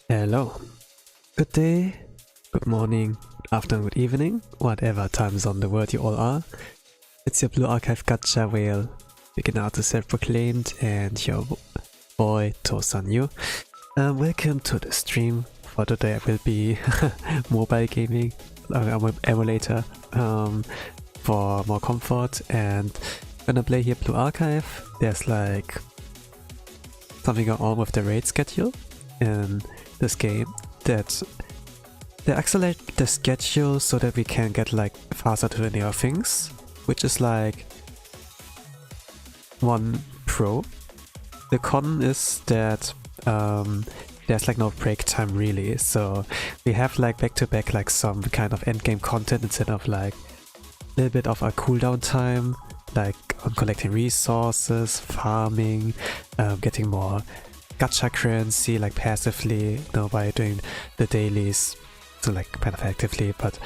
Hello. Good day, good morning, afternoon, good evening, whatever time zone the world you all are. It's your Blue Archive Gacha Whale, beginner artist self-proclaimed, and your boy Tosanyu. Welcome to the stream. For today I will be mobile gaming, emulator, for more comfort, and gonna play here Blue Archive. There's like something going on with the raid schedule in this game that they accelerate the schedule so that we can get like faster to the near things, which is like one pro. The con is that there's like no break time really, so we have like back to back like some kind of endgame content instead of like a little bit of a cooldown time, like on collecting resources, farming, getting more gacha currency like passively, by doing the dailies, so like kind of actively, but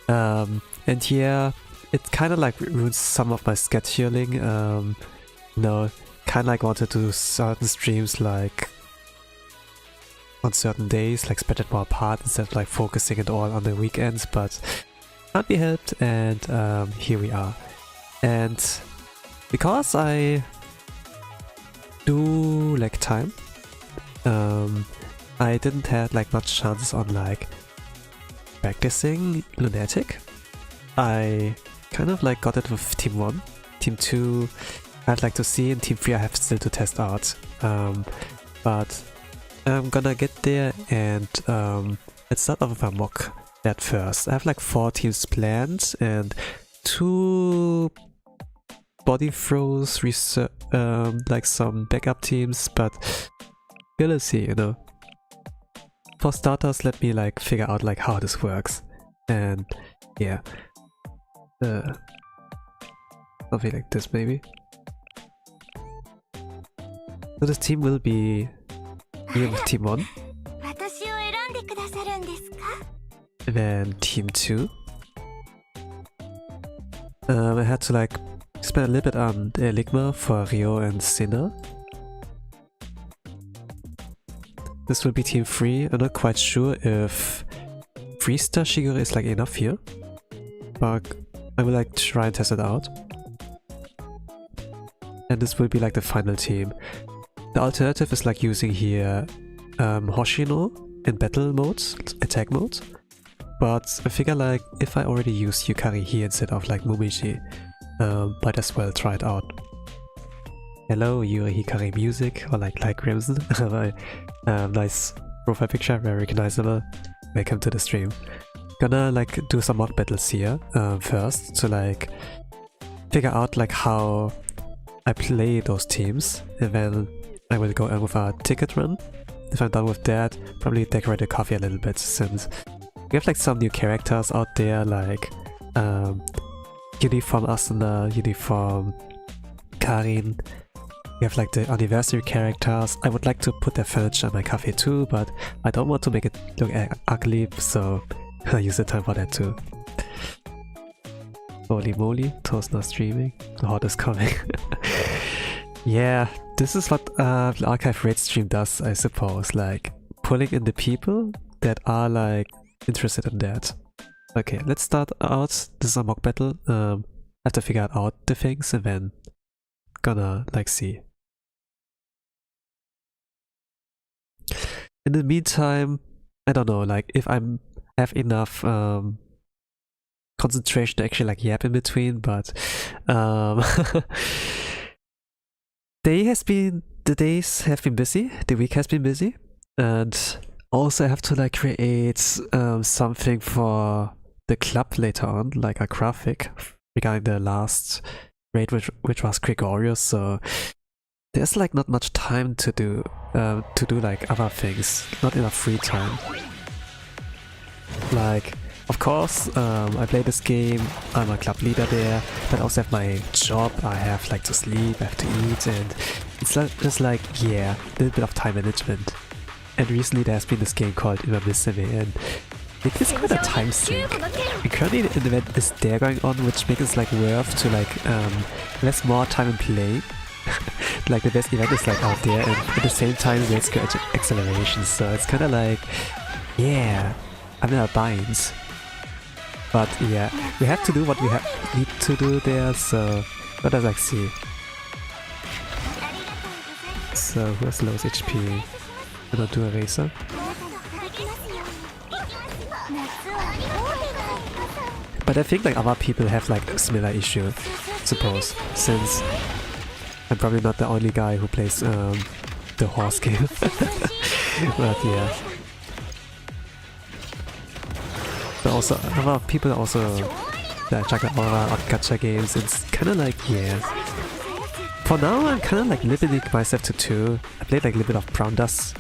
and yeah, it kind of like ruins some of my scheduling. Kind of like wanted to do certain streams like on certain days, like spread it more apart instead of like focusing it all on the weekends, but can't be helped, and here we are. And because I do like time, I didn't have like much chances on like practicing Lunatic. I kind of like got it with Team 1, Team 2 I'd like to see, and Team 3 I have still to test out, but I'm gonna get there, and let's start off with a mock at first. I have like 4 teams planned and 2 body throws, like some backup teams, but we'll see, For starters, let me like figure out like how this works, and yeah, something like this maybe. So this team will be here with Team 1, and then Team 2. I had to like spend a little bit on Enigma for Rio and Sinner. This will be Team 3. I'm not quite sure if 3-star Shigure is like enough here, but I will like try and test it out. And this will be like the final team. The alternative is like using here Hoshino in battle modes, attack modes. But I figure like if I already use Yukari here instead of like Mumiji, might as well try it out. Hello, Yuri Hikari music, or like Crimson. Nice profile picture, very recognizable. Welcome to the stream. Gonna like do some mod battles here first to like figure out like how I play those teams, and then I will go in with a ticket run. If I'm done with that, probably decorate the coffee a little bit, since we have like some new characters out there, like Uniform Asuna, Uniform Karin, We have like the anniversary characters. I would like to put their furniture in my cafe too, but I don't want to make it look ugly, so I use the time for that too. Holy moly, Toast not streaming. The hot is coming. Yeah, this is what the Archive Raid stream does, I suppose. Like, pulling in the people that are like interested in that. Okay, let's start out. This is a mock battle. I have to figure out the things and then gonna like see. In the meantime, I don't know, like if I'm have enough concentration to actually like yap in between, but the days have been busy, the week has been busy, and also I have to like create something for the club later on, like a graphic regarding the last raid, which was Gregorius, so there's like not much time to do like other things, not enough free time. Like, of course, I play this game, I'm a club leader there, but I also have my job, I have like to sleep, I have to eat, and it's just like, yeah, a little bit of time management. And recently there has been this game called Unrelated, and it is quite a time sink. And currently an event is there going on, which makes it like worth to like invest more time in play. Like the best event is like out there, and at the same time there's good acceleration, so it's kind of like, yeah, I'm in a bind. But yeah, we have to do what we need to do there, so let us like see. So who has the lowest HP? I don't do a racer. But I think like other people have like a similar issue, suppose, since I'm probably not the only guy who plays the horse game. But yeah. But also other people also that check out other gacha games. It's kind of like, yeah. For now, I'm kind of like limiting myself to 2. I played like a little bit of Brown Dust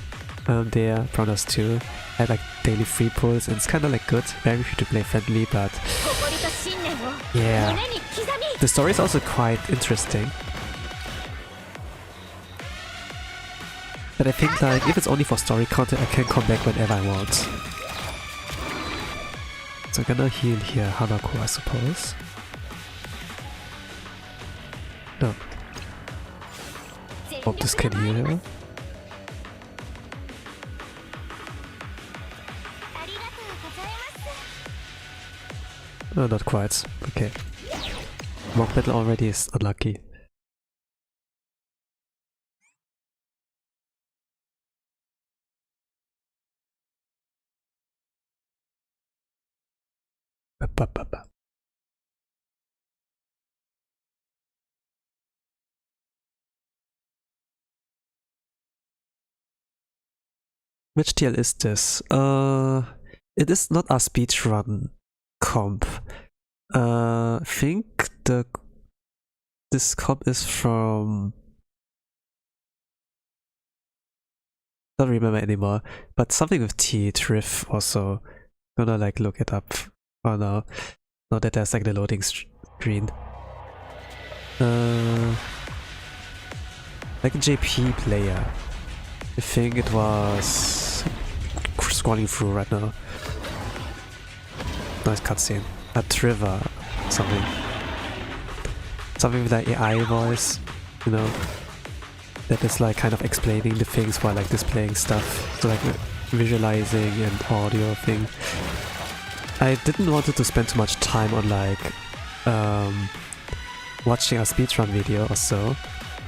there, Brown Dust 2. I had like daily free pulls, and it's kind of like good, very free to play friendly, but yeah, the story is also quite interesting. But I think like if it's only for story content, I can come back whenever I want. So I'm gonna heal here Hanako, I suppose. No. Hope this can heal her. Oh, not quite. Okay. Mock battle already is unlucky. Which TL is this? It is not a speedrun comp. I think this comp is from, don't remember anymore, but something with T, Triff also. Gonna like look it up for now. Now that there's like the loading screen. Like a JP player. I think it was scrolling through right now. Nice cutscene. A Triva, something with like AI voice, you know, that is like kind of explaining the things while like displaying stuff, so like visualizing and audio thing. I didn't want to spend too much time on like watching a speedrun video or so,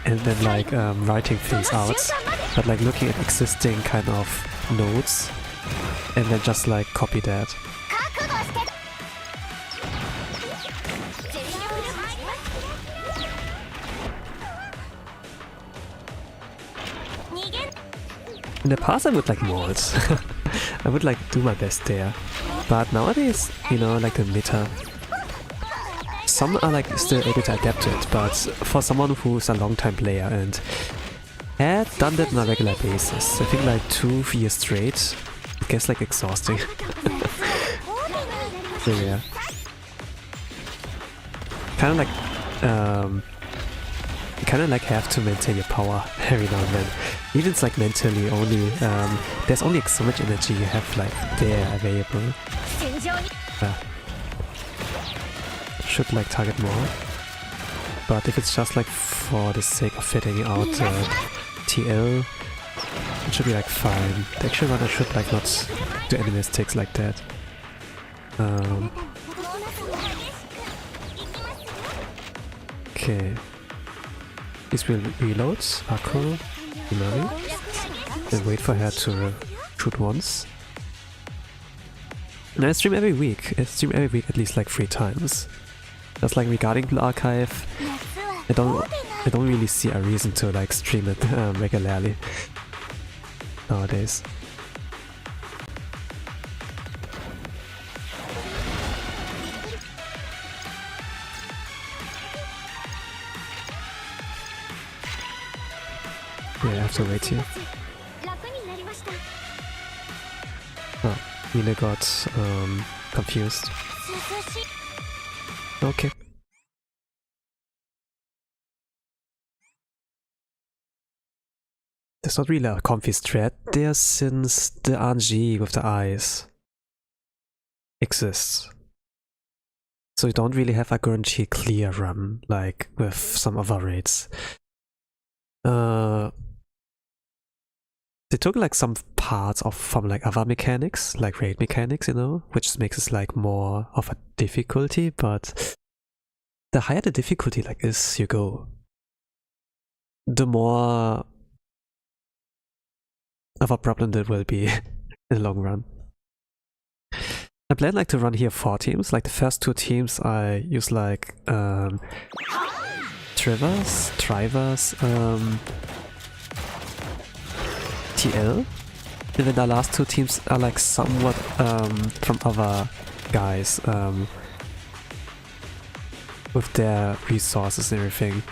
and then like writing things out, but like looking at existing kind of notes and then just like copy that. In the past I would like mold. I would like do my best there. But nowadays, you know, like the meta, some are like still able to adapt to it, but for someone who's a long time player and had done that on a regular basis, I think like 2 years straight, it gets like exhausting. So yeah. Kind of like you kind of like have to maintain your power every now and then. Even it's like mentally only, there's only like so much energy you have like there available. Should like target more. But if it's just like for the sake of fitting out TL, it should be like fine. The actual runner should like not do any mistakes like that. Okay. These will reloads, Akko, Inari. Then wait for her to shoot once. And I stream every week. I stream every week at least like 3 times. Just like regarding Blue Archive, I don't really see a reason to like stream it regularly nowadays. Yeah, I have to wait here. Oh, Mina got confused. Okay. There's not really a comfy strat there since the RNG with the eyes exists. So you don't really have a guaranteed clear run like with some other raids. They took like some parts from like other mechanics, like raid mechanics, you know, which makes it like more of a difficulty, but the higher the difficulty like is you go, the more of a problem there will be in the long run. I plan like to run here 4 teams, like the first 2 teams I use like Trivers, TL, and then the last 2 teams are like somewhat from other guys with their resources and everything.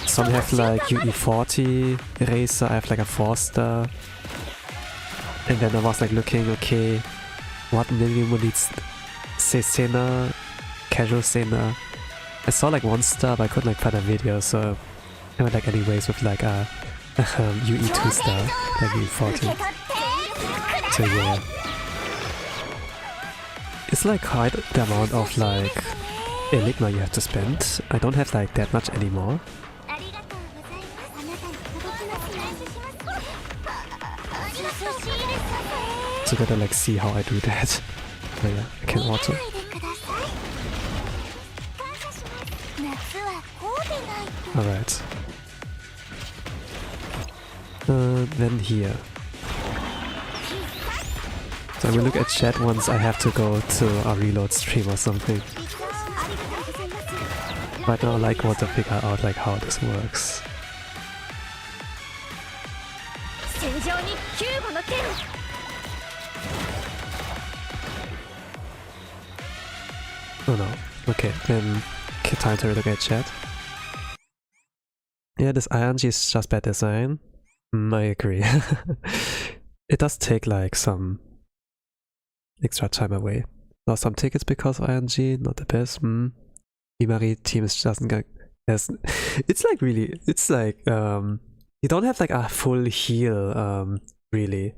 Some have like UE40 Racer, I have like a 4-star. And then I was like looking, okay, what minimum needs Cena, casual Cena. I saw like 1-star, but I couldn't like find a video, so I went like anyways with like a UE 2-star, like UE40. So yeah. It's like quite the amount of like Enigma you have to spend. I don't have like that much anymore. So gotta like see how I do that. Oh yeah, I can auto. Alright. Then here. So I will look at chat once I have to go to a reload stream or something. Right now I like want to figure out like how this works. Oh no. Okay, then time to look at chat. Yeah, this ING is just bad design. I agree. It does take like some extra time away. Lost some tickets because of ING, not the best. Imari team is just it's like really, it's like you don't have like a full heal really.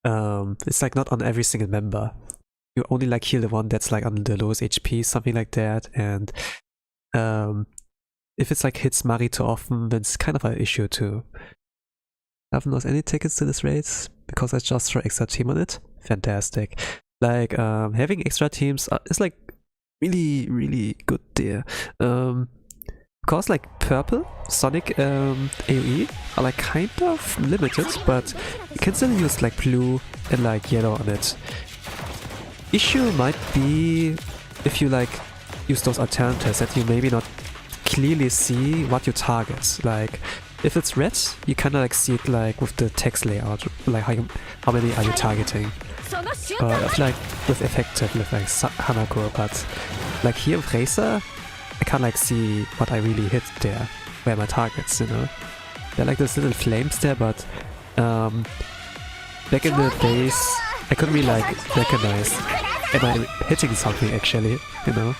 It's like not on every single member. You only like heal the one that's like on the lowest HP, something like that, and if it's like hits Mari too often, then it's kind of an issue too. I haven't lost any tickets to this race because I just throw extra team on it. Fantastic. Like having extra teams is like really good there. Because like purple, Sonic, AoE are like kind of limited, but you can still use like blue and like yellow on it. Issue might be if you like use those alternatives that you maybe not clearly see what you target. Like if it's red, you kind of like see it like with the text layout, like how many are you targeting. Like with effective, with like Hanako, but like here with Racer, I can't like see what I really hit there, where my targets, you know. There are like those little flames there, but back in the days, I couldn't really like recognize am I hitting something actually, you know.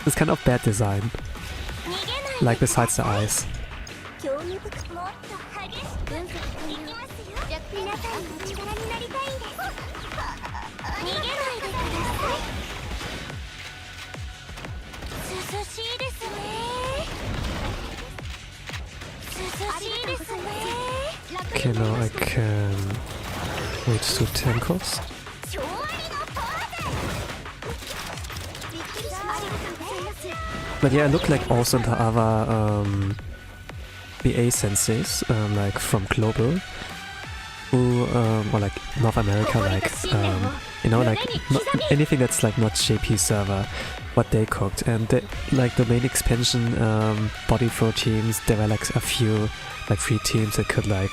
It's kind of bad design. Like besides the eyes. Okay, now I can wait to 10 cost. But yeah, I look like also the other BA senseis, like from Global, who, or like North America, like, you know, like anything that's like not JP server, what they cooked. And they, like the main expansion body throw teams, there were like a few, like 3 teams that could like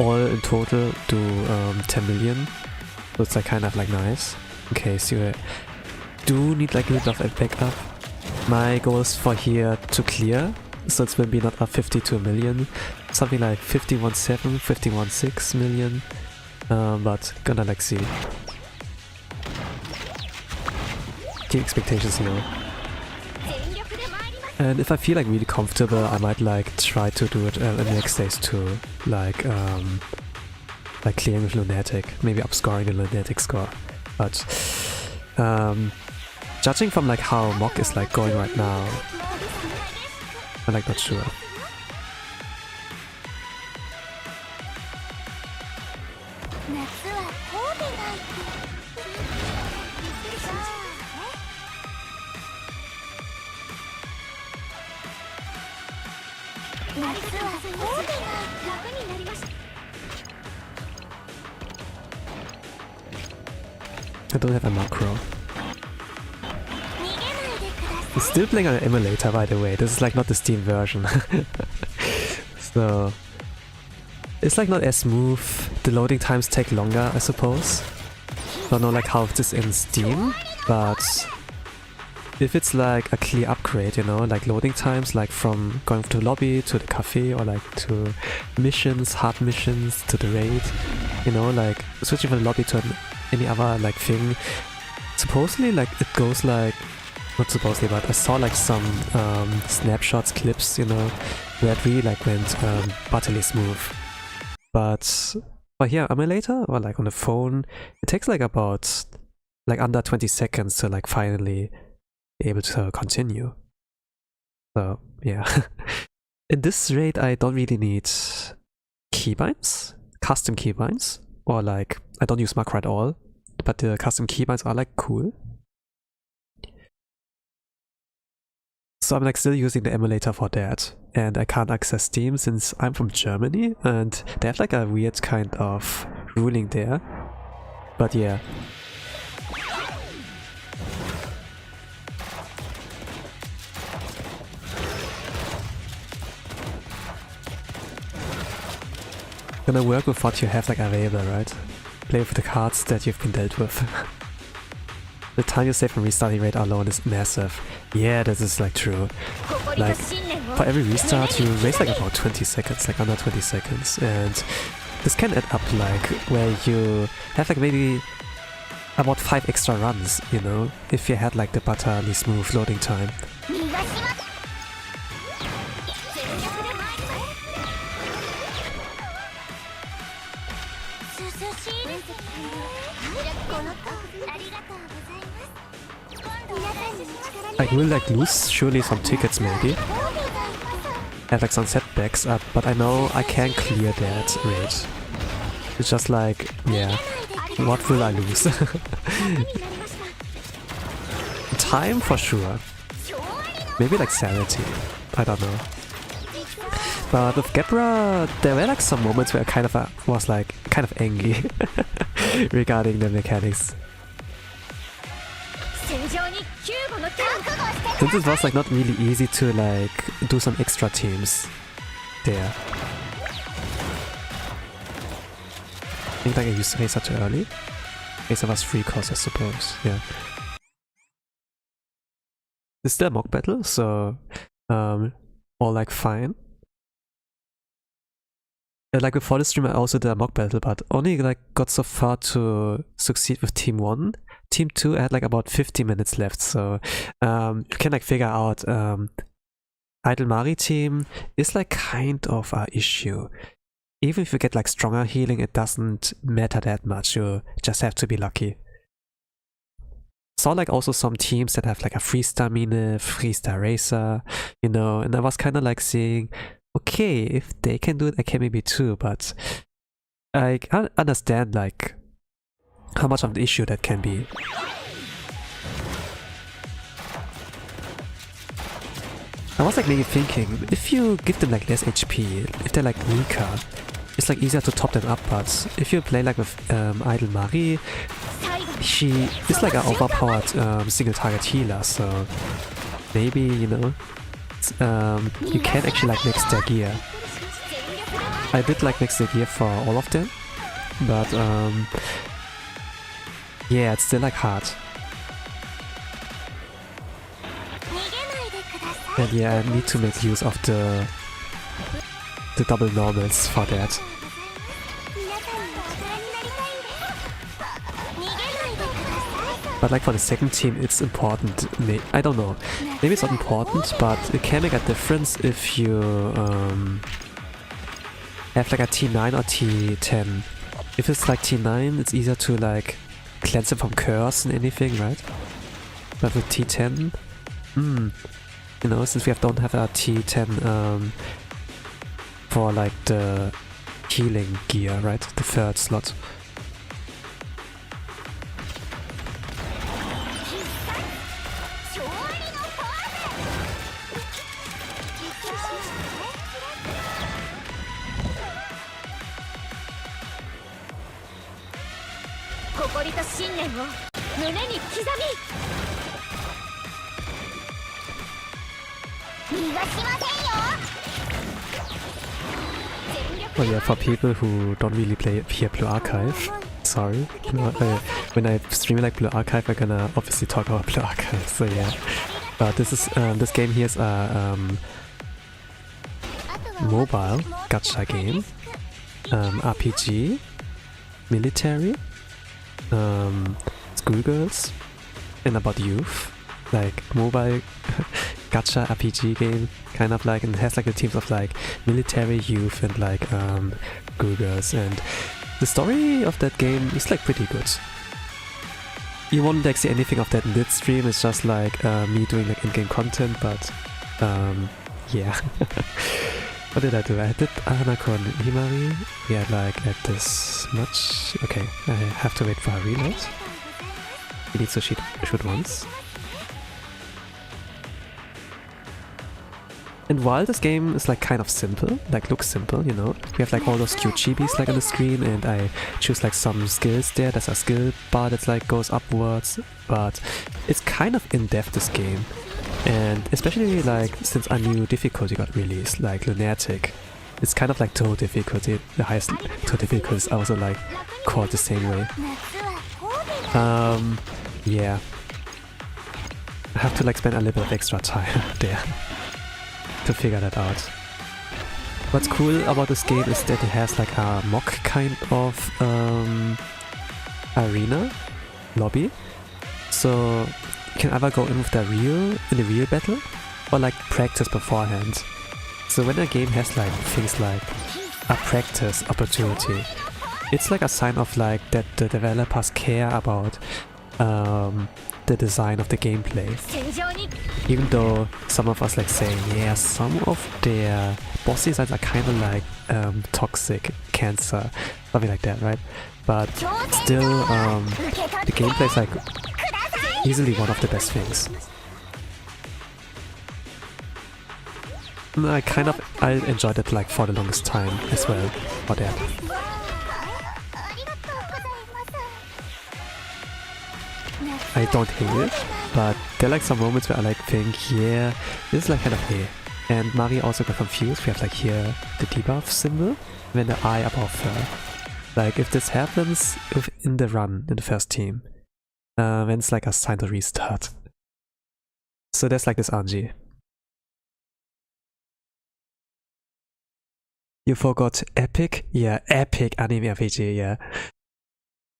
all in total do 10 million. So it's like kind of like nice in case you do need like a little bit of a backup. My goal is for here to clear, so it's maybe not a 52 million, something like 51.7, 51.6 million, but gonna like see. Keep expectations low. And if I feel like really comfortable, I might like try to do it in the next days too, like clearing with Lunatic, maybe upscoring the Lunatic score. But judging from like how Mock is like going right now, I'm like not sure. I don't have a macro. I'm still playing on an emulator, by the way. This is like not the Steam version. So it's like not as smooth. The loading times take longer, I suppose. Don't know like how it is in Steam, but if it's like a clear upgrade, you know, like loading times, like from going to the lobby to the cafe or like to missions, hard missions to the raid, you know, like switching from the lobby to any other like thing. Supposedly like it goes like, not supposedly, but I saw like some snapshots, clips, you know, where it really like went butterly smooth. But here, emulator or like on the phone, it takes like about like under 20 seconds to like finally be able to continue. So yeah. In this raid I don't really need keybinds, custom keybinds, or like I don't use macro at all, but the custom keybinds are like cool. So I'm like still using the emulator for that, and I can't access Steam since I'm from Germany and they have like a weird kind of ruling there. But yeah. Gonna work with what you have like available, right? Play with the cards that you've been dealt with. The time you save from restarting rate alone is massive. Yeah, this is like true. Like, for every restart you waste like about 20 seconds, like under 20 seconds. And this can add up like where you have like maybe about 5 extra runs, you know, if you had like the butterly smooth loading time. I will like lose surely some tickets maybe. Have like some setbacks, but I know I can clear that rate. It's just like, yeah, what will I lose? Time for sure. Maybe like sanity. I don't know. But with Gebra, there were like some moments where I kind of was like kind of angry regarding the mechanics. Since it was like not really easy to like do some extra teams there. I think like I used Racer too early. Racer was 3 cost, I suppose, yeah. It's still a mock battle, so all like fine. Like before the stream I also did a mock battle, but only like got so far to succeed with team 1. Team 2 I had like about 50 minutes left, so you can like figure out Idle Mari team is like kind of a issue. Even if you get like stronger healing, it doesn't matter that much, you just have to be lucky. Saw like also some teams that have like a 3-star Mine, 3-star Racer, you know, and I was kind of like seeing, okay, if they can do it, I can maybe too, but I can't understand like how much of an issue that can be. I was like maybe thinking, if you give them like less HP, if they're like weaker, it's like easier to top them up, but if you play like with Idle Mari, she is like an overpowered single target healer, so maybe, you know, you can actually like mix their gear. I did like mix their gear for all of them, but yeah, it's still like hard. And yeah, I need to make use of the double normals for that. But like for the second team, it's important. I don't know. Maybe it's not important, but it can make a difference if you have like a T9 or T10. If it's like T9, it's easier to like cleanse it from curse and anything, right? But with T10, you know, since we don't have a T10 for like the healing gear, right? The third slot. Oh yeah, for people who don't really play here Blue Archive, sorry. When I stream like Blue Archive, I'm gonna obviously talk about Blue Archive, so yeah. But this is this game here is a mobile gacha game, RPG, military, schoolgirls, and about youth, like mobile gacha RPG game, kind of like, and it has like the themes of like military, youth, and like schoolgirls, and the story of that game is like pretty good. You won't like see anything of that in this stream, it's just like me doing like in-game content, but yeah. What did I do? I did Hanako and Himari. We had like at this much. Okay, I have to wait for a reload. He needs to shoot once. And while this game is like kind of simple, like looks simple, you know, we have like all those cute chibis like on the screen, and I choose like some skills there. There's a skill bar that's like goes upwards, but it's kind of in-depth, this game. And especially like since a new difficulty got released, like Lunatic, it's kind of like toe difficulty. The highest toe difficulty is also like called the same way. Yeah. I have to like spend a little bit of extra time there to figure that out. What's cool about this game is that it has like a mock kind of arena lobby. So you can either go in with the real battle, or like practice beforehand. So when a game has like things like a practice opportunity, it's like a sign of like that the developers care about the design of the gameplay. Even though some of us like saying, yeah, some of their boss designs are kind of like toxic, cancer, something like that, right? But still, the gameplay is like easily one of the best things. And I enjoyed it like for the longest time as well for that. I don't hate it, but there are like some moments where I like think, yeah, this is like kind of hey. And Mari also got confused. We have like here the debuff symbol, and then the eye above her. Like if this happens in the run in the first team, then it's like a sign to restart. So there's like this Anji. You forgot Epic? Yeah, Epic anime RPG, yeah.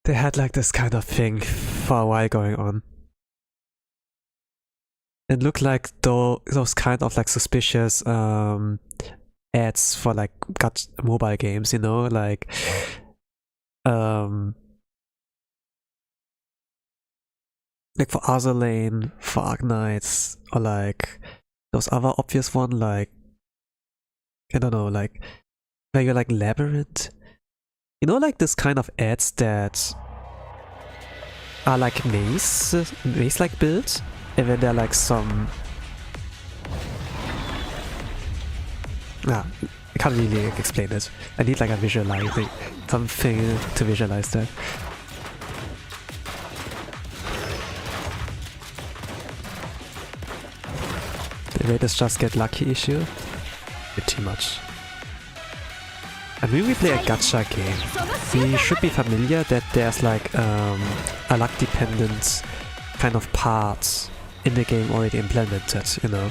They had like this kind of thing for a while going on. It looked like those kind of like suspicious ads for like mobile games, you know, like for Azur for Arknights, or like those other obvious one, like I don't know, like where you're like Labyrinth. You know, like this kind of ads that are like maze-like builds, and then there are like some... I can't really explain it. I need like a visualizing, something to visualize that. The raiders just get lucky issue? A bit too much. And when we play a gacha game, we should be familiar that there's like a luck dependent kind of parts in the game already implemented, you know.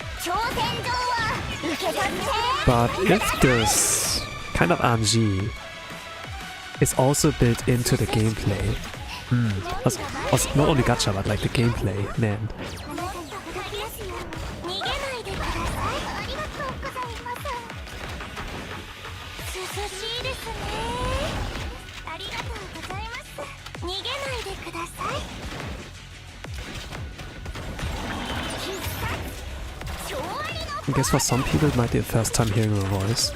But if this kind of RNG is also built into the gameplay, not only gacha but like the gameplay, man. I guess for some people it might be the first time hearing her voice.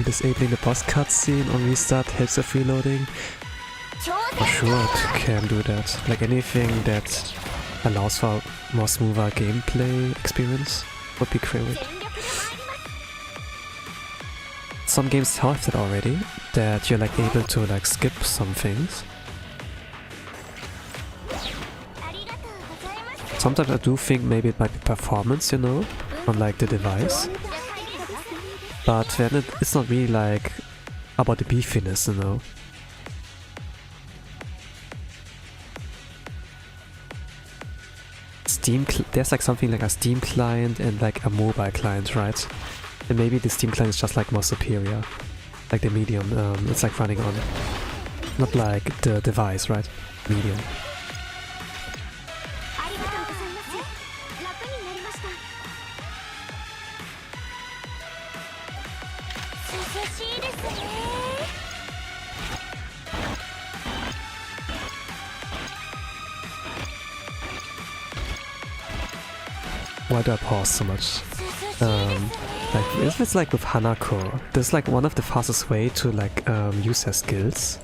Disabling the boss cutscene on restart helps with reloading. For sure it can do that. Like anything that allows for more smoother gameplay experience would be great. Some games have that already, that you're like able to like skip some things. Sometimes I do think maybe it might be performance, you know, on like the device. But then it's not really like about the beefiness, you know. There's like something like a Steam client and like a mobile client, right? And maybe the Steam client is just like more superior, like the medium. It's like running on, not like the device, right? Medium. Why do I pause so much? Like if it's like with Hanako, this is like one of the fastest way to like use her skills.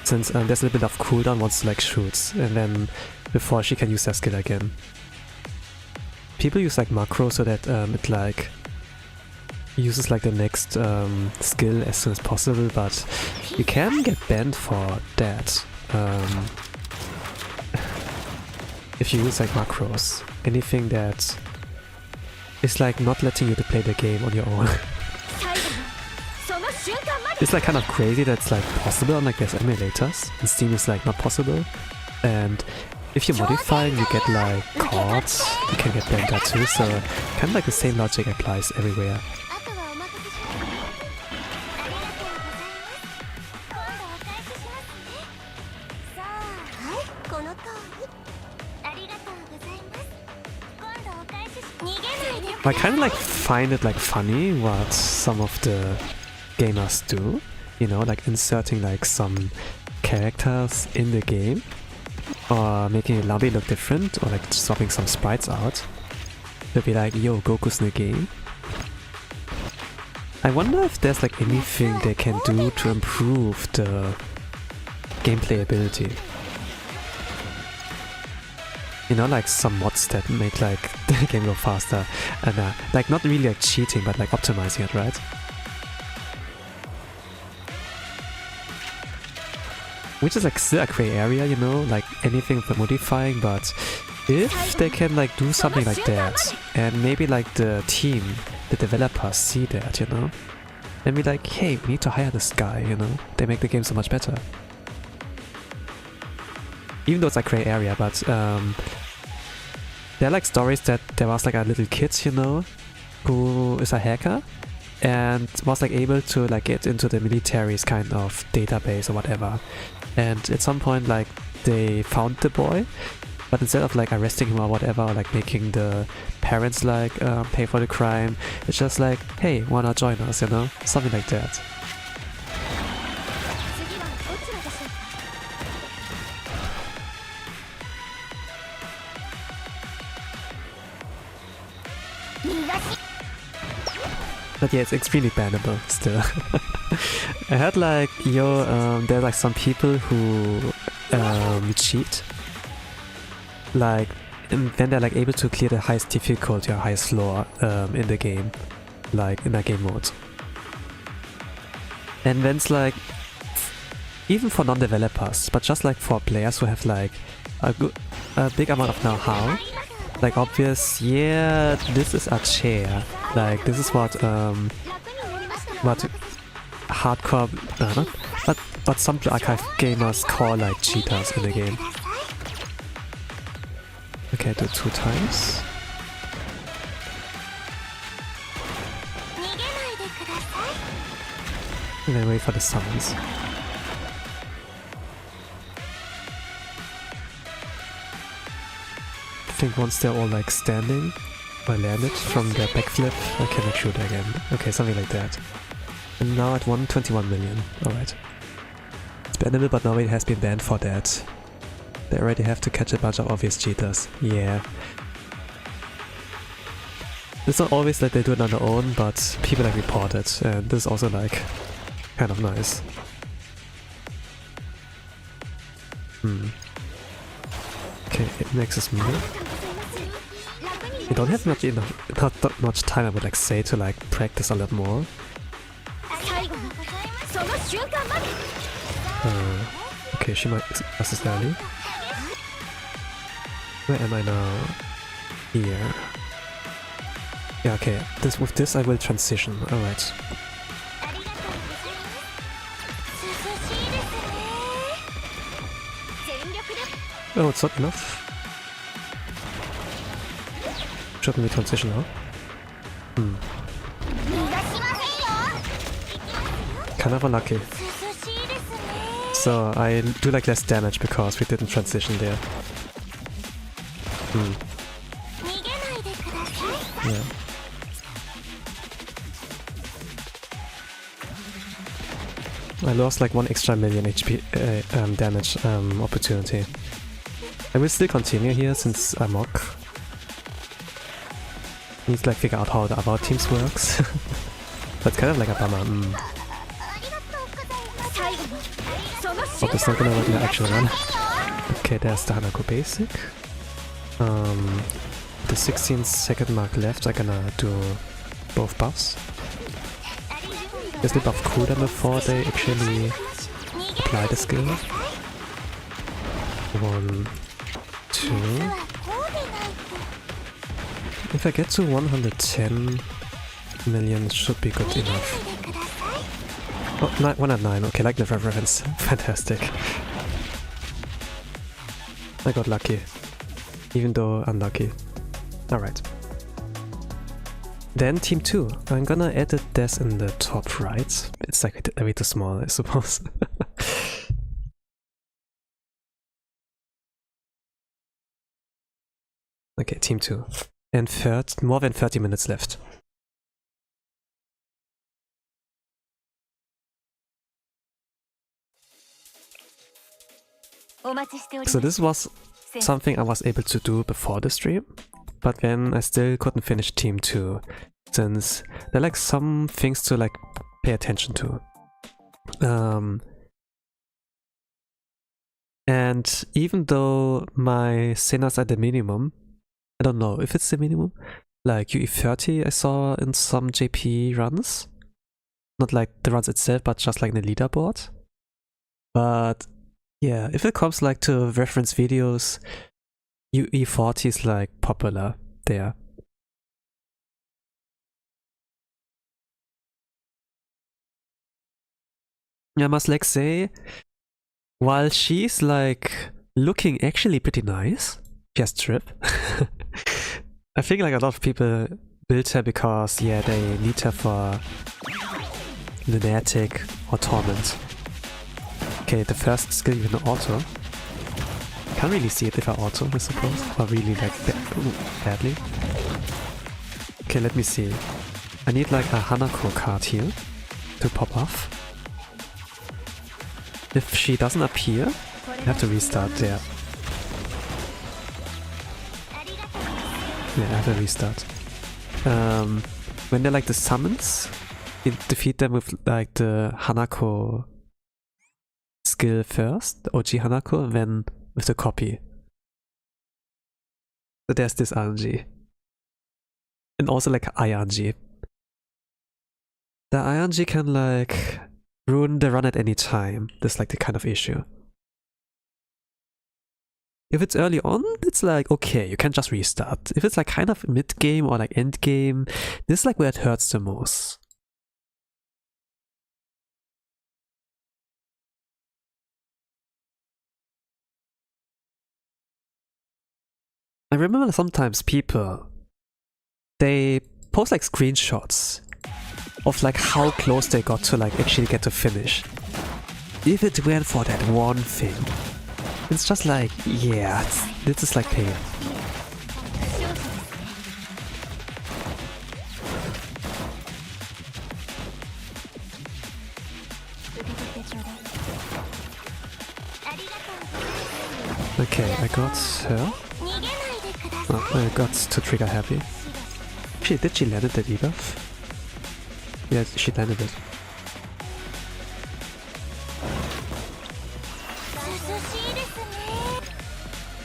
Since there's a little bit of cooldown once she like shoots, and then before she can use her skill again. People use like macro so that it like uses like the next skill as soon as possible, but you can get banned for that. If you use like macros, anything that is like not letting you to play the game on your own. It's like kind of crazy that it's like possible on like there's emulators, and Steam is like not possible. And if you're modifying, you get like cards, you can get banned there too, so kind of like the same logic applies everywhere. I kind of like find it like funny what some of the gamers do, you know, like inserting like some characters in the game, or making a lobby look different, or like swapping some sprites out. They'll be like, yo, Goku's in the game. I wonder if there's like anything they can do to improve the gameplay ability. You know, like some mods that make like the game go faster, and like not really like cheating, but like optimizing it, right? Which is like still a gray area, you know, like anything for modifying, but if they can like do something like that, and maybe like the team, the developers see that, you know, and be like, hey, we need to hire this guy, you know? They make the game so much better. Even though it's a gray area, but there are like stories that there was like a little kid, you know, who is a hacker and was like able to like get into the military's kind of database or whatever. And at some point like they found the boy, but instead of like arresting him or whatever, or like making the parents like pay for the crime, it's just like, hey, wanna join us, you know? Something like that. But yeah, it's extremely bannable still. I heard like, there are like some people who cheat. Like, when they're like able to clear the highest difficulty or highest floor in the game. Like, in a game mode. And then it's like, even for non-developers, but just like for players who have like a big amount of know-how. Like obvious, yeah, this is a chair. Like this is what hardcore, but some archive gamers call like cheaters in the game. Okay, do it 2 times. And then wait for the summons. I think once they're all like standing, I landed from the backflip, I cannot shoot again. Okay, something like that. And now at 121 million. Alright. It's bannable, but now it has been banned for that. They already have to catch a bunch of obvious cheaters. Yeah. It's not always that they do it on their own, but people like report it, and this is also like kind of nice. Okay, next is me. I don't have not much time, I would like say, to like practice a lot more. Okay, she might assist early. Where am I now? Here. Yeah, okay. With this I will transition. Alright. Oh, it's not enough. Shouldn't we transition now? Kind of unlucky. So I do like less damage because we didn't transition there. Yeah. I lost like 1 extra million HP damage opportunity. I will still continue here since I'm mock. Need to like figure out how the other teams works. That's kind of like a bummer. Hope it's not gonna work in the actual run. Okay, there's the Hanako basic. The 16-second mark left, I'm gonna do both buffs. There's the buff cooldown before they actually apply the skill. 1, 2. If I get to 110 million, it should be good enough. Oh, 109, okay, like the reference. Fantastic. I got lucky. Even though unlucky. Alright. Then team 2. I'm gonna edit this in the top right. It's like a bit too small, I suppose. Okay, team 2. And more than 30 minutes left. So this was something I was able to do before the stream, but then I still couldn't finish team 2, since there are like some things to like pay attention to. And even though my sinners are the minimum, I don't know if it's the minimum, like UE30 I saw in some JP runs, not like the runs itself, but just like in the leaderboard. But yeah, if it comes like to reference videos, UE40 is like popular there. I must like say, while she's like looking actually pretty nice, she has trip. I think like a lot of people build her because yeah, they need her for Lunatic or Torment. Okay, the first skill even auto. Can't really see it if I auto, I suppose, or really like badly. Okay, let me see. I need like a Hanako card here to pop off. If she doesn't appear, I have to restart there. Yeah, I have to restart. When they're like the summons, you defeat them with like the Hanako skill first, the OG Hanako, and then with the copy. So there's this RNG. And also like IRNG. The IRNG can like ruin the run at any time. That's like the kind of issue. If it's early on, it's like okay, you can just restart. If it's like kind of mid-game or like end-game, this is like where it hurts the most. I remember sometimes people, they post like screenshots of like how close they got to like actually get to finish. If it went for that one thing, it's just like, yeah, this is like pain. Okay, I got her. Oh, I got to trigger happy. Did she land the debuff? Yeah, she landed it.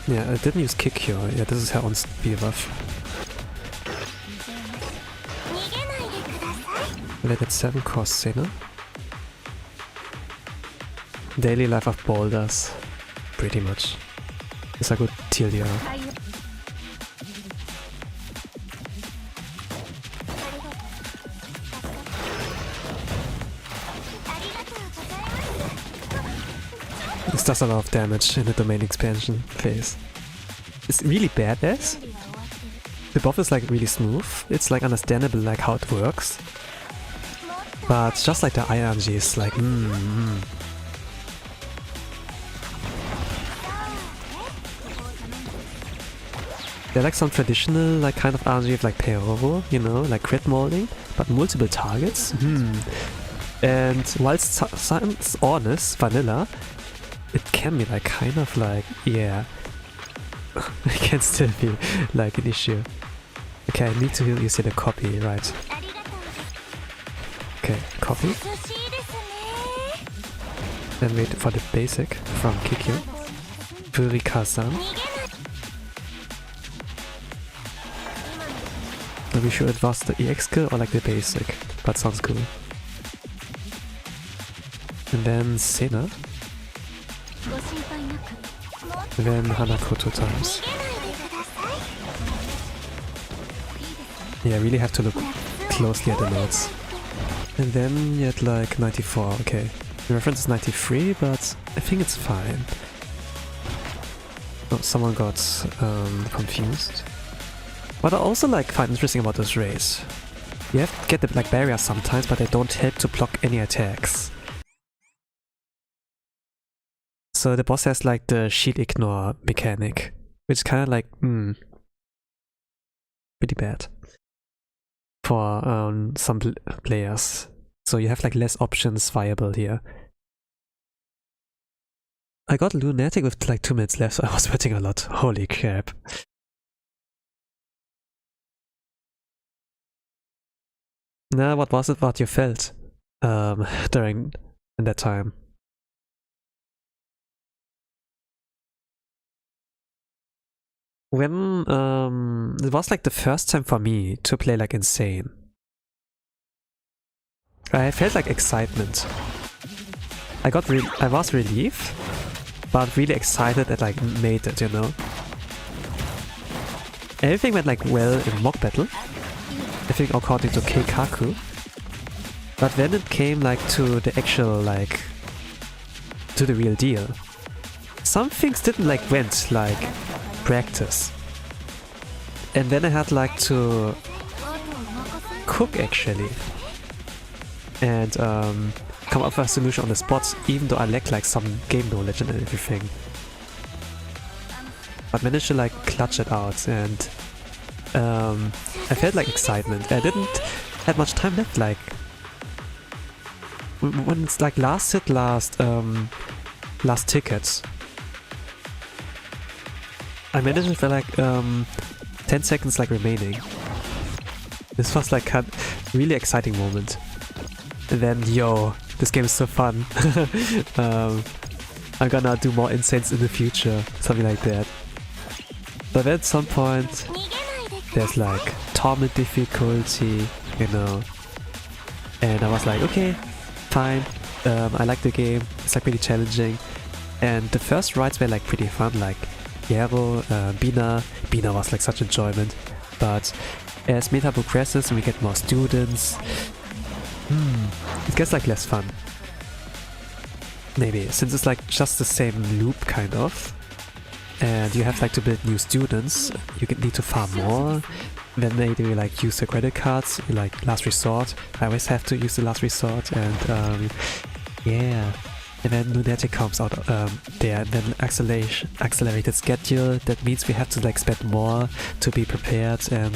Yeah, I didn't use kick here. Yeah, this is her on speed buff. Let it 7 cost Sena. Daily life of boulders. Pretty much. It's a good TLDR. This does a lot of damage in the domain expansion phase. It's really badass. The buff is like really smooth. It's like understandable like how it works. But just like the IRNG is like They're like some traditional like kind of RNG of like Peoro, you know, like crit molding, but multiple targets. And whilst sounds honest, vanilla, it can be like kind of like, yeah, it can still be like an issue. Okay, I need to use the copy, right? Okay, copy. Then wait for the basic from Kikyo. Furika-san. Not be sure it was the EX skill or like the basic, but sounds cool. And then Sena. And then Hanako 2 times. Yeah, I really have to look closely at the notes. And then you had like 94, okay. The reference is 93, but I think it's fine. Oh, someone got confused. What I also like find interesting about this race, you have to get the like barriers sometimes, but they don't help to block any attacks. So the boss has like the shield ignore mechanic, which is kind of like, pretty bad for some players. So you have like less options viable here. I got Lunatic with like 2 minutes left, so I was sweating a lot. Holy crap. Now, what was it what you felt during that time? When it was like the first time for me to play like insane. I felt like excitement. I was relieved, but really excited that I made it, you know. Everything went like well in mock battle, I think according to Keikaku. But when it came like to the actual like to the real deal. Some things didn't like went like practice. And then I had like to cook actually. And come up with a solution on the spot, even though I lacked like some game knowledge and everything. But managed to like clutch it out, and I felt like excitement. I didn't have much time left, like when it's like last tickets. I managed it for like 10 seconds like remaining. This was like a really exciting moment. And then, yo, this game is so fun. I'm gonna do more insanes in the future, something like that. But then at some point, there's like torment difficulty, you know. And I was like, okay, fine. I like the game. It's like pretty challenging. And the first rides were like pretty fun, like Yero, Bina. Bina was like such enjoyment. But as meta progresses and we get more students, it gets like less fun. Maybe, since it's like just the same loop kind of. And you have like to build new students, you need to farm more. Then they do like use the credit cards, like last resort. I always have to use the last resort, and yeah. And then Lunatic comes out there, and then accelerated schedule. That means we have to like spend more to be prepared, and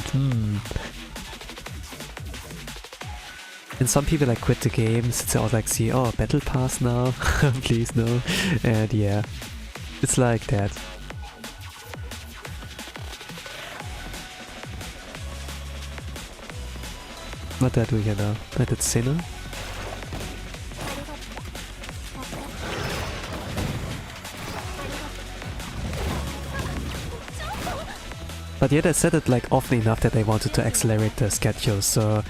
And some people like quit the game since they all like see, oh, battle pass now, please no. And yeah, it's like that. What did we get now? I did Sinner. But yeah, they said it like often enough that they wanted to accelerate the schedule, so...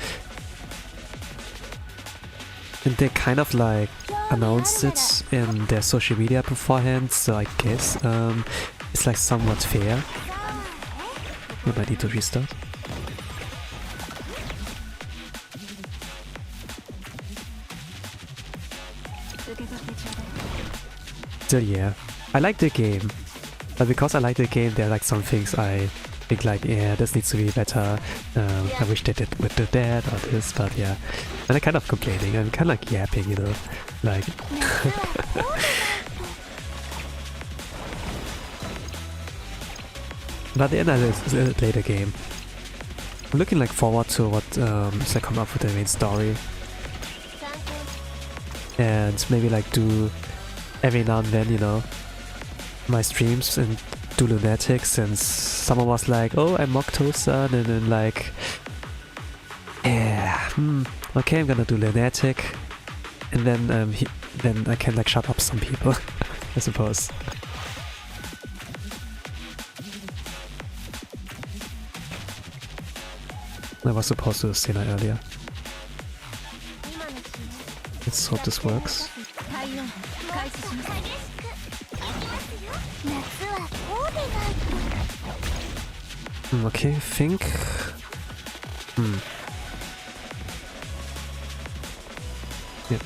And they kind of like announced it in their social media beforehand, so I guess it's like somewhat fair. We might need to restart. So yeah, I like the game, but because I like the game, there are like some things I think like, yeah, this needs to be better, I wish they would do that or this, but yeah. And I'm kind of complaining, I'm kind of like yapping, you know, like... But at the end I played the game. I'm looking like forward to what is like come up with the main story. And maybe like do every now and then, you know, my streams and do Lunatic, since someone was like, oh, I'm Mokto-san, and then like, yeah, okay, I'm gonna do Lunatic, and then then I can like shut up some people, I suppose. I was supposed to say that earlier. Let's hope this works. Okay, I think... Yep.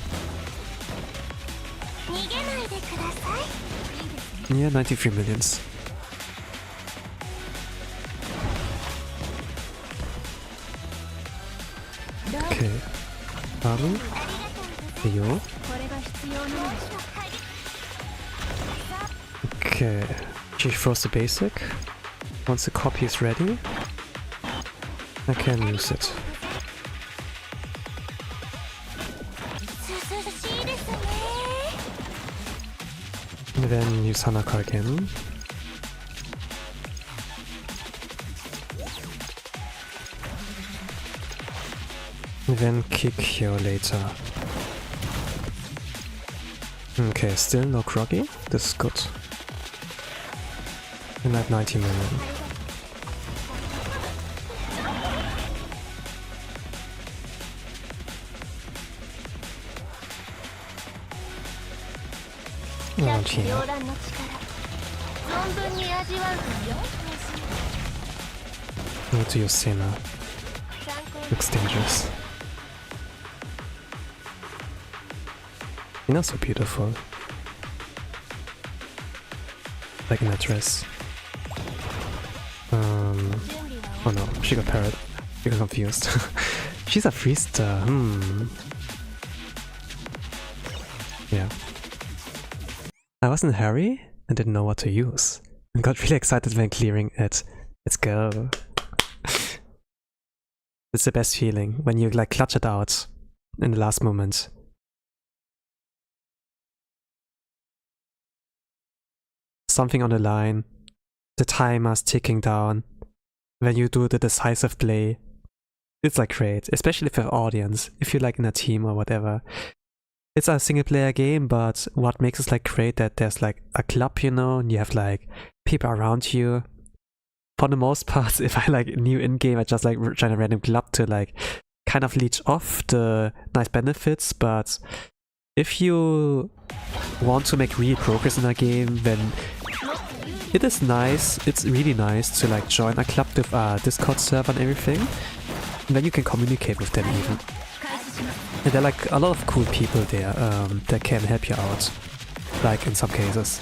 Yeah, 93 millions. Okay. Haru? Yo. Okay. She throws the basic. Once the copy is ready, I can use it. And then use Hanaka again. And then kick here later. Okay, still no Kurokage. This is good. And I have 90 million. Oh, here. I need to use Senna. Looks dangerous. Senna's so beautiful. like in a dress. Oh no, she got parrot. She got confused. She's a freester. Yeah. I was in a hurry and didn't know what to use. And got really excited when clearing it. Let's go. It's the best feeling when you like clutch it out in the last moment. Something on the line. The timer's ticking down. When you do the decisive play. It's like great, especially for audience, if you're like in a team or whatever. It's a single player game, but what makes it like great that there's like a club, you know, and you have like people around you. For the most part, if I like new in-game, I just like join a random club to like kind of leech off the nice benefits, but if you want to make real progress in a game, then it is nice, it's really nice to like join a club with a Discord server and everything. And then you can communicate with them even. And there are like a lot of cool people there that can help you out, like in some cases.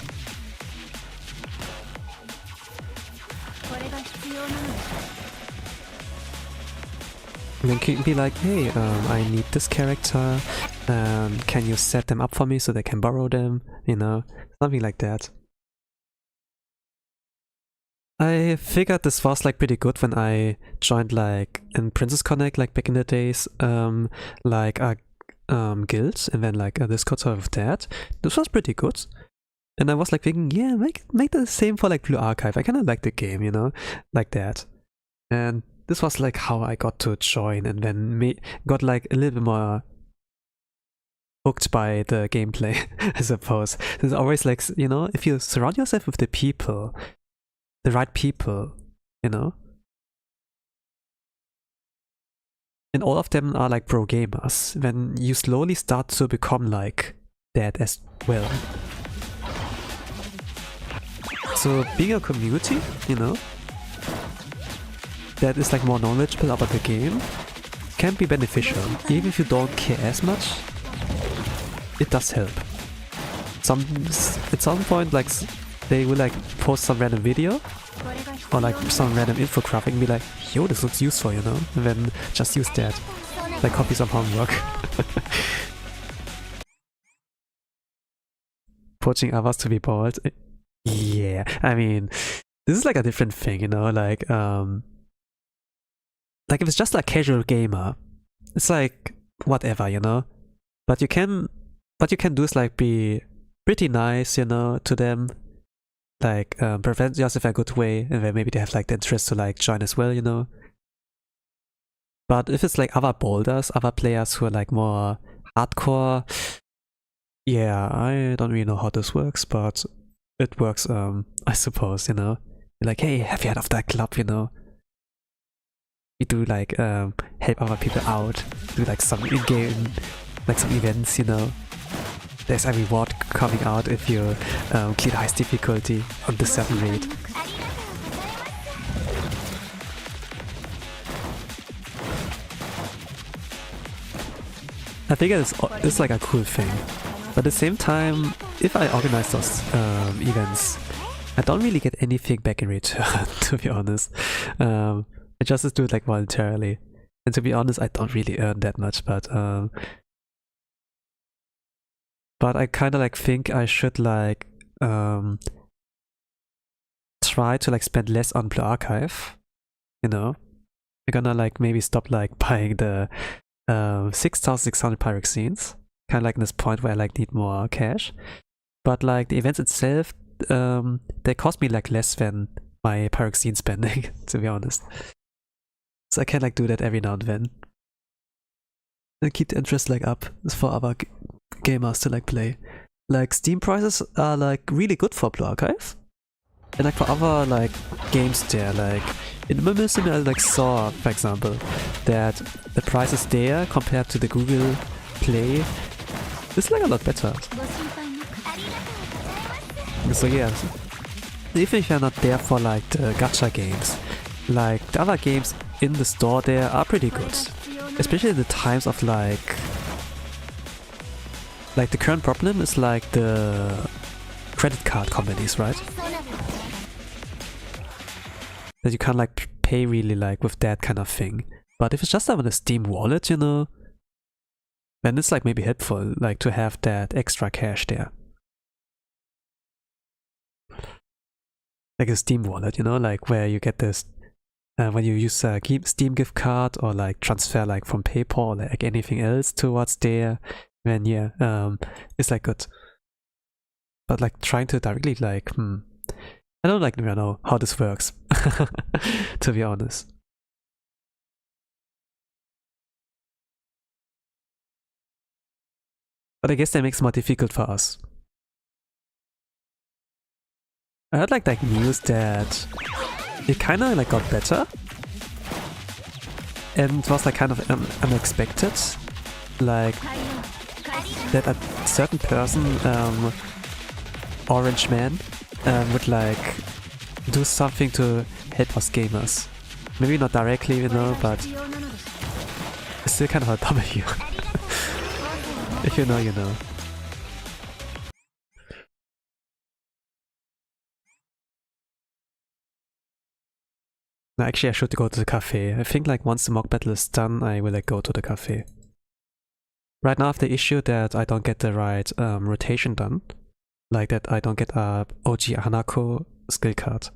And then you can be like, hey, I need this character, can you set them up for me so they can borrow them, you know, something like that. I figured this was like pretty good when I joined like in Princess Connect like back in the days, like a guild and then like a Discord server of that. This was pretty good. And I was like thinking, yeah, make the same for like Blue Archive. I kinda like the game, you know, like that. And this was like how I got to join and then got like a little bit more hooked by the gameplay, I suppose. There's always like, you know, if you surround yourself with the right people, you know? And all of them are like pro gamers, then you slowly start to become like that as well. So being a community, you know, that is like more knowledgeable about the game can be beneficial. Even if you don't care as much, it does help. At some point, like they will like post some random video or like some random infographic and be like, yo, this looks useful, you know? And then just use that. Like copy some homework. Pushing others to be bold. Yeah, I mean, this is like a different thing, you know? Like if it's just like casual gamer, it's like whatever, you know? But you can do is like be pretty nice, you know, to them. Like prevent yourself in a good way, and then maybe they have like the interest to like join as well, you know. But if it's like other boulders, other players who are like more hardcore, yeah, I don't really know how this works, but it works, I suppose, you know. You're like, hey, have you heard of that club, you know? You do like help other people out, do like some in-game, like some events, you know. There's a reward coming out if you clear the highest difficulty on the 7 raid. I think it's like a cool thing. But at the same time, if I organize those events, I don't really get anything back in return, to be honest. I just do it like voluntarily. And to be honest, I don't really earn that much, but I kind of like think I should like try to like spend less on Blue Archive, you know. I'm gonna like maybe stop like buying the 6,600 pyroxenes, kind of like in this point where I like need more cash. But like the events itself, they cost me like less than my pyroxene spending, to be honest. So I can like do that every now and then. And keep the interest like up for other gamers to like play. Like Steam prices are like really good for Blue Archive. And like for other like games there, like in Mimicim I like saw, for example, that the prices there compared to the Google Play is like a lot better. So yeah, even if you're not there for like the gacha games, like the other games in the store there are pretty good. Especially in the times of like the current problem is like the credit card companies, right? that you can't like pay really like with that kind of thing. But if it's just on a Steam wallet, you know, then it's like maybe helpful like to have that extra cash there. Like a Steam wallet, you know, like where you get this when you use a Steam gift card or like transfer like from PayPal or like anything else towards there, then yeah, it's like good. But like trying to directly like, I don't like even know how this works, to be honest. But I guess that makes it more difficult for us. I heard like news that it kind of like got better, and it was like kind of unexpected, like that a certain person, Orange Man, would like do something to help us gamers. Maybe not directly, you know, but it's still kind of a W. If you know, you know. No, actually I should go to the cafe. I think like once the mock battle is done, I will like go to the cafe. Right now I have the issue that I don't get the right rotation done. Like that I don't get a OG Hanako skill card.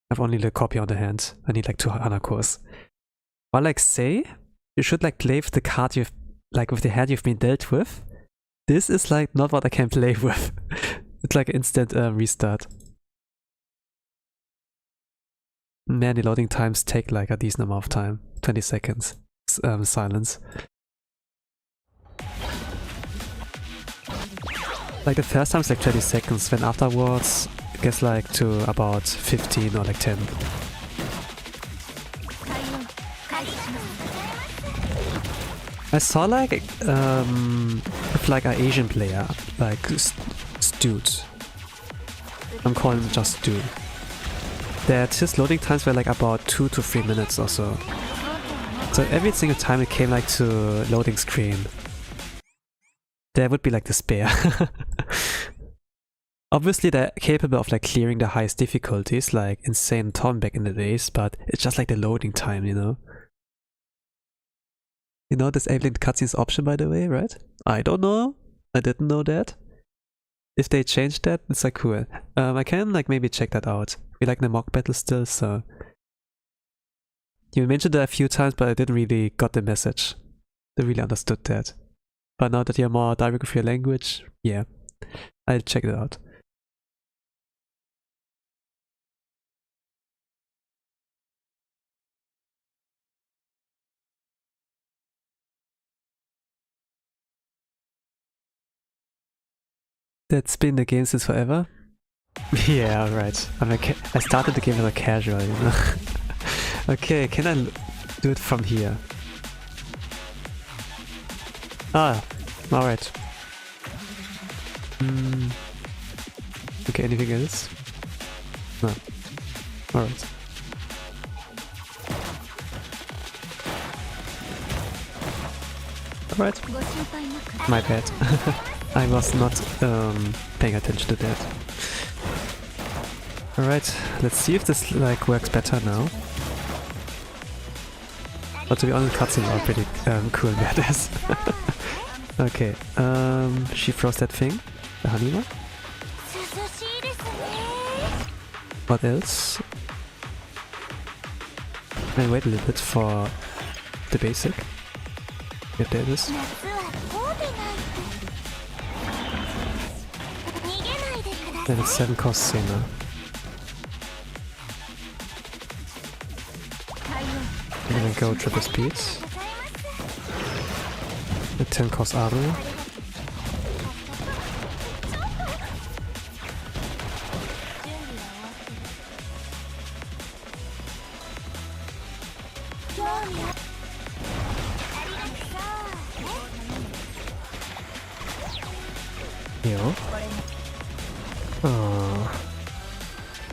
I have only the copy on the hand. I need like 2 Hanakos. But like say, you should like play with the card you've, like with the hand you've been dealt with. This is like not what I can play with. It's like instant restart. Man, the loading times take like a decent amount of time. 20 seconds. Silence. Like the first time it's like 20 seconds, then afterwards it gets like to about 15 or like 10. I saw like with like an Asian player, like Dude. I'm calling him just Dude. That his loading times were like about 2 to 3 minutes or so. So every single time it came like to loading screen, there would be like despair. Obviously they're capable of like clearing the highest difficulties, like Insane Tom back in the days, but it's just like the loading time, you know? You know disabling the cutscenes option, by the way, right? I don't know. I didn't know that. If they changed that, it's like cool. I can like maybe check that out. We like the mock battle still, so... You mentioned that a few times, but I didn't really got the message. I really understood that. But now that you're more direct with your language, yeah, I'll check it out. That's been the game since forever? Yeah, right. I started the game as a casual, you know. Okay, can I do it from here? Ah, alright. Okay, anything else? No. Alright. Alright. My bad. I was not paying attention to that. Alright, let's see if this like works better now. But to be honest, cutscenes are pretty cool and badass. Okay, she throws that thing, the honey one. What else? I wait a little bit for the basic. Yep, there it is. And it's 7 cost Sena. I'm gonna go triple speed. The 10 cost armor. Yo.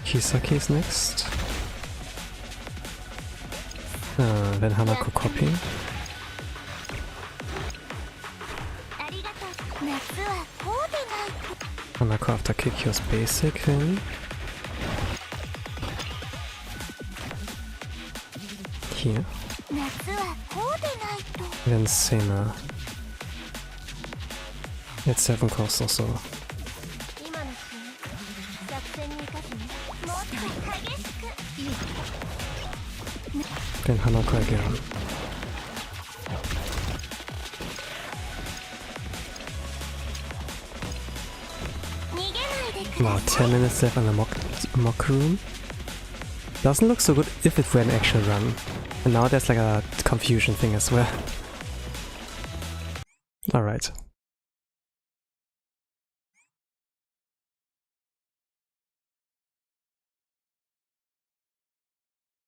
Kisaki is next. Then Hanako copy. Hanako after Kikyo's basic thing. here. Then Sena. It's 7 costs also. Then Hanako again. Now 10 minutes left on the mock room. Doesn't look so good if it were an actual run. And now there's like a confusion thing as well. Alright.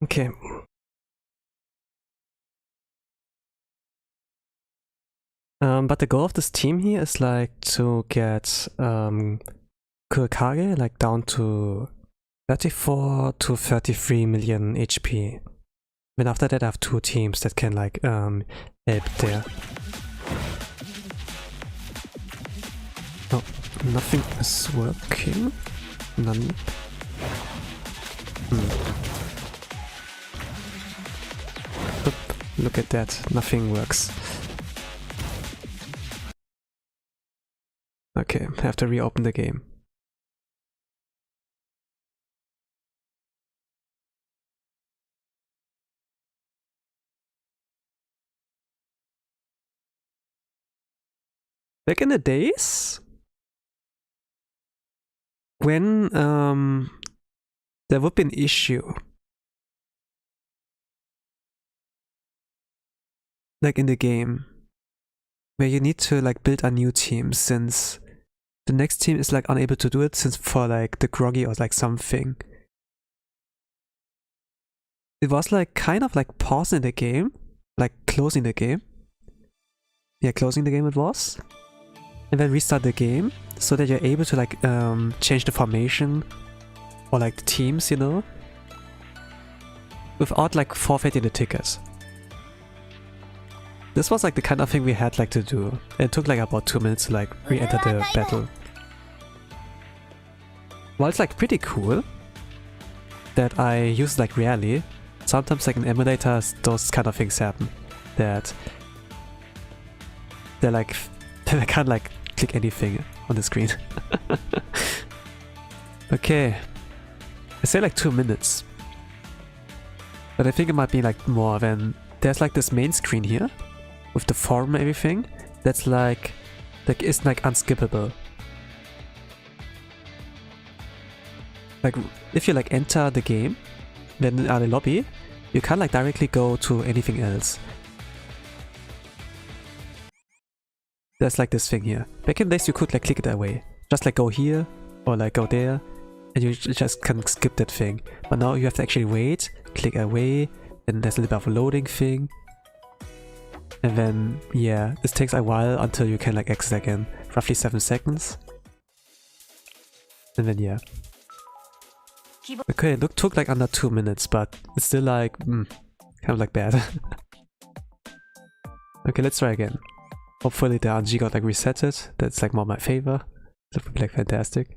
Okay. But the goal of this team here is like to get Kurokage like down to 34 to 33 million HP. Then after that I have 2 teams that can like help there. Oh, nothing is working. None. Oop, look at that, nothing works. Okay, I have to reopen the game. Back in the days when there would be an issue, like in the game, where you need to like build a new team since the next team is like unable to do it since for like the groggy or like something. It was like kind of like pausing the game, like closing the game. Yeah, closing the game it was. And then restart the game so that you're able to like change the formation or like the teams, you know, without like forfeiting the tickets. This was like the kind of thing we had like to do. It took like about 2 minutes to like re-enter the battle. While it's like pretty cool that I use like rarely, sometimes like in emulators those kind of things happen. That they're like that I can't like click anything on the screen. Okay. I say like 2 minutes. But I think it might be like more when there's like this main screen here with the forum and everything that's like is like unskippable. Like if you like enter the game, then in the lobby, you can't like directly go to anything else. There's like this thing here. Back in days you could like click it away. Just like go here or like go there and you just can skip that thing. But now you have to actually wait, click away, and there's a little bit of a loading thing. And then yeah, this takes a while until you can like exit again. Roughly 7 seconds. And then yeah. Okay, it took like under 2 minutes, but it's still like kind of like bad. Okay, let's try again. Hopefully the RNG got like resetted. That's like more my favor. That would be like fantastic.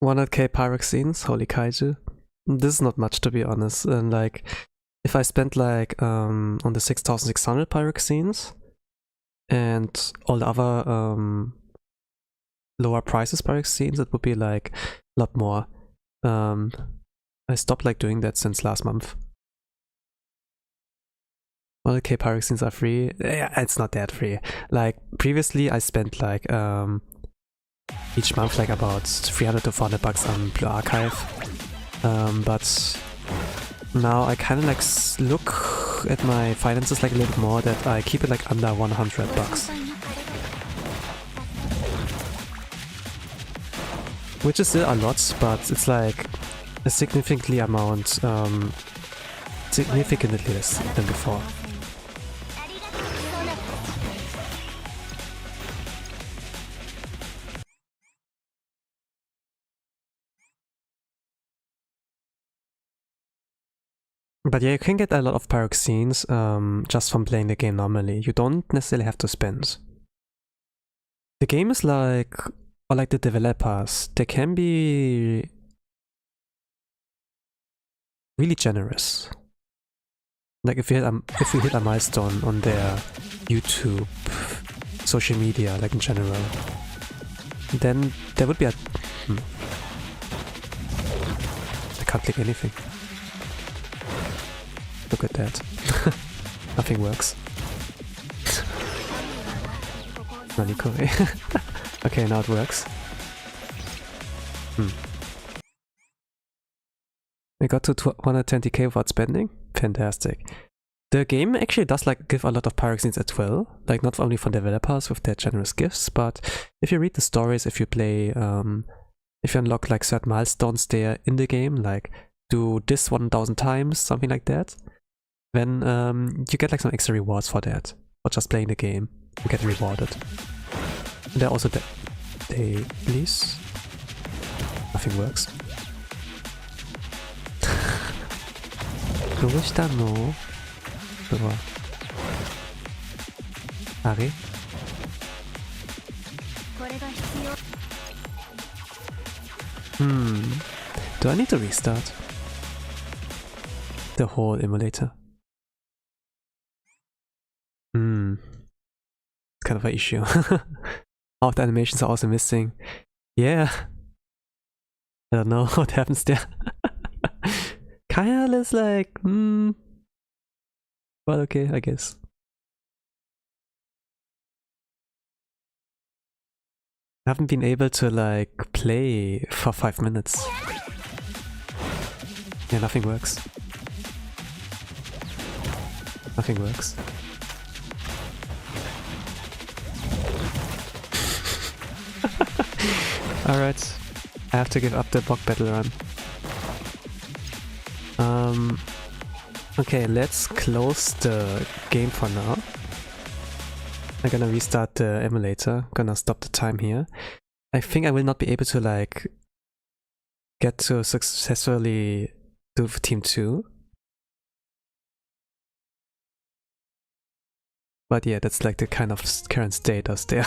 $100k pyroxenes, holy kaiju. This is not much to be honest. And like, if I spent like on the 6,600 pyroxenes and all the other lower prices pyroxenes, it would be like a lot more. I stopped like doing that since last month. 100k pyroxenes are free. Yeah, it's not that free. Like previously I spent like each month like about 300 to 400 bucks on Blue Archive. But now I kind of like look at my finances like a little bit more, that I keep it like under 100 bucks. Which is still a lot, but it's like a significantly significantly less than before. But yeah, you can get a lot of pyroxenes just from playing the game normally. You don't necessarily have to spend. The game is like, or like the developers, they can be really generous. Like if we hit a milestone on their YouTube, social media, like in general, then there would be a... I can't click anything. Look at that. Nothing works. Nanikore. Okay, now it works. We got to 120k without spending. Fantastic. The game actually does like give a lot of pyroxenes as well, like not only from developers with their generous gifts, but if you read the stories, if you play, if you unlock like certain milestones there in the game, like do this 1000 times, something like that, then you get like some extra rewards for that, or just playing the game, you get rewarded. And there are also dailies. Nothing works. どうしたの？これは。あれ？ Do I need to restart the whole emulator? It's kind of an issue. Half the animations are also missing. Yeah. I don't know what happens there. Kinda is like, well, okay, I guess. I haven't been able to like play for 5 minutes. Yeah, nothing works. Nothing works. Alright, I have to give up the bog battle run. Okay, let's close the game for now. I'm gonna restart the emulator, gonna stop the time here. I think I will not be able to like get to successfully do team 2. But yeah, that's like the kind of current status there.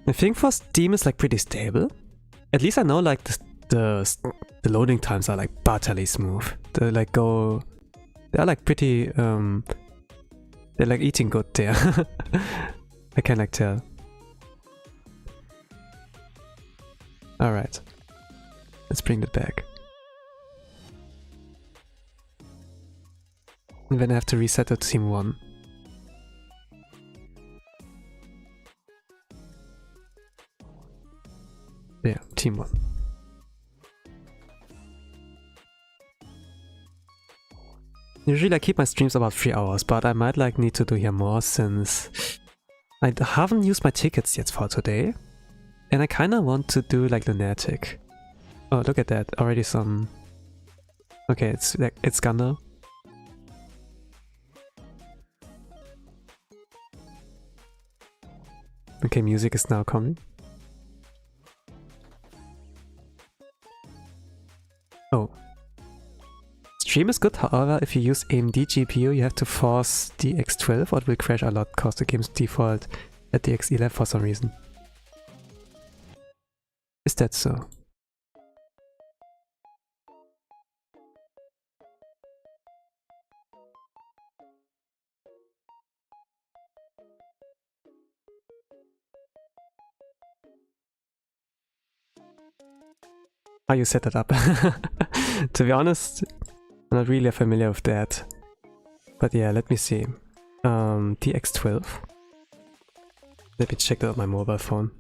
I think for Steam it's like pretty stable. At least I know like the loading times are like butterly smooth. They're like they're like pretty they're like eating good there. I can like tell. Alright. Let's bring that back. And then I have to reset to team 1. Yeah, team 1. Usually I keep my streams about 3 hours, but I might like need to do here more since I haven't used my tickets yet for today. And I kinda want to do like Lunatic. Oh, look at that, already some... Okay, it's gone now. Okay, music is now coming. Oh. Stream is good, however, if you use AMD GPU, you have to force DX12 or it will crash a lot because the game's default at DX11 for some reason. Is that so? How you set it up? To be honest, I'm not really familiar with that. But yeah, let me see. DX12. Let me check that on my mobile phone.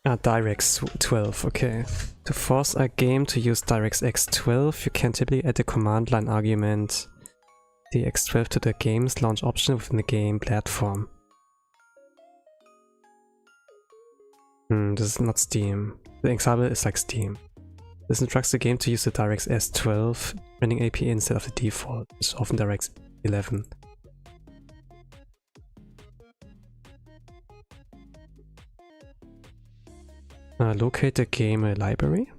Ah, DirectX 12, okay. To force a game to use DirectX 12, you can typically add a command line argument the X12 to the game's launch option within the game platform. This is not Steam. The example is like Steam. This instructs the game to use the DirectX 12 running API instead of the default, which is often DirectX 11. Locate the game library.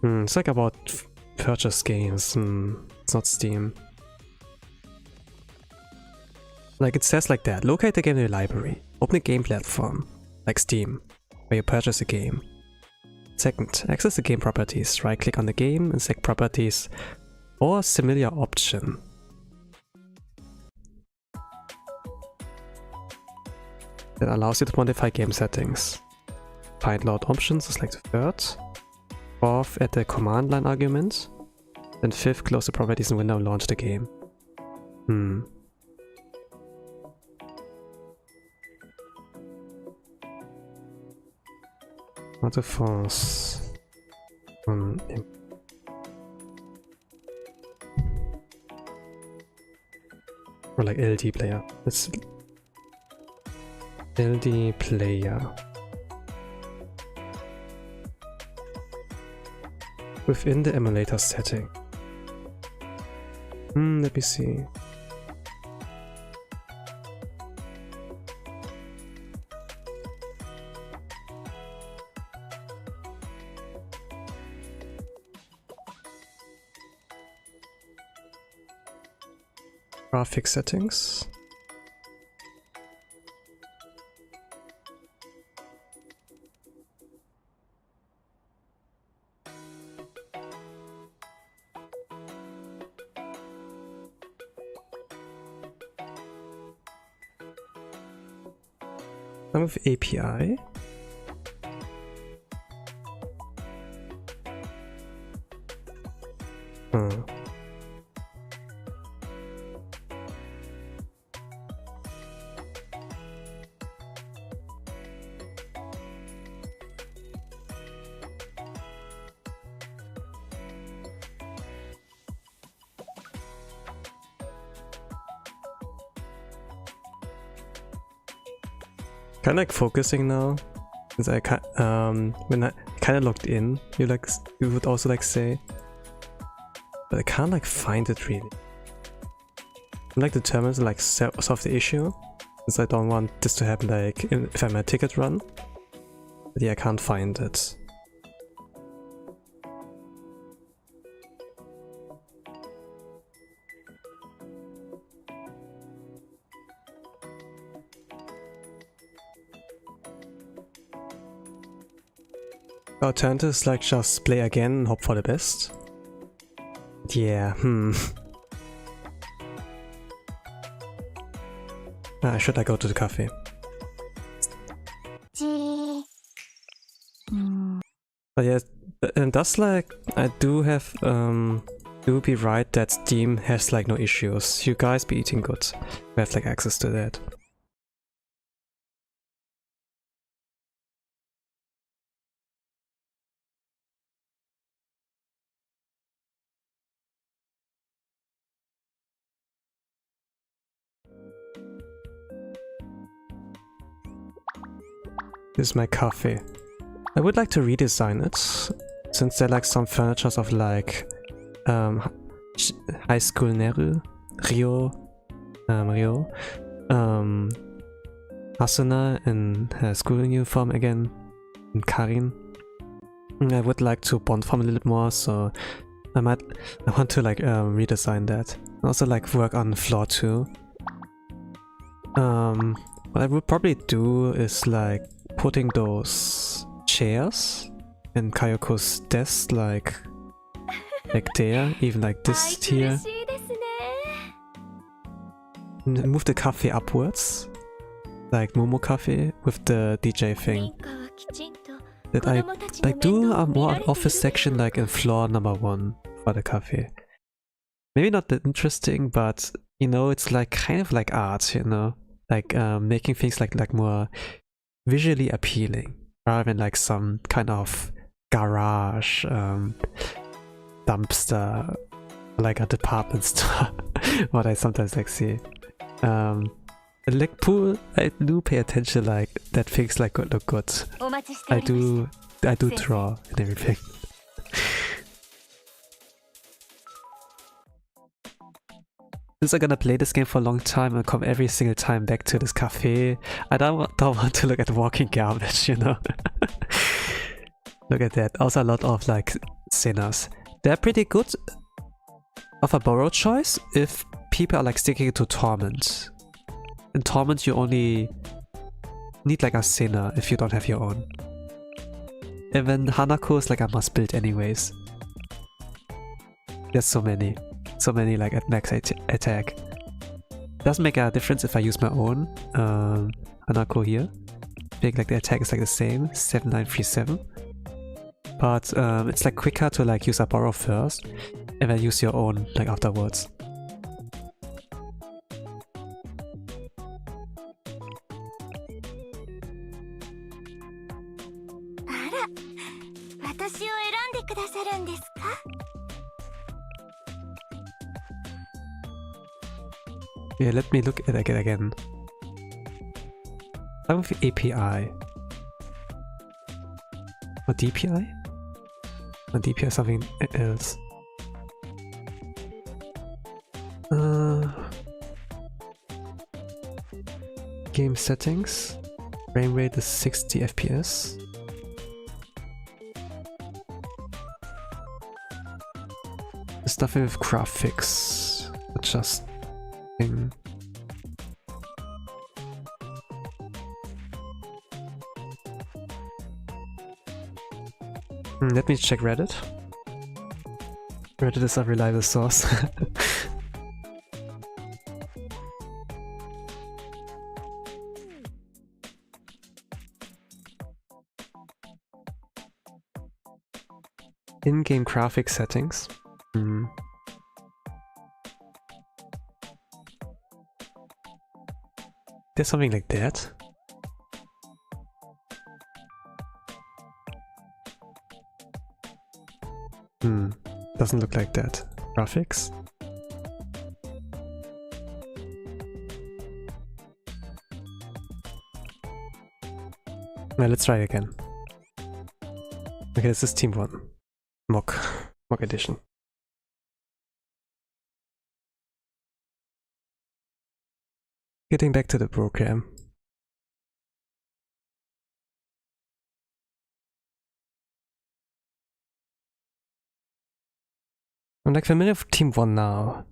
It's like about purchase games. It's not Steam. Like it says like that. Locate the game library. Open a game platform, like Steam, where you purchase a game. Second, access the game properties. Right click on the game and select properties or similar option. That allows you to modify game settings. Find load options is like the third. Fourth, add the command line argument. Then fifth, close the properties in window and launch the game. Auto force. Or like LD player. Let's LD player. Within the emulator setting. Let me see. Graphic settings. With API. Kind of like focusing now, since I when I kind of logged in, you would also like say, but I can't like find it really. I'm like determined to like solve the issue, since I don't want this to happen like if I'm a ticket run. But yeah, I can't find it. The alternative is like just play again and hope for the best. Yeah, should I go to the cafe? But yeah, and that's like, I do have, do be right that Steam has like no issues. You guys be eating good. We have like access to that. This is my cafe. I would like to redesign it, since there are like some furnitures of like high school Rio, Asuna in her school uniform again, and Karin. And I would like to bond from a little bit more, so I want to like redesign that. And also like work on floor 2. What I would probably do is like putting those chairs in Kayoko's desk like there, even like this tier. And move the cafe upwards, like Momo Cafe with the DJ thing. That I like do a more office section like in floor number 1 for the cafe. Maybe not that interesting, but you know, it's like kind of like art, you know. like making things like more visually appealing rather than like some kind of garage dumpster, like a department store. What I sometimes like see. Like pool, I do pay attention like that things like look good. I do draw and everything. Since I'm gonna play this game for a long time and come every single time back to this cafe, I don't want to look at walking garbage, you know? Look at that. Also a lot of like sinners. They're pretty good of a borrow choice if people are like sticking to Torment. In Torment you only need like a sinner if you don't have your own. And then Hanako is like a must build anyways. There's so many like at max attack. Doesn't make a difference if I use my own Hanako here. I think like the attack is like the same, 7937. But it's like quicker to like use a borrow first and then use your own like afterwards. Yeah, let me look at it again. Start with API. Or DPI? Or DPI is something else. Game settings. Frame rate is 60 FPS. Stuff with graphics. Adjusting. Let me check Reddit. Reddit is a reliable source. In-game graphic settings. There's something like that. Doesn't look like that. Graphics. Now let's try again. Okay, this is Team 1. Mock edition. Getting back to the program. I'm like familiar with Team 1 now.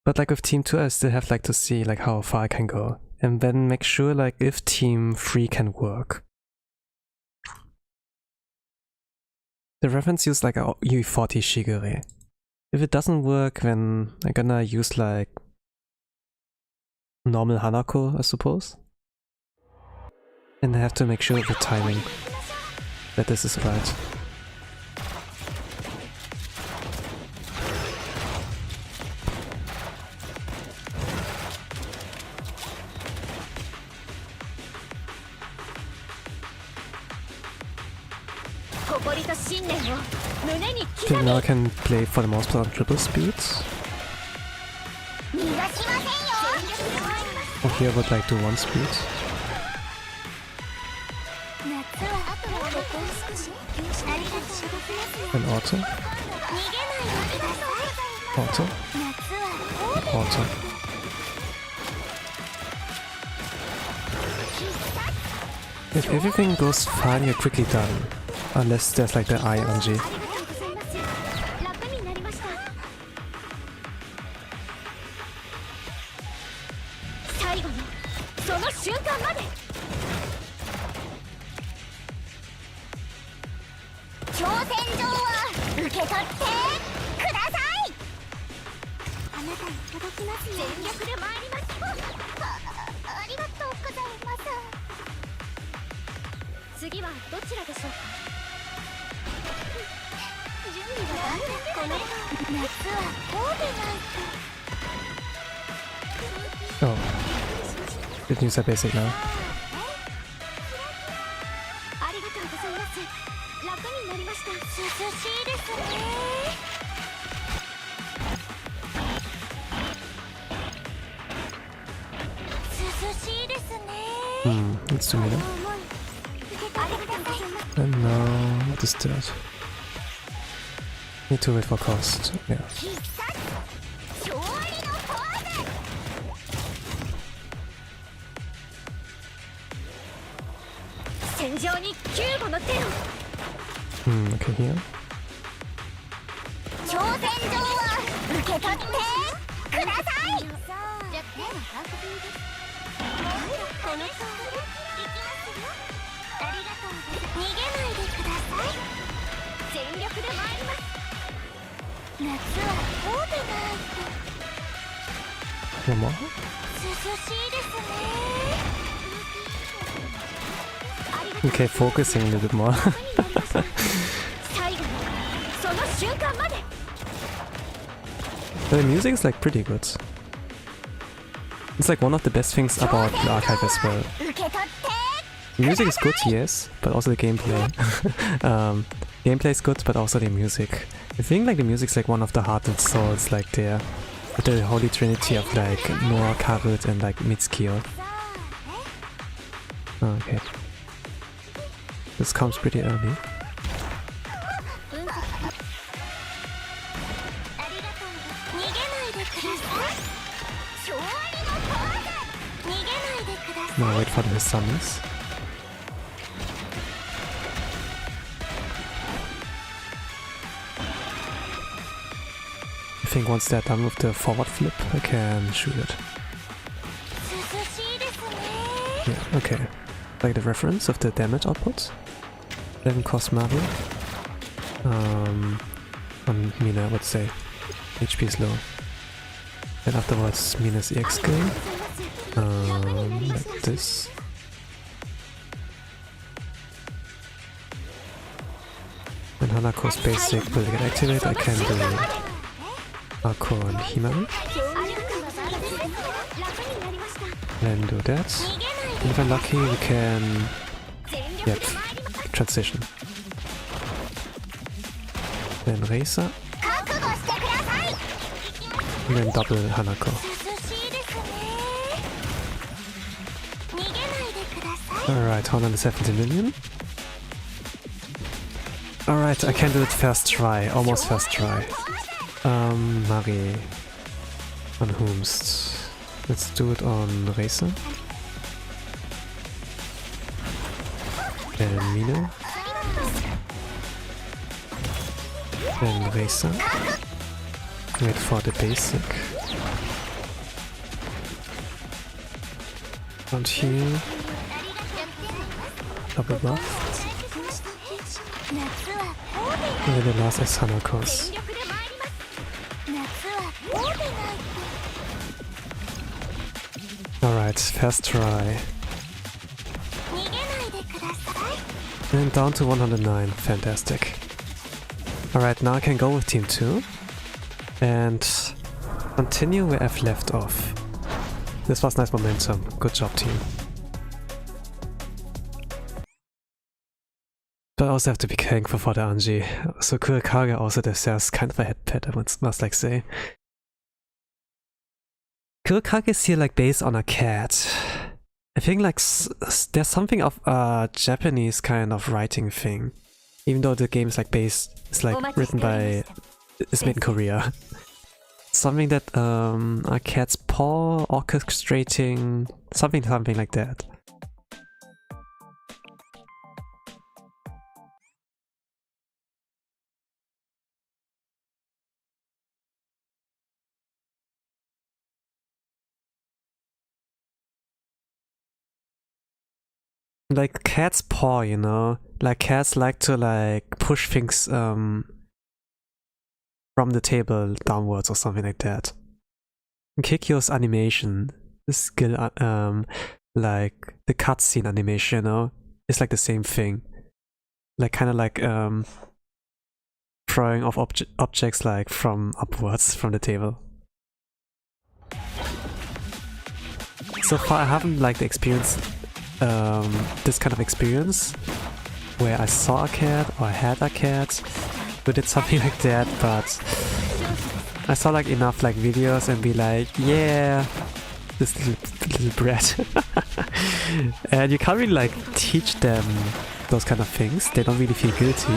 But like with Team 2 I still have like to see like how far I can go. And then make sure like if Team 3 can work. The reference used like a U40 Shigure. If it doesn't work, then I'm gonna use like normal Hanako, I suppose. And I have to make sure of the timing that this is right. Okay, now I can play for the most part on triple speeds. Oh, here I would like to 1 speed. And auto. Auto. Auto. If everything goes fine, you're quickly done. Unless there's like the ING. Good news are basic now. Let's do that. And now, what is that? Need to wait for cost. Yeah. Okay, here. One more. Okay, focusing a little bit more. The music is like pretty good. It's like one of the best things about the archive as well. The music is good, yes, but also the gameplay. Gameplay is good, but also the music. I think like the music is like one of the heart and souls, like the holy trinity of like Noah, Karut, and like Mitsukiyo. Okay. This comes pretty early. Now wait for the summons. I think once they're done with the forward flip, I can shoot it. Yeah, okay. Like the reference of the damage output. 11 cost Mario. On Mina, I would say. HP is low. Then afterwards, Mina's EX skill. Like this. When Hanako's basic will get activated, I can do Akko and Himari. Then do that. And if I'm lucky, we can... Yep, transition. Then Reisa. And then double Hanako. Alright, 170 million. Alright, I can do it first try, almost first try. Mari. On whomst? Let's do it on Reisa. Then Mina. Then Reisa. Wait for the basic. And here. Double buff. And then the last is Hanako's. Alright, first try. And down to 109, fantastic. Alright, now I can go with team 2 and continue where I've left off. This was nice momentum, good job team. But I also have to be thankful for the Anji. So Kurokage also deserves kind of a head pat, I must like say. Kurokage is here like based on a cat. I think like there's something of a Japanese kind of writing thing. Even though the game is like written by... it's made in Korea. Something that a cat's paw orchestrating... something like that. Like cat's paw, you know? Like cats like to like push things from the table downwards or something like that. Kikyo's animation, the skill, like the cutscene animation, you know? It's like the same thing. Like kind of like throwing off objects like from upwards from the table. so far I haven't like experienced this kind of experience where I saw a cat or I had a cat who did something like that, but I saw like enough like videos and be like, yeah, this little brat. And you can't really like teach them those kind of things. They don't really feel guilty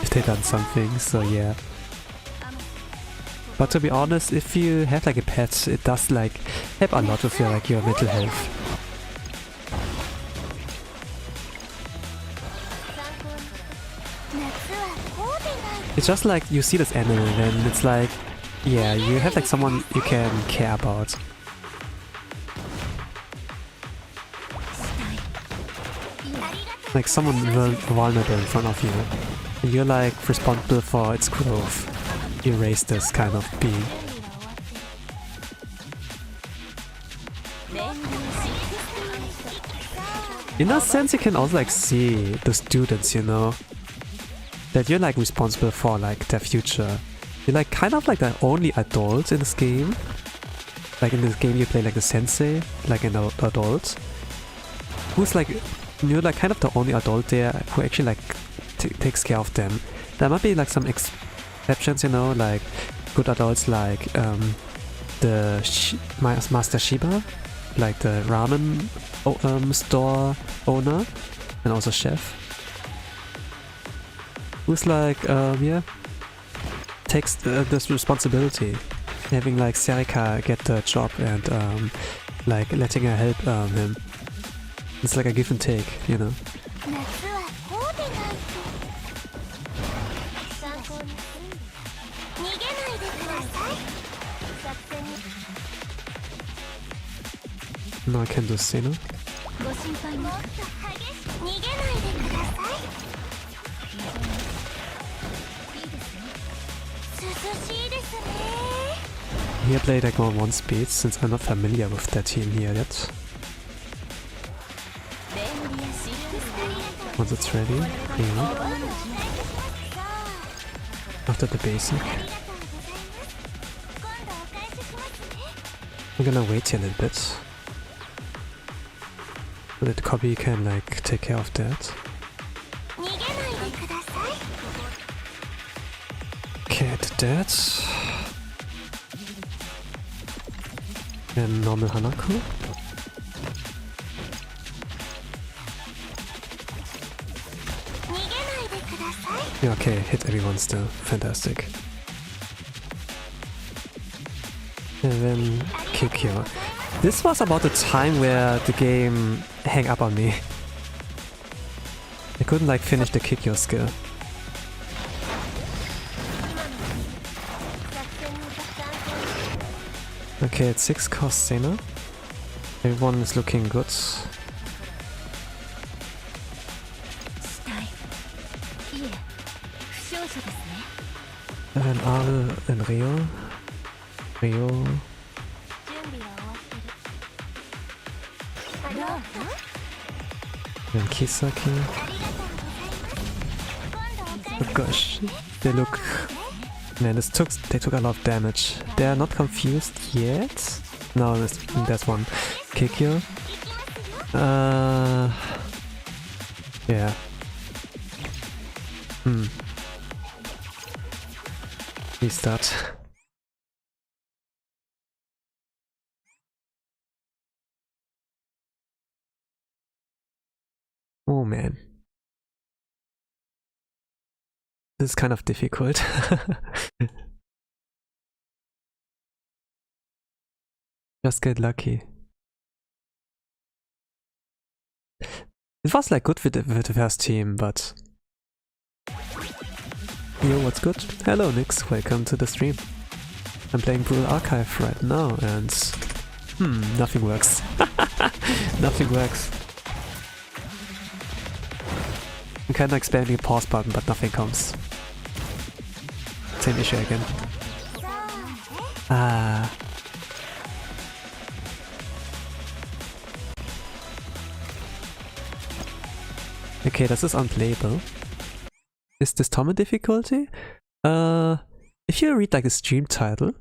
if they've done something, so yeah. But to be honest, if you have like a pet, it does like help a lot with your mental health. It's just like you see this animal and it's like, yeah, you have like someone you can care about. Like someone vulnerable in front of you. And you're like responsible for its growth. You raise this kind of being. In a sense, you can also like see the students, you know, that you're like responsible for like their future. You're like kind of like the only adult in this game. Like in this game you play like the sensei, like an adult. Who's like, you're like kind of the only adult there who actually like takes care of them. There might be like some exceptions, you know, like good adults like the Master Shiba, like the ramen store owner and also chef, who's like yeah, takes this responsibility, having like Serika get the job and like letting her help him. It's like a give and take, you know. No, I can do Sena. Here play like on 1 speed, since I'm not familiar with that team here yet. Once it's ready, after the basic. I'm gonna wait here a little bit, so that Kobe can like take care of that. Okay, I did that. And normal Hanako. Yeah, okay, hit everyone still. Fantastic. And then Kikyo. This was about the time where the game hung up on me. I couldn't like finish the Kikyo skill. Okay, it's 6 cost Sena. Everyone is looking good. And then Are and Rio. And Kisaki. Oh gosh, they look... Man, they took a lot of damage. They are not confused yet. No, there's one. Kikyo. Yeah. Restart. Oh man. This is kind of difficult. Just get lucky. It was like good with the first team, but... Yo, what's good? Hello Nix, welcome to the stream. I'm playing Brutal Archive right now and... nothing works. Nothing works. I'm kinda expanding the pause button, but nothing comes. Same issue again. Okay, this is unplayable. Is this Tome difficulty? If you read like the stream title,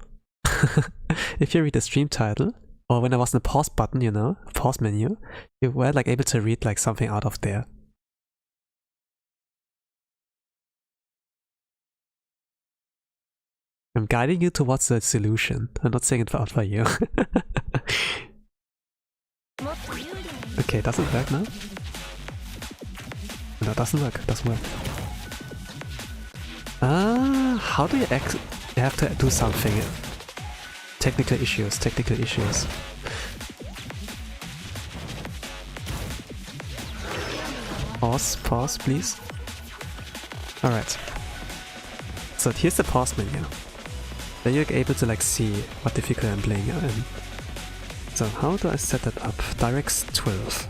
if you read the stream title or when there was the pause button, you know, pause menu, you were like able to read like something out of there. I'm guiding you towards the solution. I'm not saying it out for you. Okay, does it work now? No, it doesn't work. It doesn't work. How do you you have to do something? Technical issues, technical issues. Pause, please. Alright. So here's the pause menu. Then you're able to like see what difficulty I'm playing in. So how do I set that up? DirectX 12.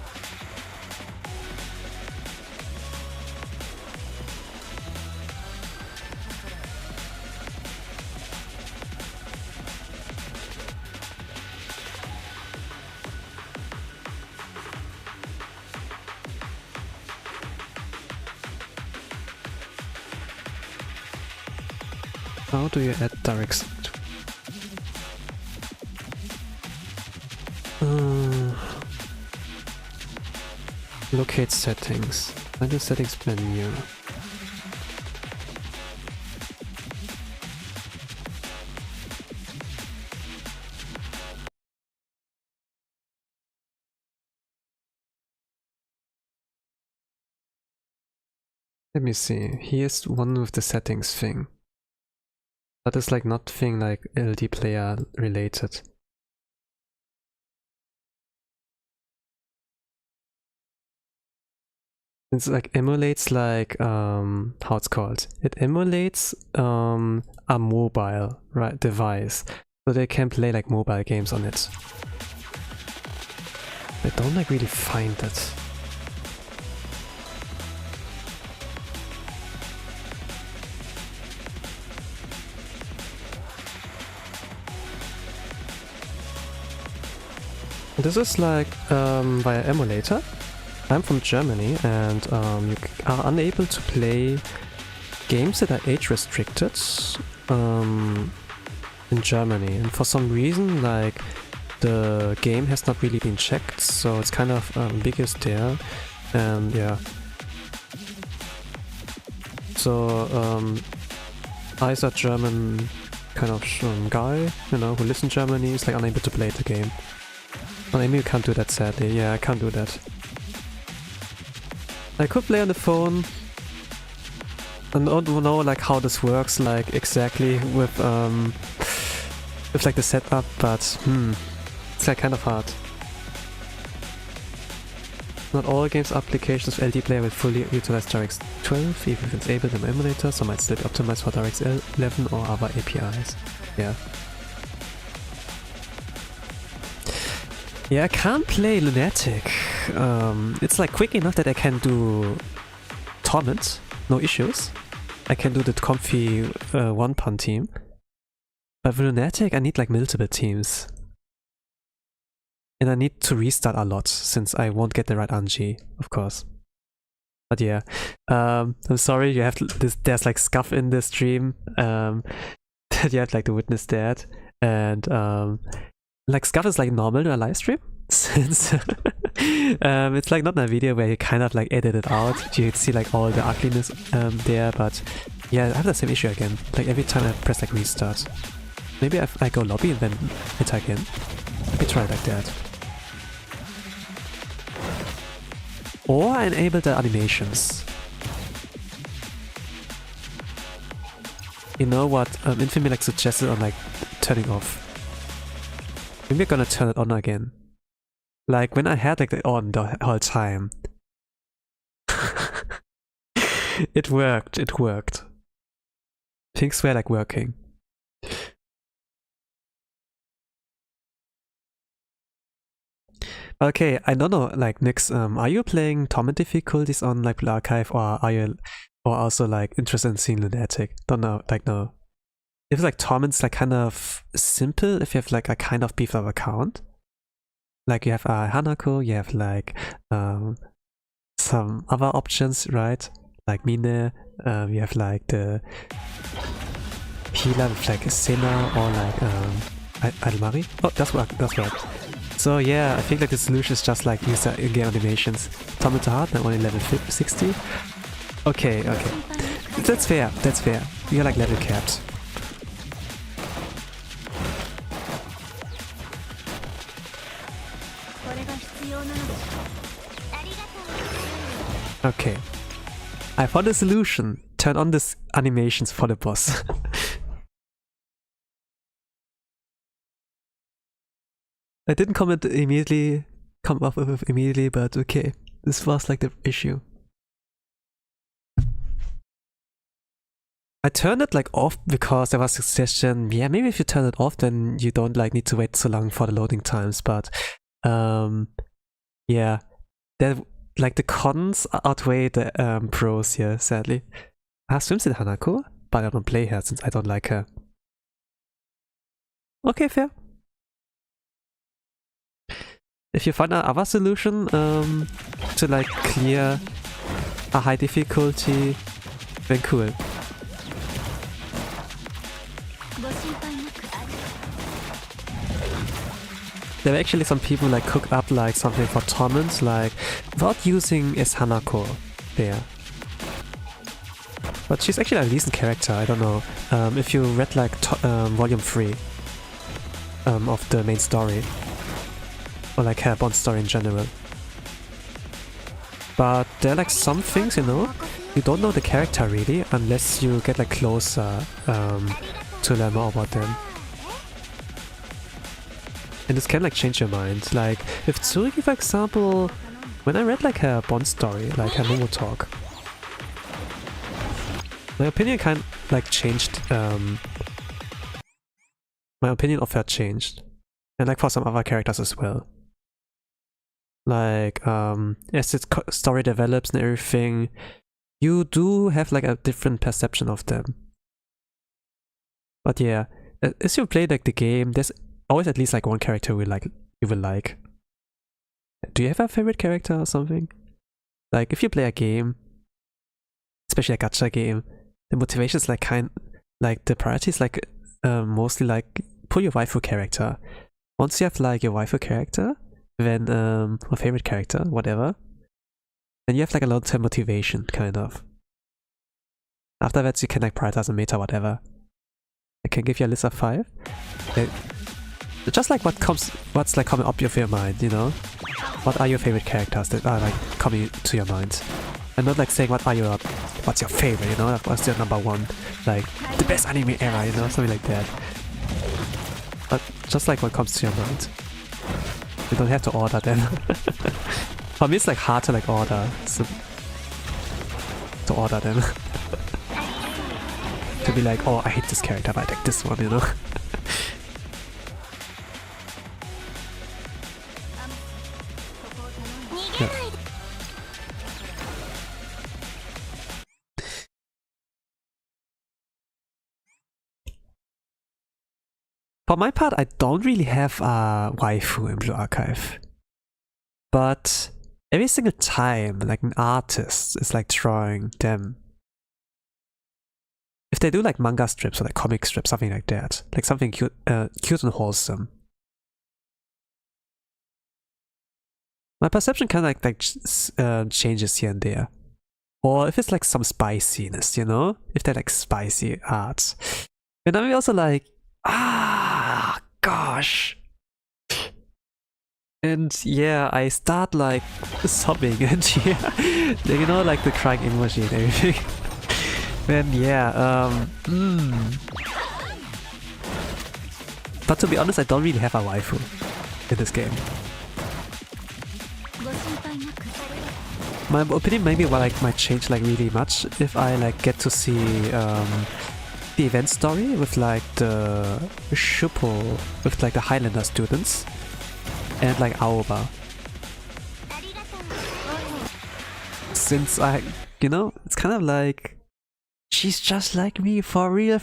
How do you add DirectX? Locate settings. Find the settings menu. Let me see. Here's one with the settings thing. That is like not thing like LD player related. It's like emulates like how it's called. It emulates a mobile device, so they can play like mobile games on it. I don't like really find it. This is like via emulator. I'm from Germany, and you are unable to play games that are age restricted in Germany. And for some reason, like the game has not really been checked, so it's kind of ambiguous there. And yeah. So I's a German kind of guy, you know, who lives in Germany, is like unable to play the game. Oh, maybe you can't do that, sadly. Yeah, I can't do that. I could play on the phone. I don't know like how this works like exactly with like the setup, but it's like kind of hard. Not all games applications for LD player will fully utilize DirectX 12, even if it's able in emulator, so might still be optimized for DirectX 11 or other APIs. Yeah. Yeah, I can't play Lunatic. It's like quick enough that I can do Torment, no issues. I can do the comfy one-pun team. But with Lunatic I need like multiple teams. And I need to restart a lot, since I won't get the right Anji, of course. But yeah, I'm sorry, you have there's like scuff in the stream. That you have like to witness that. And like scuff is like normal in a live stream, since it's like not in a video where you kind of like edit it out. You see like all the ugliness there, but yeah, I have the same issue again. Like every time I press like restart. Maybe I go lobby and then hit again. Let me try like that. Or I enable the animations. You know what Infamy like suggested on like turning off. Maybe we're gonna turn it on again. Like when I had like it on the whole time. It worked, it worked. Things were like working. Okay, I don't know, like Nyx, are you playing Torment difficulties on like Blue Archive, or are you also like interested in seeing Lunatic? Don't know, like no. If like Torment's like kind of simple if you have like a kind of beefed up account. Like you have Hanako, you have like some other options, right? Like Mine, you have like the healer with like Senna or like Almari. Oh, that's right. So yeah, I think like the solution is just like use the in-game animations. Tomato Heart, now only level 60. Okay, okay. That's fair, that's fair. You're like level capped. Okay. I found a solution. Turn on this animations for the boss. I didn't come up with it immediately, but okay. This was like the issue. I turned it like off because there was a suggestion, yeah, maybe if you turn it off then you don't like need to wait so long for the loading times, but yeah, that like the cons outweigh the pros here, sadly. Swims in Hanako, but I don't play her since I don't like her. Okay, fair. If you find another solution to like clear a high difficulty, then cool. There were actually some people like cook up like something for tournaments, like without using as Hanako there. But she's actually a decent character, I don't know. If you read like volume 3 of the main story. Or like her Bond story in general. But there are like some things, you know, you don't know the character really unless you get like closer to learn more about them. And this can like change your mind. Like with Tsurugi, for example, when I read like her Bond story, like her Momo talk, my opinion kind of like changed. My opinion of her changed, and like for some other characters as well. Like as the story develops and everything, you do have like a different perception of them. But yeah, as you play like the game, there's always at least like one character you will like. Do you have a favorite character or something? Like if you play a game, especially a gacha game, the motivation is like the priority is like mostly like pull your waifu character. Once you have like your waifu character, then or favorite character, whatever, then you have like a long-term motivation, kind of. After that, you can like prioritize a meta, whatever. I can give you a list of 5. Just like what's like coming up with your mind, you know? What are your favorite characters that are like coming to your mind? And not like saying what's your favorite, you know? Like, what's your number 1? Like the best anime era, you know? Something like that. But just like what comes to your mind. You don't have to order them. For me, it's like hard to like order. To order them. To be like, oh, I hate this character, but I like this one, you know? Yeah. For my part, I don't really have a waifu in Blue Archive. But every single time, like an artist is like drawing them, if they do like manga strips or like comic strips, something like that, like something cute and wholesome, my perception kind of like changes here and there. Or if it's like some spiciness, you know, if they're like spicy art, and I'm also like, gosh. And yeah, I start like sobbing and yeah, you know, like the crying emoji and everything. Then yeah, But to be honest, I don't really have a waifu in this game. My opinion maybe might change like really much if I like get to see the event story with like the Shupo, with like the Highlander students and like Aoba. Since you know, it's kind of like she's just like me for real,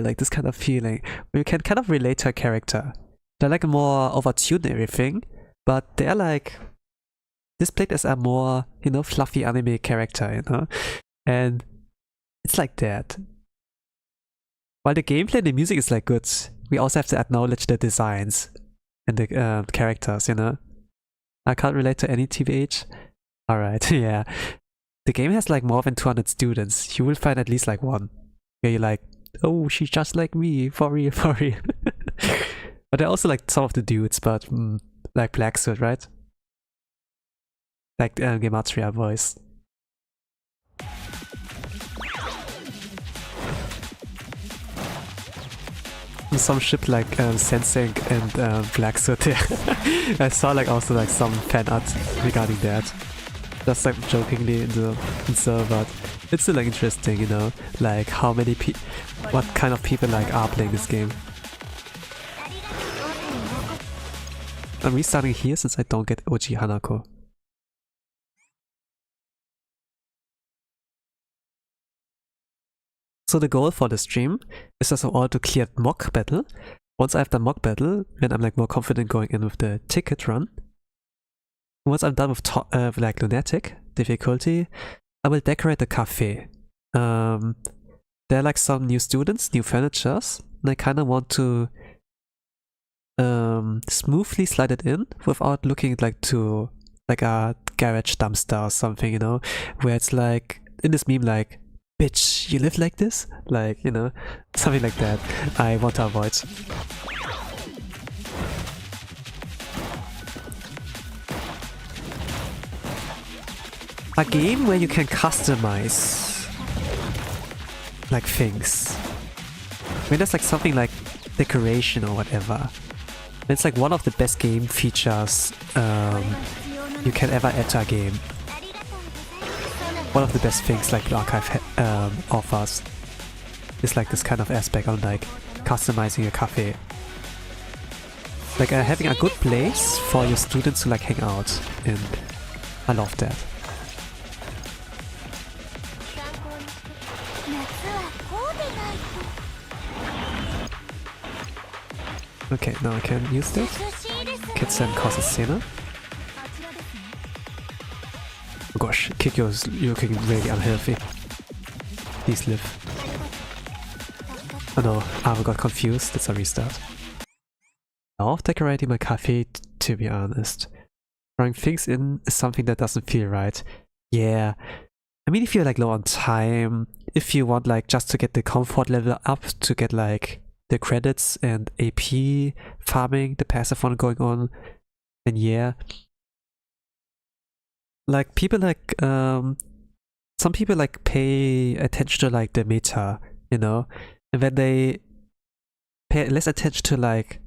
like this kind of feeling where you can kind of relate to her character. They're like more overtuned and everything, but they're like displayed as a more, you know, fluffy anime character, you know, and it's like that. While the gameplay and the music is like good, we also have to acknowledge the designs. and the characters, you know. I can't relate to any TBH. Alright, yeah. The game has like more than 200 students. You will find at least like one where you're like, oh, she's just like me, for real, for real. But they're also like some of the dudes, but like Black Suit, right? Like Gematria voice. Some ship like Sensing and Black Suit. I saw like also like some fan art regarding that. Just like jokingly in the but it's still like interesting, you know, like how many what kind of people like are playing this game. I'm restarting here since I don't get OG Hanako. So the goal for the stream is as all to clear mock battle. Once I have done mock battle, then I'm like more confident going in with the ticket run. Once I'm done with like Lunatic difficulty, I will decorate the cafe. There are like some new students, new furnitures, and I kind of want to smoothly slide it in without looking like to like a garage dumpster or something, you know, where it's like in this meme like, bitch, you live like this? Like, you know, something like that I want to avoid. A game where you can customize like things. I mean, there's like something like decoration or whatever. It's like one of the best game features you can ever add to a game. One of the best things like the archive offers is like this kind of aspect on like customizing a cafe. Like having a good place for your students to like hang out, and I love that. Okay, now I can use that. Kitsen causes Szene. Oh gosh, Kikyo's looking really unhealthy. Please live. Oh no, I got confused. Let's restart. Now decorating my cafe, to be honest. Throwing things in is something that doesn't feel right. Yeah. I mean, if you're like low on time, if you want like just to get the comfort level up, to get like the credits and AP farming, the passive one going on, then yeah. Like people like some people like pay attention to like the meta, you know, and then they pay less attention to like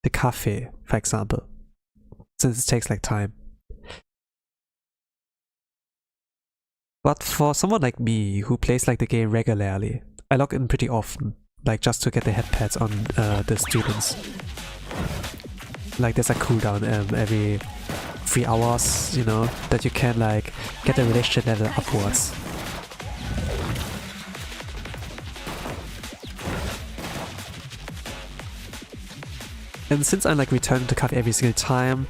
the cafe, for example, since it takes like time. But for someone like me who plays like the game regularly, I log in pretty often, like just to get the headpads on the students. Like there's a cooldown every 3 hours, you know, that you can like get the relationship level upwards. And since I'm like returning to cafe every single time,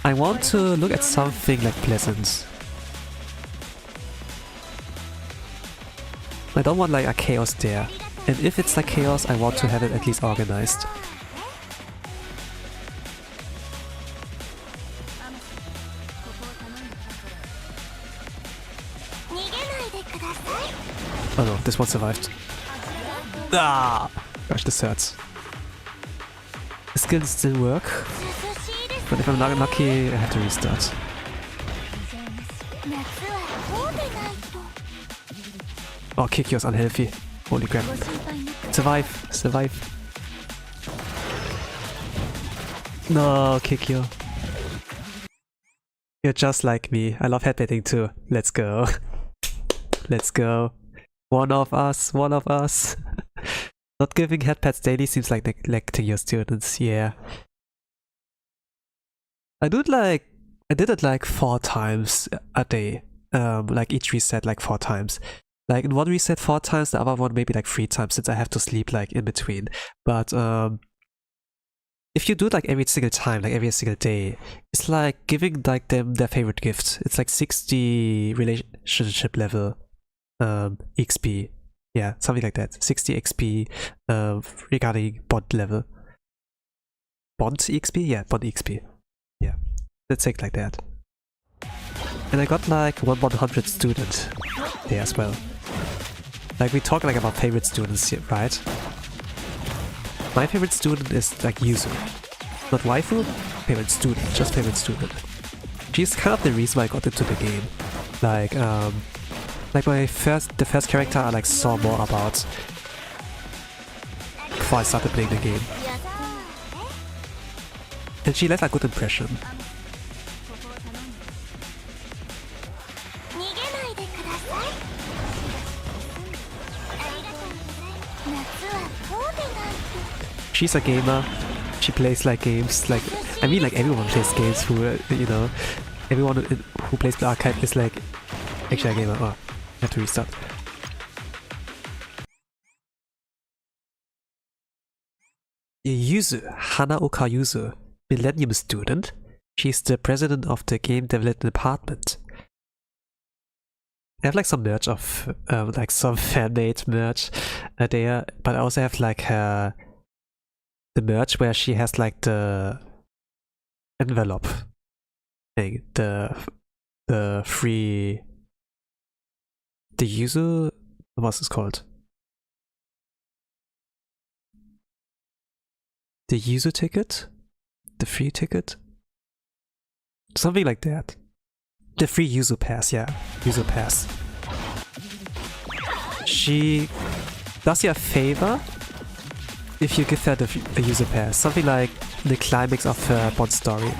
I want to look at something like pleasant. I don't want like a chaos there. And if it's like chaos, I want to have it at least organized. Oh no, this one survived. Ah! Gosh, this hurts. The skills still work, but if I'm not lucky, I have to restart. Oh, Kikyo's unhealthy. Holy crap. Survive! Survive! No, Kikyo. You're just like me. I love headbutting too. Let's go. Let's go. One of us, one of us. Not giving headpads daily seems like neglecting your students, yeah. I did it like 4 times a day. Like each reset like 4 times. Like in one reset 4 times, the other one maybe like 3 times since I have to sleep like in between. But if you do it like every single time, like every single day, it's like giving like them their favorite gift. It's like 60 relationship level XP. Yeah, something like that. 60 XP regarding bond level. Bond EXP? Yeah, Bond EXP. Yeah, let's take like that. And I got like 100 student there as well. Like we talk like about favorite students here, right? My favorite student is like Yuzu. Not waifu, favorite student, just favorite student. She's kind of the reason why I got into the game. Like the first character I like saw more about before I started playing the game. And she left a good impression. She's a gamer. She plays like games. Like I mean, like everyone plays games. Who you know, everyone who plays the archive is like actually a gamer. Oh, I have to restart. Yuzu, Hanaoka Yuzu, Millennium student. She's the president of the game development department. I have like some merch of like some fan-made merch there, but I also have like the merch where she has like the envelope thing, the free, the Yuzu, what's it called? The Yuzu ticket? The free ticket? Something like that. The free Yuzu pass, yeah. Yuzu pass. She does you a favor if you give her the Yuzu pass. Something like the climax of her bond story.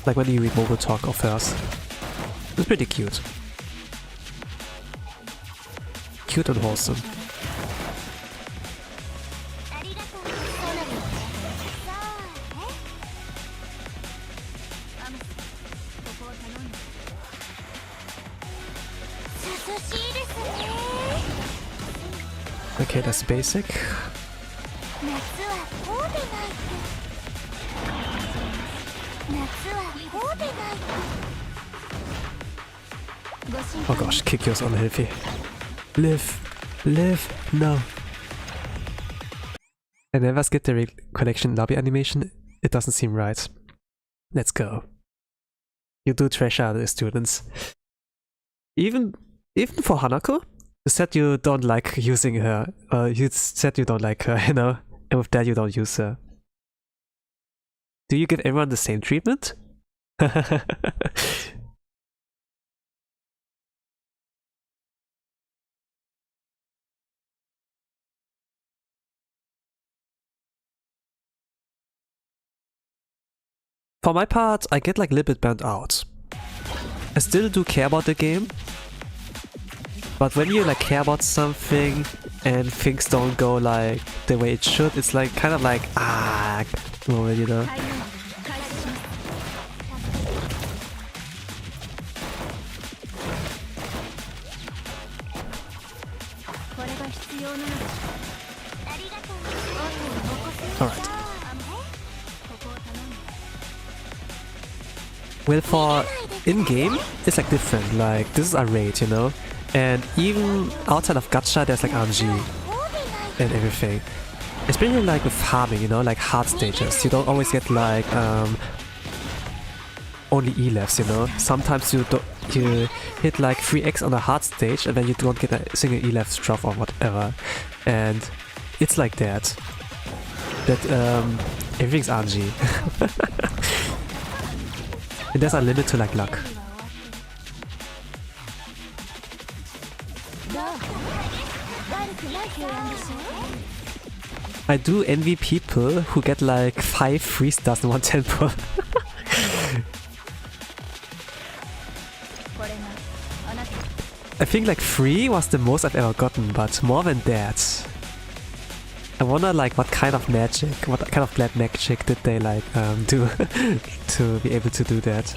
Like when you read mobile talk of hers. It's pretty cute. Cute and wholesome. Okay, that's basic. Oh gosh, kick yours unhealthy. Live, no. I never skipped the connection lobby animation. It doesn't seem right. Let's go. You do trash out the students. Even for Hanako? You said you don't like using her. You said you don't like her, you know? And with that you don't use her. Do you give everyone the same treatment? For my part, I get like a little bit burnt out. I still do care about the game, but when you like care about something and things don't go like the way it should, it's like kind of like moment, you know. Alright. Well, for in-game, it's like different, like this is a raid, you know? And even outside of gacha, there's like RNG and everything. Especially like with farming, you know, like hard stages. You don't always get like only E-levs, you know? Sometimes you hit like 3x on a hard stage and then you don't get a single E-lev drop or whatever. And it's like that. That everything's RNG. And there's a limit to like luck. I do envy people who get like 5 free stars in one temple. I think like 3 was the most I've ever gotten, but more than that. I wonder like what kind of magic, what kind of black magic did they like do to be able to do that.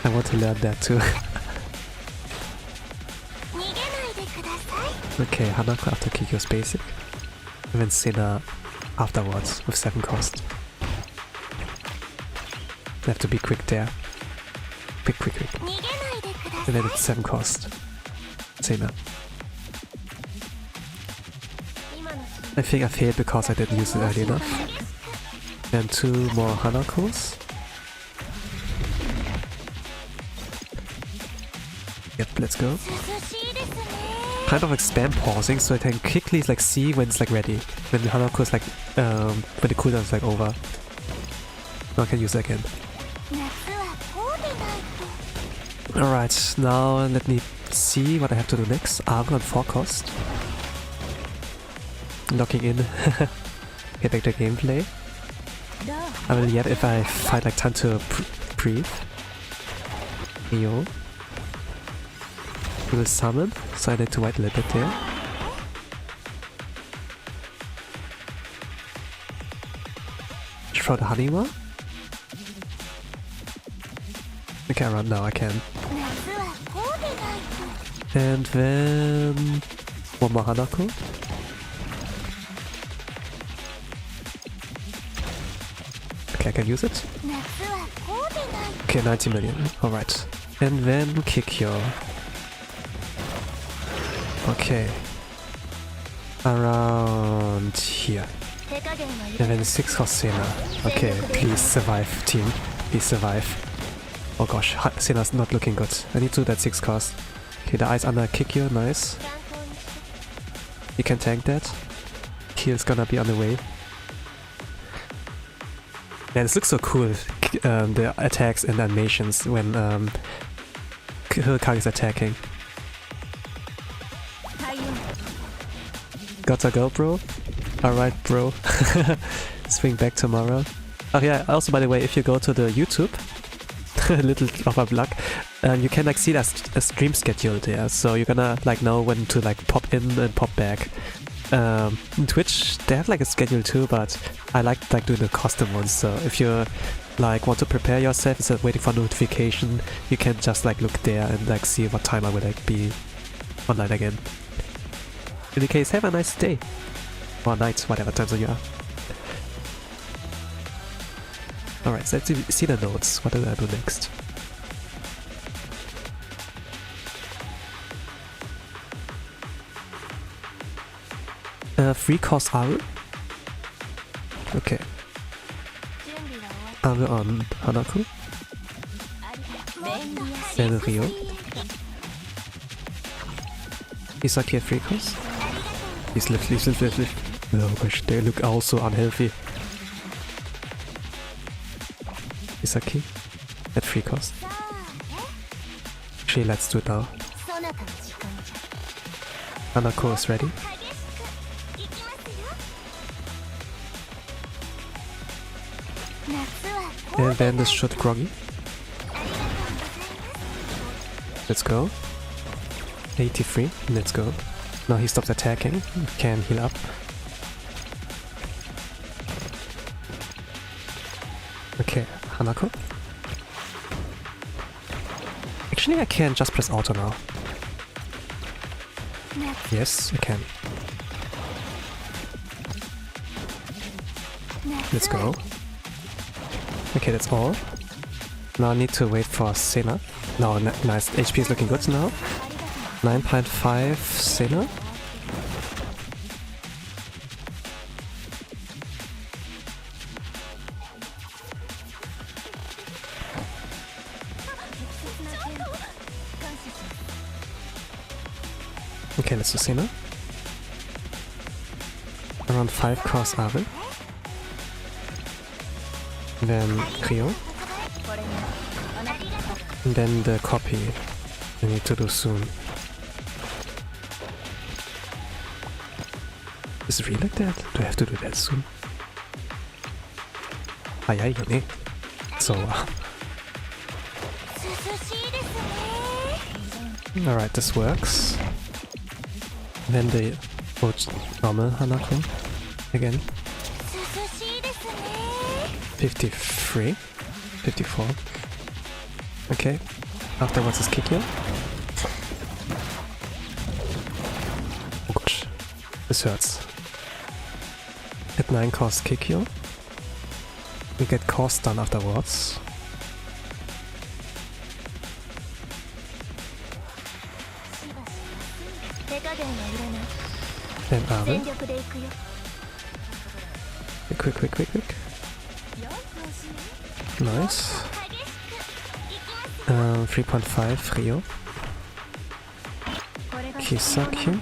I want to learn that too. Okay, Hanako after Kikyo's basic. And then Senna afterwards with 7 cost. I have to be quick there. Quick. And then it's 7 cost. Senna. I think I failed because I didn't use it early enough. And 2 more Hanakos. Yep, let's go. Kind of like spam pausing so I can quickly like see when it's like ready. When the Hanako is like when the cooldown is like over. Now I can use it again. Alright, now let me see what I have to do next. Armor on 4 cost. Locking in. Get back to gameplay. I will yet if I find like time to breathe. Yo. We will summon, so I need to wait a little bit there. Throw the Hanima. Okay, run now, I can. And then 1 more Hanako. Okay, I can use it. Okay, 90 million. Alright. And then kick your. Okay. Around here. And then 6 cost Sena. Okay, please survive, team. Please survive. Oh gosh, Sena's not looking good. I need to do that 6 cost. Okay, the ice under kick you, nice. You can tank that. Heal's gonna be on the way. Yeah, this looks so cool. The attacks and animations when Kurokage is attacking. Gotta go, bro. Alright, bro. Swing back tomorrow. Oh yeah, also by the way, if you go to the YouTube, a little of a luck, you can like see that a stream schedule there, so you're gonna like know when to like pop in and pop back. In Twitch they have like a schedule too, but I like doing the custom ones, so if you like want to prepare yourself instead of waiting for notification, you can just like look there and like see what time I will like be online again. In any case, have a nice day. Or night, whatever time zone you are. Alright, so let's see the notes. What do I do next? Free cost Aru. Okay. Aru on Hanako. Then Ryo. Isaki at free cost. Please live. Oh gosh, they look also unhealthy. Isaki at free cost. Actually, let's do it now. Hanako is ready. And then this should groggy. Let's go. 83, let's go. Now he stops attacking, can heal up. Okay, Hanako. Actually I can just press auto now. Yes, I can. Let's go. Okay, that's all. Now I need to wait for Sena. No, nice. HP is looking good now. 9.5 Sena. Okay, let's do Sena. Around 5 cost Arvin. Then Ryo. And then the copy I need to do soon. Is it really like that? Do I have to do that soon? Ayayone. So alright, this works. Then the normal Hanako again. 53, 54. Okay, afterwards is Kikyo. Oh gosh, this hurts. At 9 cost Kikyo. We get cost done afterwards. Then Abe. Quick. Nice. 3.5 Rio. Kisaki.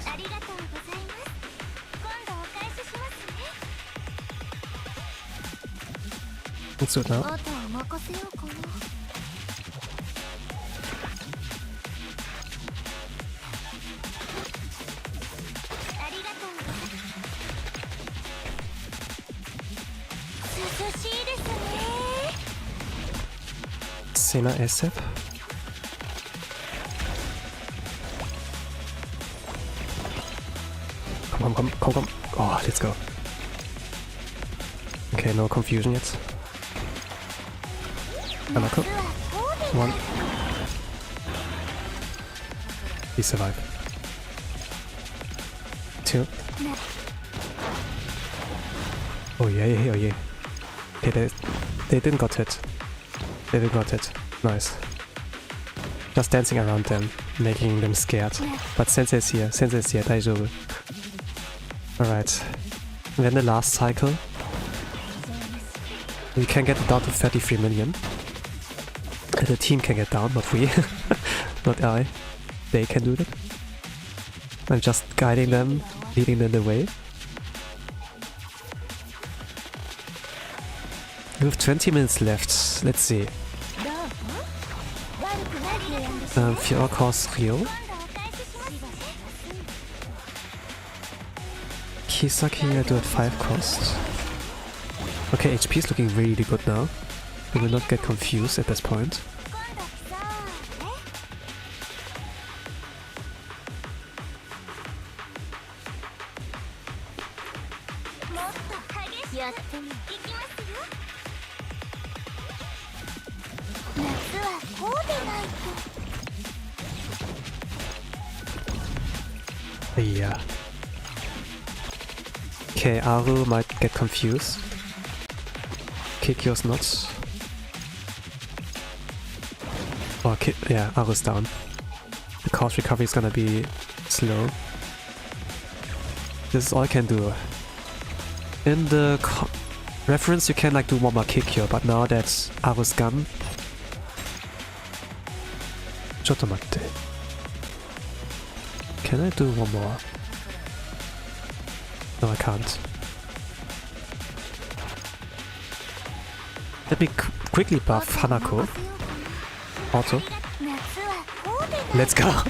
Let's do it now. Sena ASAP. Come. Oh, let's go. Okay, no confusion yet. Anako. 1. He survived. 2. Oh yeah. Okay, they didn't got hit. They didn't got hit. Nice. Just dancing around them, making them scared. But Sensei's here, daijoubu. Alright. And then the last cycle. We can get it down to 33 million. And the team can get down, not we. Not I. They can do that. I'm just guiding them, leading them the way. We have 20 minutes left. Let's see. Fear cost Rio. Kisaki I do at 5 cost. Okay, HP is looking really good now. We will not get confused at this point. Yeah. Okay, Aru might get confused. Kikyo's not. Oh, yeah, Aru's down. The cost recovery is gonna be slow. This is all I can do. In the reference you can like do one more Kikyo, but now that's Aru's gun. Chotomatte. Can I do one more? No, I can't. Let me quickly buff Hanako. Auto. Let's go!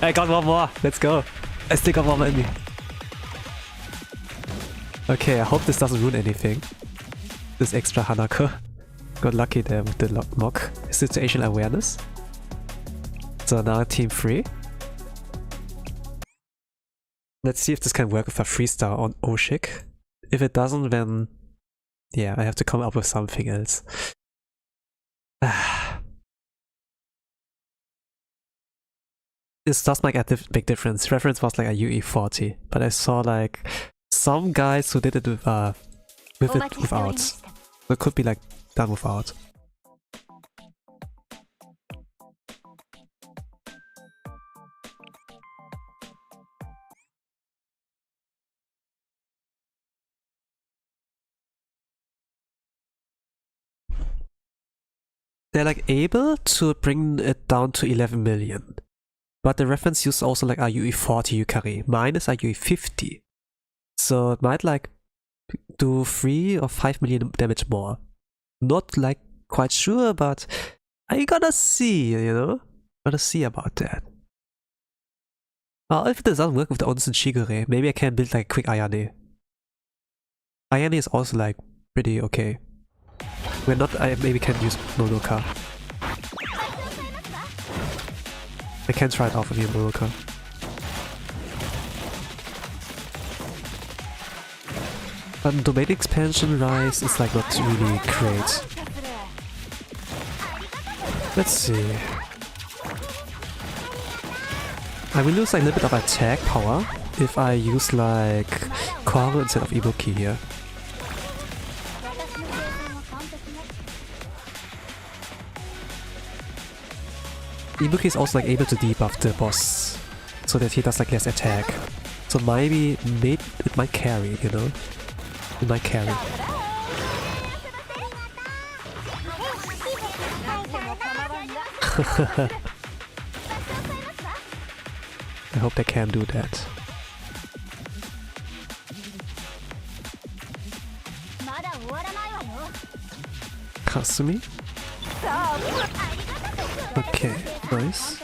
I got one more! Let's go! I still got one more in me. Okay, I hope this doesn't ruin anything. This extra Hanako. Got lucky there with the mock. Situational awareness. So now team 3. Let's see if this can work with a 3-star on Oshik. If it doesn't, then yeah, I have to come up with something else. This does make a big difference. Reference was like a UE40, but I saw like some guys who did it with it without. So it could be like done without. They're like able to bring it down to 11 million. But the reference used also like a UE40 Yukari. Mine is a UE50. So it might like do 3 or 5 million damage more. Not like quite sure, but I gotta see, you know? Gotta see about that. If it doesn't work with the Onsen Shigure, maybe I can build like a quick Ayane. Ayane is also like pretty okay. We're not, I maybe can use Monoka. I can try it off of you, Monoka. Domain expansion rise is like not really great. Let's see. I will lose like a little bit of attack power if I use like Koharu instead of Ibuki here. Ibuki is also like able to debuff the boss so that he does like less attack. So maybe it might carry, you know? It might carry. I hope they can do that. Kasumi? Okay, nice.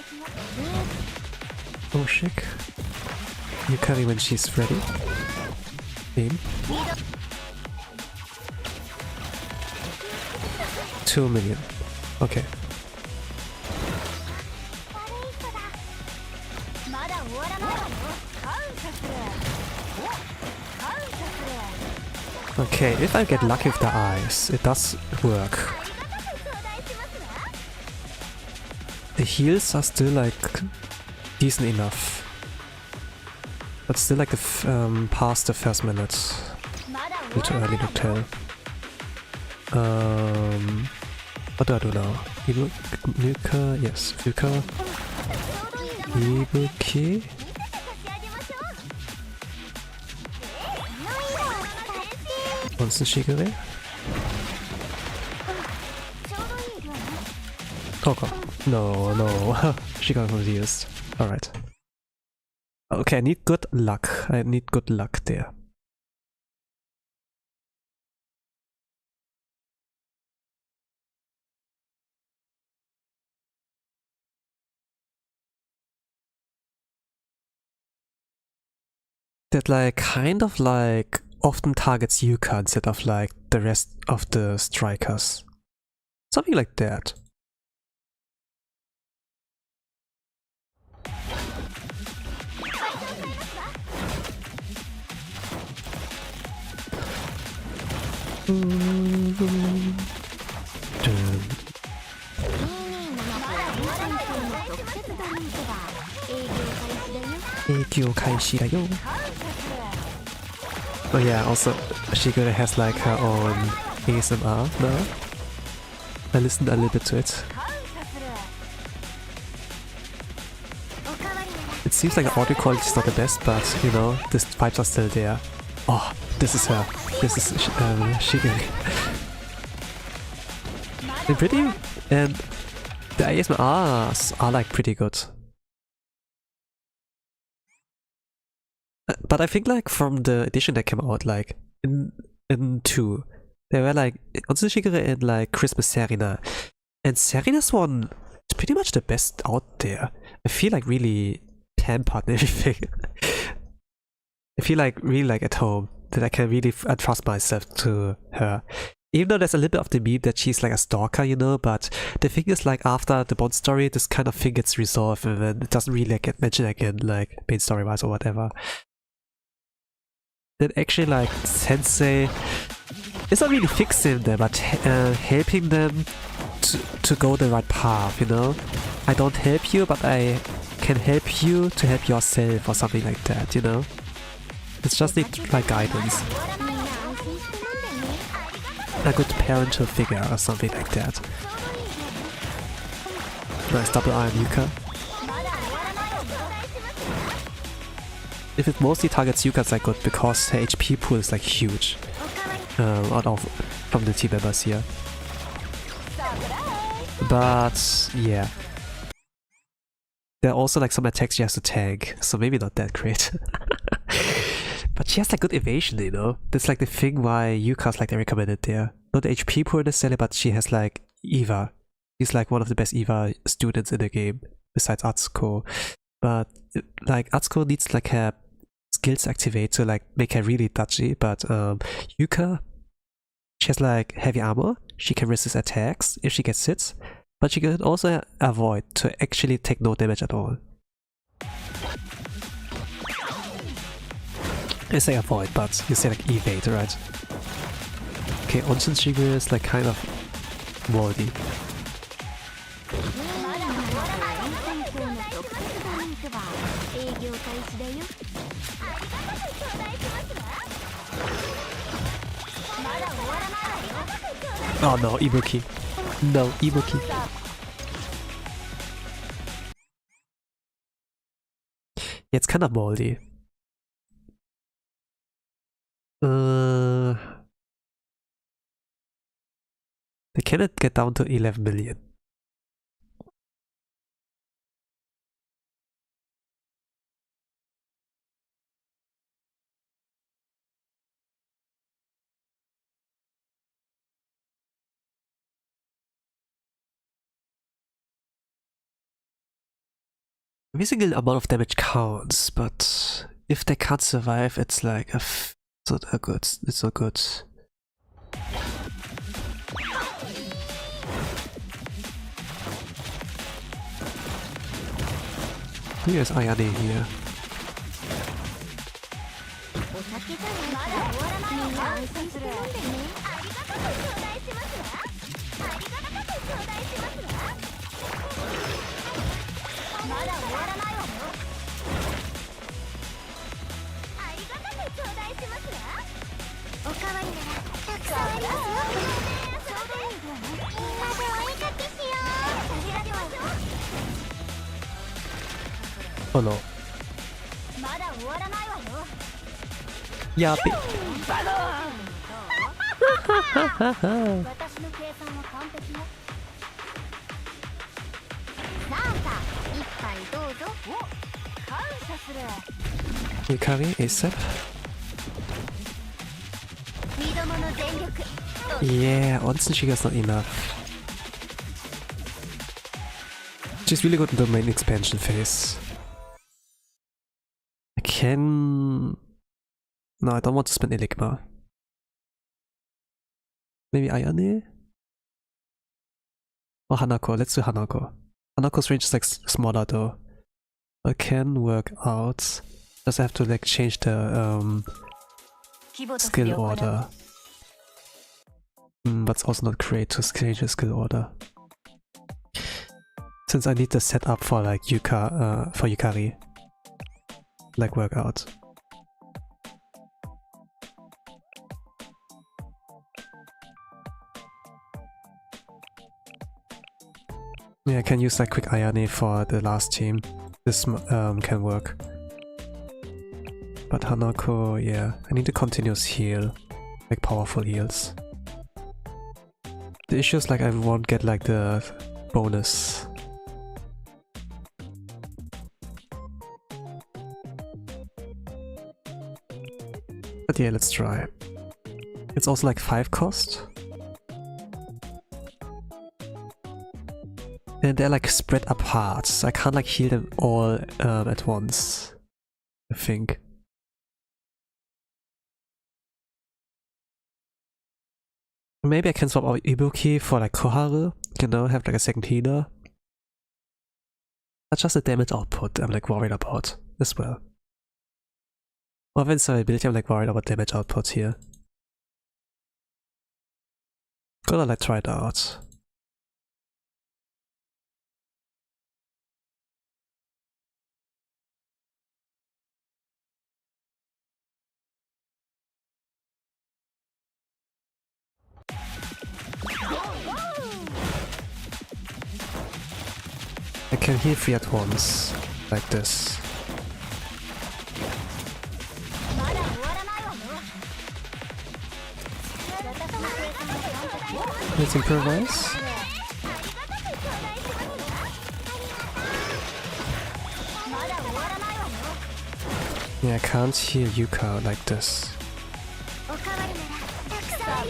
Oh shit. Yukari when she's ready. Aim. 2 million. Okay. Okay, if I get lucky with the eyes, it does work. The heals are still like decent enough. But still like past the first minute. A little early to tell. What do I do now? Nuka, yes, Fuka. Ibuki. Onsen Shigure. Oh god. No, no. She got confused. Alright. Okay, I need good luck. I need good luck there. That like kind of like often targets Yuka instead of like the rest of the strikers. Something like that. Oh yeah, also Shigure has like her own ASMR now. I listened a little bit to it. It seems like the audio quality is not the best, but you know, the vibes are still there. Oh, this is her. This is Shigure. They're pretty, and the ASMRs are like pretty good. But I think like from the edition that came out, like in 2, they were like Onsen Shigure and like Christmas Serena. And Serena's one is pretty much the best out there. I feel like really pampered and everything. I feel like really like at home, that I can really trust myself to her. Even though there's a little bit of the meme that she's like a stalker, you know, but the thing is like after the Bond story, this kind of thing gets resolved and then it doesn't really get mentioned again, like main story wise or whatever. That actually like Sensei is not really fixing them, but helping them to go the right path, you know? I don't help you, but I can help you to help yourself or something like that, you know? It's just need like guidance. A good parental figure or something like that. Nice double iron Yuka. If it mostly targets Yuka, it's like good because her HP pool is like huge. From the team members here. But yeah. There are also like some attacks she has to tank, so maybe not that great. But she has like good evasion, you know? That's like the thing why Yuka's like recommended there. Not the HP pool necessarily, but she has like Eva. She's like one of the best Eva students in the game, besides Atsuko. But like Atsuko needs like her skills activate to like make her really dodgy, but Yuka, she has like heavy armor, she can resist attacks if she gets hit, but she can also avoid to actually take no damage at all. I say avoid, but you say like evade, right? Okay, Onsen Shigure is like kind of moldy. Oh no, Ibuki. No, Ibuki. Yeah, it's kind of moldy. They cannot get down to 11 million. Every single amount of damage counts, but if they can't survive, it's like it's not good. It's not good. Here's Ayane here. Oh no. Yapping. Yukari ASAP. Yeah, Onsen Shiga's not enough. She's really good in the main expansion phase. I can... No, I don't want to spend Eligma. Maybe Ayane? Or Hanako, let's do Hanako. Hanako's range is like smaller though. I can work out. Just have to like change the skill order. But it's also not great to change the skill order. Since I need the setup for like for Yukari. Like workout. Yeah, I can use like quick Ayane for the last team. This can work. But Hanako, yeah, I need a continuous heal. Like powerful heals. The issue is like I won't get like the bonus. But yeah, let's try. It's also like 5 cost. And they're like spread apart, so I can't like heal them all at once, I think. Maybe I can swap out Ibuki for like Koharu, you know, have like a second healer. That's just the damage output I'm like worried about as well. Or when survivability, I'm like worried about damage output here. Gotta like try it out. I can heal 3 at once, like this. Let's improvise. Yeah, I can't heal Yuka like this.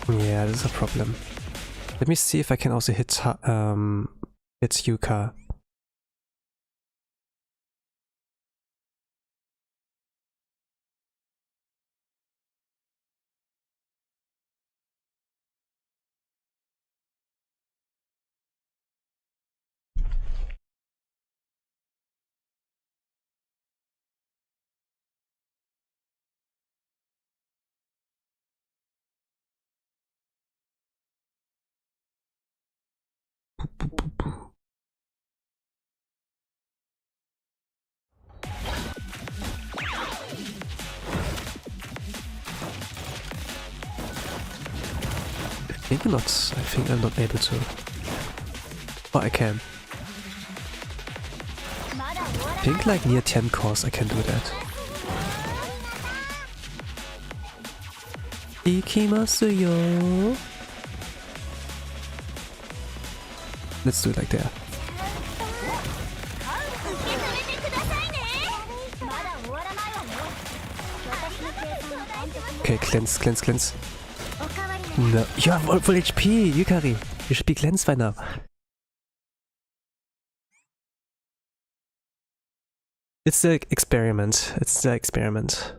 Yeah, this is a problem. Let me see if I can also hit Yuka. Maybe not. I think I'm not able to. Oh, I can. I think like near 10 cores I can do that. Ikimasu yo. Let's do it like that. Okay, cleanse, cleanse, cleanse. No, you have full HP, Yukari. You should be cleansed by now. It's the experiment. It's the experiment.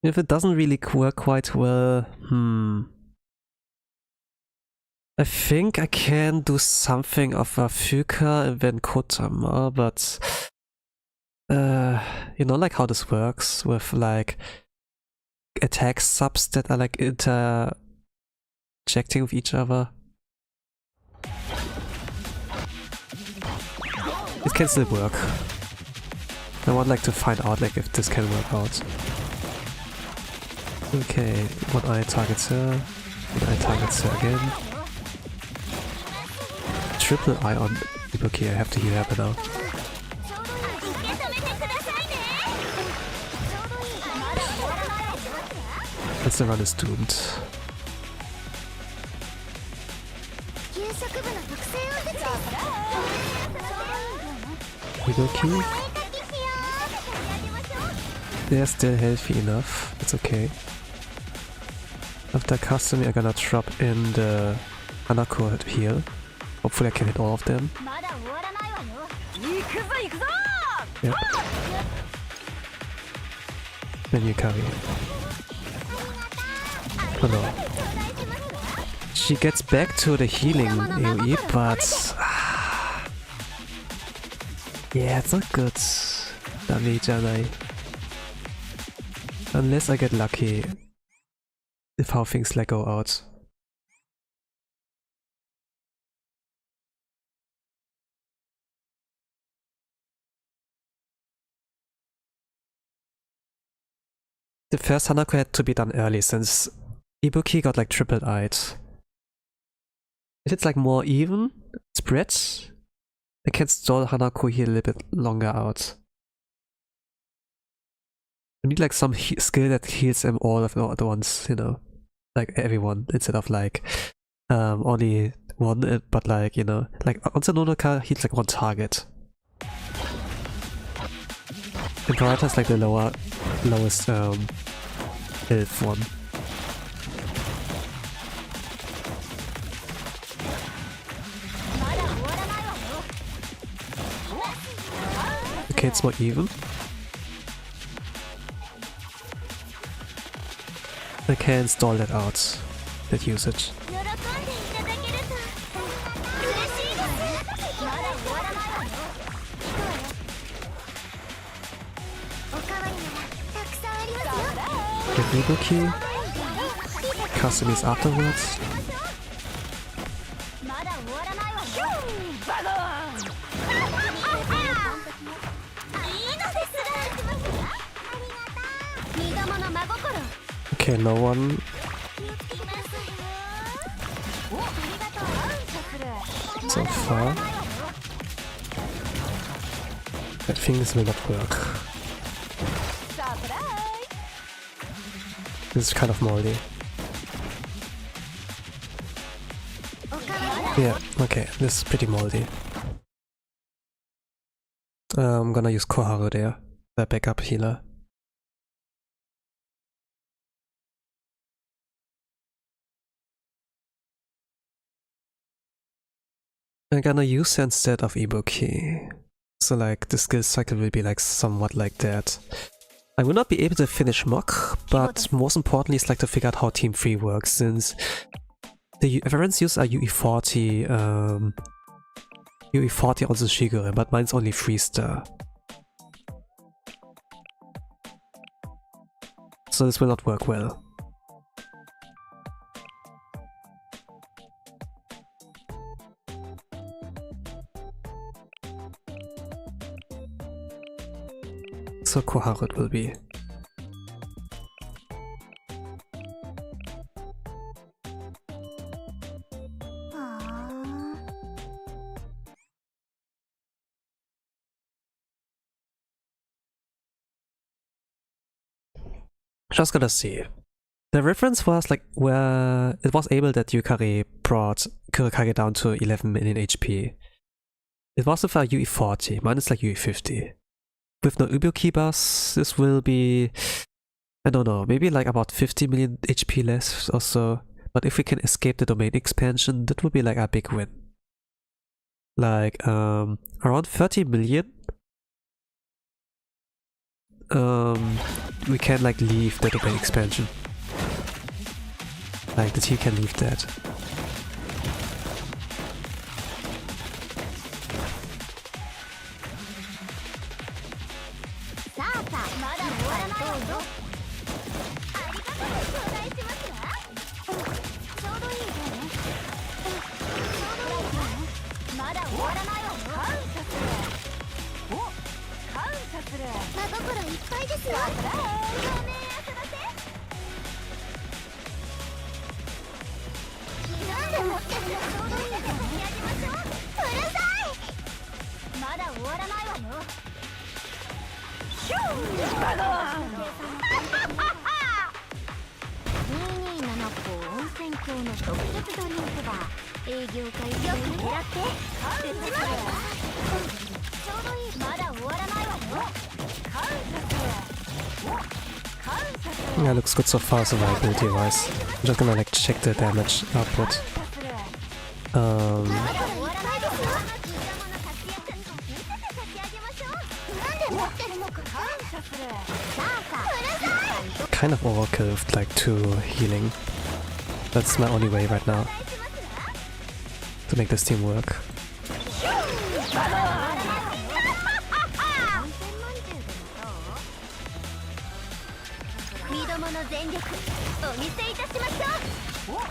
If it doesn't really work quite well, I think I can do something of a Fuka and then Kotama, but you know, like how this works with like attack subs that are like interjecting with each other. It can still work. I would like to find out like if this can work out. Okay, one eye targets her, one eye targets her again. Triple eye on Ibuki, I have to heal her now. This run is doomed. Ibuki? They're still healthy enough, it's okay. After casting, I'm gonna drop in the Hanako heal. Hopefully I can hit all of them. Yep. Then you carry. Oh no. She gets back to the healing AoE, but... yeah, it's not good. Damage. Unless I get lucky. If how things like go out. The first Hanako had to be done early since Ibuki got like triple-eyed. If it's like more even spread, I can stall Hanako here a little bit longer out. I need like some skill that heals them all at once, you know, like everyone, instead of like only one, but like, you know, like Onsen Nonoka heals like one target. Imperator is like the lowest health one. Okay, it's more even. I can stall that out, that usage. Get Ibuki. Custom is afterwards. Okay, no one. So far. I think this will not work. This is kind of moldy. Yeah, okay, this is pretty moldy. I'm gonna use Koharu there, the backup healer. I'm gonna use her instead of Ibuki. So like the skill cycle will be like somewhat like that. I will not be able to finish Mock, but most importantly is like to figure out how Team 3 works, since the everyone's use are UE40, UE40 also Shigure, but mine's only 3-star. So this will not work well. So Koharu it will be. Just gonna see. The reference was like where it was able that Yukari brought Kurokage down to 11 million HP. It was with a UE40, mine is like UE50. With no Ibuki bus, this will be, I don't know, maybe like about 50 million HP less or so. But if we can escape the domain expansion, that would be like a big win. Like around 30 million. We can like leave the domain expansion. Like the team can leave that. Yeah, looks good so far survivability wise. I'm just gonna like check the damage output. Kind of overkill with like 2 healing. That's my only way right now to make this team work.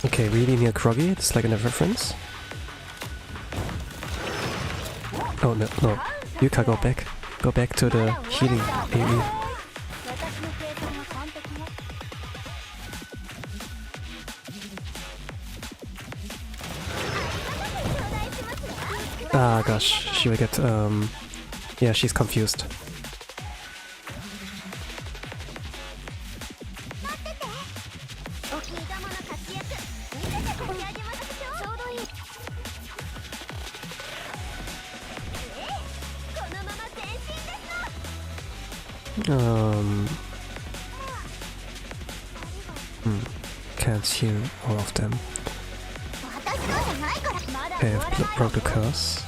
Okay, really near Kurokage, it's like in a reference. Oh no, no. Yuka, go back. Go back to the healing AE. Ah gosh, she will get yeah, she's confused. Can't heal all of them. Okay, I've broke the curse.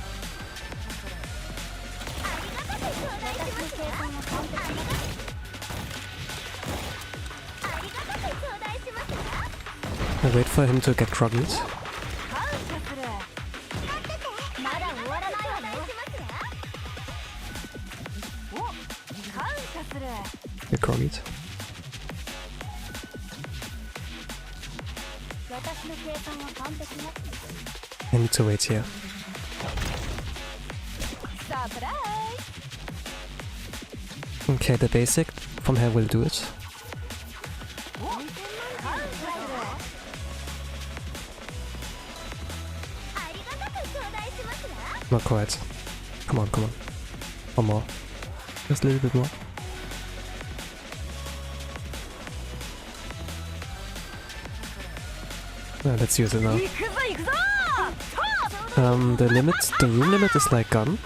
I wait for him to get Kurokage. Get Kurokage. I need to wait here. Okay, the basic from here will do it. Not quite. Come on, come on. One more. Just a little bit more. Let's use it now. The room limit is like gone.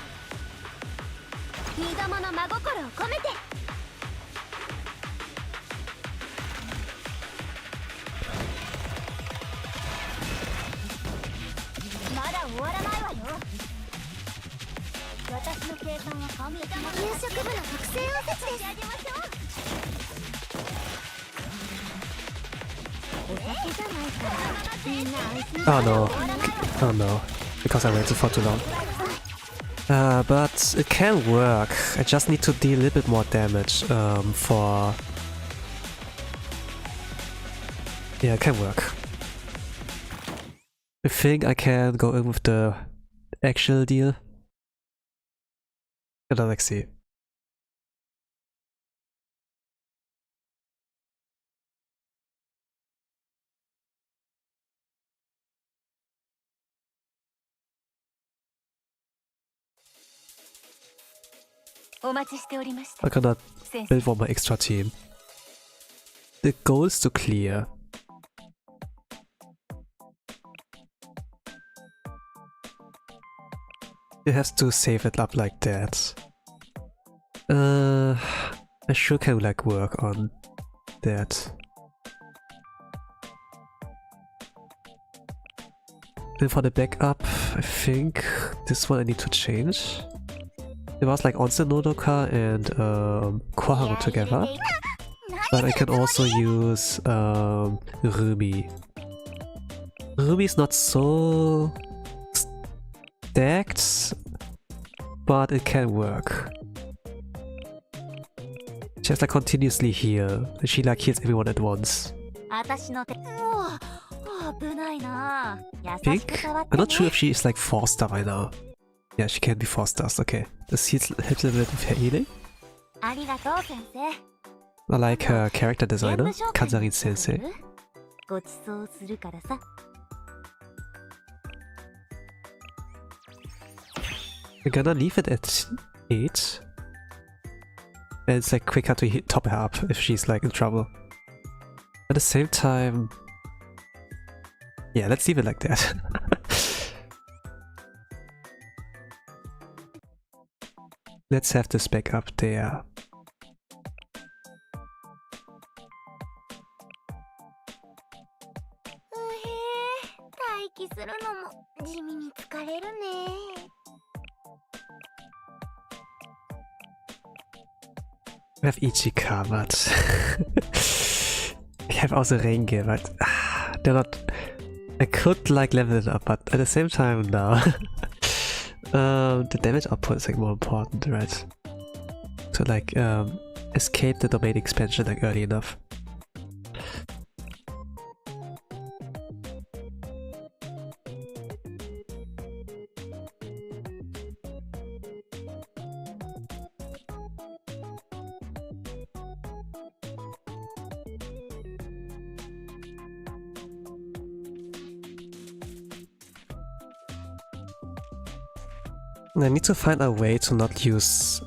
Oh no. Oh no. Because I waited for too long. But it can work. I just need to deal a little bit more damage for... Yeah, it can work. I think I can go in with the actual deal. Let's see. I cannot build one more extra team. The goal is to clear. It has to save it up like that. I sure can like work on that. Then for the backup, I think this one I need to change. It was like Onsen Nodoka and Koharu together. But I can also use Ruby. Ruby's not so stacked, but it can work. She has like continuously heal. She like heals everyone at once. Pink? I'm not sure if she is like 4-star right now. Yeah, she can be 4 stars, okay. This helps a little bit with her healing. I like her character designer, Kazarin Sensei. We're gonna leave it at 8. And it's like quicker to top her up if she's like in trouble. At the same time... Yeah, let's leave it like that. Let's have this back up there. I have Ichika, but I have also Renge, but they're not... I could like level it up, but at the same time no. The damage output is like more important, right? To like escape the domain expansion like early enough. I need to find a way to not use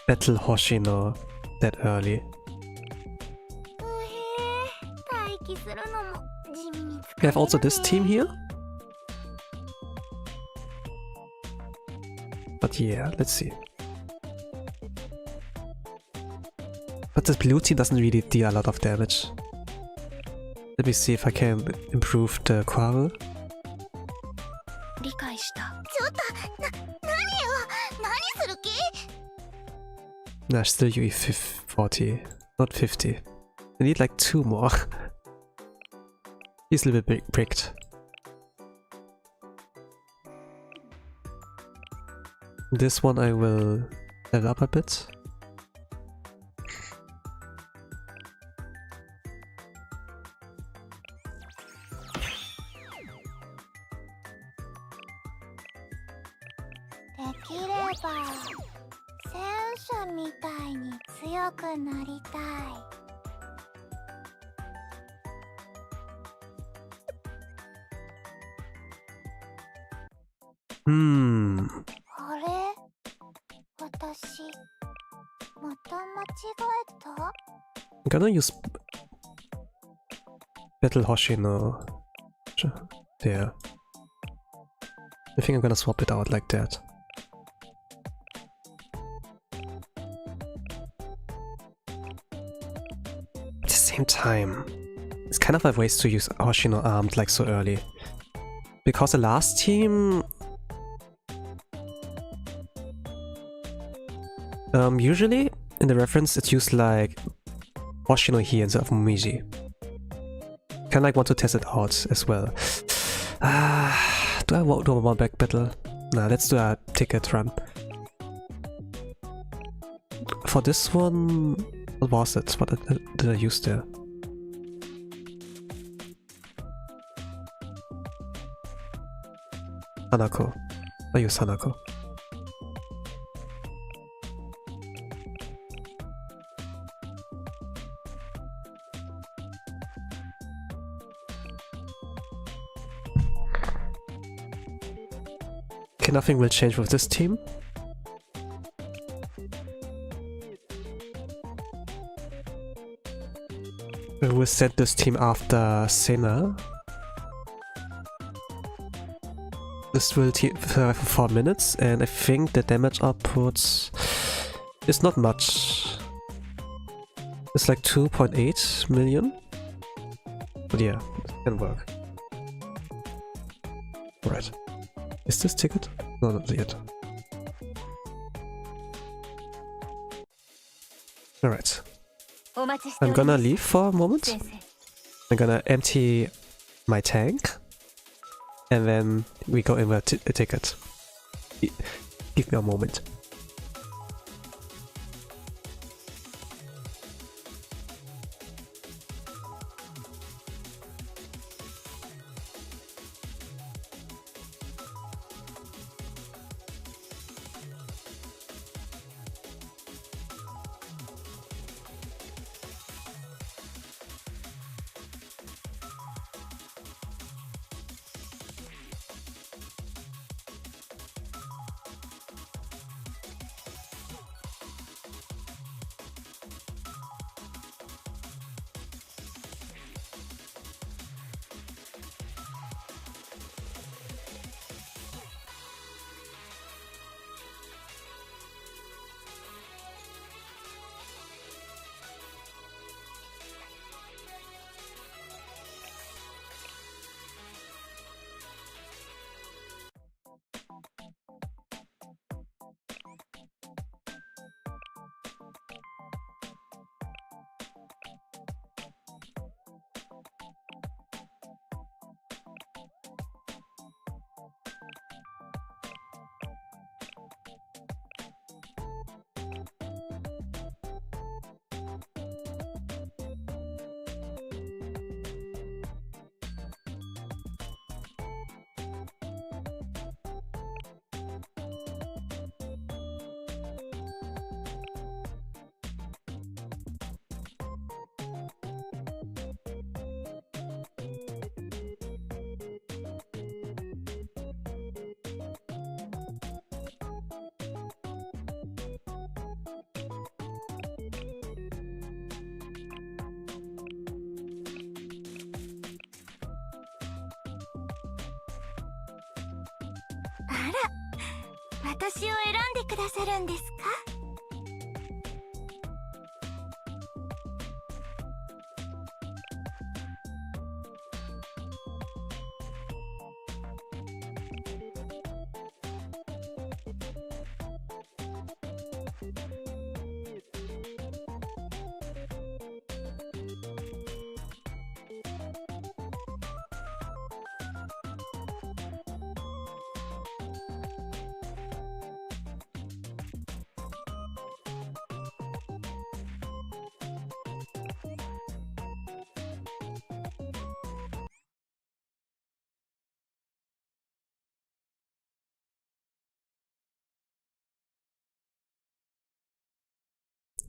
Battle Hoshino that early. We have also this team here. But yeah, let's see. But this blue team doesn't really deal a lot of damage. Let me see if I can improve the quarrel. Nah, still UE 40, not 50. I need like 2 more. He's a little bit bricked. This one I will level up a bit. I'm gonna use Battle Hoshino there. I think I'm gonna swap it out like that. At the same time, it's kind of a waste to use Hoshino armed like so early. Because the last team... usually in the reference it's used like Hoshino here instead of Momiji. Kinda like want to test it out as well. Do I want to do one back battle? Nah, let's do a ticket run. For this one, what was it? What did I use there? Hanako. I use Hanako. Okay, nothing will change with this team. We will set this team after Sena. This will survive for 4 minutes, and I think the damage output is not much. It's like 2.8 million. But yeah, it can work. Alright. Is this ticket? No, not yet. Alright. I'm gonna leave for a moment. I'm gonna empty my tank. And then we go in with a ticket. Give me a moment.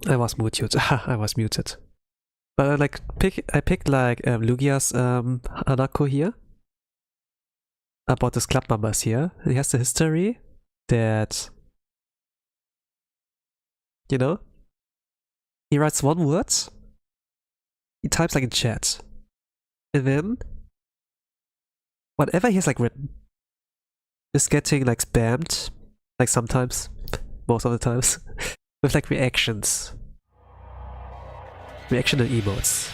I was muted. I was muted. But I picked like Lugia's Hanako here. About his club members here. He has the history that, you know, he writes one word, he types like in chat, and then whatever he has like written is getting like spammed, like sometimes, most of the times, with like reactions. Reaction and emotes.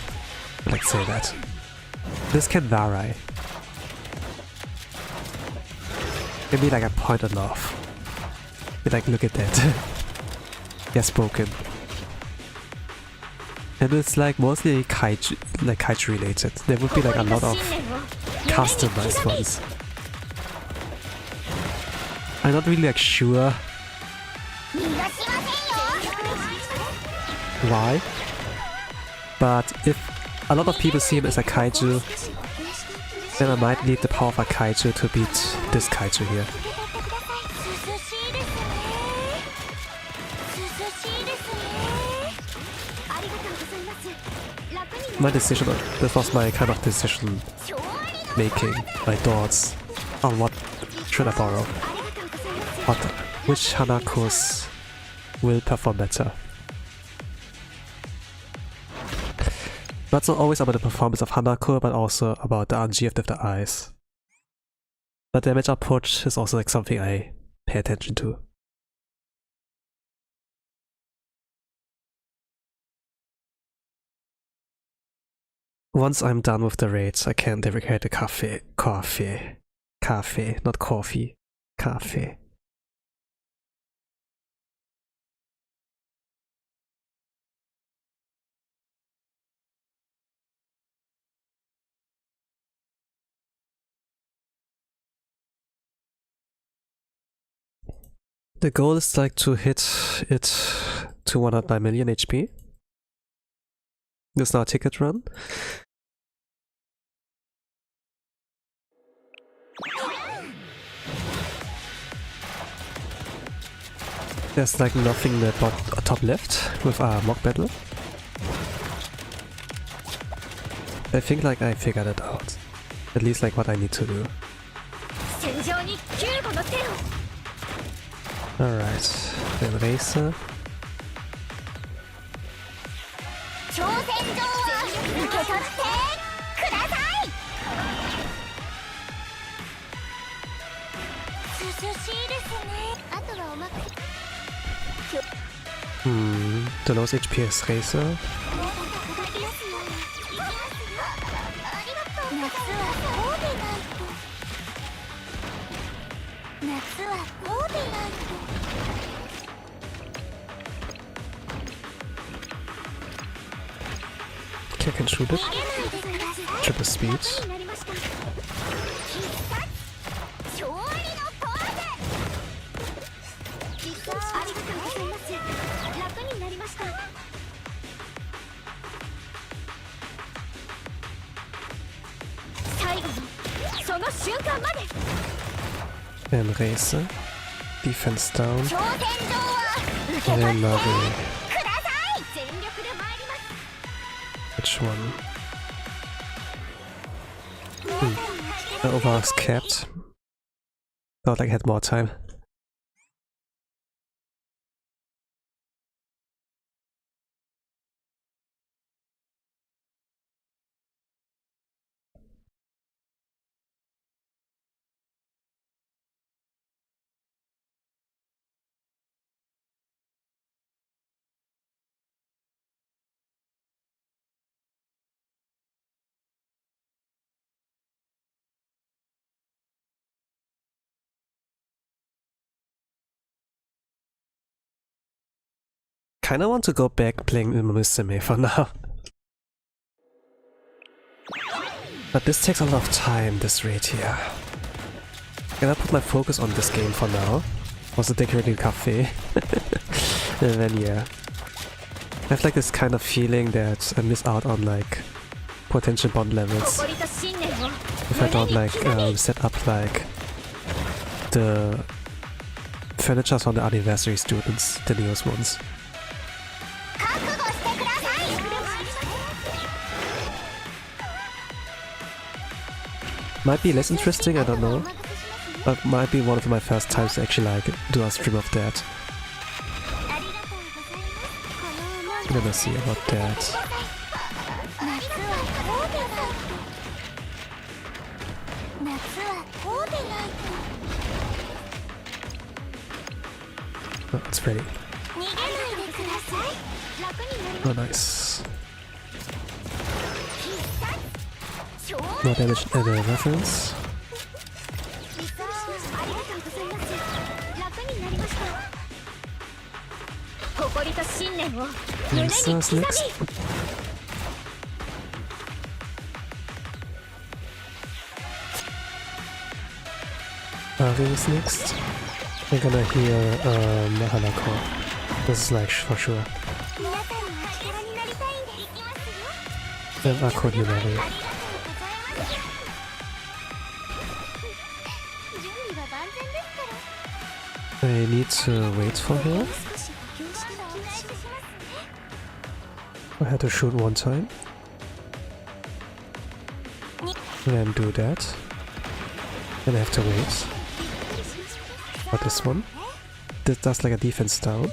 I like to say that. This can vary. Maybe like a point and laugh. Be like, look at that. Yes, spoken. And it's like mostly kaiju related. There would be like a lot of customized ones. I'm not really like sure why, but if a lot of people see him as a kaiju, then I might need the power of a kaiju to beat this kaiju here. My decision, this was my kind of decision making, my thoughts on what should I borrow, which Hanako's will perform better. But it's not always about the performance of Hanako, but also about the ungift of the eyes. The damage output is also like something I pay attention to. Once I'm done with the raids, I can dedicate the cafe cafe, not coffee. Cafe. The goal is like to hit it to 109 million HP. There's now a ticket run. There's like nothing in the top left with our mock battle. I think like I figured it out. At least like what I need to do. Alright, then Racer. The lowest HP is Racer. Okay, I can shoot it. Triple speed. And Racer. Defense down. And Navi. Which one? The overall is capped. Thought like I had more time. Kinda want to go back playing Musume for now. But this takes a lot of time, this raid here. Can I put my focus on this game for now? Also decorating cafe. And then yeah. I have like this kind of feeling that I miss out on like potential bond levels if I don't like set up like the furniture on the anniversary students, the newest ones. Might be less interesting, I don't know. But might be one of my first times to actually like do a stream of that. I'm gonna see about that. Oh, it's ready. Oh, nice. No damage and a reference. Lisa's next. Ari's next. I'm gonna hear Hanako. This is like for sure. And Akko Yunari. I need to wait for her. I had to shoot one time. Then do that. Then I have to wait for this one. This does like a defense down.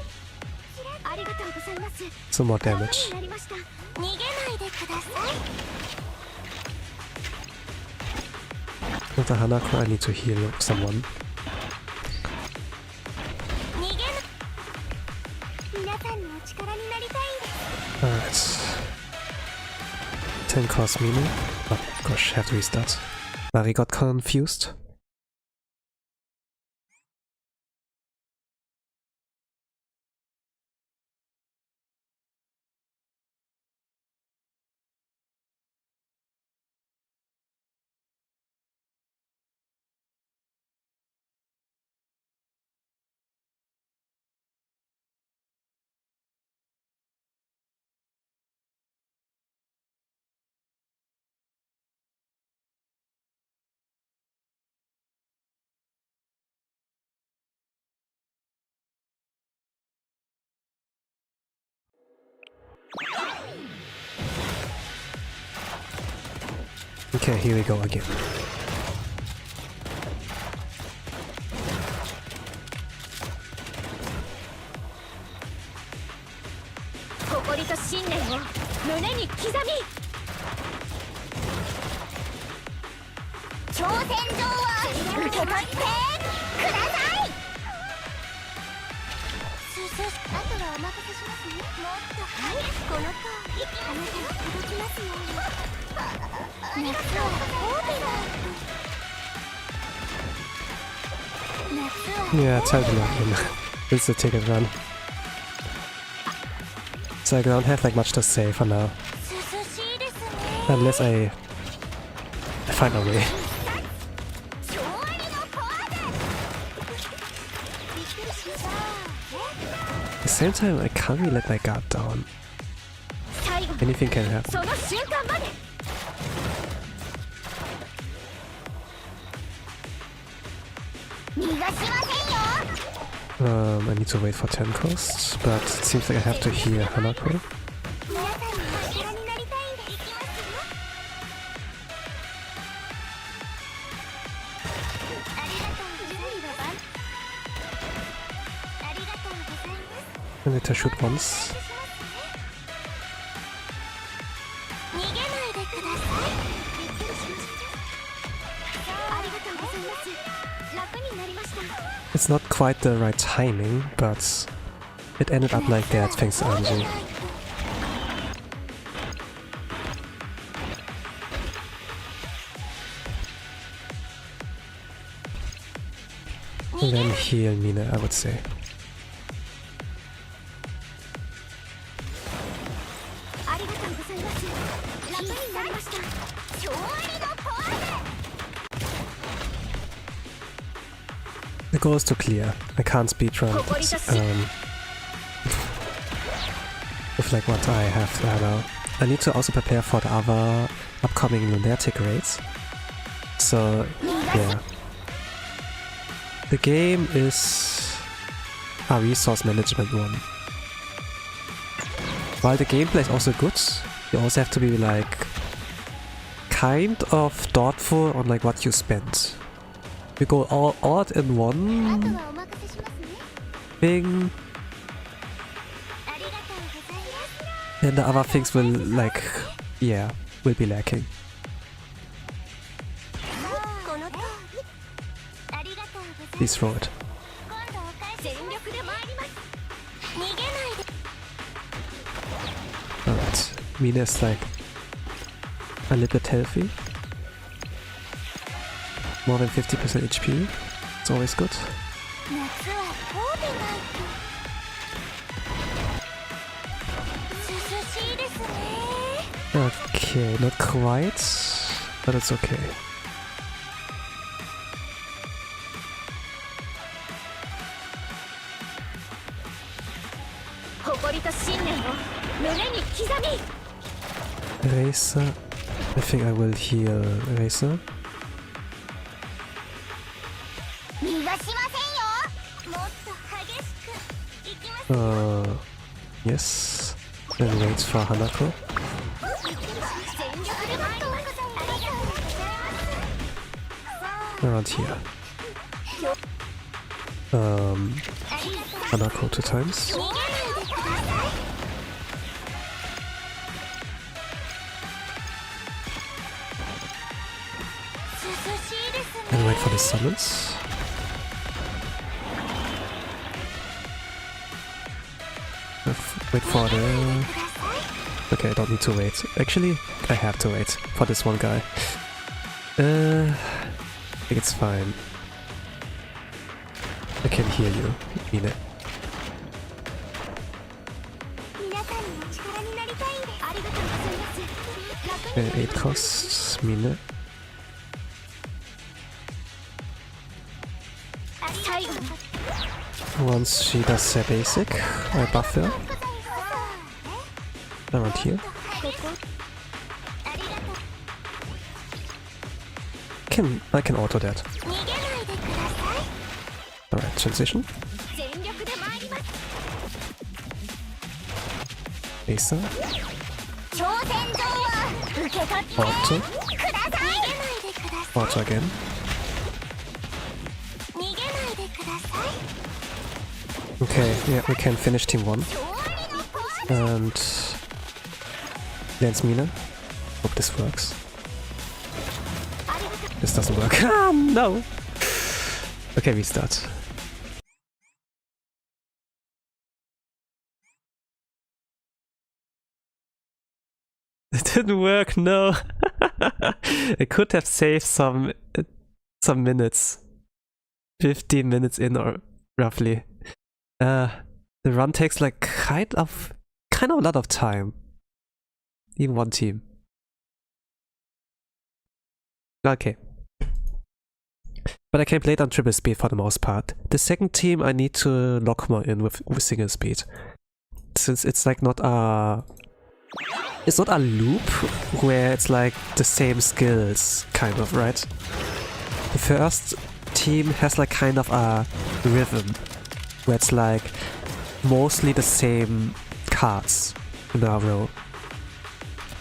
Some more damage. With the Hanako I need to heal someone. Alright. 10 cost meaning. Oh gosh, have to restart. Mari got confused. Okay, here we go again. Yeah, totally. It's a ticket run. So I don't have like much to say for now. Unless I find a way. At the same time, I can't really let my guard down. Anything can happen. I need to wait for 10 costs, but it seems like I have to hear Hanako. And let her shoot once. It's not quite the right timing, but it ended up like that thanks to Anji. And then heal Mina, I would say. The goal is to clear. I can't speedrun with like what I have now. I need to also prepare for the other upcoming Lunatic raids. So yeah. The game is a resource management one. While the gameplay is also good, you also have to be like kind of thoughtful on like what you spend. You go all out in one thing, and the other things will like, yeah, will be lacking. Please throw it. Alright, Mina is like a little bit healthy. More than 50% HP. It's always good. Okay, not quite, but it's okay. Eraser. I think I will heal Eraser. Yes. Then wait for Hanako. Around here. Hanako 2 times. And wait for the summons. Wait for the... Okay, I don't need to wait. Actually, I have to wait for this one guy. I think it's fine. I can hear you, Mina. 8 costs, Mina. Once she does her basic, I buff her. Around here. I can auto that. Alright, transition. Asa. Auto. Auto again. Okay, yeah, we can finish team 1. And Lance Mina. Hope this works. This doesn't work. Ah, no! Okay, restart. It didn't work, no! I could have saved some minutes. 15 minutes in, or roughly. The run takes like kind of a lot of time. Even one team. Okay. But I can play it on triple speed for the most part. The second team I need to lock more in with single speed. Since it's like not a... It's not a loop where it's like the same skills, kind of, right? The first team has like kind of a rhythm where it's like mostly the same cards in a row.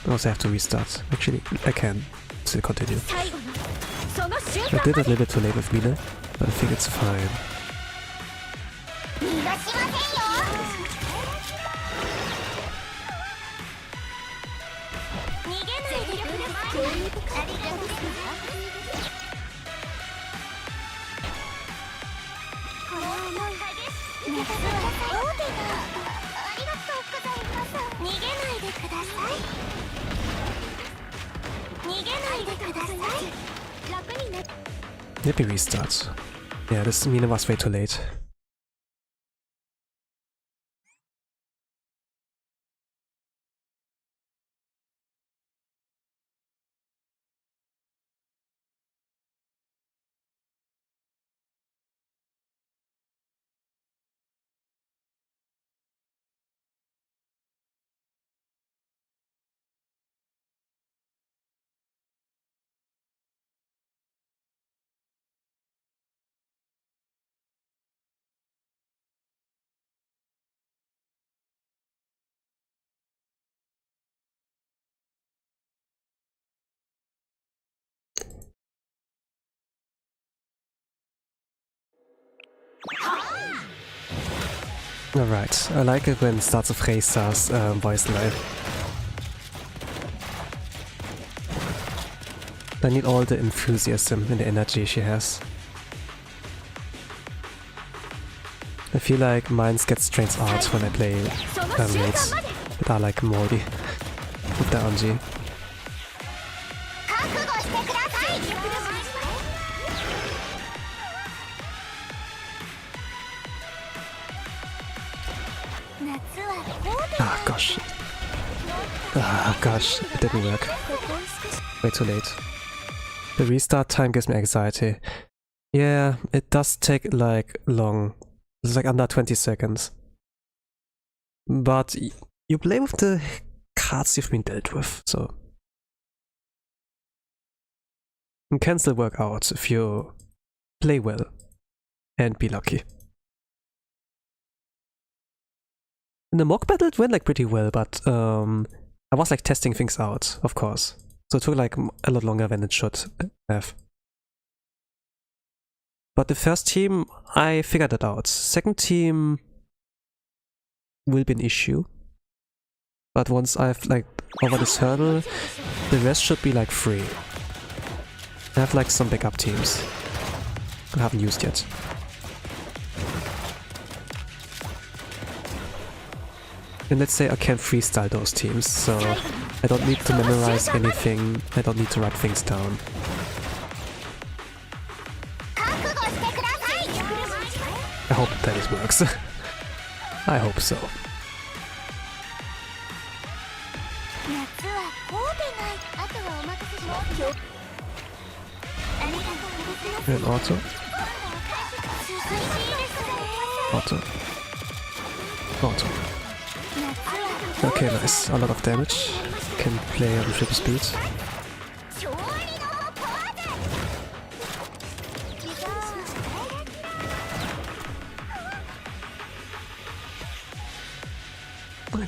I also have to restart. Actually, I can still continue. I did it a little bit too late with Mina, but I think it's fine. Let me restart. Yeah, this Mina was way too late. Alright, I like it when starts of Reissa's voice line. I need all the enthusiasm and the energy she has. I feel like mine gets strange art when I play raids that are like moldy with the Anji. Ah, gosh. Ah, gosh, it didn't work. Way too late. The restart time gives me anxiety. Yeah, it does take like long. It's like under 20 seconds. But you play with the cards you've been dealt with, so it can still work out if you play well and be lucky. In the mock battle it went like pretty well, but I was like testing things out, of course. So it took like a lot longer than it should have. But the first team, I figured it out. Second team will be an issue. But once I've like over this hurdle, the rest should be like free. I have like some backup teams I haven't used yet. And let's say I can freestyle those teams, so I don't need to memorize anything, I don't need to write things down. I hope that it works. I hope so. And auto. Auto. Auto. Okay, nice. A lot of damage. Can play on triple speed.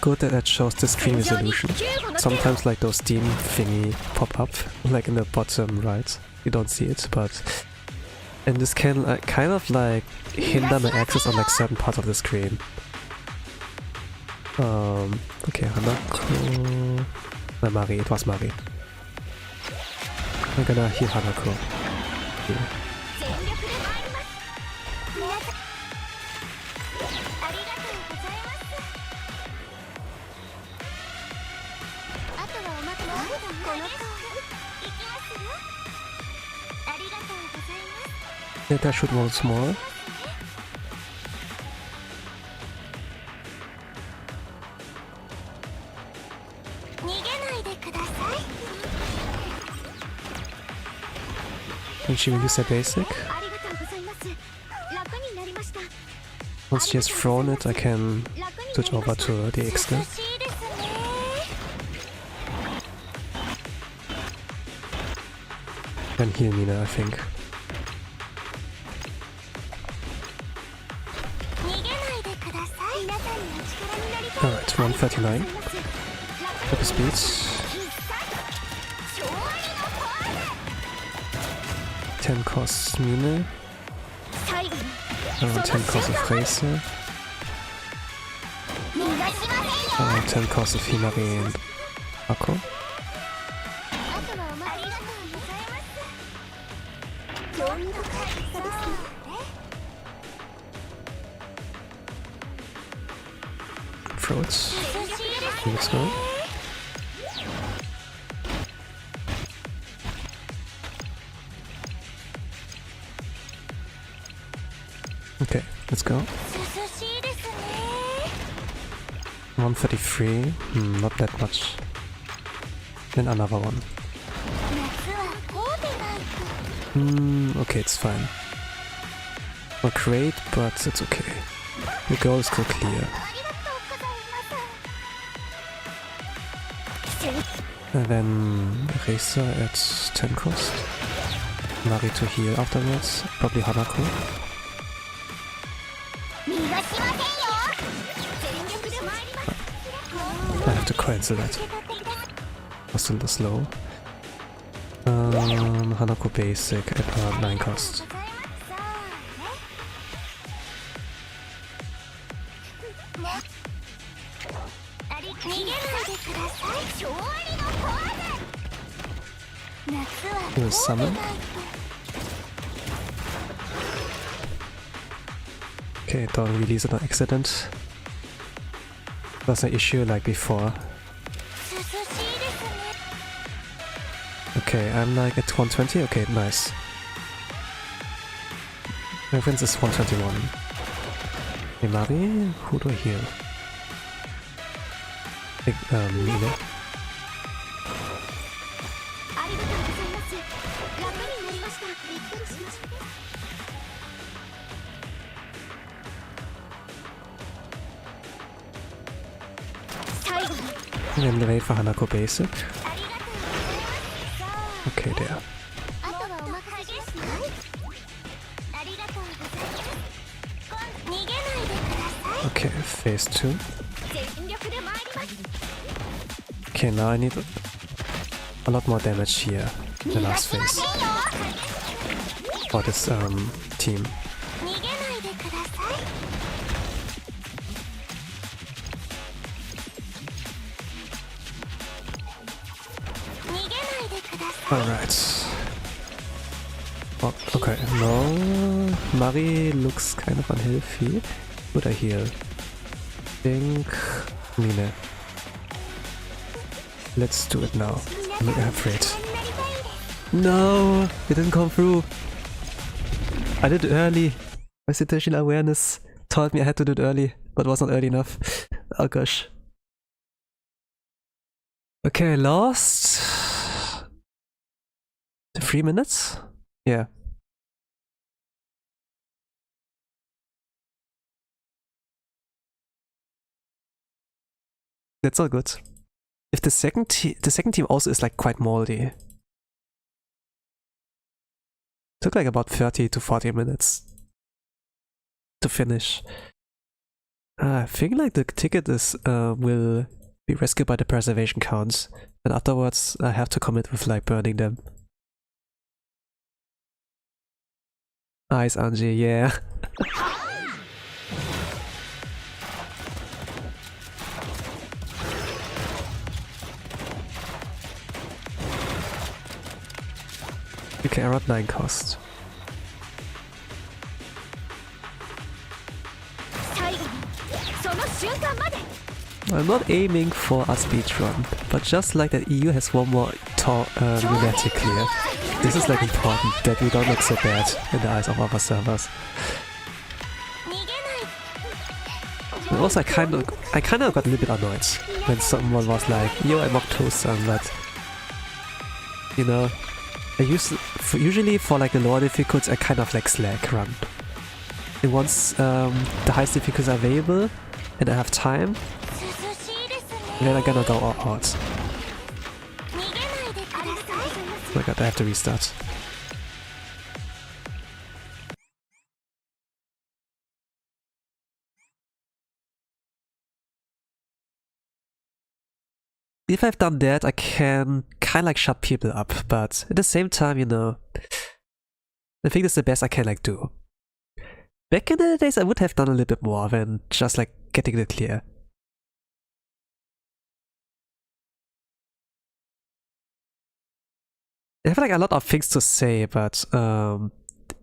good that it shows the screen resolution. Sometimes like those Steam thingy pop up, like in the bottom right. You don't see it, but... And this can kind of like hinder my access on like certain parts of the screen. Okay, Hanako... No, Mari, it was Mari. I'm gonna heal Hanako. Here. Let I shoot once more. And she will use her basic. Once she has thrown it, I can switch over to the X-skill. Then heal Mina, I think. Alright, 139. Happy speeds. 10 costs Mine. Around 10 costs of Racer. Around 10 costs of Himari and Akko. Fruits. Let's go. Okay, let's go. 133. Not that much. Then another one. Okay, it's fine. Not great, but it's okay. The goal is still clear. And then Racer at 10 cost. Mari to heal afterwards. Probably Hanako. I have to cancel that. Was still slow. Hanako basic at 9 cost. Here's summon. Okay, don't release it on accident. That's an issue like before. Okay, I'm like at 120. Okay, nice. My friends is 121. Hey Mari, who do I heal? Mine. And then wait for Hanako basic. Okay, there. Okay, phase 2. Okay, now I need a lot more damage here in the last phase. For this team. Alright. Oh, okay, no. Mari looks kind of unhealthy. Would I heal? Think Mine. Let's do it now. I'm afraid. No! It didn't come through. I did it early. My situational awareness told me I had to do it early, but it wasn't early enough. Oh gosh. Okay, I lost 3 minutes? Yeah. That's all good. If the second team also is like quite moldy. Took like about 30 to 40 minutes to finish. I think like the ticket is will be rescued by the preservation counts, and afterwards I have to commit with like burning them. Nice, Angie, yeah. Okay, around 9 cost. I'm not aiming for a speedrun, but just like that EU has one more Lunatic clear. This is like important, that we don't look so bad in the eyes of other servers. And also I kind of got a little bit annoyed when someone was like, yo, I mocked Toaster, but you know, usually for like the lower difficulties I kind of like slack run. And once the highest difficulties are available and I have time, then I'm gonna go all out. Oh my god, I have to restart. If I've done that, I can kind of like shut people up, but at the same time, you know, I think that's the best I can like do. Back in the days, I would have done a little bit more than just like getting it clear. I have like a lot of things to say, but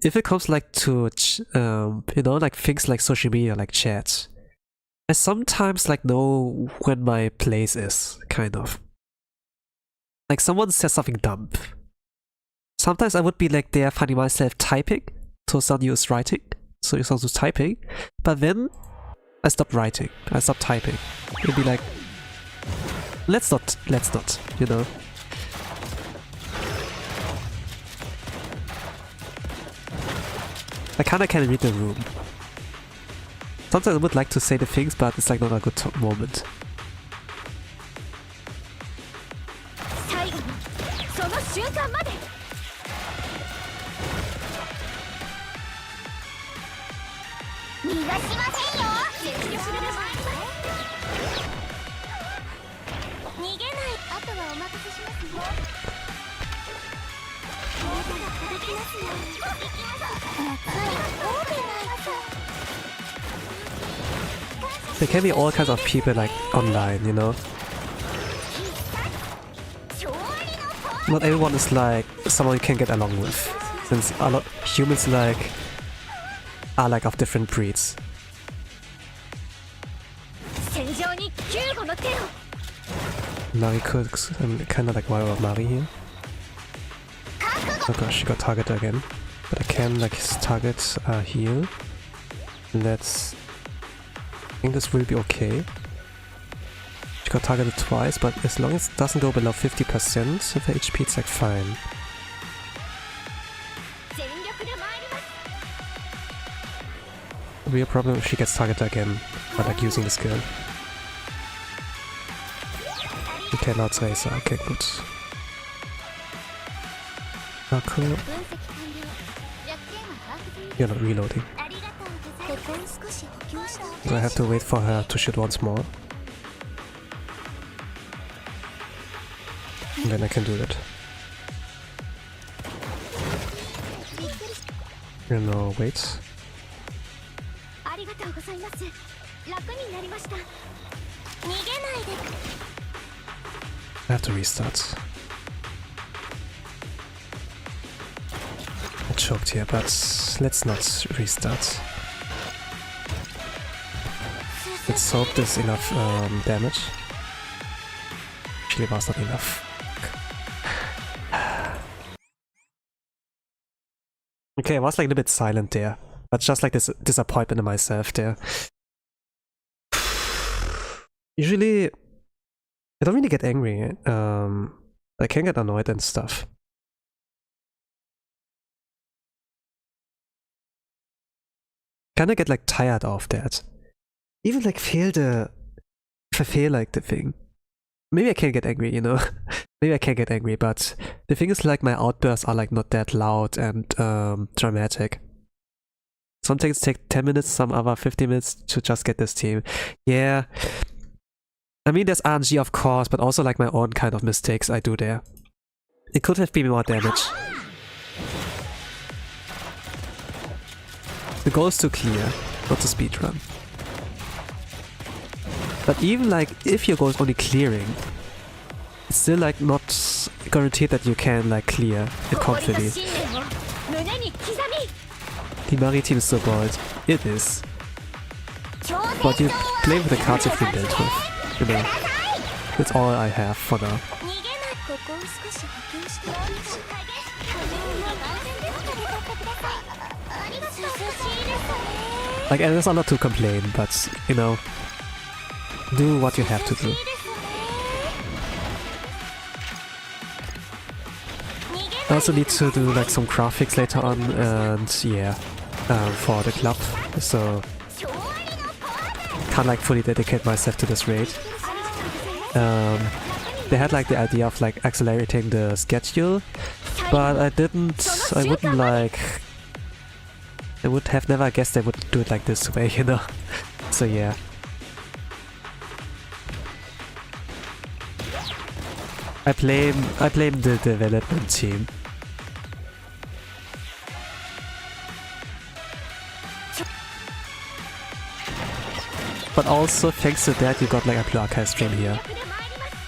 if it comes like to you know, like things like social media, like chat, I sometimes like know when my place is, kind of. Like someone says something dumb. Sometimes I would be like there finding myself typing, so someone is writing, so you someone who's typing, but then I stop writing, I stop typing. It'd be like, let's not, you know. I kinda can read the room. Sometimes I would like to say the things, but it's like not a good moment. There can be all kinds of people like online, you know. Not everyone is like someone you can get along with, since a lot humans like are like of different breeds. Mari cooks, I'm kinda like worried about Mari here. Oh gosh, she got targeted again. But I can like his targets heal. Let's... I think this will be okay. She got targeted twice, but as long as it doesn't go below 50% of her HP, it's like fine. The real problem if she gets targeted again by like using the skill. Okay, now it's Racer. Okay, good. Cool. You're not reloading. So I have to wait for her to shoot once more. And then I can do that. You know, wait. I have to restart. I choked here, but let's not restart. Let's hope there's enough damage. Actually, was not enough. Okay, I was like a little bit silent there, but just like this disappointment in myself there. Usually, I don't really get angry. I can get annoyed and stuff. Kinda get like tired of that. Even like if I fail like the thing. Maybe I can get angry, you know. Maybe I can get angry, but the thing is like my outbursts are like not that loud and dramatic. Some things take 10 minutes, some other 50 minutes to just get this team. Yeah. I mean, there's RNG of course, but also like my own kind of mistakes I do there. It could have been more damage. The goal is to clear, not to speedrun. But even like, if your goal is only clearing, it's still like not guaranteed that you can like clear it comfortably. The Mari team is so bold. It is. But you play with the cards you've been dealt with. You know. That's all I have for now. Like, and there's a lot to complain, but, you know, do what you have to do. I also need to do like some graphics later on, and yeah, for the club, so can't like fully dedicate myself to this raid. They had like the idea of like accelerating the schedule, but I would have never guessed they would do it like this way, you know. So yeah. I blame the development team. But also thanks to that you got like a Blue Archive stream here.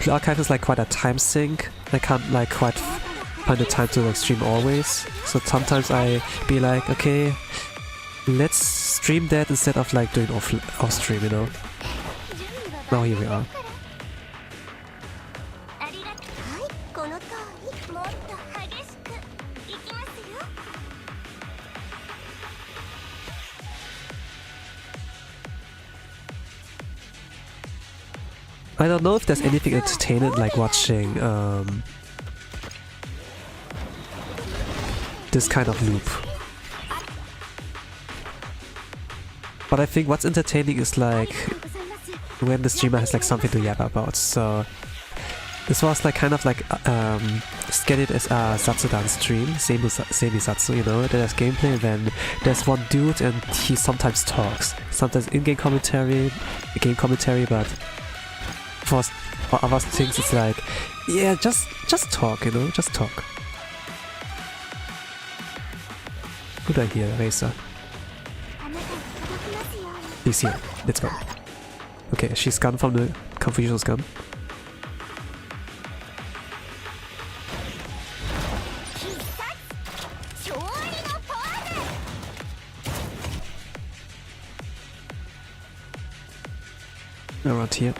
Blue Archive is like quite a time sink. I can't like quite find the time to like stream always. So sometimes I be like, okay, let's stream that instead of like doing off stream, you know. Now here we are. I don't know if there's anything entertaining like watching this kind of loop. But I think what's entertaining is like when the streamer has like something to yap about. So this was like kind of like scheduled as a Satsudan stream, semi-satsu, you know. There's gameplay, then there's one dude and he sometimes talks. Sometimes in-game commentary, game commentary, but for other things it's like, yeah, just talk, you know, just talk. Who do I hear? Racer. He's here. Let's go. Okay, she's gone from the Confucius gun. Around here.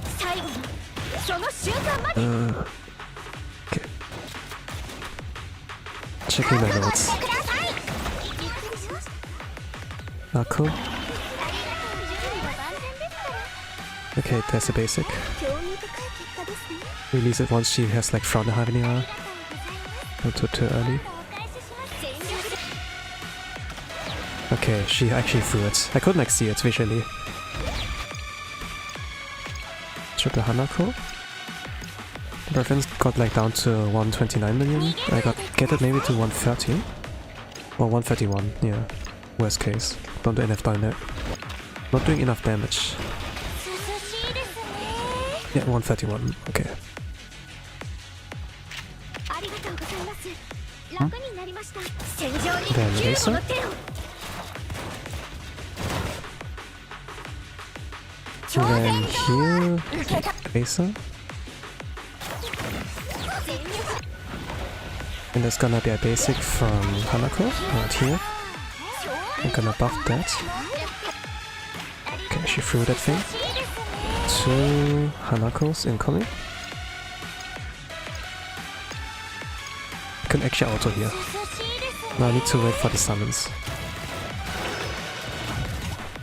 Okay. Checking my notes. Cool. Okay, there's a basic. Release it once she has like front Havanera. Not too early. Okay, she actually threw it. I couldn't like see it visually. Triple Hanako. The reference got like down to 129 million. I get it maybe to 130 or 131. Yeah, worst case. Don't do enough damage. Not doing enough damage. Yeah, 131. Okay. Then Racer. Then here, Racer. And there's gonna be a basic from Hanako right here. I'm gonna buff that. Okay, she threw that thing. 2 Hanakos incoming. I can actually auto here. Now I need to wait for the summons.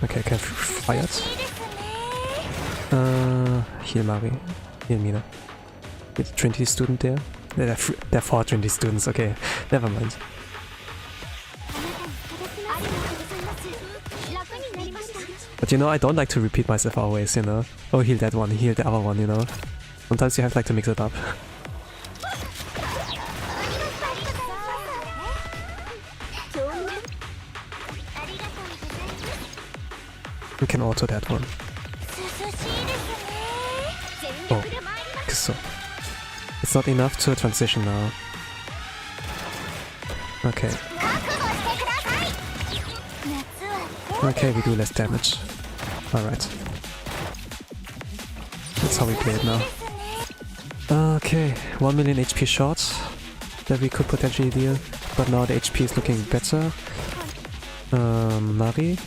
Okay, I can fire it. Heal Mari. Heal Mina. Get a Trinity student there. There are 4 Trinity students, okay. Never mind. But you know, I don't like to repeat myself always, you know. Oh, heal that one, heal the other one, you know. Sometimes you have like to mix it up. We can auto that one. Oh, so it's not enough to transition now. Okay. Okay, we do less damage. Alright. That's how we play it now. Okay, 1 million HP short that we could potentially deal, but now the HP is looking better. Mari.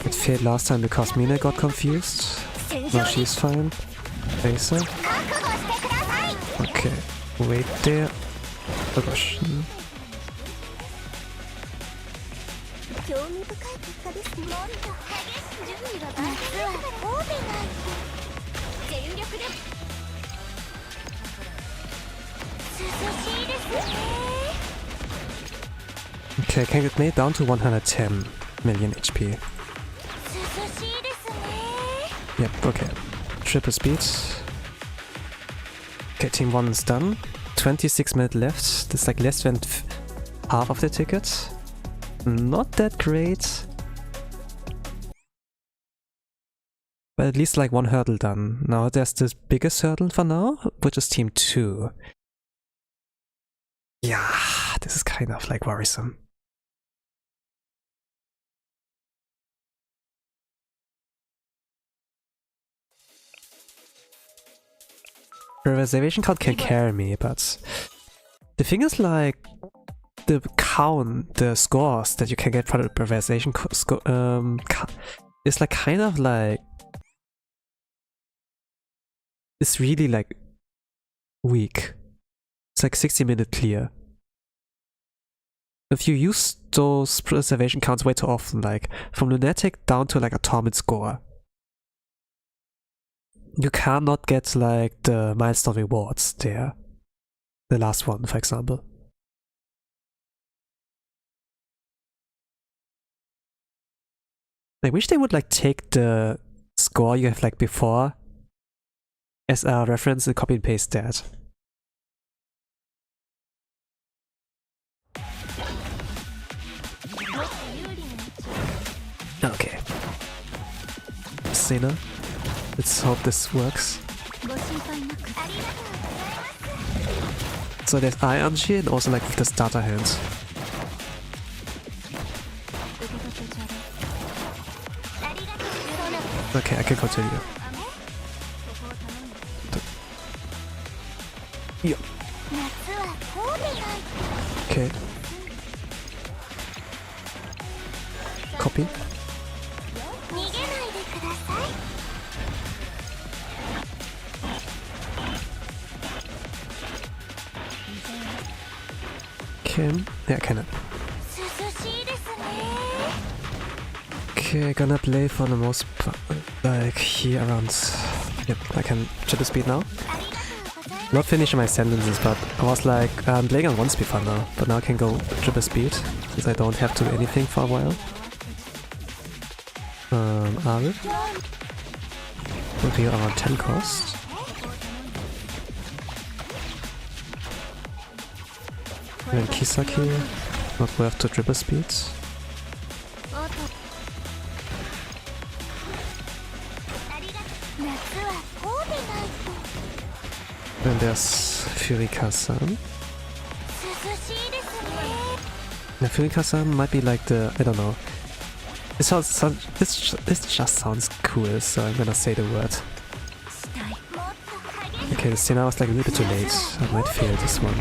It failed last time because Mina got confused. Now she's fine. Acer. Okay, wait there. Oh gosh. Okay, can get made down to 110 million HP. Yep, okay. Triple speed. Okay, team 1 is done. 26 minutes left. That's like less than half of the ticket. Not that great. But at least like one hurdle done. Now there's this biggest hurdle for now, which is team 2. Yeah, this is kind of like worrisome. The reservation count can carry me, but the thing is like the count, the scores that you can get for the reservation is like kind of like it's really like weak. It's like 60-minute clear. If you use those preservation counts way too often, like from Lunatic down to like a Torment score, you cannot get like the milestone rewards there. The last one, for example. I wish they would like take the score you have like before as a reference and copy and paste that. Okay. Sena. Let's hope this works. So there's Iron here and also like with the starter hands. Okay, I can continue. Yeah. Okay. Copy. Yeah, can it. Okay, gonna play for the most part, like here around. Yep, I can triple speed now. Not finishing my sentences, but I was like, I'm playing on 1 speed for now, but now I can go triple speed since I don't have to do anything for a while. Ari will be around 10 cost. And then Kisaki, not worth to triple speed. And there's Furika-san. Yeah, Furika-san might be like the, I don't know. This just sounds cool, so I'm gonna say the word. Okay, the scene was like a little bit too late. I might fail this one.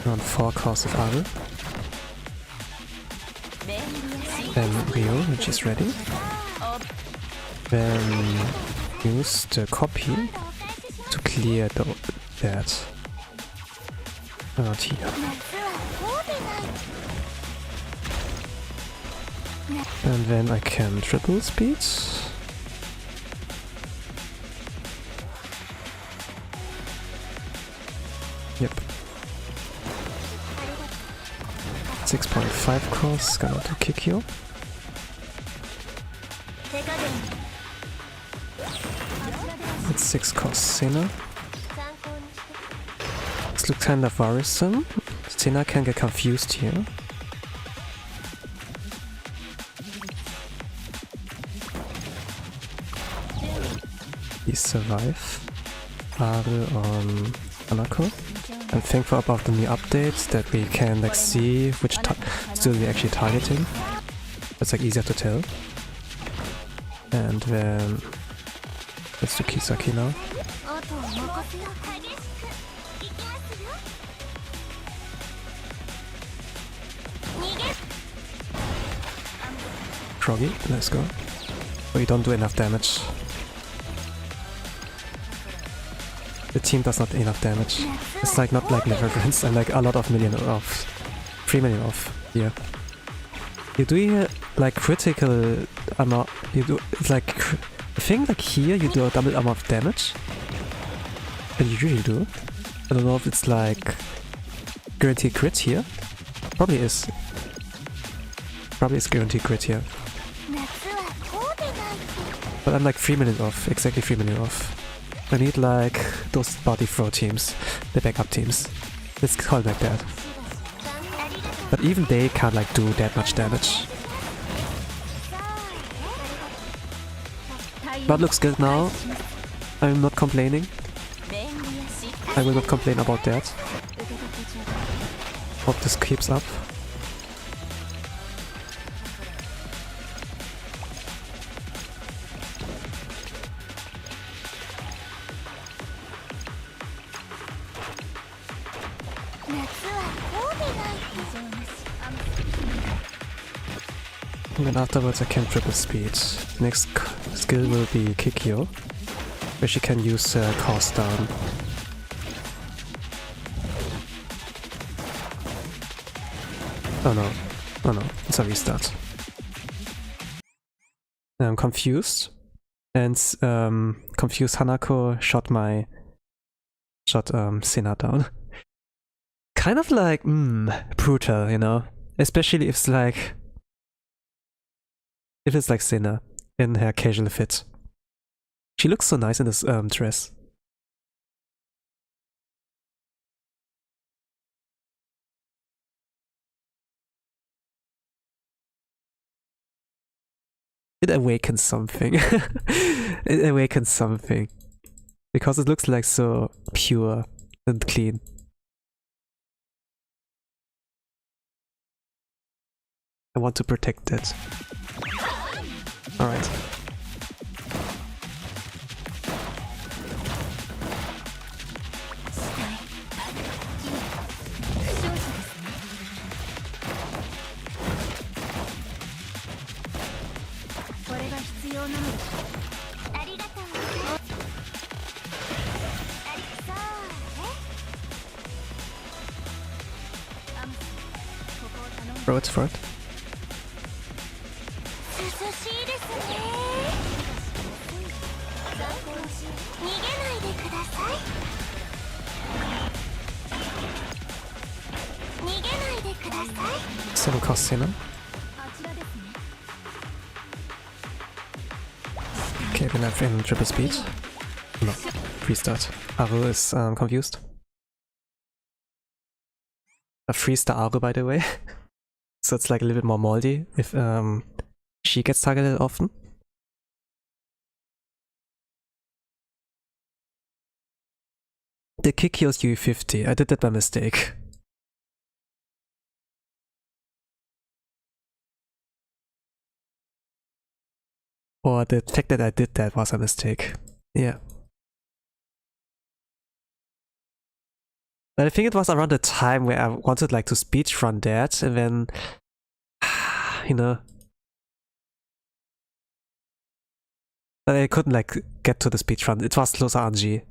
Around 4 course of Ari. Then Rio, which is ready. Then use the copy to clear that around here. And then I can triple speed. Yep. 6.5 cost, gonna do kick you. It's 6 cost Sena. This looks kind of worrisome. Senna can get confused here. He survive. Are on Hanako. I'm thankful about the new updates that we can like see which still we're actually targeting. It's like easier to tell. And then let's do Kisaki now. Froggy, let's go. But you don't do enough damage. The team does not enough damage. It's like not like Leverance and like a lot of million off. 3 million off here. You do here like critical amount. You do it's like I think like here you do a double amount of damage. And you usually do. I don't know if it's like guaranteed crit here. Probably is. Probably is guaranteed crit here. But I'm like 3 million off. Exactly 3 million off. I need like those body throw teams, the backup teams. Let's call it like that. But even they can't like do that much damage. But looks good now. I'm not complaining. I will not complain about that. Hope this keeps up. And then afterwards I can triple speed. Next skill will be Kikyo, where she can use cost down. Oh no, oh no, it's a restart. I'm confused, and confused Hanako shot Senna down. Kind of like, brutal, you know? Especially if it's like Senna in her casual fit. She looks so nice in this dress. It awakens something. It awakens something. Because it looks like so pure and clean. I want to protect it. Alright. Throw it for it. Seven cost Senna. Okay, then I've in triple speed. No, restart. Aru is confused. A 3-star Aru, by the way. So it's like a little bit more moldy if she gets targeted often. The Kikyo's UE50. I did that by mistake. Or the fact that I did that was a mistake. Yeah. But I think it was around the time where I wanted like to speedrun that, and then, you know, but I couldn't like get to the speedrun. It was closer RNG.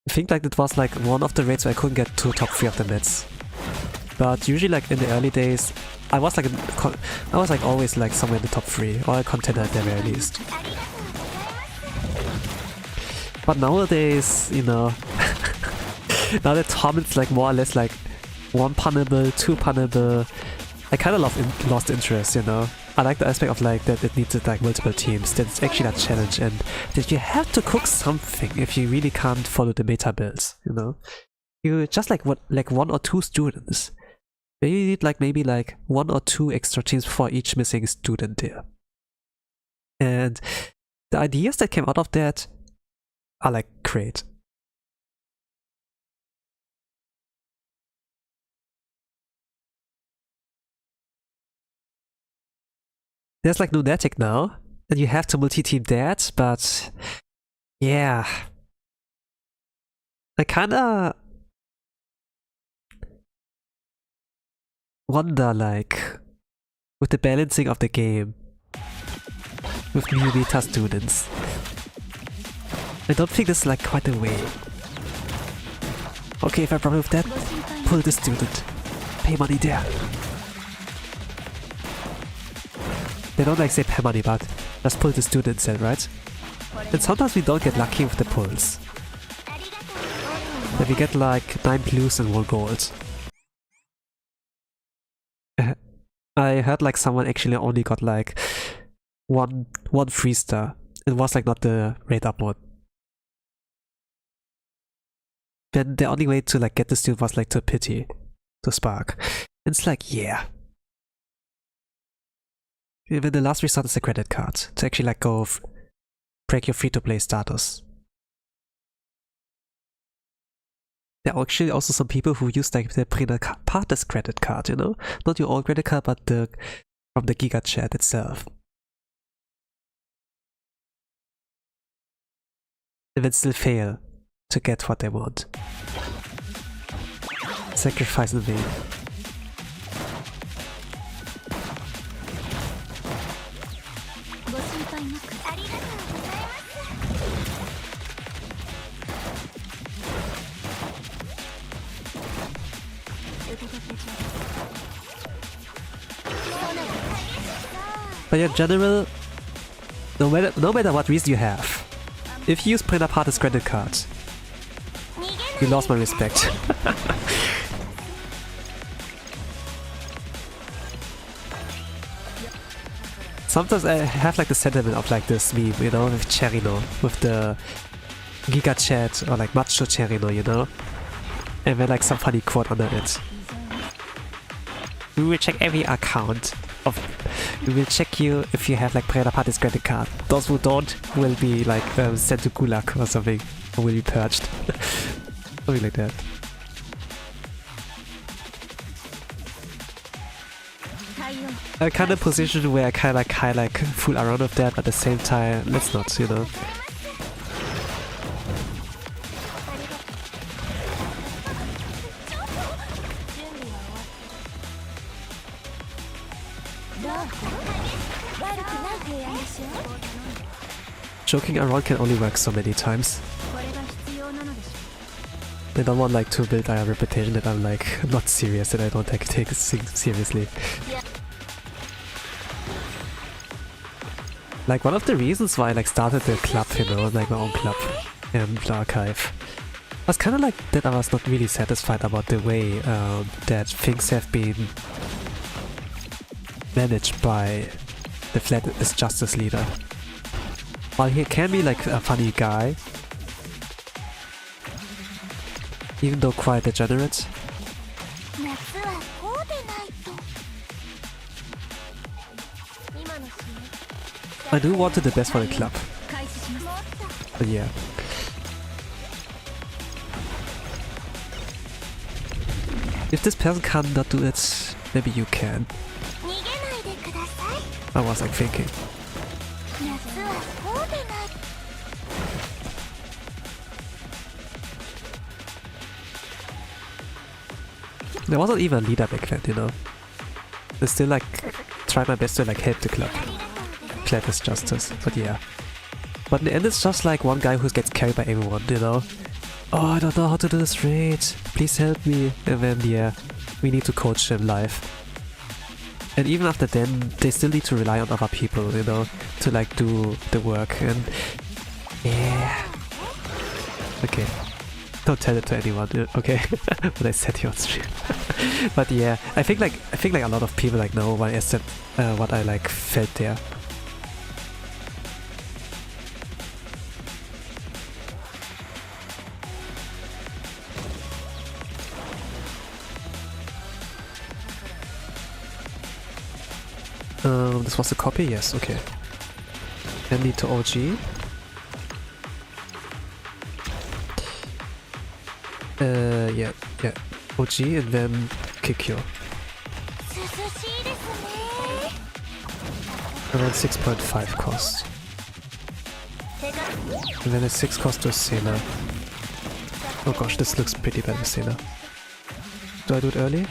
I think like it was like one of the raids where I couldn't get to top 3 of the mets. But usually like in the early days, I was like always like somewhere in the top 3, or a contender at the very least. But nowadays, you know, now that Tom is like more or less like 1 punnable, 2 punnable, I kind of lost interest, you know. I like the aspect of like that it needs like multiple teams, that it's actually a challenge and that you have to cook something if you really can't follow the meta builds, you know? You just like what, like 1 or 2 students. You need like maybe like 1 or 2 extra teams for each missing student there. And the ideas that came out of that are like great. There's like Lunatic now, and you have to multi-team that, but yeah. I kinda wonder, like, with the balancing of the game, with new meta students, I don't think this is like quite the way. Okay, if I have a problem with that, pull the student. Pay money there. They don't like say pay money, but just pull the student instead, right? And sometimes we don't get lucky with the pulls. Then we get like 9 blues and 1 gold. I heard like someone actually only got like one 3-star. It was like not the rate up one. Then the only way to like get the student was like to pity, to spark. And it's like, yeah. Even the last resort is a credit card to actually like go break your free-to-play status. There are actually also some people who use like the Partes credit card, you know? Not your own credit card, but from the Giga chat itself. And then still fail to get what they want. Sacrifice the name. But in general, no matter what reason you have, if you use Partes credit card, you lost my respect. Sometimes I have like the sentiment of like this meme, you know, with Cherino, with the Giga chat or like Macho Cherino, you know, and then like some funny quote under it. We will check every account of. We will check you if you have like Partes credit card. Those who don't will be like sent to Gulag or something, or will be purged. Something like that. I'm kind of position where I kind of like fool around with that, but at the same time, let's not, you know. Joking around can only work so many times. They don't want like to build a reputation that I'm like not serious, that I don't take things seriously. Like one of the reasons why I like started the club, you know, like my own club and the archive, was kind of like that I was not really satisfied about the way that things have been managed by the Flat Justice leader. While he can be like a funny guy, even though quite degenerate, I do want the best for the club. But yeah. If this person cannot do it, maybe you can. I was like thinking. There wasn't even a leader back then, you know. I still like try my best to like help the club. Gladys Justice, but yeah. But in the end it's just like one guy who gets carried by everyone, you know. Oh, I don't know how to do this raid, please help me. And then yeah, we need to coach him live. And even after then, they still need to rely on other people, you know, to like do the work and yeah. Okay. Don't tell it to anyone, okay? What I said here on stream. But yeah, I think like a lot of people like know what I said, what I like felt there. This was a copy, yes, okay. Then lead to OG. Yeah. OG and then kick you. Around 6.5 cost. And then a 6 cost to Sena. Oh gosh, this looks pretty bad with Sena. Do I do it early?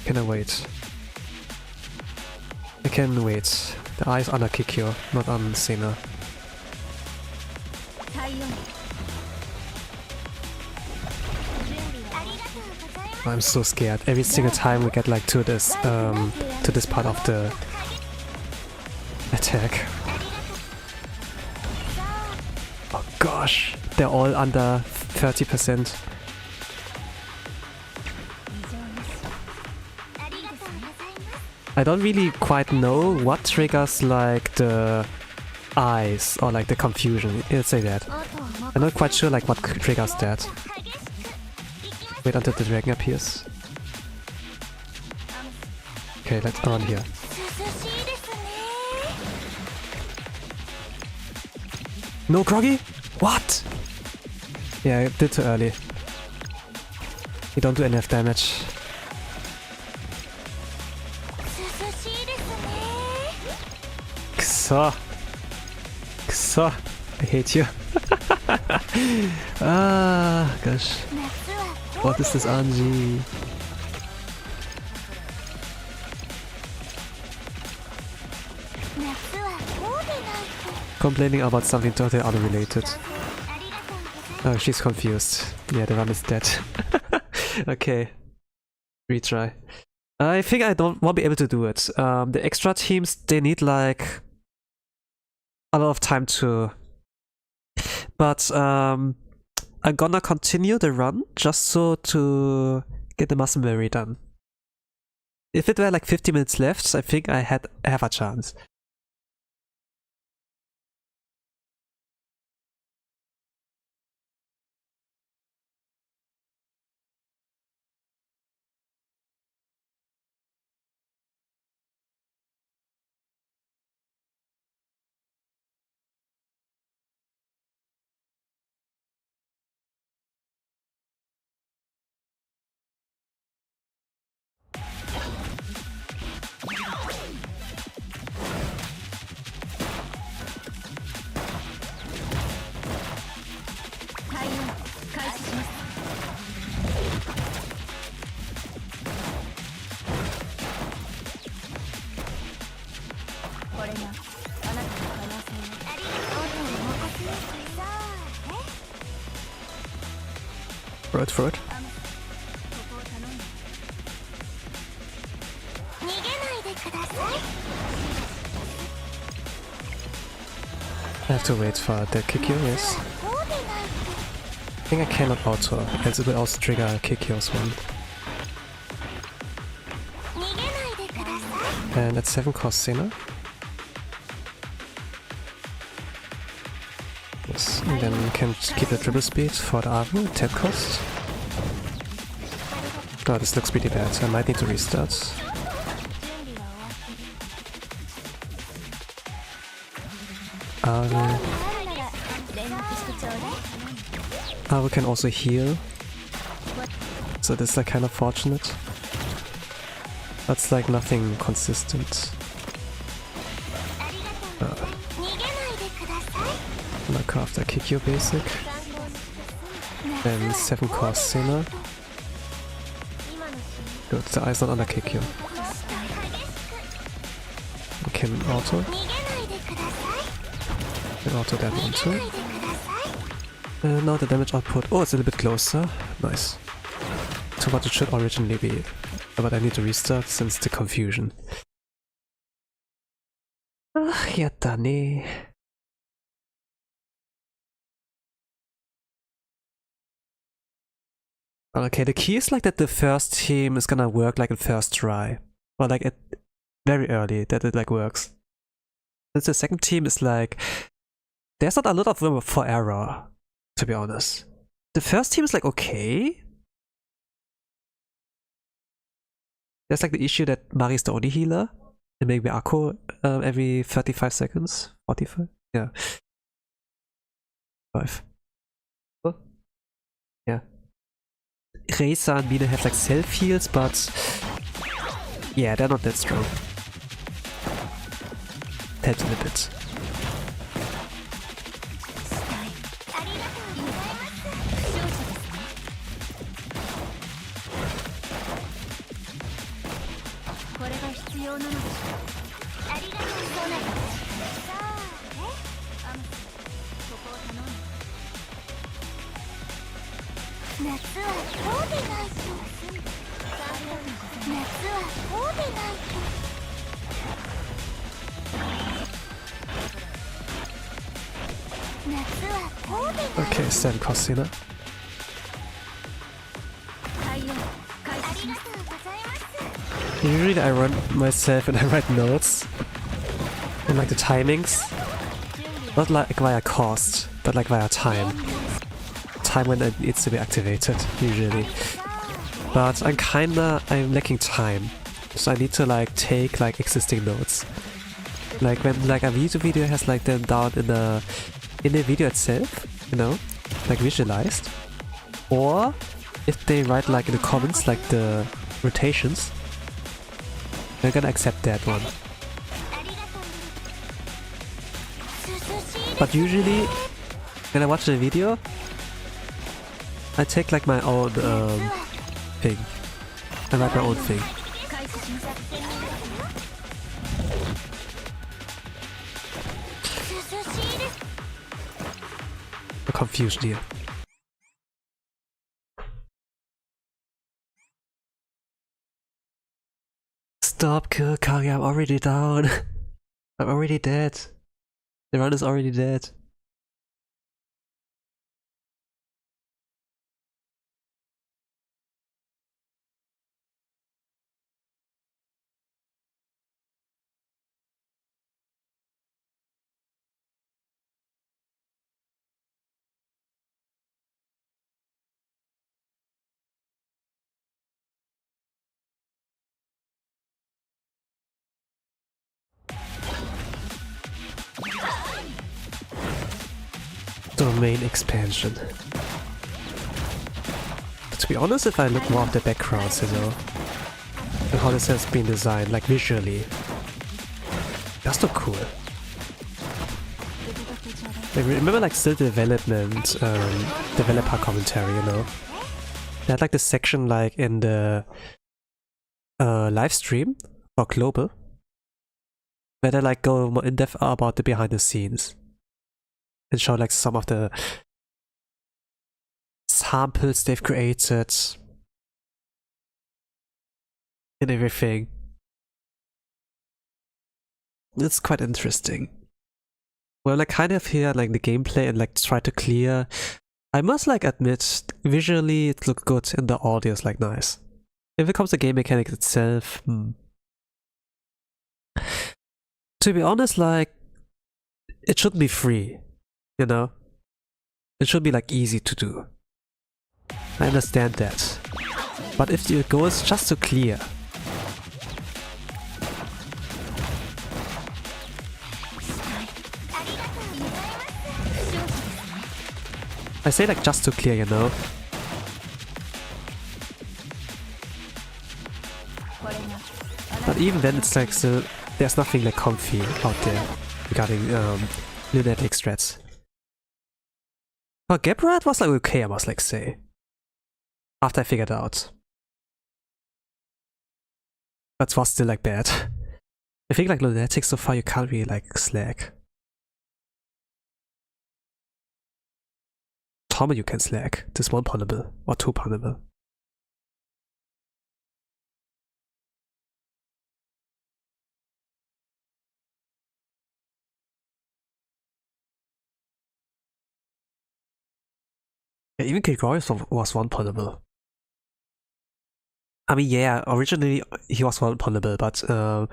Can I wait? I can wait. The eye is on a Kikyo, not on Sena. I'm so scared. Every single time we get like to this part of the attack. Oh gosh, they're all under 30%. I don't really quite know what triggers like the eyes or like the confusion. Let's say that. I'm not quite sure like what triggers that. Wait until the dragon appears. Okay, let's run here. No Groggy? What? Yeah, I did too early. You don't do enough damage. Kso. I hate you. Ah, gosh. What is this Anji? Complaining about something totally unrelated. Oh, she's confused. Yeah, the one is dead. Okay. Retry. I think I won't be able to do it. The extra teams, they need like a lot of time to... But I'm gonna continue the run just so to get the muscle memory done. If it were like 50 minutes left, I think I have a chance. For it. I have to wait for the Kikyo, yes. I think I cannot auto, else it will also trigger Kikyo's one. And at 7 cost Sena. Yes, and then we can keep the triple speed for the Arvo, 10 cost. Oh, this looks pretty bad, so I might need to restart. Arvo can also heal, so this is like kind of fortunate. That's like nothing consistent. I'm gonna craft a Kikyo basic. Then 7 cost Sena. Good, the eye's not under Kikyo. We can auto. Can auto that one too. Now the damage output. Oh, it's a little bit closer. Nice. To what it should originally be. But I need to restart since the confusion. Ah, yatta ne. Okay, the key is like that the first team is gonna work like in first try. Or like at very early that it like works. Since the second team is like, there's not a lot of room for error, to be honest. The first team is like okay. There's like the issue that Mari is the only healer. And maybe Akko every 35 seconds. 45? Yeah. 5. Oh. Yeah. Reza and Mina have like self heals, but yeah, they're not that strong. Helps a little bit. Okay, stand Costina. Usually I run myself and I write notes and like the timings. Not like via cost, but like via time. Time when it needs to be activated, usually. But I'm lacking time. So I need to like take like existing notes. Like when like a YouTube video has like them down in the video itself, you know, like visualized. Or if they write like in the comments like the rotations, they're gonna accept that one. But usually when I watch the video, I take like my own thing. I write my own thing. The confusion here. Stop, Kurokage, I'm already down. I'm already dead. The run is already dead. Domain expansion. To be honest, if I look more at the backgrounds, you know, and how this has been designed, like visually, that's not cool. Like, remember like still the development, developer commentary, you know? They had like the section like in the live stream or global, where they like go more in depth about the behind the scenes and show like some of the samples they've created and everything. It's quite interesting. Well, like kind of here like the gameplay and like try to clear. I must like admit, visually it looked good and the audio is like nice. If it comes to game mechanics itself, to be honest, like it shouldn't be free, you know? It should be like easy to do. I understand that. But if your goal is just to clear, I say like just to clear, you know? But even then it's like still, there's nothing like comfy out there regarding Lunatic strats. Well, Gebrat was like okay, I must like say. After I figured out. But it was still like bad. I think like Lunatic so far you can't really like slack. Tommy you can slack. This one punnable or two punnable. Yeah, even Kid was one punnable. I mean, yeah, originally he was vulnerable, but I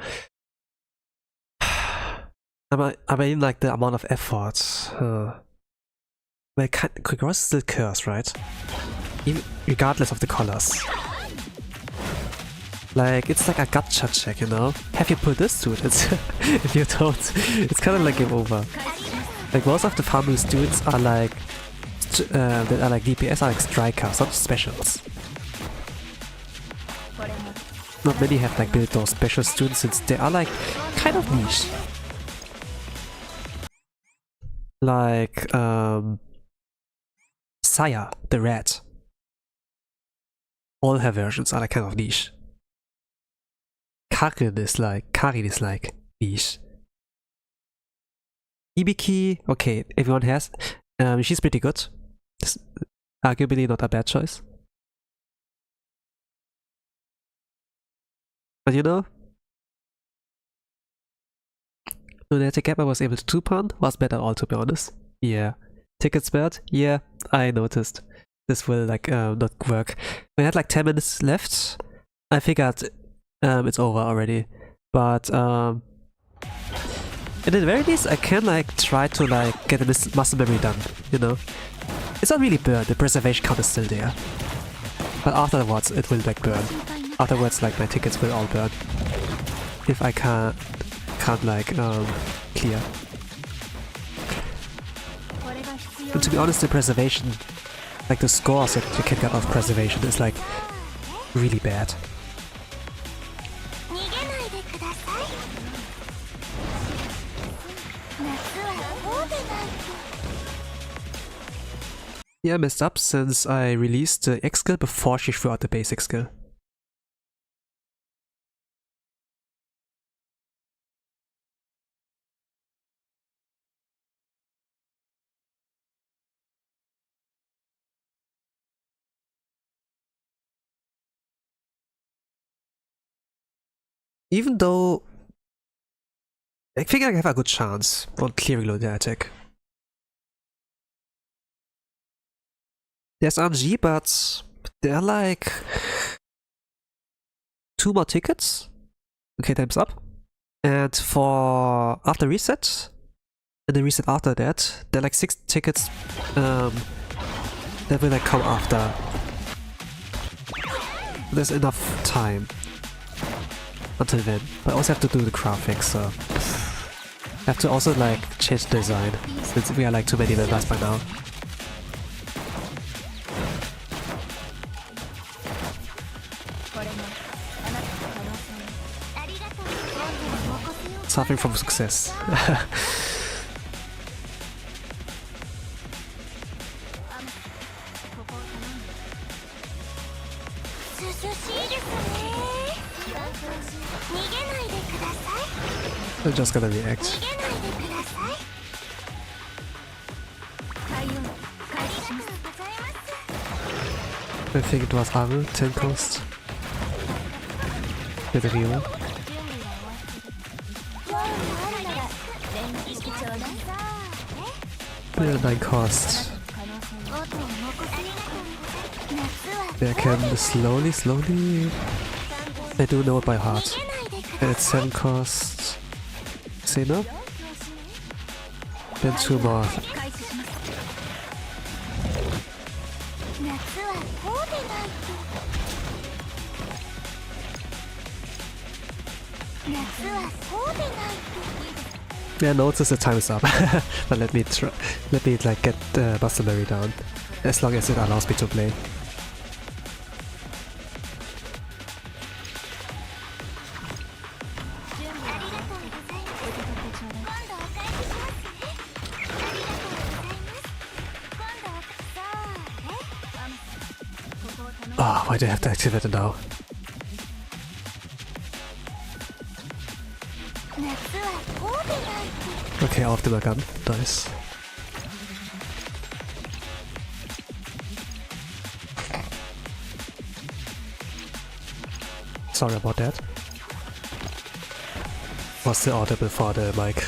mean, like the amount of effort. Well, Kurokage is still cursed, right? Even regardless of the colors. Like, it's like a gacha check, you know? Have you pulled this suit? It's if you don't, it's kind of like game over. Like, most of the farming students are like, that are like DPS are like strikers, not specials. Not many have like built those special students since they are like kind of niche. Like, Saya, the rat. All her versions are like kind of niche. Karin is like niche. Ibiki, okay, everyone has. She's pretty good. It's arguably not a bad choice. But you know, Lunatic I was able to 2-pun, was bad at all, to be honest. Yeah. Tickets bad? Yeah, I noticed. This will like not work. We had like 10 minutes left. I figured it's over already. But at the very least I can like try to like get this muscle memory done, you know? It's not really burned, the preservation count is still there. But afterwards it will like burn. Afterwards like my tickets will all burn. If I can't like clear. And to be honest, the preservation, like the scores that you can get off preservation is like really bad. Yeah, I messed up since I released the X skill before she threw out the basic skill. Even though I think I have a good chance on clearing Lunatic. There's RNG, but they're like 2 more tickets. Okay, time's up. And for after reset, and the reset after that, there are like 6 tickets that will like come after. There's enough time until then. But I also have to do the graphics, so I have to also like change the design since we are like too many members by now. Suffering from success. I'm just gonna react. I think it was Armor, 10 cost. With a hero. Yeah, 9 cost. Yeah, I can slowly. I do know it by heart. And it's 7 cost. Say no? Then 2 more. Yeah, notice the time is up. But let me like get the muscle memory down. As long as it allows me to play. Oh, why do I have to activate it now? Okay, off to my gun. Nice. Sorry about that. Was still audible for the mic.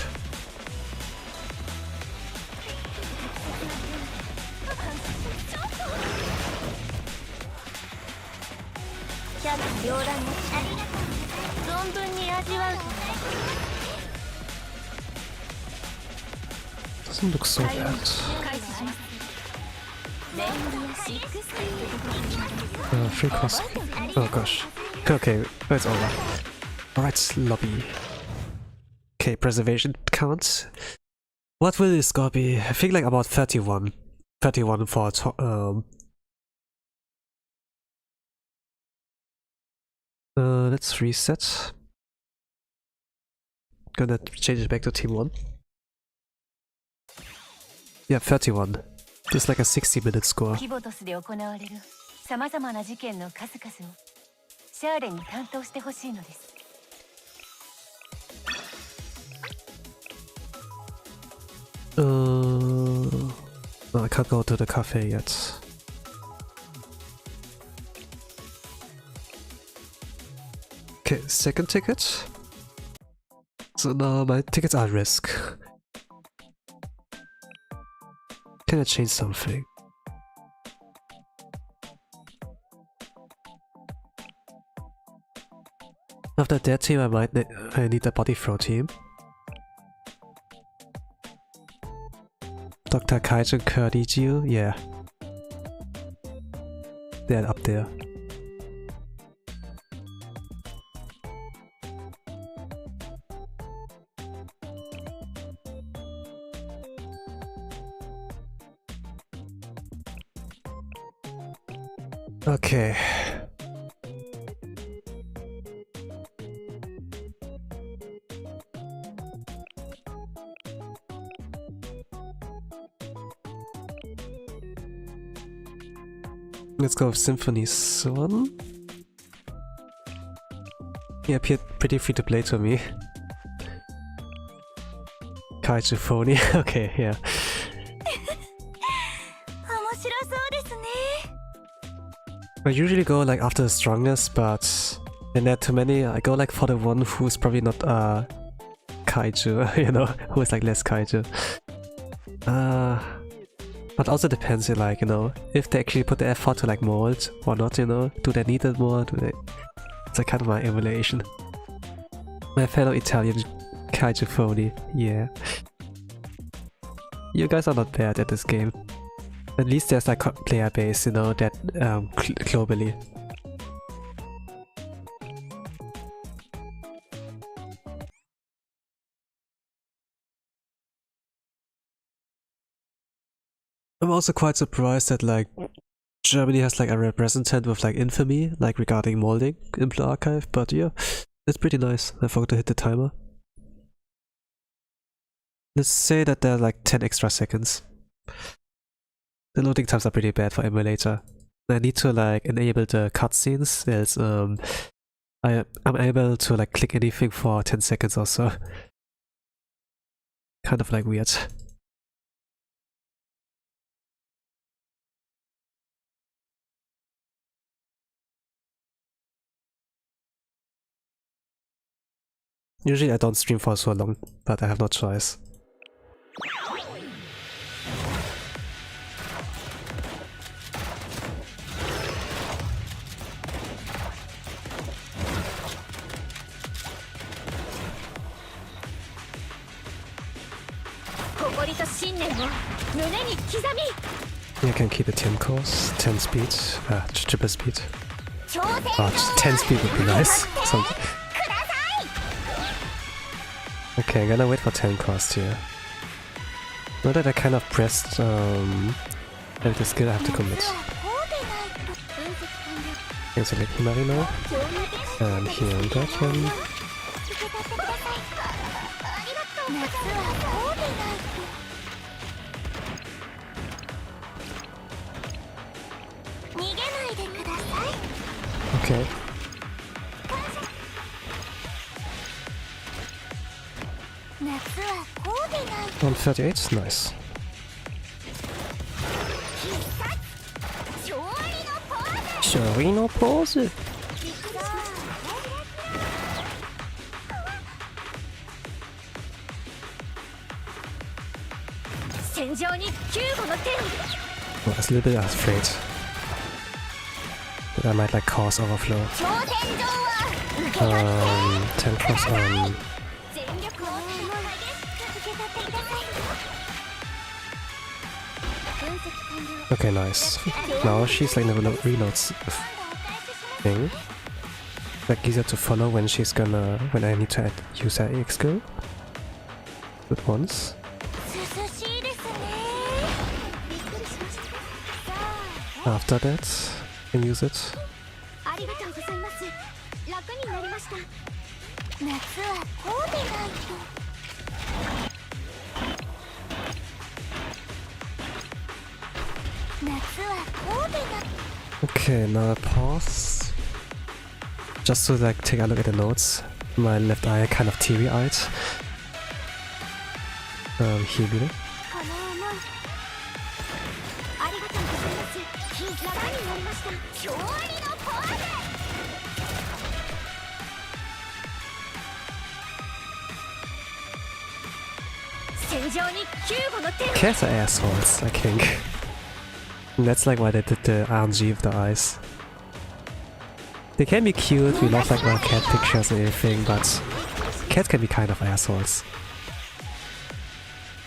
Doesn't look so bad. Free cross. Oh gosh. Okay, it's over. Alright, lobby. Okay, preservation counts. What will this score be? I think like about 31. 31 for let's reset. Gonna change it back to team 1. Yeah, 31. This is like a 60-minute score. No, I can't go to the cafe yet. Okay, second ticket. So now my tickets are at risk. Can I change something? After that team, I need a body throw team. Dr. Kaiju, Kurokage, yeah. They're up there. Okay. Let's go with Symphony Swan. He appeared pretty free to play to me. Kaiju Phony, okay, yeah. I usually go like after the strongest, but when there are too many, I go like for the one who's probably not kaiju, you know, who is like less kaiju. But also depends, like, you know, if they actually put the effort to like mold or not, you know, do they need it more? It's like kind of my evaluation. My fellow Italian kaiju phony, yeah. You guys are not bad at this game. At least there's like player base, you know, that globally. I'm also quite surprised that like Germany has like a representative with like infamy, like regarding molding in Blue Archive, but yeah, it's pretty nice. I forgot to hit the timer. Let's say that there are like 10 extra seconds. The loading times are pretty bad for emulator. I need to like enable the cutscenes, else I'm able to like click anything for 10 seconds or so. Kind of like weird. Usually I don't stream for so long, but I have no choice. You can keep it 10 cores, 10 speed, triple speed. Oh, 10 speed would be nice. Okay, I'm gonna wait for 10 cores here. Now that I kind of pressed the skill, I have to commit. I can select Himari now. And here and that one. Okay. 138, nice. Shori no pose. I was a little bit afraid that I might like cause overflow. 10 cross on. Okay, nice. Now she's like never reloads thing. Like easier to follow when she's gonna when I need to use her EX skill at once. After that, I can use it. Okay, now I pause. Just to like take a look at the notes. My left eye kind of teary-eyed. Here. Cats are assholes, I think. And that's like why they did the RNG of the eyes. They can be cute, we love like our cat pictures and everything, but cats can be kind of assholes.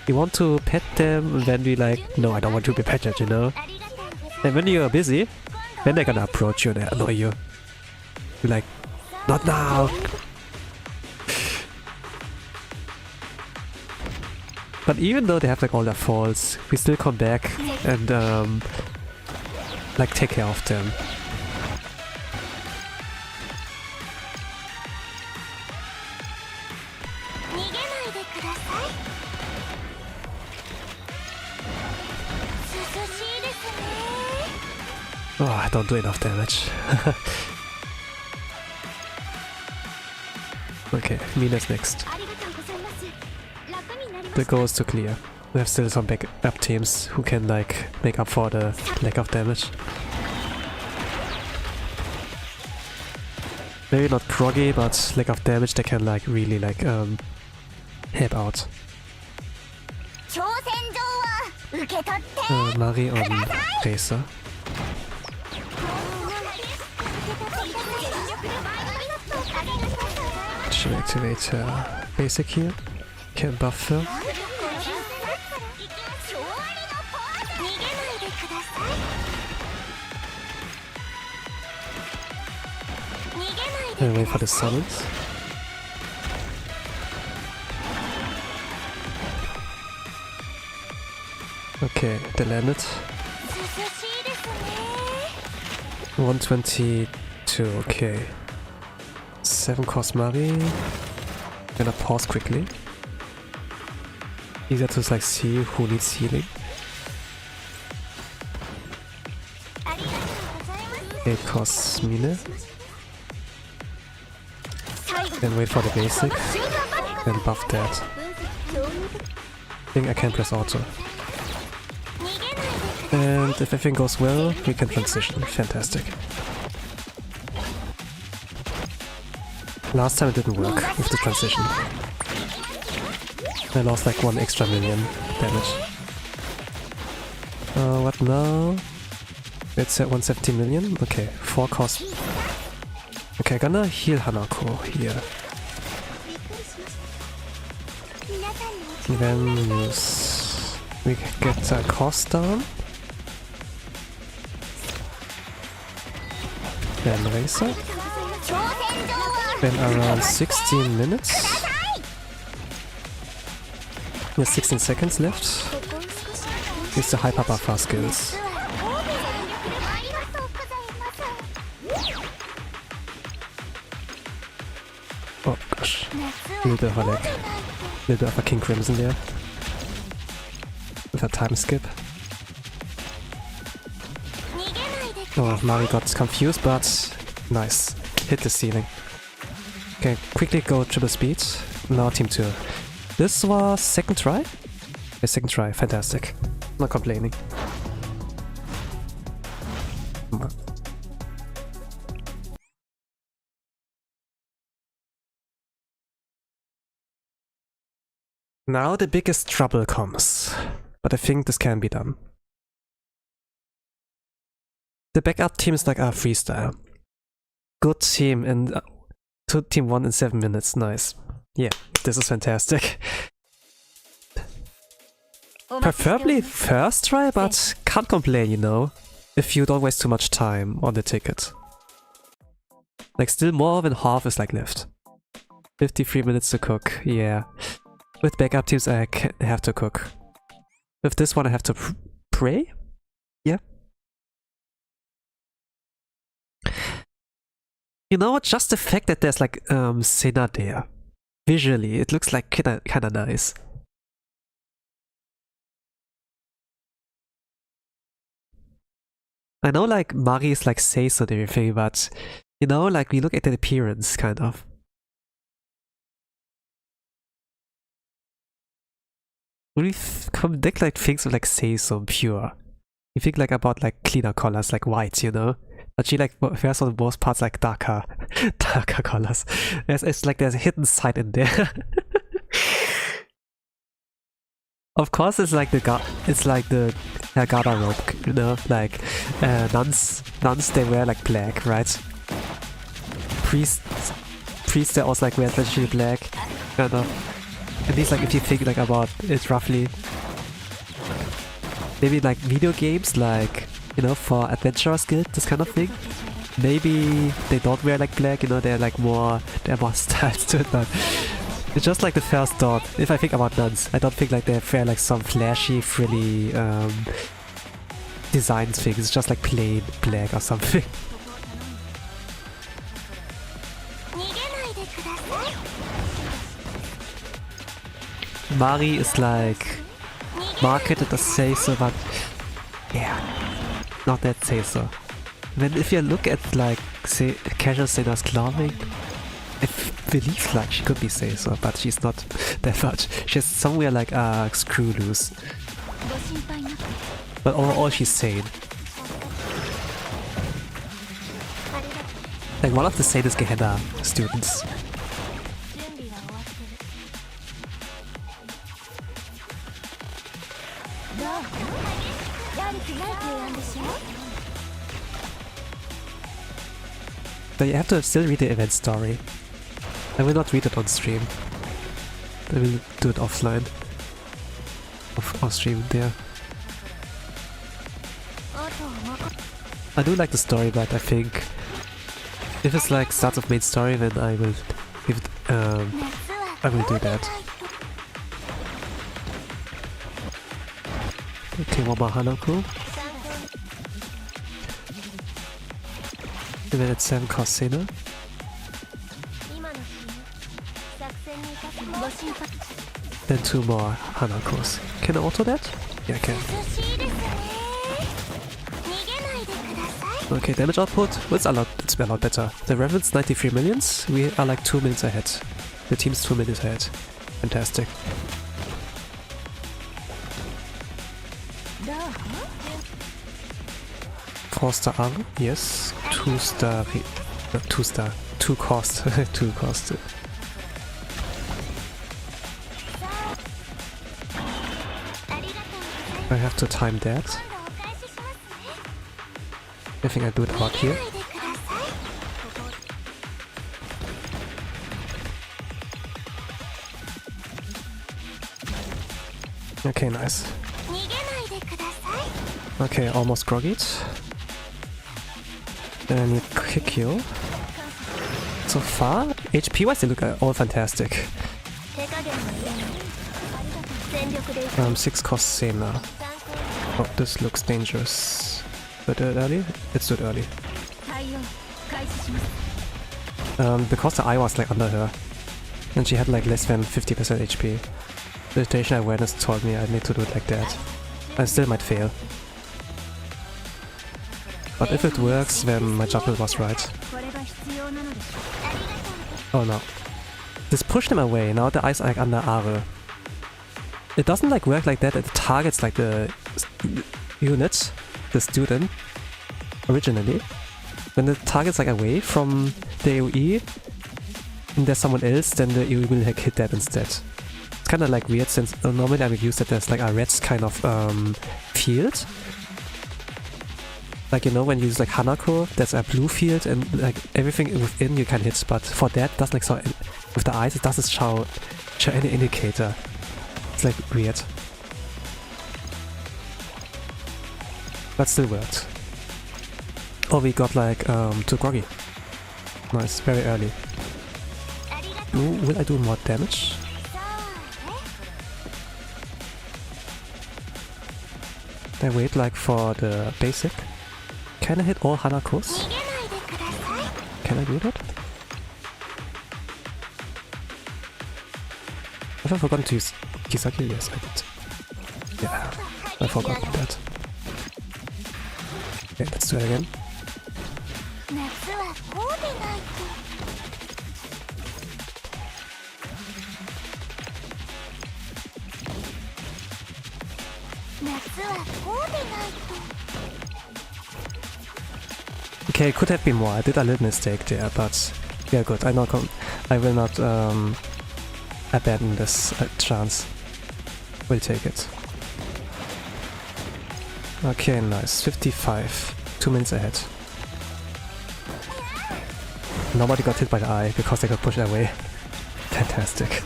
You want to pet them and then be like, no, I don't want to be petted, you know? And when you're busy, then they're gonna approach you and annoy you. You're like, not now! But even though they have like all their faults, we still come back and like take care of them. Oh, I don't do enough damage. Okay, Mina's next. The goal is to clear. We have still some backup teams who can like make up for the lack of damage. Maybe not proggy, but lack of damage they can like really like help out. Mari on Racer. Should activate her basic here. Can buff her. And wait for the summons. Okay, they landed. 122, okay. 7 cost Mari. Gonna pause quickly. Easier to like see who needs healing. 8 costs Mine. Then wait for the basic. Then buff that. I think I can press auto. And if everything goes well, we can transition. Fantastic. Last time it didn't work with the transition. I lost like 1 extra million damage. What now? It's at 117 million? Okay, 4 cost. Okay, gonna heal Hanako here. Then use... we get a cost down. Then Racer. Then around 16 minutes. There's 16 seconds left. Use the hyper buffer skills. Oh gosh. A little bit of a lag. A little bit of a King Crimson there. With a time skip. Oh, Mari got confused, but nice. Hit the ceiling. Okay, quickly go triple speed. Now team 2. This was second try? Yeah, second try, fantastic. Not complaining. Now the biggest trouble comes, but I think this can be done. The backup team is like a freestyle. Good team and to team 1 in 7 minutes. Nice. Yeah, this is fantastic. Preferably first try, but can't complain, you know, if you don't waste too much time on the ticket. Like, still more than half is like left. 53 minutes to cook, yeah. With backup teams I have to cook. With this one I have to pray? Yeah. You know, just the fact that there's like Senna there. Visually, it looks like kinda nice. I know like Mari is like Seiso and everything, but you know, like we look at the appearance kind of. When we connect like things with like Seiso and Pure, you think like about like cleaner colors like white, you know? But she like wears on most parts like darker colors. It's like there's a hidden side in there. Of course, it's like the garderobe, you know, like nuns they wear like black, right? Priests they also like wear essentially black, kind of. At least like if you think like about it roughly, maybe like video games, like you know, for Adventurers Guild, this kind of thing. Maybe they don't wear like black, you know, there are more styles to it, but. It's just like the first thought. If I think about nuns, I don't think like they wear like some flashy, frilly design things. It's just like plain black or something. Mari is like marketed as Seiso, but yeah, not that Seiso. Then if you look at like say casual Senna's clothing, I believe like she could be Seiso, but she's not that much. She's somewhere like screw loose. But overall she's sane. Like one of the sanest Gehenna students. But you have to still read the event story. I will not read it on stream. I will do it offline. Off stream there. I do like the story, but I think if it's like starts of main story, then I will give it, I will do that. Okay, one more Hanako. And then at 7 cost Senna. Then 2 more Hanakos. Can I auto that? Yeah, I can. Okay, damage output. Well, it's a lot better. The Revenant's 93 millions. We are like 2 minutes ahead. The team's 2 minutes ahead. Fantastic. Four-star armor? Yes. 2-star. Not 2-star. 2 cost. 2 cost. I have to time that. I think I do it out here. Okay, nice. Okay, almost groggy. Then you kick you. So far, HP wise they look all fantastic. 6 cost Senna. Oh, this looks dangerous. Do it early? Let's do it early. Because the eye was like under her, and she had like less than 50% HP. The situational awareness told me I need to do it like that. I still might fail. But if it works, then my judgment was right. Oh no. This pushed him away, now the eyes are like under Are. It doesn't like work like that, it targets like the unit, the student, originally. When the target's like away from the AoE, and there's someone else, then the AoE will like hit that instead. It's kinda like weird since normally I would use that there's like a red kind of field. Like, you know, when you use like Hanako, there's a blue field and like everything within you can hit, but for that it doesn't like so with the eyes it doesn't show any indicator. It's like weird. But still worked. Oh, we got like to Groggy. Nice, very early. Ooh, will I do more damage? I wait like for the basic. Can I hit all Hanakos? Can I do that? Have I forgotten to use Kisaki? Yes, I did. Yeah, I forgot that. Okay, let's do it again. Okay, it could have been more. I did a little mistake there, but yeah, good. I will not abandon this chance. We'll take it. Okay, nice. 55. 2 minutes ahead. Nobody got hit by the eye because they got pushed away. Fantastic.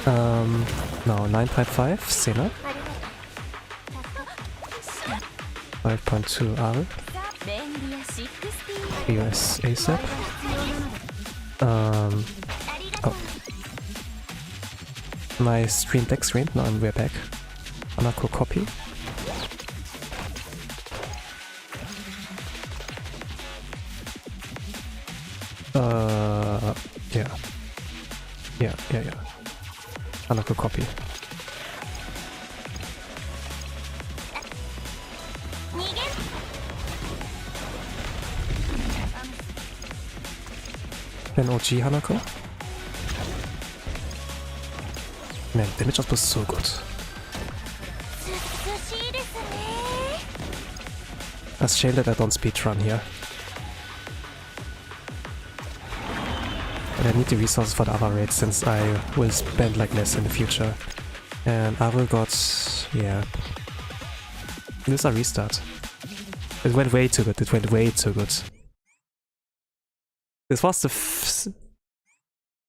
No, 9.5, Sena. 5.2 R. US ASAP. Oh. My stream deck screen, now we're back. Hanako copy. Yeah. Hanako copy. Then OG Hanako. Man, damage was so good. It's a shame that I don't speedrun here. But I need the resources for the other raids since I will spend like less in the future. And Arul got... yeah. This is a restart. It went way too good, it went way too good. This was the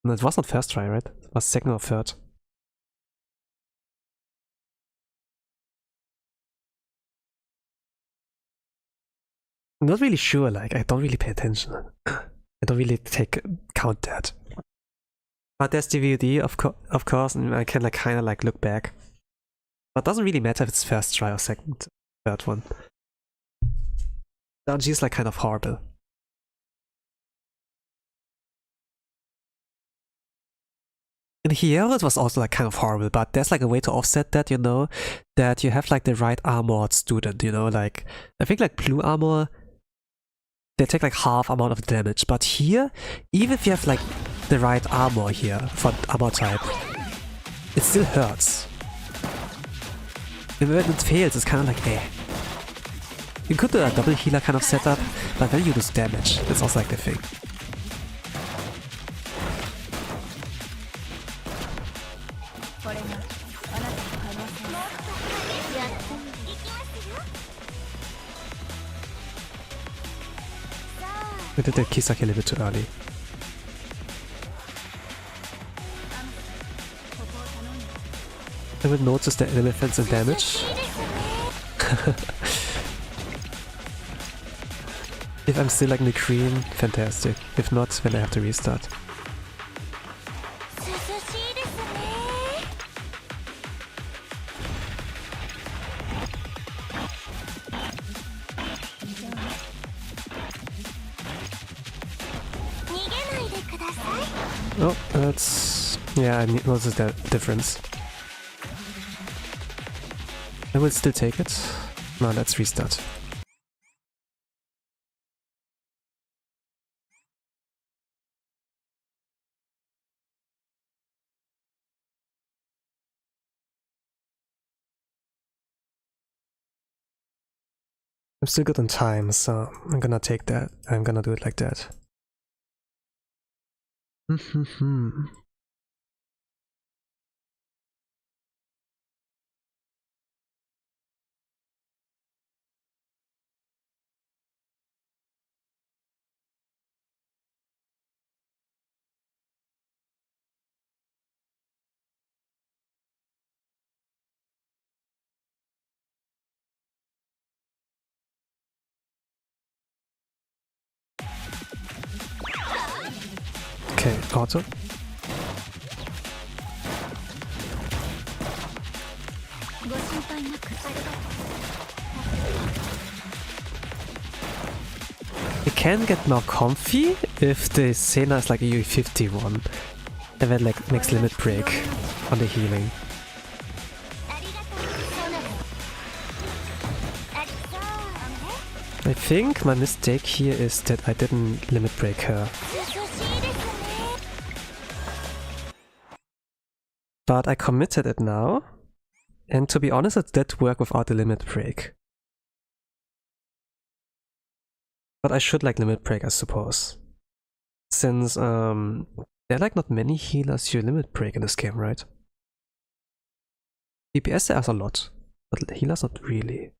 no, it was not first try, right? It was second or third. I'm not really sure, like, I don't really pay attention. I don't really count that. But there's the VOD, of course, and I can like kinda like look back. But it doesn't really matter if it's first try or second, third one. The RNG is like kind of horrible. And here it was also like kind of horrible, but there's like a way to offset that, you know, that you have like the right armored student, you know, like I think like blue armor, they take like half amount of damage, but here, even if you have like the right armor here for armor type, it still hurts. And when it fails, it's kind of like eh. You could do a double healer kind of setup, but then you lose damage. That's also like the thing. I did the Kisaki a little bit too early. I will notice the elephants and damage. If I'm still like in the green, fantastic. If not, then I have to restart. Oh, that's... yeah, I noticed that difference. I will still take it. No, let's restart. I'm still good on time, so I'm gonna take that. I'm gonna do it like that. Auto. It can get more comfy if the Sena is like a UE51 and then like makes limit break on the healing. I think my mistake here is that I didn't limit break her. But I committed it now, and to be honest it did work without the limit break. But I should like limit break, I suppose. Since there are like not many healers you limit break in this game, right? DPS there's a lot, but healers not really.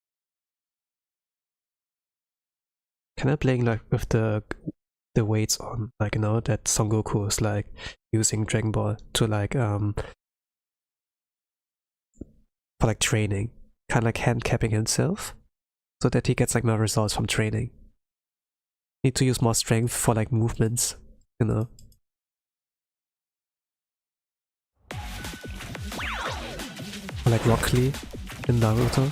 Kind of playing like with the weights on, like, you know, that Son Goku is like using Dragon Ball to like for like training, kind of like hand capping himself, so that he gets like more results from training. Need to use more strength for like movements, you know. Or like Rock Lee in Naruto.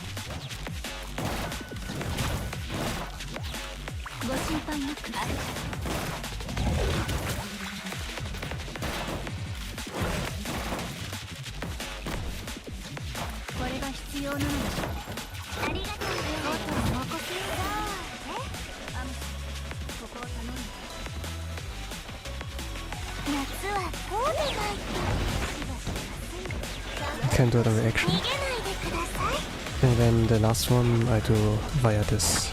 Can do the reaction. And then the last one I do via this.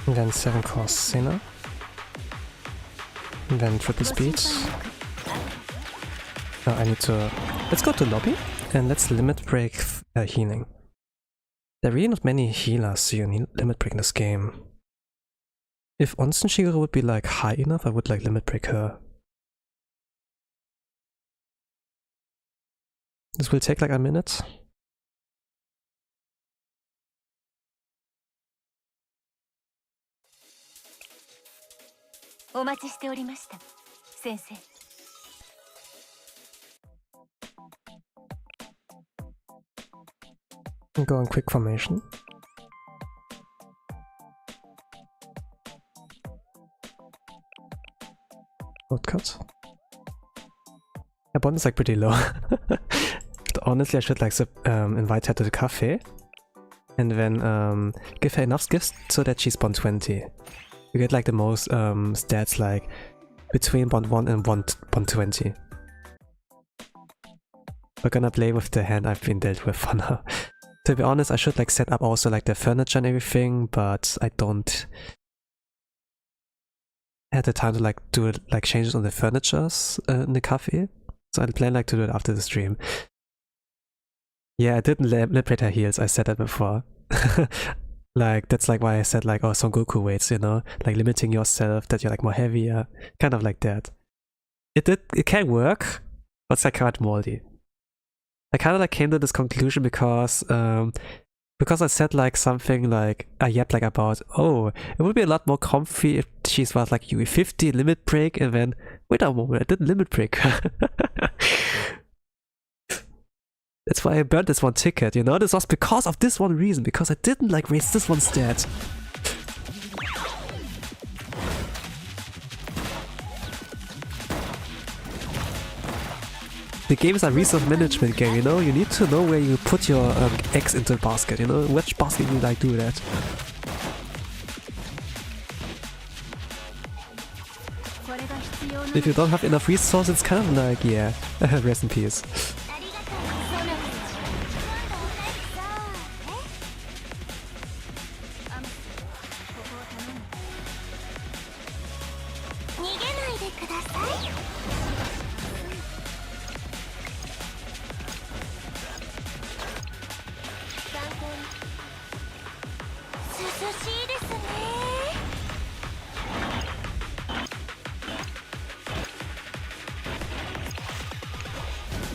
And then 7 cost Sena. And then triple speeds. Now I need to... Let's go to lobby and let's limit break healing. There are really not many healers you need limit break in this game. If Onsen Shigoro would be like high enough, I would like limit break her. This will take like a minute. And go on quick formation. Cut. Her bond is like pretty low. But honestly, I should like invite her to the cafe and then give her enough gifts so that she's bond 20. You get like the most stats like between bond 1 and bond 20. We're gonna play with the hand I've been dealt with for now. To be honest, I should like set up also like the furniture and everything, but I don't had the time to like do like changes on the furnitures in the cafe, so I plan like to do it after the stream. Yeah, I didn't limit her heals, I said that before. Like that's like why I said like, oh, Son Goku weights, you know, like limiting yourself that you're like more heavier, kind of like that. It can work, but it's like quite moldy. I kind of like came to this conclusion because I said like something like I yapped like about, oh, it would be a lot more comfy if she was like UE50 limit break, and then wait a moment, I didn't limit break. That's why I burned this one ticket, you know? This was because of this one reason, because I didn't like raise this one stat. The game is a resource management game, you know? You need to know where you put your eggs into the basket, you know? Which basket you like do that. If you don't have enough resources, it's kind of like, yeah, rest in peace.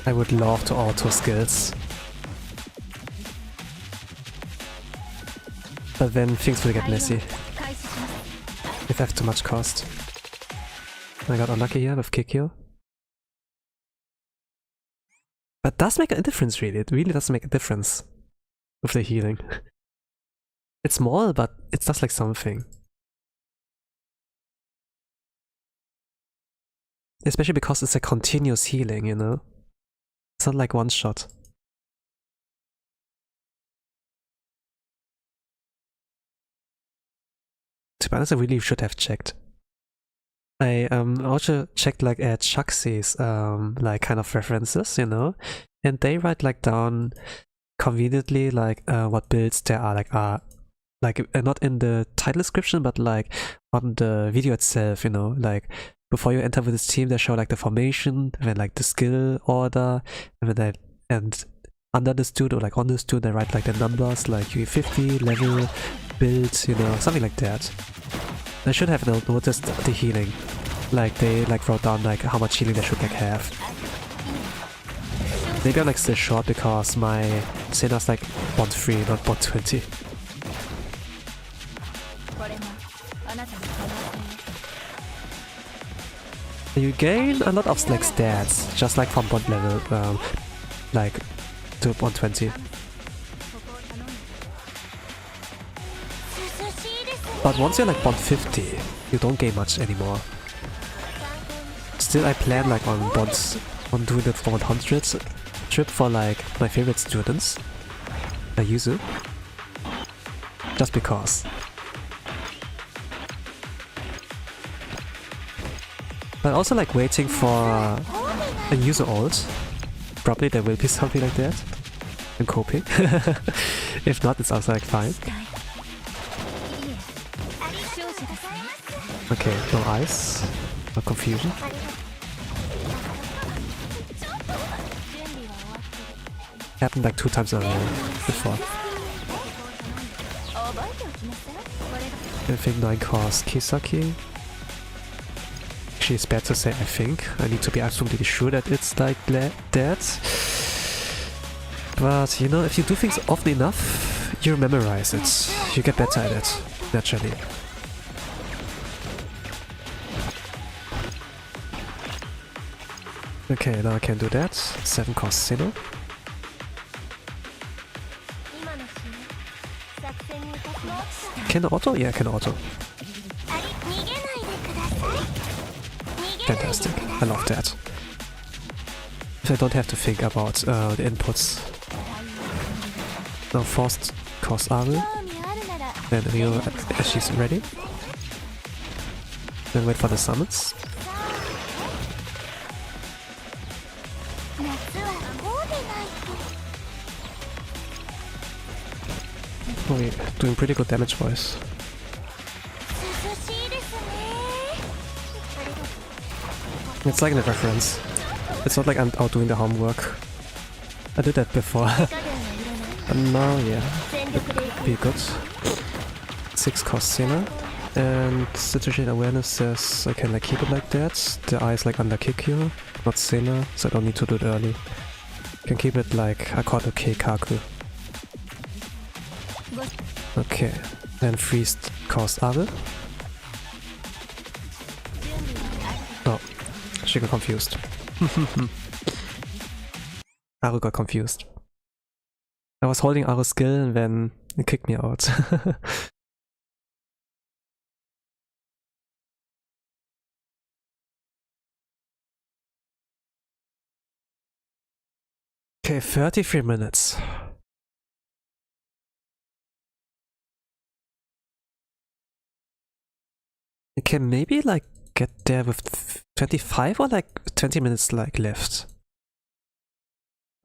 I would love to auto skills. but then things will get messy if I have too much cost. I got unlucky here with kick heal. But it does make a difference, really. It really does make a difference with the healing. It's small, but it does like something. Especially because it's a continuous healing, you know? It's not like one shot. To be honest, I really should have checked. I also checked like at Shuxy's like kind of references, you know, and they write like down conveniently like what builds there are like not in the title description but like on the video itself, you know, like before you enter with this team they show like the formation, then like the skill order, and under this dude or like on this dude they write like the numbers like UE50, level, build, you know, something like that. I should have noticed the healing. Like they like wrote down like how much healing they should like have. Maybe I'm like still short because my Sena's like bond 3, not bond 20. You gain a lot of like stats, just like from bond level, like to bond 20. But once you're like bond 50, you don't gain much anymore. Still I plan like on bonds, on doing it for 100 trip for like my favorite students, Yuzu. Just because. But also like waiting for a user ult. Probably there will be something like that. I'm coping. If not, it's also like fine. Okay, no ice, no confusion. Happened like 2 times already before. I think 9 cost Kisaki. Actually, it's bad to say I think. I need to be absolutely sure that it's like that. But you know, if you do things often enough, you memorize it. You get better at it, naturally. Okay, now I can do that. 7 cost Sinnoh. Can auto? Yeah, I can auto. Fantastic. I love that. If I don't have to think about the inputs. Now first cost Arul. Then Rio as she's ready. Then wait for the summons. Oh, we're doing pretty good damage wise. It's like a reference. It's not like I'm out doing the homework. I did that before. But now, yeah, it'd be good. 6 cost Senna. And situation awareness says I can like keep it like that. The eye is like under kick here, not Senna, so I don't need to do it early. I can keep it like Akoto Keikaku. Okay, then freeze cost Arul. Oh, she got confused. Arul got confused. I was holding Arul's skill and then it kicked me out. Okay, 33 minutes. I can maybe like get there with 25 or like 20 minutes like left.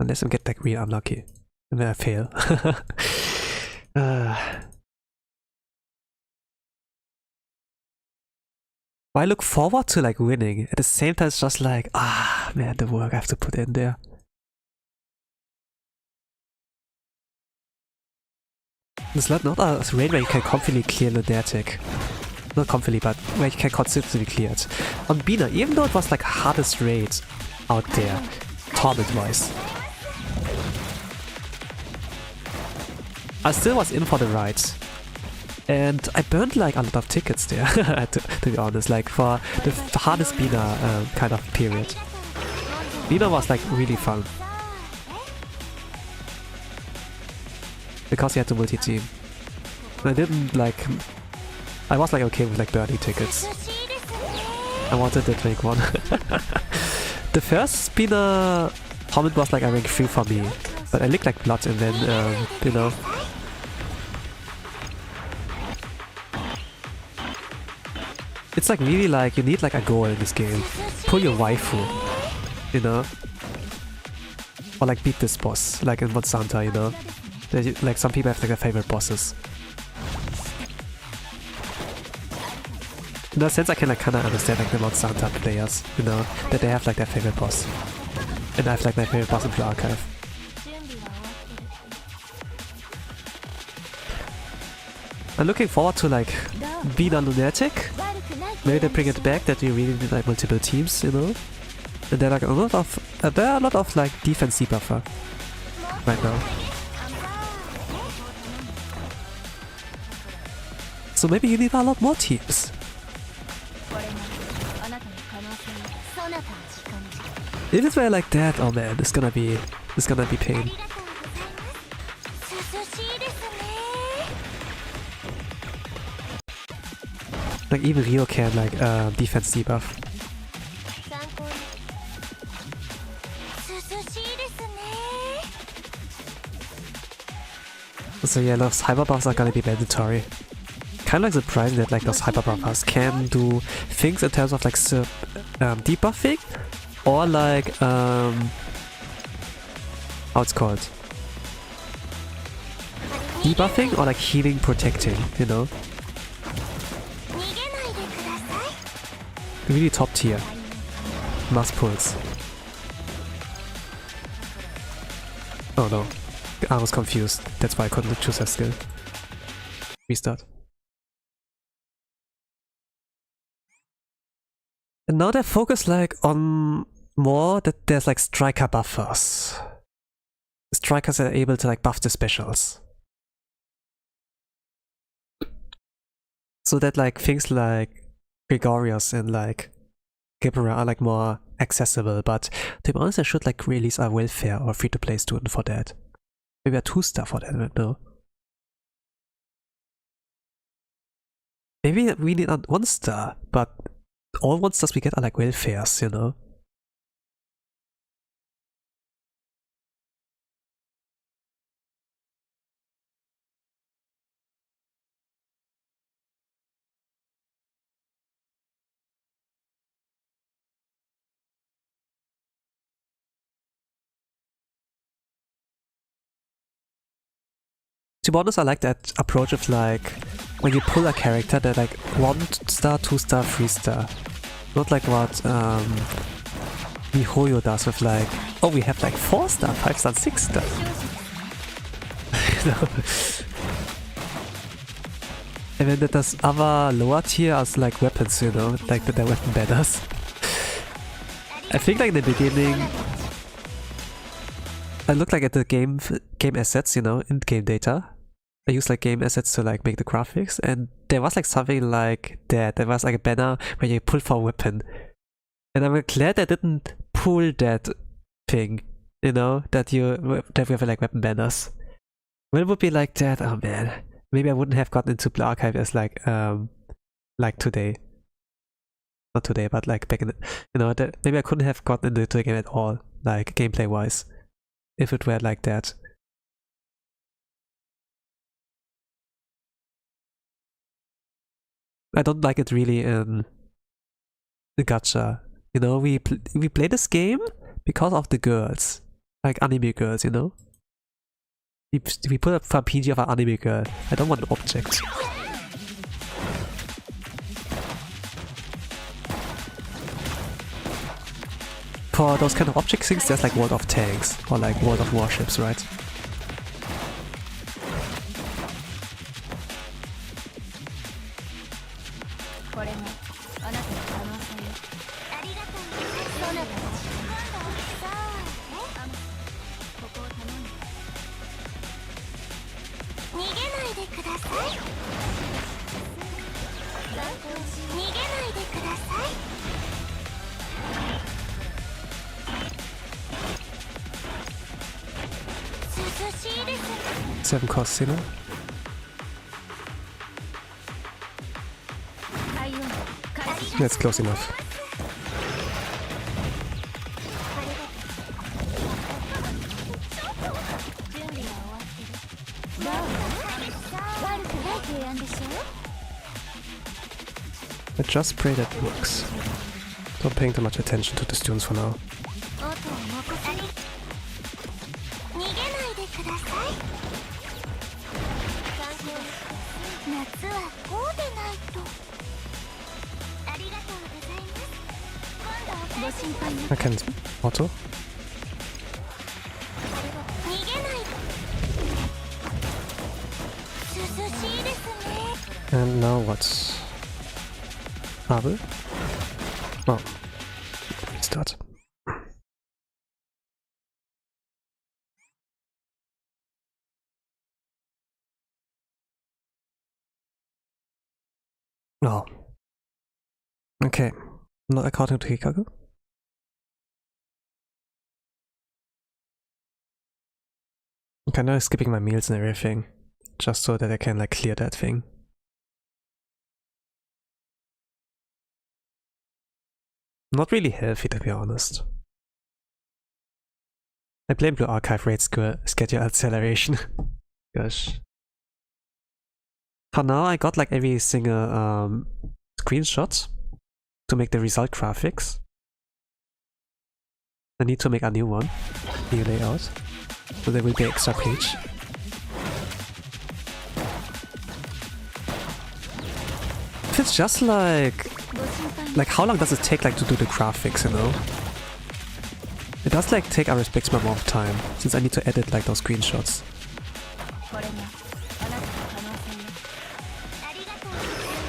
Unless I get like real unlucky. And then I fail. I look forward to like winning. At the same time it's just like, ah man, the work I have to put in there. There's not a raid where you can confidently clear Lunatic. Not confidently, but where you can consistently clear it. On Bina, even though it was like hardest raid out there, torment wise, I still was in for the ride. And I burned like a lot of tickets there, to be honest, like for the hardest Bina kind of period. Bina was like really fun. Because you had to multi-team. I didn't like... I was like okay with like burning tickets. I wanted to drink one. The first Bina comment was like I rank 3 for me. But I licked like blood and then, you know... It's like really like, you need like a goal in this game. Pull your waifu, you know? Or like beat this boss, like in Monsanto, you know? Like some people have like their favorite bosses. In that sense I can like kinda understand like the Monsanto players, you know? That they have like their favorite boss. And I have like my favorite boss in the archive. I'm looking forward to like Bina Lunatic. Maybe they bring it back that you really need like multiple teams, you know? And there are like there are a lot of like defense debuffer right now. So maybe you need a lot more teams. If it were like that, oh man, it's gonna be pain. Like even Rio can like defense debuff. So yeah, those hyper buffs are gonna be mandatory. Kinda like surprising that like those hyper buffers can do things in terms of like debuffing or like how it's called? Debuffing or like healing, protecting, you know? Really top tier. Mass pulse. Oh no. I was confused. That's why I couldn't choose that skill. Restart. And now they focus like on more that there's like striker buffers. Strikers are able to like buff the specials. So that like things like Gregorius and like Gibera are like more accessible, but to be honest I should like release a welfare or free-to-play student for that. Maybe a 2-star for that, I don't know. Maybe we need a 1-star, but all 1-stars we get are like welfares, you know? To be honest, I like that approach of like, when you pull a character, they're like 1-star, 2-star, 3-star. Not like what MiHoYo does with like, oh we have like 4-star, 5-star, 6-star. You know? And then there's other lower tier as like weapons, you know, like the weapon banners. I think like in the beginning, I looked like at the game assets, you know, in-game data. I used like game assets to like make the graphics, and there was like something like that. There was like a banner where you pull for a weapon. And I'm glad I didn't pull that thing, you know, that we have like weapon banners. When it would be like that, oh man, maybe I wouldn't have gotten into the archive as like today. Not today, but like back in the, you know, maybe I couldn't have gotten into the game at all, like gameplay wise, if it were like that. I don't like it really in gacha. You know, we play this game because of the girls, like anime girls. You know, we put up a PG of an anime girl. I don't want an object. For those kind of object things, there's like World of Tanks or like World of Warships, right? Seven costs, you know? That's close enough. I just pray that works. Not paying too much attention to the students for now. I can auto. And now what? Abel? Oh. Start. Oh. Okay. Not according to Hikaru. I'm kinda skipping my meals and everything. Just so that I can like clear that thing. Not really healthy, to be honest. I blame Blue Archive rate schedule acceleration. Gosh. For now, I got like every single screenshot to make the result graphics. I need to make a new one, new layout, so there will be an extra page. If it's just like how long does it take like to do the graphics, you know? It does like take a respectable amount of time, since I need to edit like those screenshots.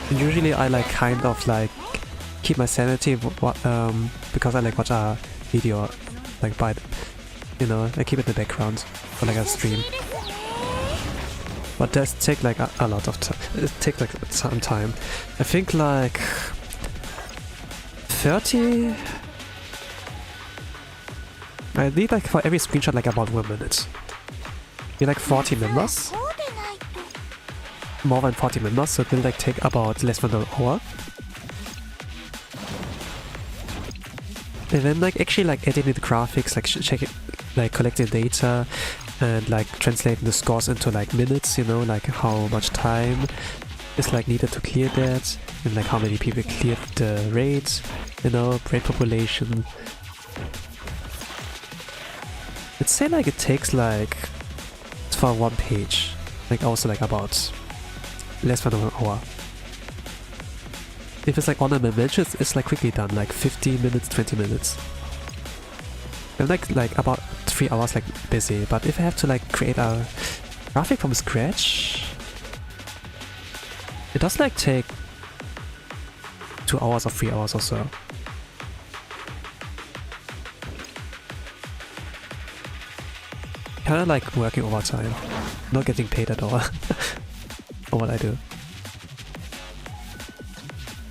And usually I like kind of like keep my sanity because I like watch a video like by, you know, I keep it in the background for like a stream. But does take like a lot of time. It takes like some time. I think like 30. I need like for every screenshot like about 1 minute. Be like 40 members. More than 40 members, so it will like take about less than an hour. And then like actually like editing the graphics, like checking, like collecting data and like translating the scores into like minutes, you know, like how much time is like needed to clear that, and like how many people cleared the raids, you know, raid population. Let's say like it takes like for one page, like also like about less than an hour. If it's like on a mentions, it's like quickly done, like 15 minutes, 20 minutes. I'm like about 3 hours like busy, but if I have to like create a graphic from scratch, it does like take 2 hours or 3 hours or so. Kinda like working overtime, not getting paid at all for what I do.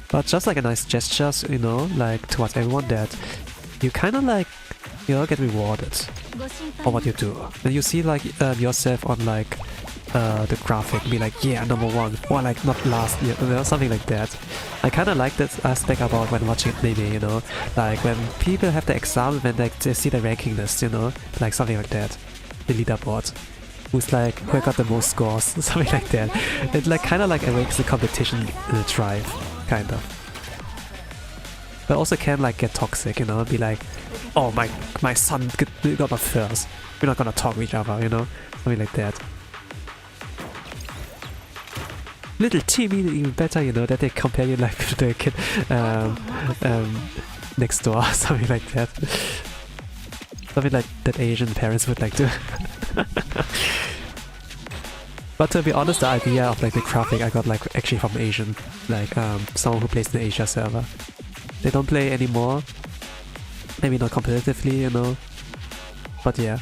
But just like a nice gesture, you know, like towards everyone that you kinda like, you know, get rewarded for what you do. And you see like yourself on like the graphic, be like, yeah, #1, or like not last, you know, something like that. I kinda like that aspect about when watching anime, you know, like when people have the exam, when like they see the ranking list, you know, like something like that. The leaderboard. Who's like, who got the most scores, something like that. It like kinda like awakes the competition drive, kind of. But also can like get toxic, you know, be like, oh my son got a first. We're not gonna talk to each other, you know, something like that. Little Timmy even better, you know, that they compare you like to the kid next door, something like that. Something like that Asian parents would like to. But to be honest, the idea of like the graphic I got like actually from Asian, like someone who plays in the Asia server. They don't play anymore, maybe not competitively, you know, but yeah.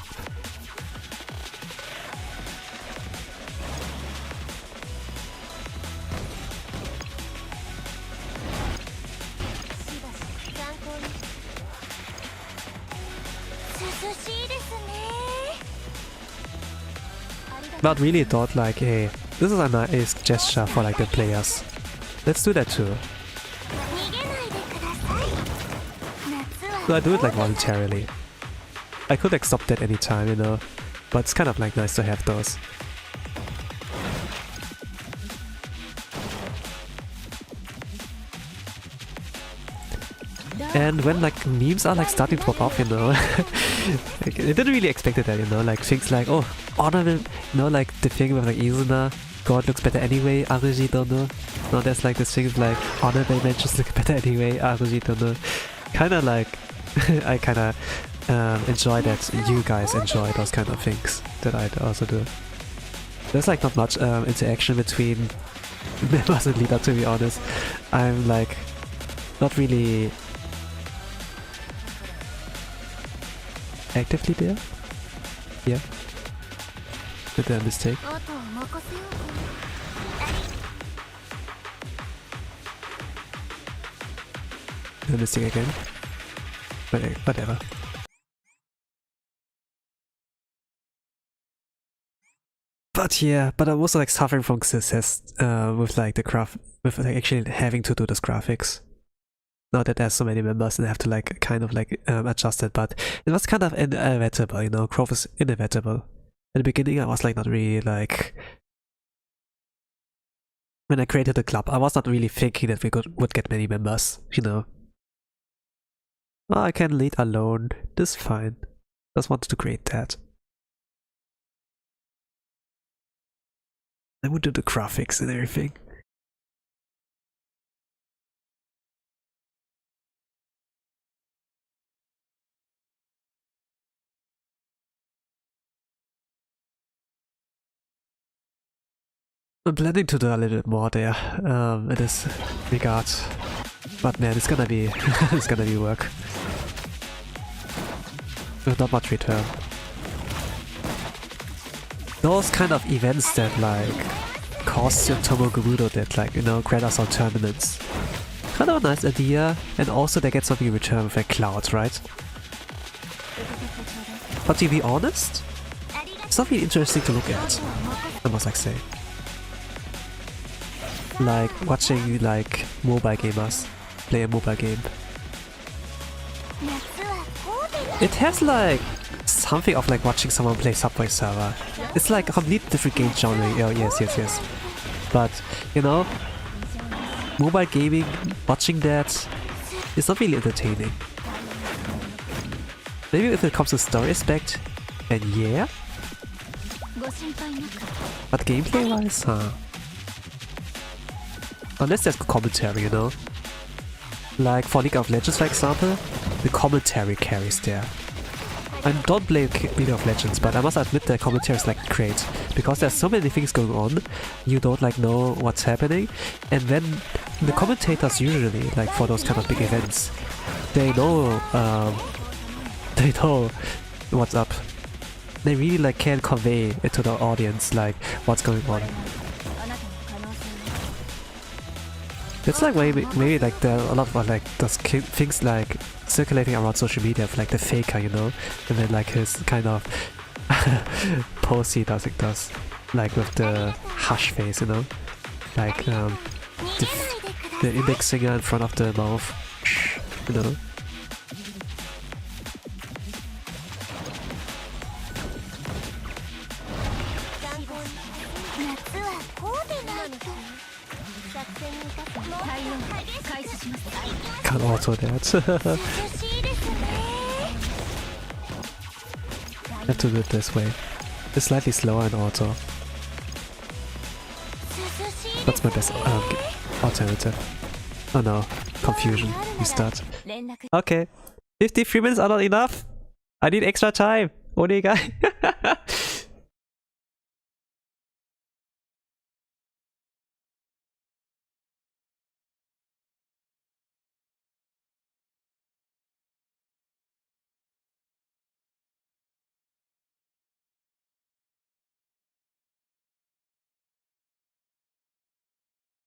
But really thought like, hey, this is a nice gesture for like the players. Let's do that too. So I do it like voluntarily. I could like stop that anytime, you know, but it's kind of like nice to have those. And when like memes are like starting to pop up, you know, like, I didn't really expect that, you know, like things like, oh, honorable, you know, like the thing with like Izuna, God looks better anyway, Aruji don't know. No, there's like this thing of like honorable mentions look better anyway, Aruji don't know. Kinda like, I kinda enjoy that you guys enjoy those kind of things that I also do. There's like not much interaction between members and leader, to be honest. I'm like not really actively there. Yeah. Did a mistake. Did a mistake again. But whatever. But yeah, but I'm also like suffering from success with like the with like actually having to do those graphics. Now that there's so many members and I have to like kind of like adjust it, but it was kind of inevitable, you know, growth is inevitable. At the beginning I was like not really like, when I created the club, I was not really thinking that we would get many members, you know. Oh, I can lead alone, this is fine. Just wanted to create that. I would do the graphics and everything. I'm planning to do a little bit more there, in this regard. But man, it's gonna be it's gonna be work. With not much return. Those kind of events that like cost your Tomogurudo that like, you know, grant us our tournaments. Kind of a nice idea, and also they get something in return with like clouds, right? But to be honest, it's something interesting to look at, I must like say. Like watching like mobile gamers play a mobile game. It has like something of like watching someone play Subway Surfer. It's like a completely different game genre. Oh, yes. But you know, mobile gaming, watching that is not really entertaining. Maybe if it comes to story aspect, then yeah. But gameplay wise, huh? Unless there's commentary, you know? Like for League of Legends, for example, the commentary carries there. I don't play League of Legends, but I must admit the commentary is like great. Because there's so many things going on, you don't like know what's happening, and then the commentators usually, like for those kind of big events, they know what's up. They really like can convey it to the audience, like what's going on. It's like maybe like there are a lot of like those things like circulating around social media of like the faker, you know, and then like his kind of pose he does like with the hush face, you know, like the index finger in front of the mouth, you know. Can't auto that. Have to do it this way. It's slightly slower in auto. That's my best alternative. Oh no, confusion. Restart. Okay. 53 minutes are not enough. I need extra time. Onegai.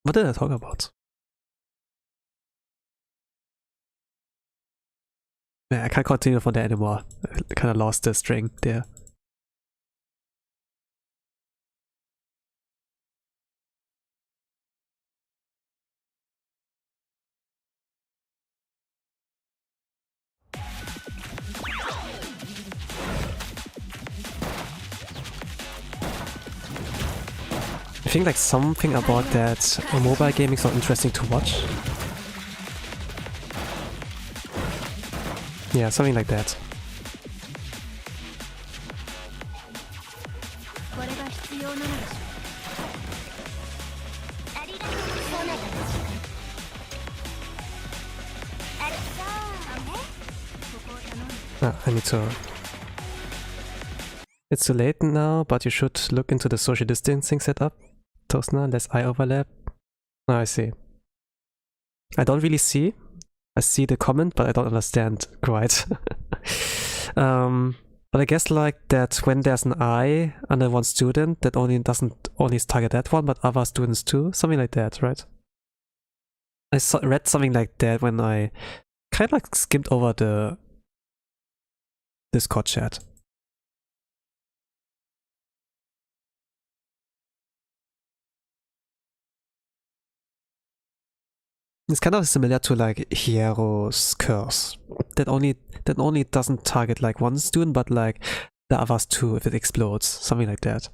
What did I talk about? Yeah, I can't continue from there anymore. I kind of lost the string there. I think like something about that mobile gaming is not interesting to watch. Yeah, something like that. I need to... It's too late now, but you should look into the social distancing setup. Toastner, less eye overlap. Oh, I see. I don't really see. I see the comment, but I don't understand quite. But I guess like that when there's an eye under one student, that doesn't only target that one, but other students too. Something like that, right? I read something like that when I kind of like skimmed over the Discord chat. It's kind of similar to like Hiero's curse. That only doesn't target like one student, but like the others too if it explodes. Something like that.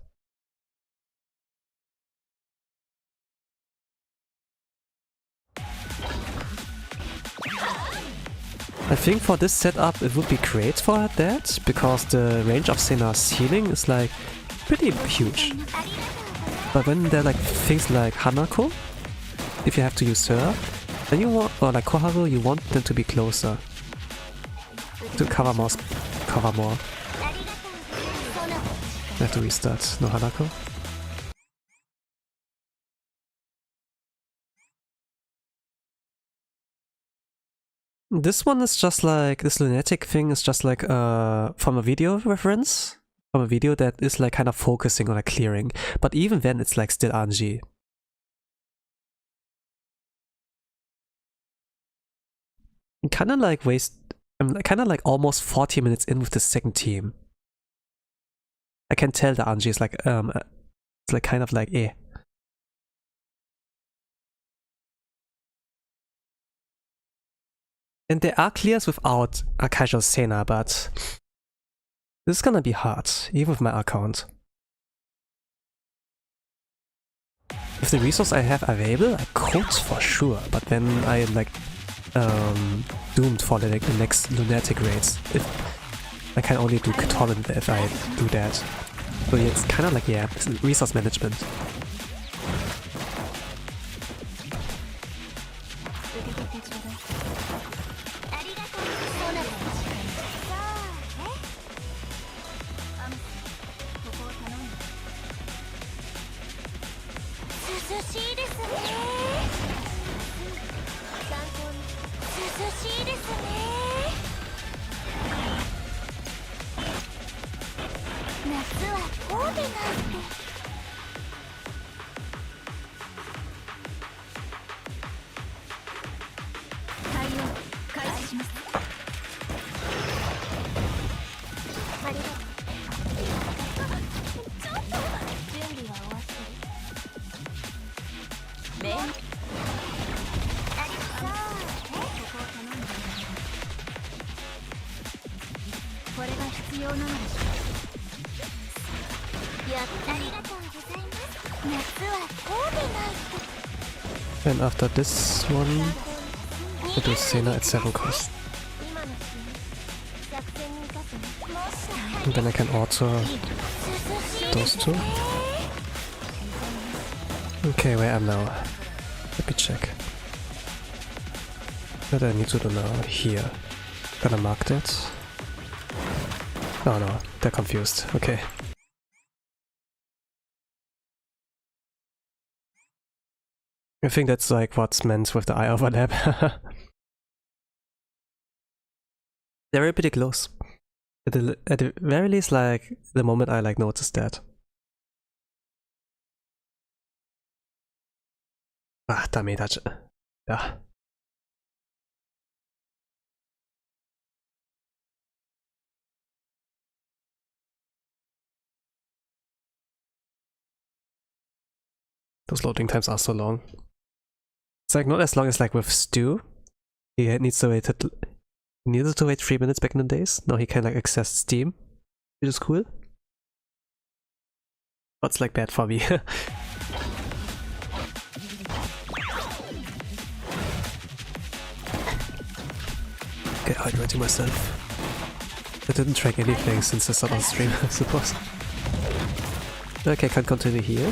I think for this setup it would be great for that, because the range of Sena's healing is like pretty huge. But when there are like things like Hanako, if you have to use her, then you want, or like Koharu, you want them to be closer. To cover more. I have to restart. No Hanako. This one is just like, this Lunatic thing is just like from a video reference. From a video that is like kind of focusing on like clearing. But even then it's like still RNG. Kind of like I'm kind of like almost 40 minutes in with the second team. I can tell the RNG is like, it's like kind of like eh. And there are clears without a casual Sena, but this is gonna be hard, even with my account. With the resource I have available, I could for sure, but then I am like doomed for the next Lunatic raids. If I can only do torrent if I do that. So yeah, it's kind of like, yeah, it's resource management. And after this one, I do Sena at 7 cost. And then I can auto those two. Okay, where am I now? Let me check. What do I need to do now? Here. Gonna mark that. Oh no, they're confused. Okay. I think that's like what's meant with the eye overlap. They're very pretty close. At the very least, like, the moment I like noticed that. Ah, damage. Yeah. Those loading times are so long. It's like not as long as like with Stu. He needs to wait needed to wait 3 minutes back in the days. Now he can like access Steam, which is cool. But it's like bad for me. Get hydrating myself. I didn't track anything since the start of the stream, I suppose. Okay, can't continue here.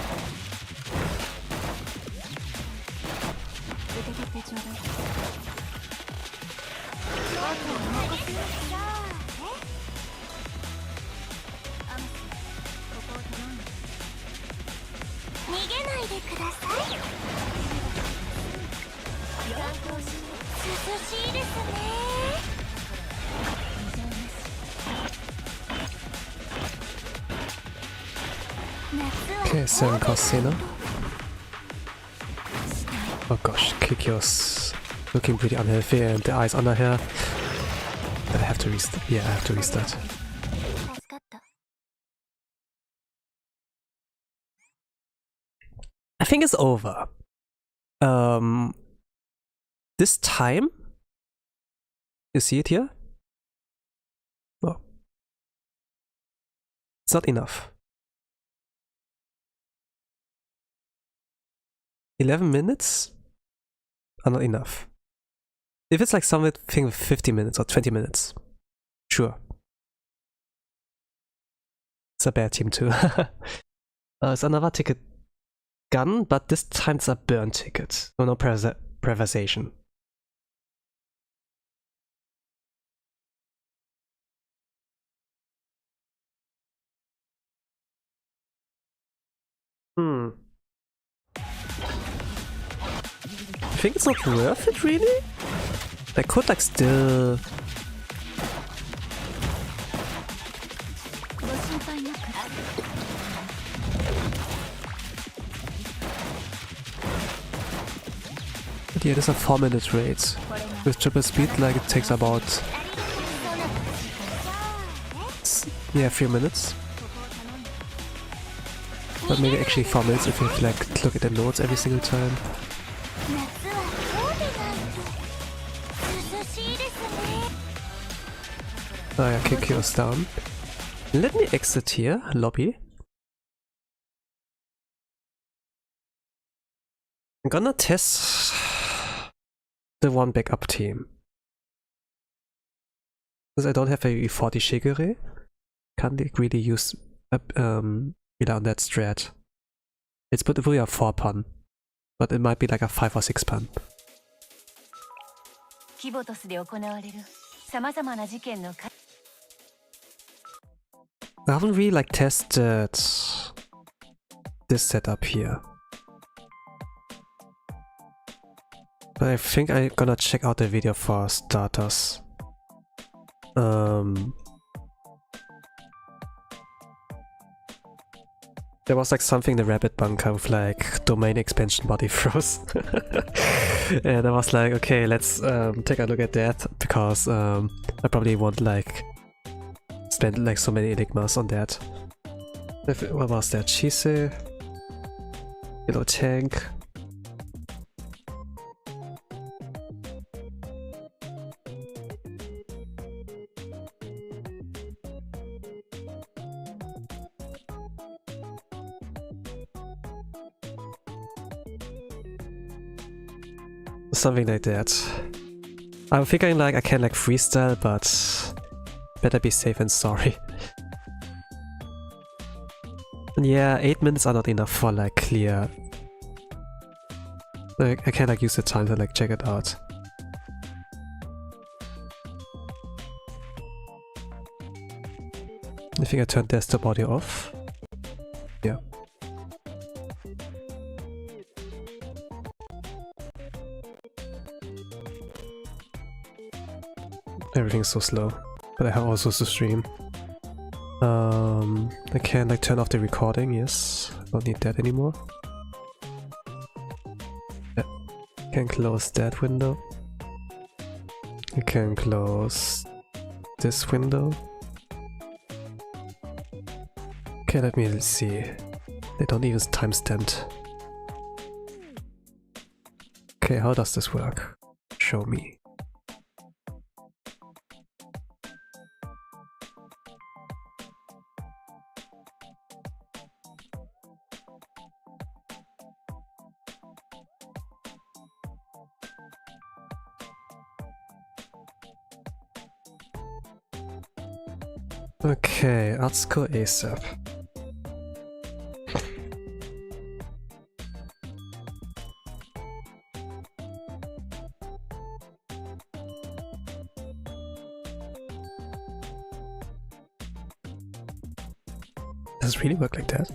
Okay, 7 cost Cena. Oh gosh, Kikyo's looking pretty unhealthy and the eyes under her. But I have to restart. Yeah, I have to restart. I think it's over. This time? You see it here? Oh. It's not enough. 11 minutes are not enough. If it's like something with 50 minutes or 20 minutes, sure. It's a bad team too. It's another ticket gun, but this time it's a burn ticket. No preservation. I think it's not worth it, really? I could like still... But yeah, there's a 4-minute raid. With triple speed, like it takes about... yeah, 3 minutes. But maybe actually 4 minutes if you like look at the notes every single time. Oh yeah, Kikyo's down. Let me exit here, lobby. I'm gonna test the one backup team. Because I don't have a E40 Shigure, can't really use rely on that strat. It's probably a 4 pun, but it might be like a 5 or 6 pun. I haven't really like tested this setup here. But I think I'm gonna check out the video for starters. There was like something in the rabbit bunker with like domain expansion body throws. And I was like, okay, let's take a look at that, because I probably won't like spend like so many enigmas on that. What was that? Chise, yellow tank. Something like that. I'm figuring like I can like freestyle, but better be safe than sorry. And yeah, 8 minutes are not enough for like clear. Like I can like use the time to like check it out. I think I turned desktop audio off. Yeah. Everything's so slow, but I have also to stream. I can like turn off the recording, yes. Don't need that anymore. Yeah. Can close that window. I can close this window. Okay, let me see. They don't even timestamp Okay, how does this work? Show me. Okay, let's go ASAP. Does it really work like that?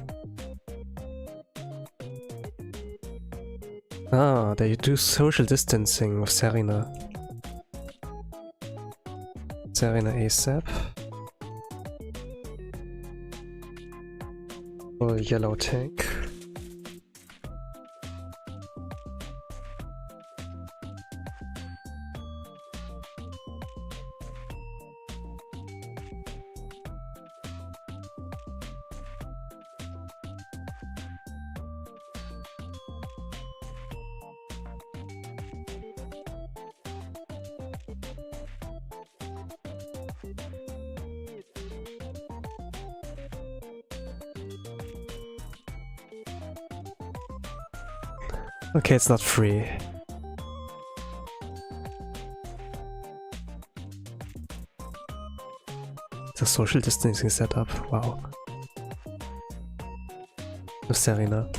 Ah, they do social distancing with Serena. Serena ASAP. Oh, yellow tank. Okay, it's not free. It's a social distancing setup, wow. With Serena.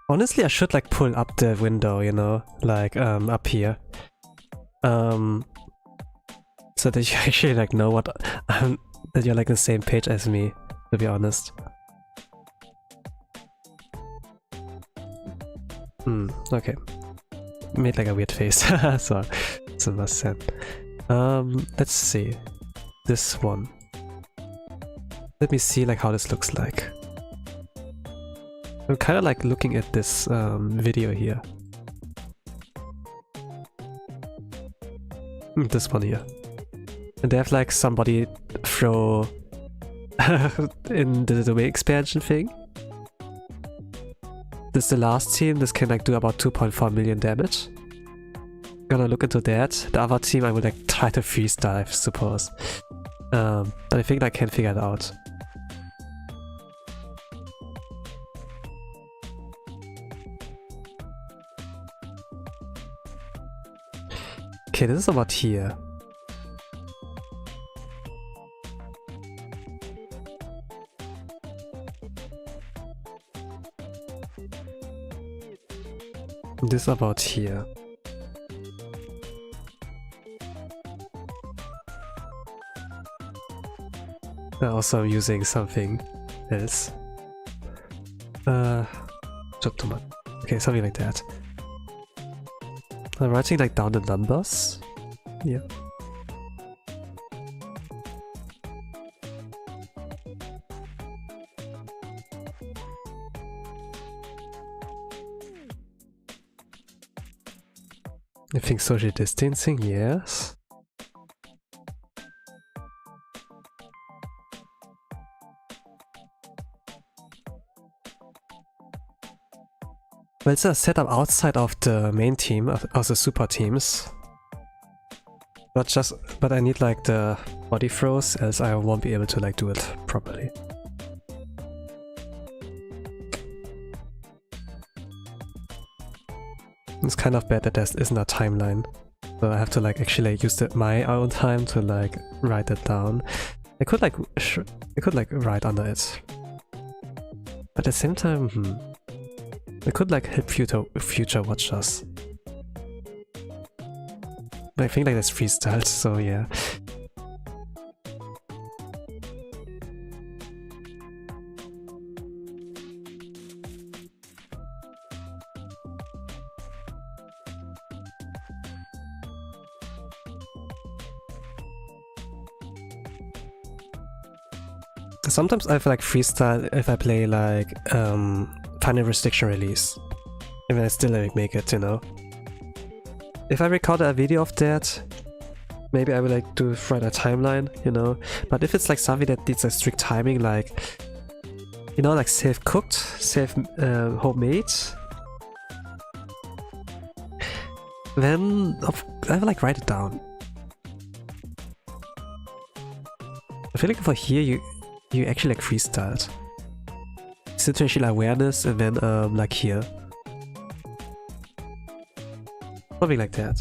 Honestly, I should like pull up the window, you know, like up here. So that you actually like know what that you're like the same page as me, to be honest. Okay. Made like a weird face. So it's a must send. Let's see. This one. Let me see like how this looks like. I'm kind of like looking at this video here. This one here. And they have like somebody throw in the domain expansion thing. This is the last team. This can like do about 2.4 million damage. Gonna look into that. The other team I would like try to freestyle, I suppose. But I think I can figure it out. Okay, this is about here. This is about here. Also I'm using something else. Okay, something like that. I'm writing like down the numbers. Yeah. I think social distancing, yes. Well, it's a setup outside of the main team, of the super teams. But I need like the body throws, else I won't be able to like do it properly. It's kind of bad that there isn't a timeline. So I have to like actually like, use my own time to like write it down. I could like write under it. But at the same time, it could like help future watchers. But I think like that's freestyled, so yeah. Sometimes I feel like freestyle if I play like final restriction release. And I still like make it, you know. If I record a video of that, maybe I would like to write a timeline, you know. But if it's like something that needs a strict timing, like, you know, like self-cooked, homemade, then I will like write it down. I feel like for here you actually like freestyled. Situational awareness and then like here. Something like that.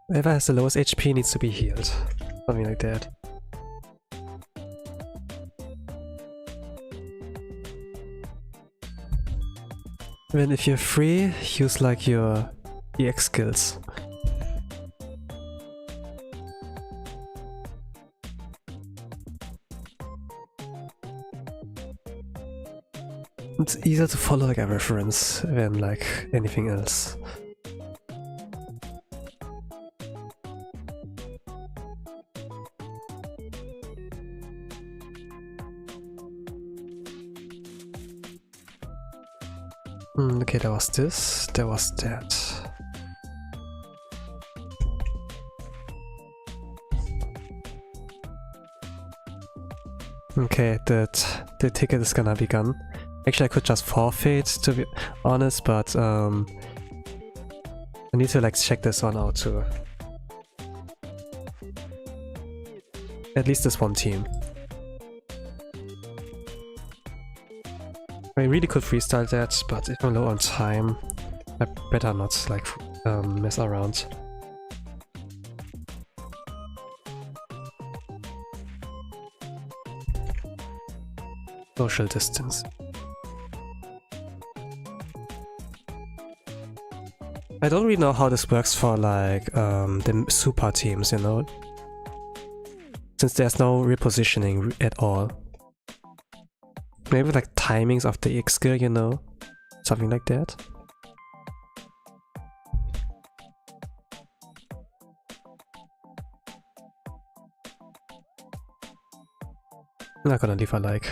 Whoever has the lowest HP needs to be healed. Something like that. Then if you're free, use like your EX skills. It's easier to follow like a reference than like anything else. Okay, there was this, there was that. Okay, the ticket is gonna be gone. Actually, I could just forfeit, to be honest, but I need to like check this one out too. At least this one team. I really could freestyle that, but if I'm low on time, I better not like mess around. Social distance. I don't really know how this works for like the super teams, you know, since there's no repositioning at all. Maybe like timings of the EX skill, you know, something like that. I'm not gonna leave a like.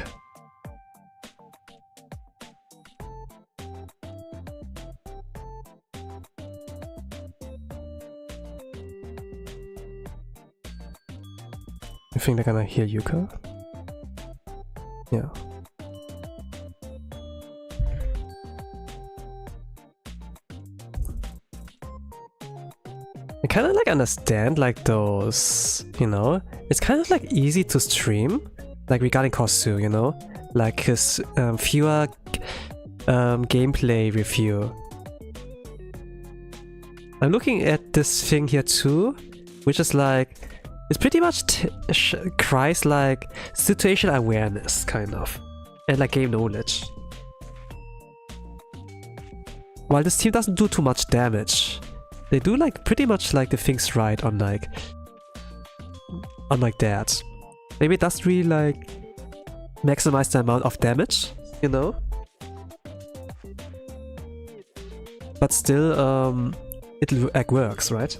I think they're gonna hear Yuka. Yeah. I kind of like understand like those, you know, it's kind of like easy to stream, like regarding Kosu, you know, like his fewer gameplay review. I'm looking at this thing here too, which is like, it's pretty much cries like situational awareness, kind of, and like game knowledge. While this team doesn't do too much damage, they do like pretty much like the things right on like that. Maybe it doesn't really like maximize the amount of damage, you know? But still, it like works, right?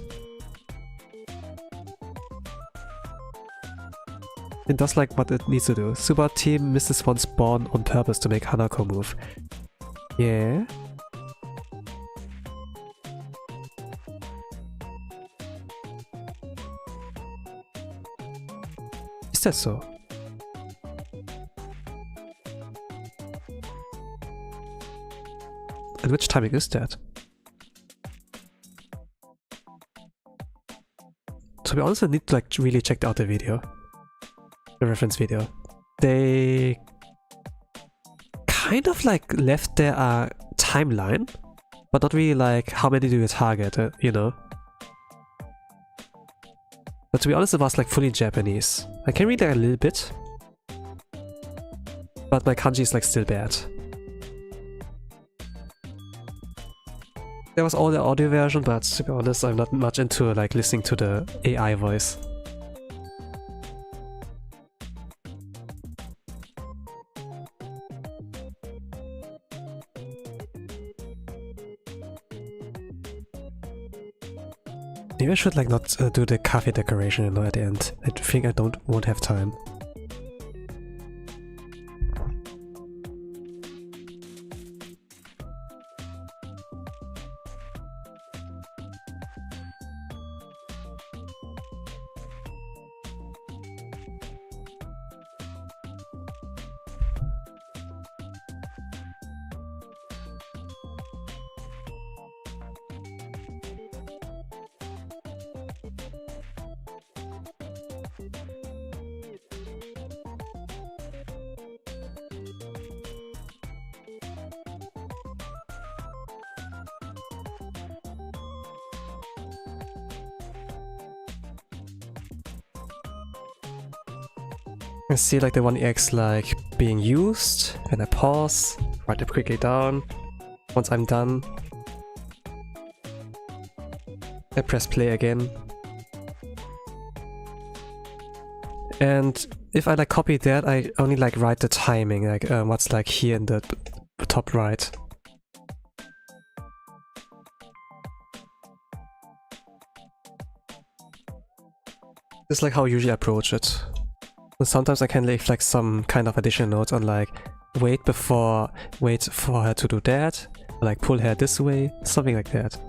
It does like what it needs to do. Super team misses one spawn on purpose to make Hanako move. Yeah. Is that so? And which timing is that? To be honest, I need to like really check out the video. The reference video. They kind of like left there a timeline, but not really like how many do you target, you know? But to be honest, it was like fully Japanese. I can read like a little bit, but my kanji is like still bad. There was all the audio version, but to be honest, I'm not much into like listening to the AI voice. Maybe I should like not do the cafe decoration, you know, at the end. I think I won't have time. I see like the 1EX like being used, and I pause, write it quickly down. Once I'm done, I press play again. And if I like copy that, I only like write the timing, like what's like here in the top right. This is like how I usually approach it. And sometimes I can leave like some kind of additional notes on like wait for her to do that, or like pull her this way, something like that.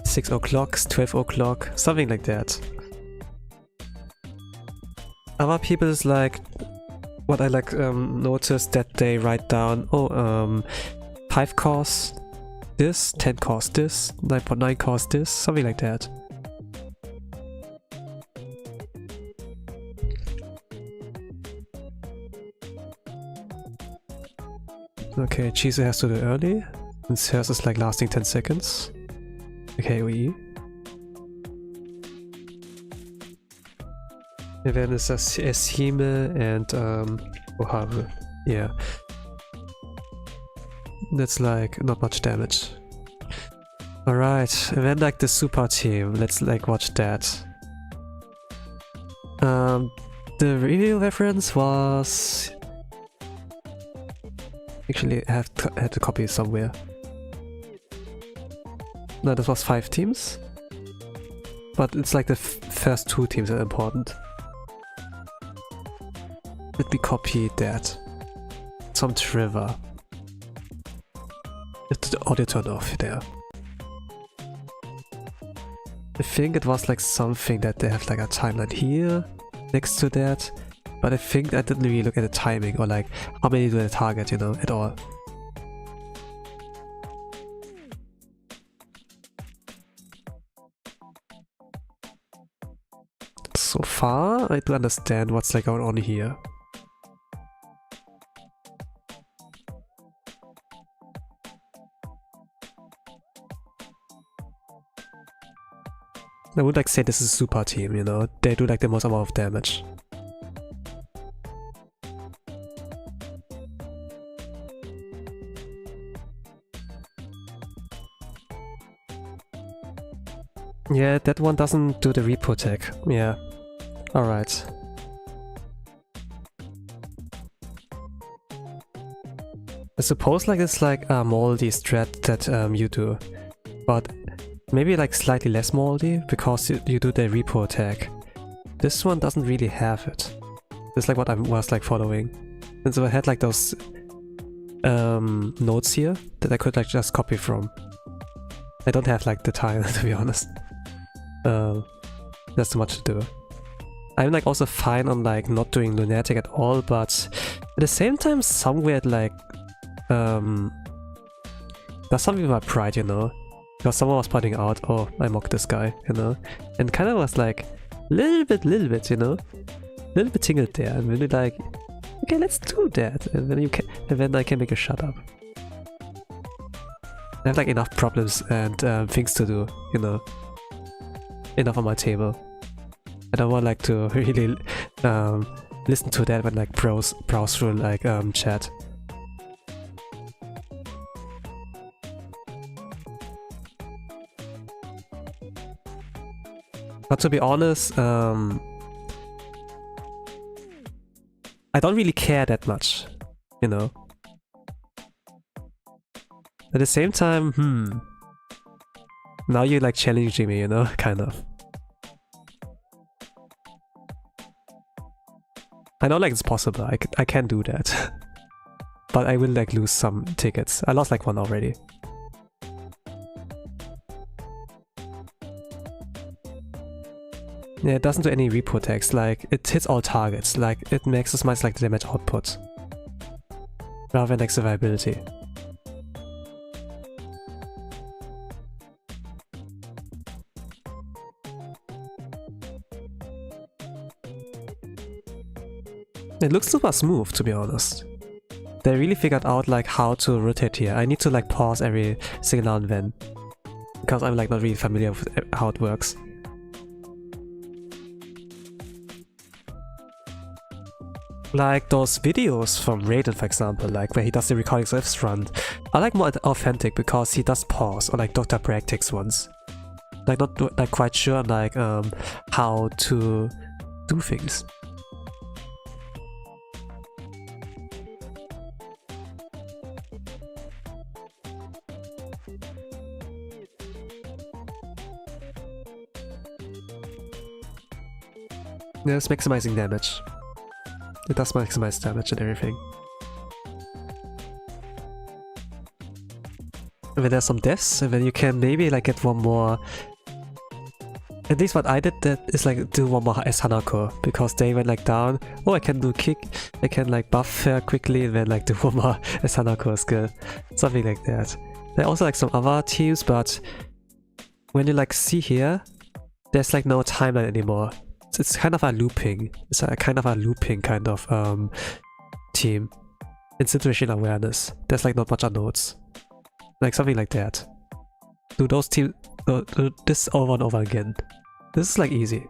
6 o'clock, 12 o'clock, something like that. Other people is like, what I like noticed that they write down, 5 cores this, 10 cores this, 9.9 cores this, something like that. Okay, Chizu has to do early, since hers is like lasting 10 seconds. Okay, we. And then it's Esime and Oharu. Yeah. That's like not much damage. Alright, and then like the super team, let's like watch that. The review reference was... Actually, I had to copy it somewhere. No, this was 5 teams. But it's like the first 2 teams are important. Let me copy that. Some trivia. It's the audio turned off there. I think it was like something that they have like a timeline here next to that. But I think I didn't really look at the timing or like how many do they target, you know, at all. So far, I do understand what's like going on here. I would like say this is a super team, you know, they do like the most amount of damage. Yeah, that one doesn't do the repo tag. Yeah. Alright. I suppose like it's like a moldy strat that you do. But maybe like slightly less moldy because you do the repo tag. This one doesn't really have it. It's like what I was like following. And so I had like those notes here that I could like just copy from. I don't have like the time to be honest. There's too much to do. I'm like also fine on like not doing Lunatic at all, but at the same time somewhere like there's something about pride, you know, because someone was pointing out, oh, I mocked this guy, you know, and kind of was like little bit, you know, little bit tingled there, and really like, okay, let's do that, and then I can make a shut up. I have like enough problems and things to do, you know. Enough on my table. I don't want like to really listen to that when like browse through like chat. But to be honest, I don't really care that much, you know. At the same time, Now you're like challenging me, you know, kind of. I know like it's possible, I can do that. But I will like lose some tickets. I lost like one already. Yeah, it doesn't do any repo text, like it hits all targets, like it maximizes like the damage output. Rather than like survivability. It looks super smooth, to be honest. They really figured out like how to rotate here. I need to like pause every single now and then, because I'm like not really familiar with how it works. Like those videos from Raiden, for example, like where he does the recordings of his run, are like more authentic because he does pause, or like Dr. Practice ones. Like not like quite sure like how to do things. Yeah, it's maximizing damage. It does maximize damage and everything. And then there's some deaths, and then you can maybe like get one more. At least what I did that is like do one more as Hanako, because they went like down. Oh, I can do kick, I can like buff her quickly, and then like do one more as Hanako skill. Something like that. There are also like some other teams, but when you like see here, there's like no timeline anymore. It's kind of a looping. It's a kind of a looping kind of team. In situation awareness, there's like not much of nodes. Like something like that. Do those teams do this over and over again. This is like easy.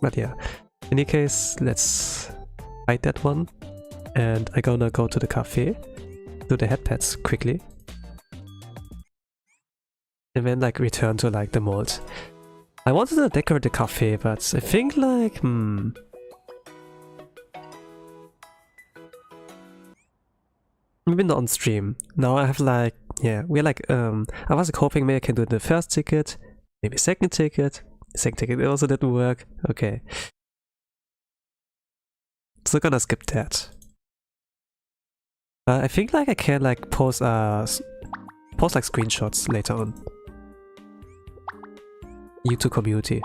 But yeah. In any case, let's fight that one. And I'm gonna go to the cafe, do the headpads quickly. And then like return to like the mold. I wanted to decorate the cafe, but I think like, maybe not on stream. Now I have like, yeah, we're like, I was like hoping maybe I can do the first ticket, maybe second ticket. Second ticket also didn't work. Okay. So gonna skip that. I think like I can like post like screenshots later on. YouTube community.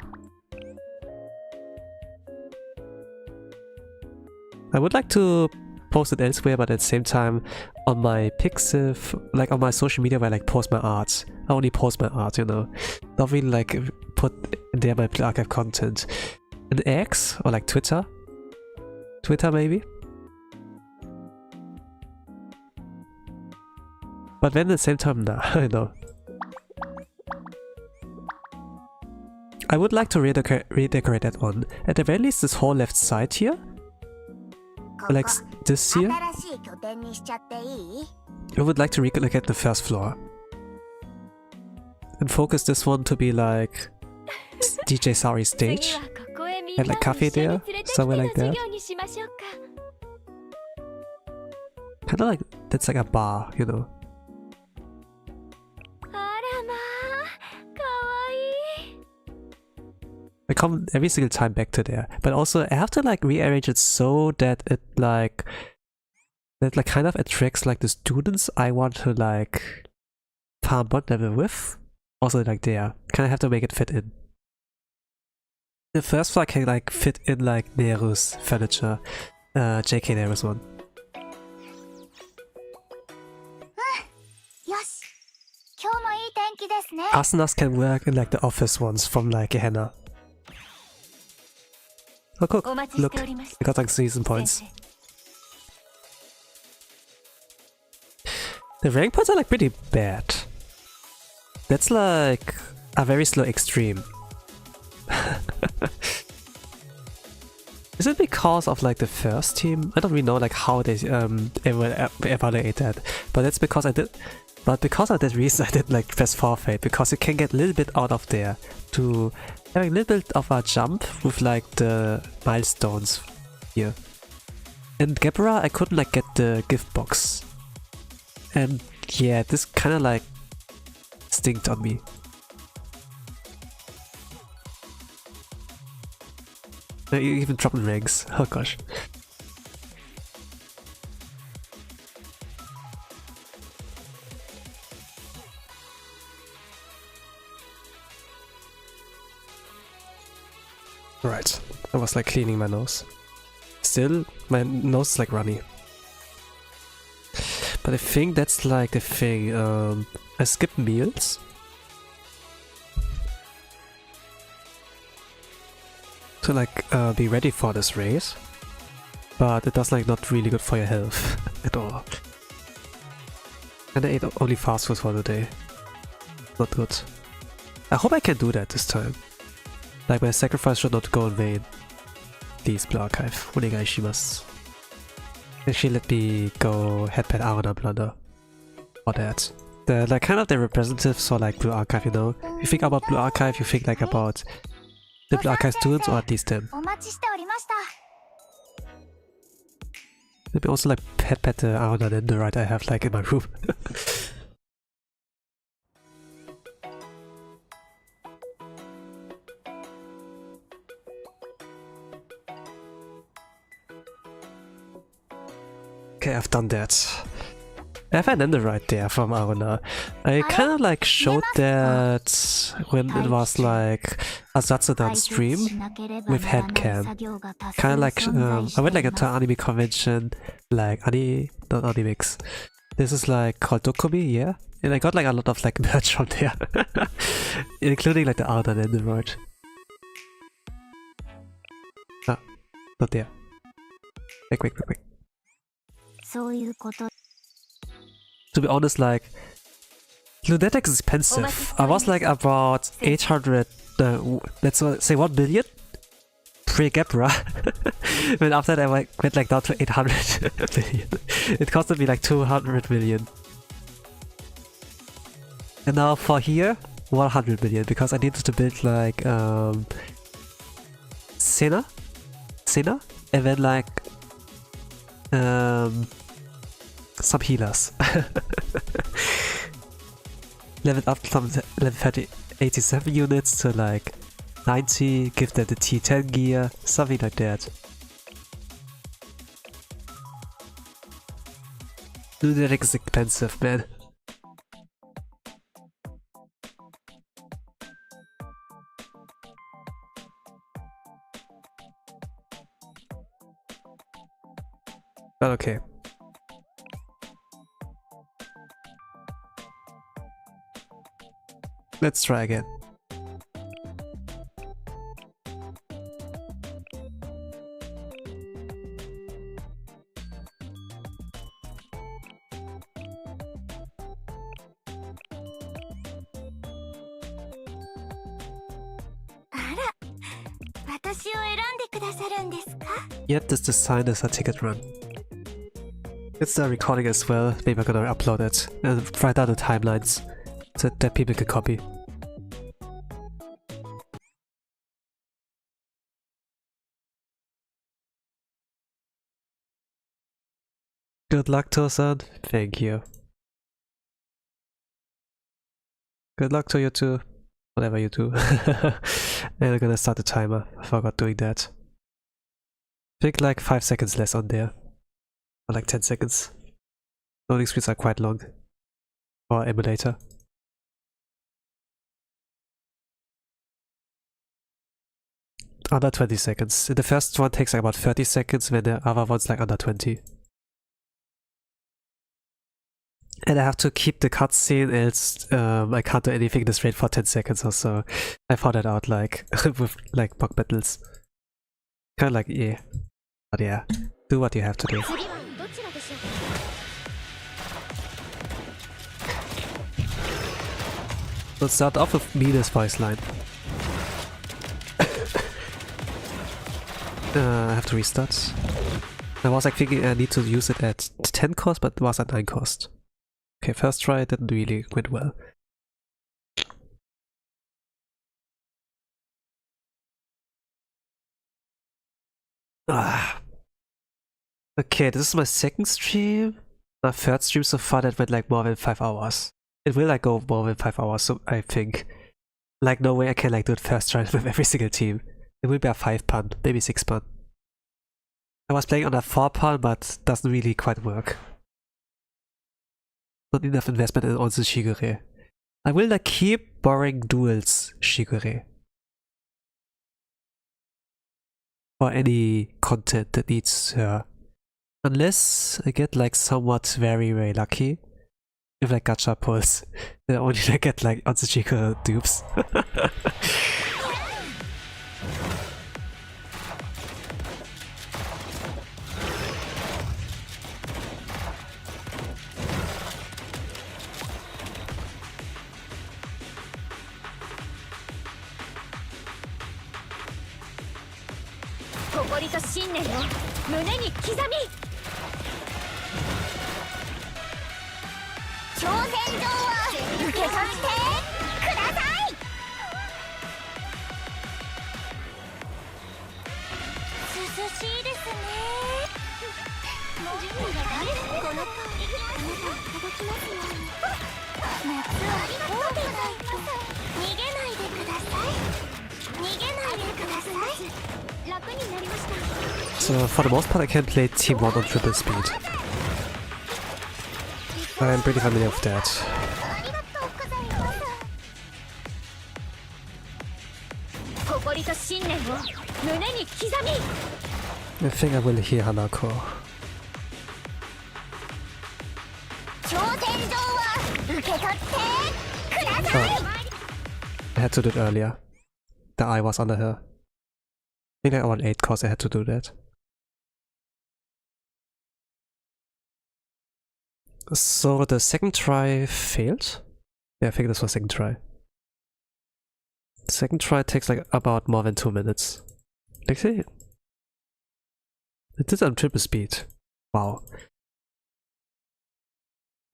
I would like to post it elsewhere, but at the same time on my Pixiv, like on my social media where I like post my art. I only post my art, you know. Not really like put in there my archive content. An X or like Twitter. Twitter maybe. But then at the same time, nah, I know. I would like to redecorate that one. At the very least, this whole left side here. Like this here. I would like to relocate the first floor. And focus this one to be like DJ Sari's stage. And like cafe there, somewhere like that. Kinda like, that's like a bar, you know. I come every single time back to there, but also I have to like rearrange it so that it like kind of attracts like the students I want to like farm bot level with. Also like there, kind of have to make it fit in. The first floor I can like fit in like Neru's furniture, JK Neru's one. Asanas can work in like the office ones from like Gehenna. Oh cool, look, I got like season points. The rank points are like pretty bad. That's like a very slow extreme. Is it because of like the first team? I don't really know like how they evaluate that, but that's because I did. But because of that reason, I did like press forfeit, because you can get a little bit out of there to have a little bit of a jump with like the milestones here. In Gebra, I couldn't like get the gift box, and yeah, this kind of like stinked on me. You even dropping ranks. Oh gosh. Right, I was like cleaning my nose. Still, my nose is like runny. But I think that's like the thing. I skip meals. To like be ready for this race. But it does like not really good for your health at all. And I ate only fast food for the day. Not good. I hope I can do that this time. Like my sacrifice should not go in vain. Please, Blue Archive. Onegai shimasu. Actually, let me go headpad Arana Blunder. For that. They're like kind of the representatives for like Blue Archive, you know? If you think about Blue Archive, you think like about the Blue Archive students, or at least them. Maybe also like headpad the Arana and the right I have like in my room. Okay, I've done that. I have an ender right there from Aruna. I kind of like showed that when it was like a Satsudan stream with headcam. Kind of like, I went like to an anime convention, like not Animix. This is like called Dokumi, yeah? And I got like a lot of like merch from there. Including like the Aruna and the right. Ah, not there. Wait. To be honest, like, Lunatic is expensive. I was like about 800, let's say 1 million pre-Gabra. But after that I went like down to 800 million. It costed me like 200 million. And now for here, 100 million, because I needed to build like, Senna? And then like, some healers. Leveled up from level 30, 87 units to like 90, give them the T10 gear, something like that. Lunatic is expensive, man. But okay. Let's try again. Yep, this design is a ticket run. It's the recording as well, maybe I'm gonna upload it and write down the timelines so that people can copy. Good luck, Tosan. Thank you. Good luck to you too. Whatever you do. And I'm gonna start the timer. I forgot doing that. I think like 5 seconds less on there. Or like 10 seconds. Loading screens are quite long. For emulator. Under 20 seconds. The first one takes like about 30 seconds, when the other one's like under 20. And I have to keep the cutscene, else I can't do anything in this rate for 10 seconds or so. I found that out like with like mock battles. Kinda like, yeah. But yeah, do what you have to do. Let's start off with Mina's voice line. I have to restart. I was like thinking I need to use it at 10 cost, but it was at 9 cost. Okay, first try, didn't really went well. Okay, this is my second stream. My third stream so far that went like more than 5 hours. It will like go more than 5 hours, so I think. Like no way I can like do it first try with every single team. It will be a 5-pun, maybe 6-pun. I was playing on a 4-pun, but doesn't really quite work. Not enough investment in also Shigure. I will like keep borrowing duels Shigure. For any content that needs her. Unless I get like somewhat very lucky. If like gacha pulls, then only I get like Onzuchiko dupes. So for the most part I can play Team 1 on triple speed. I'm pretty familiar with that. I think I will hear Hanako. Oh. I had to do it earlier. The eye was under her. I think I on 8 cause I had to do that. So the second try failed? Yeah, I think this was second try. The second try takes like about more than 2 minutes. Like say, it did on triple speed. Wow.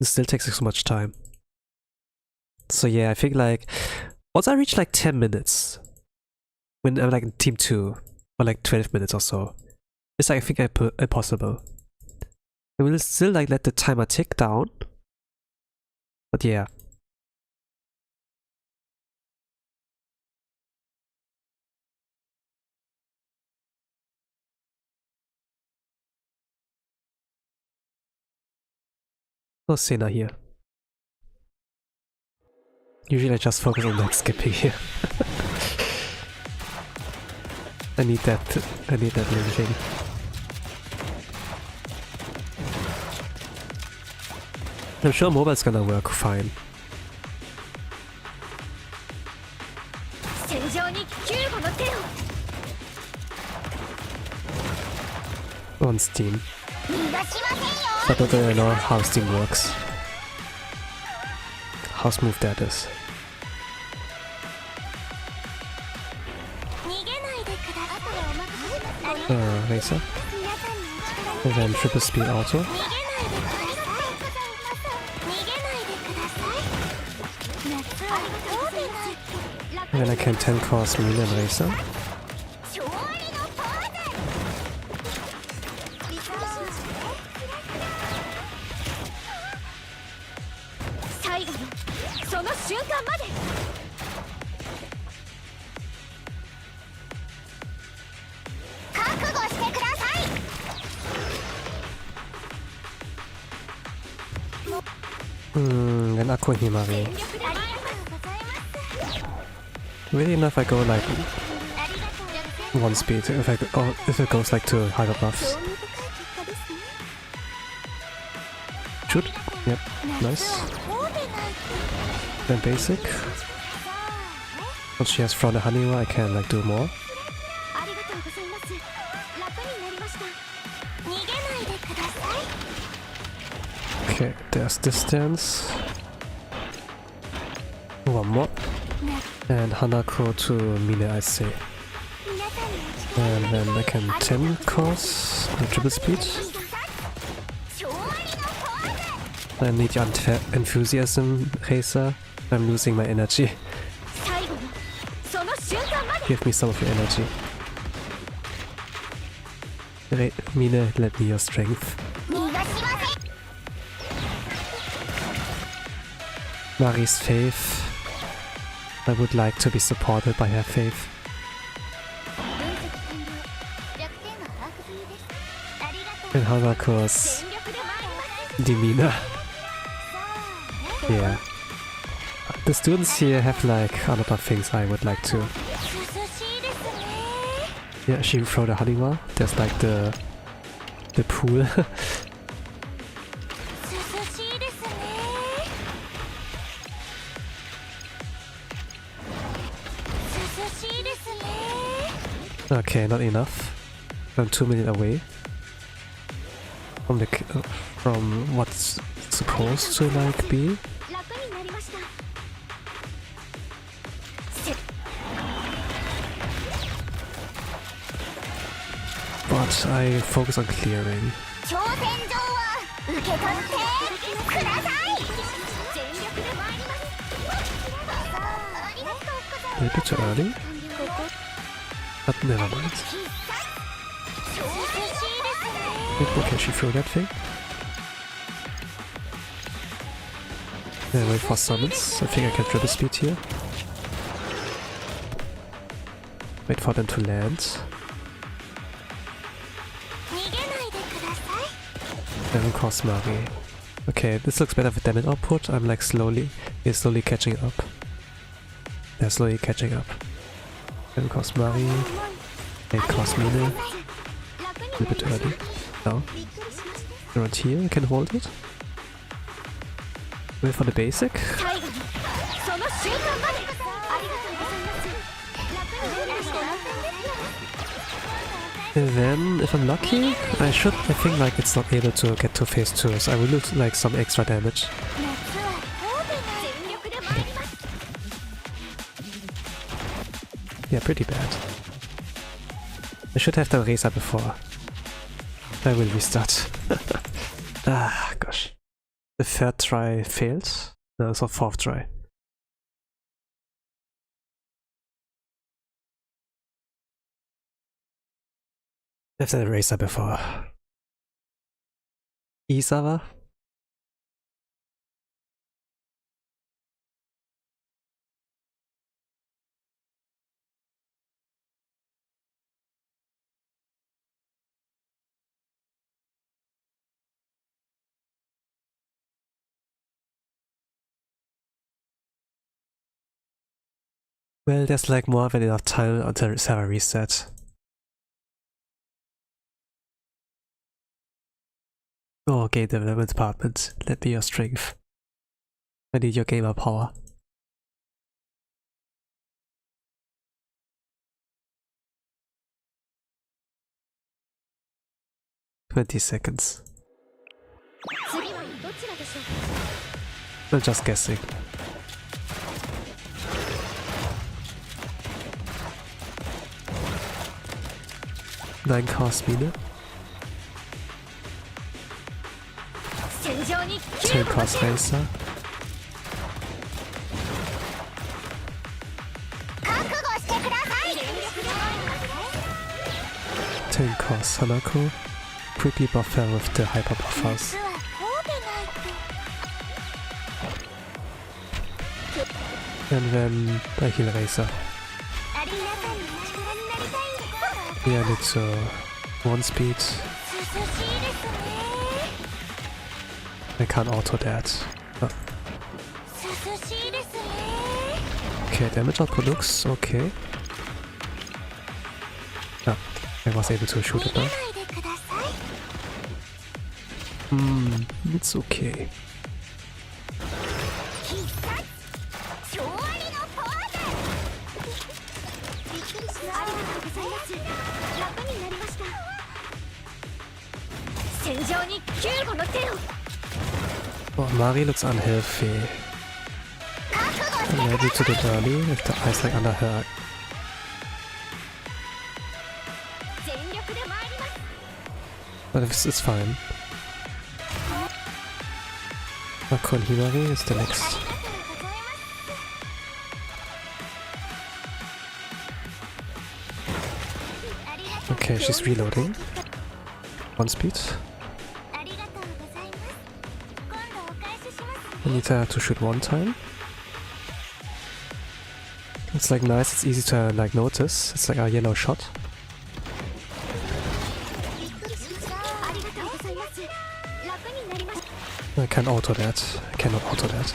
It still takes so much time. So yeah, I think like once I reach like 10 minutes, when I'm like in team 2, or like 12 minutes or so, it's like I think impossible. I will still like let the timer tick down, but yeah. No Senna here. Usually I just focus on that skipping here. I need that little thing. I'm sure mobile's gonna work fine. On Steam. But I don't really know how Steam works. How smooth that is. Racer. And then triple speed auto. And then I can 10 course Mine and Racer. Then Aqua Himari. Really enough I go like 1 speed if it goes like to higher buffs. Shoot. Yep. Nice. Then basic. Once she has front a Haniwa I can like do more. Okay, there's distance. One more. And Hanako to Mine, I say. And then I can 10 course with triple speed. I need the enthusiasm racer. I'm losing my energy. Give me some of your energy. Mine, let me your strength. Mari's faith. I would like to be supported by her faith. And Hanako's demeanor. Yeah. The students here have like a lot of things I would like to. Yeah, she throw the honeywa. There's like the pool. Okay, not enough. I'm 2 minutes away from the from what's supposed to like be. But I focus on clearing. A little bit too early? But never mind. Okay, she threw that thing. Yeah, wait for summons. I think I can triple speed here. Wait for them to land. Then cross Mari. Okay, this looks better for damage output. I'm like slowly catching up. They're slowly catching up. Then cross Mari. They cross Mine. A little bit early. Now. Around here, I can hold it. Wait for the basic. And then, if I'm lucky, I think like it's not able to get to phase 2, so I will lose like some extra damage. Yeah, pretty bad. I should have done Reza before. I will restart. Ah, gosh. The third try failed? No, it's a fourth try. I've done Reza before. Isawa? Well, there's like more than enough time until the server reset. Oh, game development department, let me your strength. I need your gamer power. "20 seconds. I'm just guessing. Nine cost Mine. 10 cost Racer. 10 cost Hanako. Quickly buff her with the hyper buffers. And then I heal Racer. Yeah, I need to 1 speed. I can't auto that. Oh. Okay, damage output looks okay. Ah, I was able to shoot it now. It's okay. Oh, Mari looks unhealthy. I'm ready to do it early if the ice like under her. But it's fine. Mako and Himari is the next. Okay, she's reloading. 1 speed. I need her to shoot 1 time. It's like nice, it's easy to like notice. It's like a yellow shot. I can't auto that. I cannot auto that.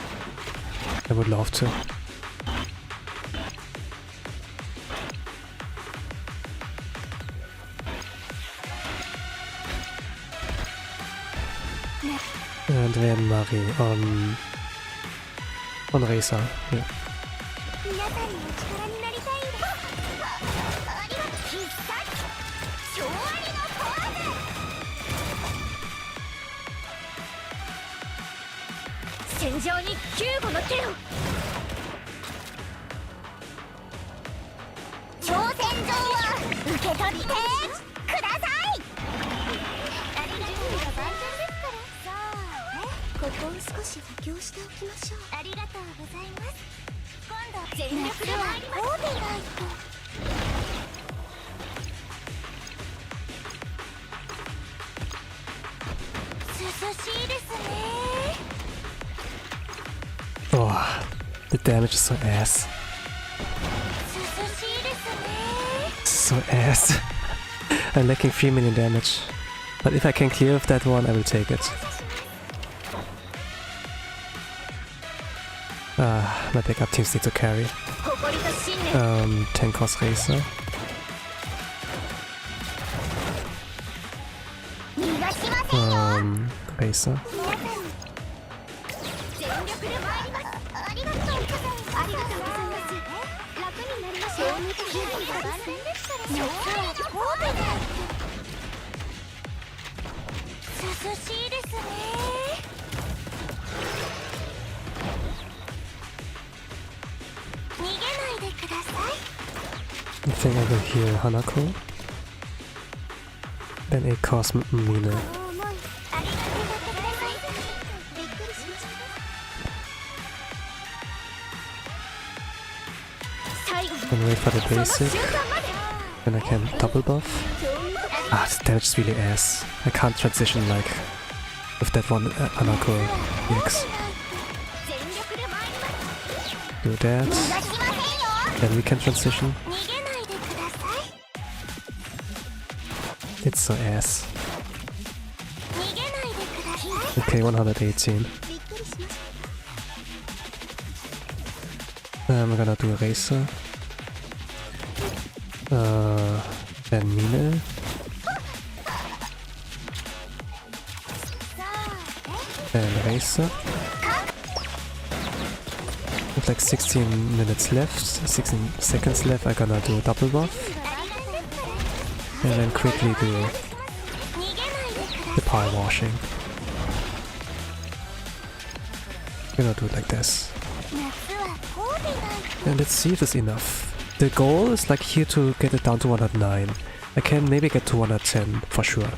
I would love to. And then Marie on Racer. Yeah. Oh, the damage is so ass. So ass. I'm lacking 3 million damage. But if I can clear with that one, I will take it. My backup teams need to carry. Tank cost Racer. Racer. I think I will heal Hanako. Then it costs Mina. And wait for the basic. Then I can double buff. Ah, this damage is really ass. I can't transition like with that one Hanako EX. Do that. Then we can transition. It's so ass. Okay, 118. I'm gonna do a Racer. Then Mine. Then Racer. With like 16 minutes left, 16 seconds left, I'm gonna do a double buff. And then quickly do the power washing. I'm gonna do it like this. And let's see if it's enough. The goal is like here to get it down to 109. I can maybe get to 110 for sure.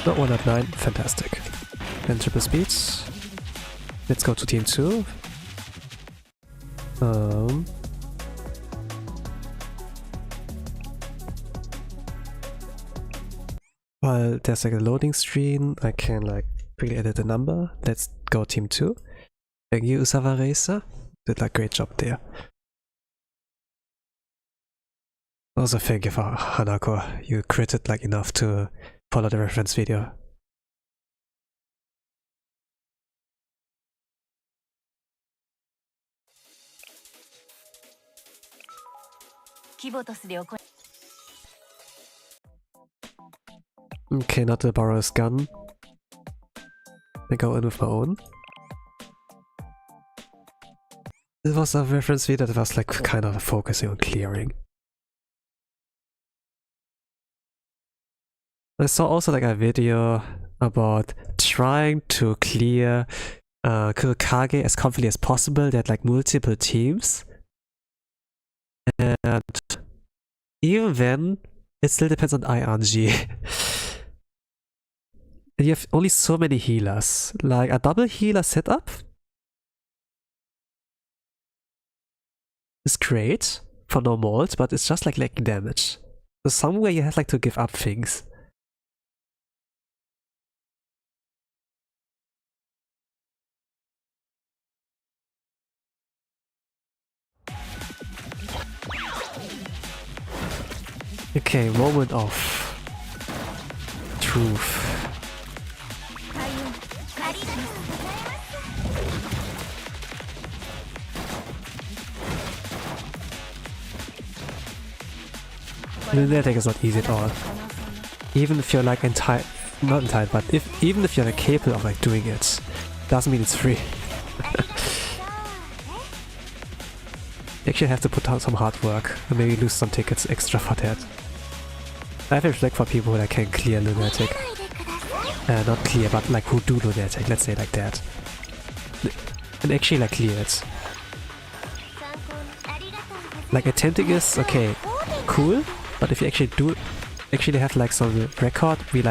Not 109, fantastic. Then triple speeds. Let's go to team 2. While there's like a loading screen, I can like quickly edit the number. Let's go team 2. Thank you, Usawa Racer. Did like great job there. Also thank you for Hanako. You critted like enough to follow the reference video. Okay, not to borrow his gun. I go in with my own. This was a reference video that was like kind of focusing on clearing. I saw also like a video about trying to clear Kurokage as comfortably as possible. They had like multiple teams. And even then, it still depends on IRG. And you have only so many healers. Like a double healer setup is great for no mold, but it's just like lacking damage. So somewhere you have like to give up things. Okay, moment of truth. Lunatic is not easy at all. Even if you're like not entitled, but even if you're like capable of like doing it, doesn't mean it's free. You actually have to put out some hard work and maybe lose some tickets extra for that. I have respect for people that can clear Lunatic. Not clear, but like who do Lunatic, let's say like that. And actually like clear it. Like attempting is okay, cool, but if you actually have like some record, you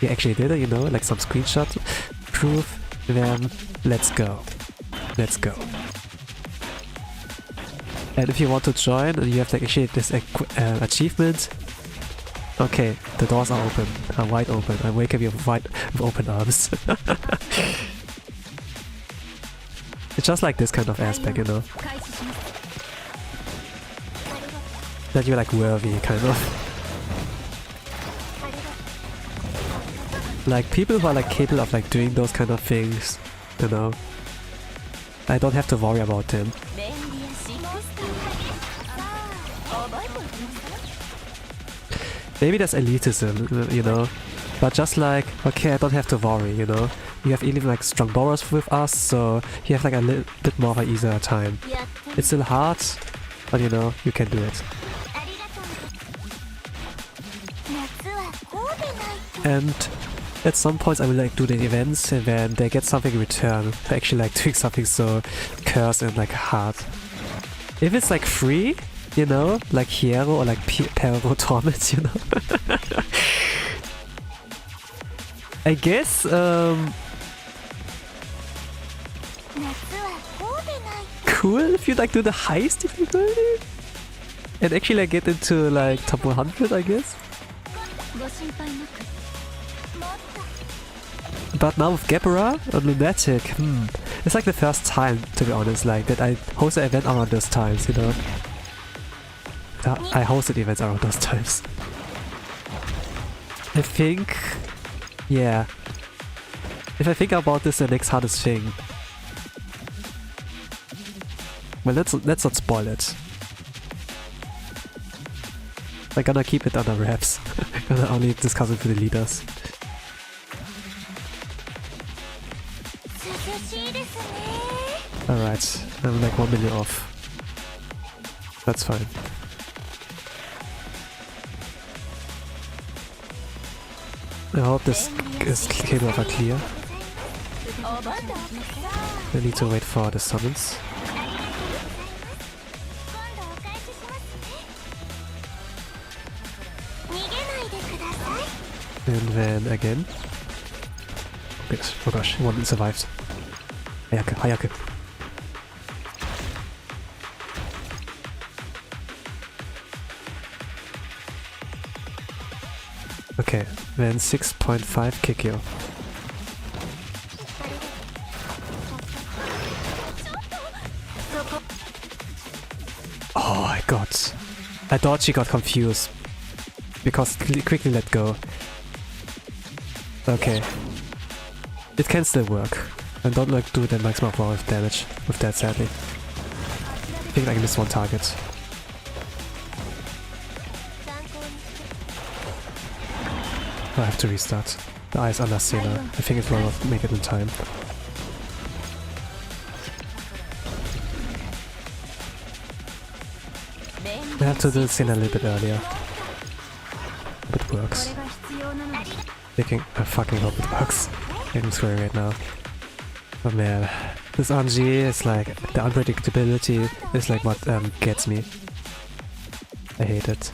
actually did it, you know, like some screenshot, proof, then let's go. Let's go. And if you want to join and you have like actually this achievement, okay, the doors are open, are wide open. I wake up with open arms. It's just like this kind of aspect, you know. That you're like worthy, kind of. Like people who are like capable of like doing those kind of things, you know. I don't have to worry about them. Maybe that's elitism, you know, but just like, okay, I don't have to worry, you know. You have even like strong borrowers with us, so you have like a little bit more of an easier time. It's still hard, but you know, you can do it. And at some points I will like do the events and then they get something in return for actually like doing something so cursed and like hard. If it's like free, you know, like Hero or like Perro Torment, you know. I guess, cool if you like do the highest difficulty and actually like get into like top 100, I guess. But now with Gabara or Lunatic, it's like the first time, to be honest, like that I host an event around those times, you know. I hosted events around those times. I think, yeah. If I think about this, the next hardest thing. Well, let's not spoil it. I'm gonna keep it under wraps. I'm gonna only discuss it with the leaders. Alright, I'm like 1 million off. That's fine. I hope this is capable of a clear. I need to wait for the summons. And then again. Oh gosh, one survived. Hayake. Okay, then 6.5 Kikyo. Oh my god. I thought she got confused. Because quickly let go. Okay. It can still work. And don't like do the maximum power of damage with that, sadly. I think I missed one target. I have to restart. The eyes are last Sena. I think it will not make it in time. I have to do Sena a little bit earlier. But it works. I fucking hope it works. I'm swearing right now. Oh man, this RNG is like, the unpredictability is like what gets me. I hate it.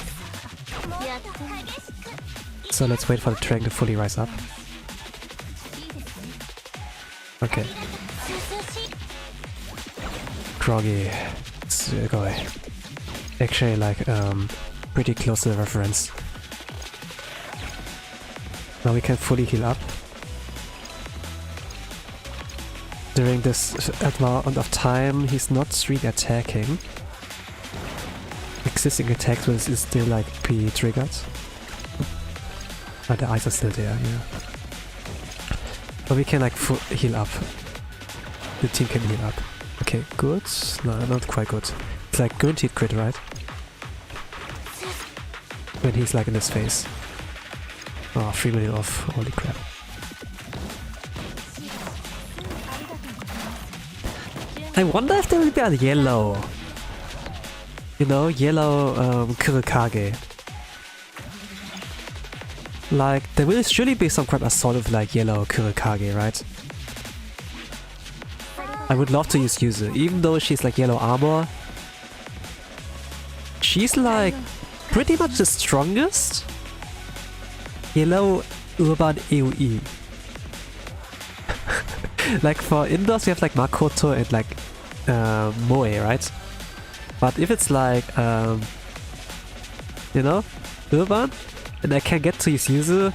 So let's wait for the train to fully rise up. Okay. Groggy. Sugoi. Actually like pretty close to the reference. Now we can fully heal up. During this amount of time he's not really attacking. existing attacks will still like be triggered. But the eyes are still there, yeah. But we can like heal up. The team can heal up. Okay, good. No, not quite good. It's like guaranteed crit, right? When he's like in his face. Oh, 3 million off. Holy crap. I wonder if there will be a yellow. You know, yellow Kurokage. Like, there will surely be some kind of sort of like yellow Kurokage, right? I would love to use Yuzu, even though she's like yellow armor. She's like pretty much the strongest yellow urban AoE. Like for indoors we have like Makoto and like Moe, right? But if it's like you know, urban, and I can get to use Yuzu,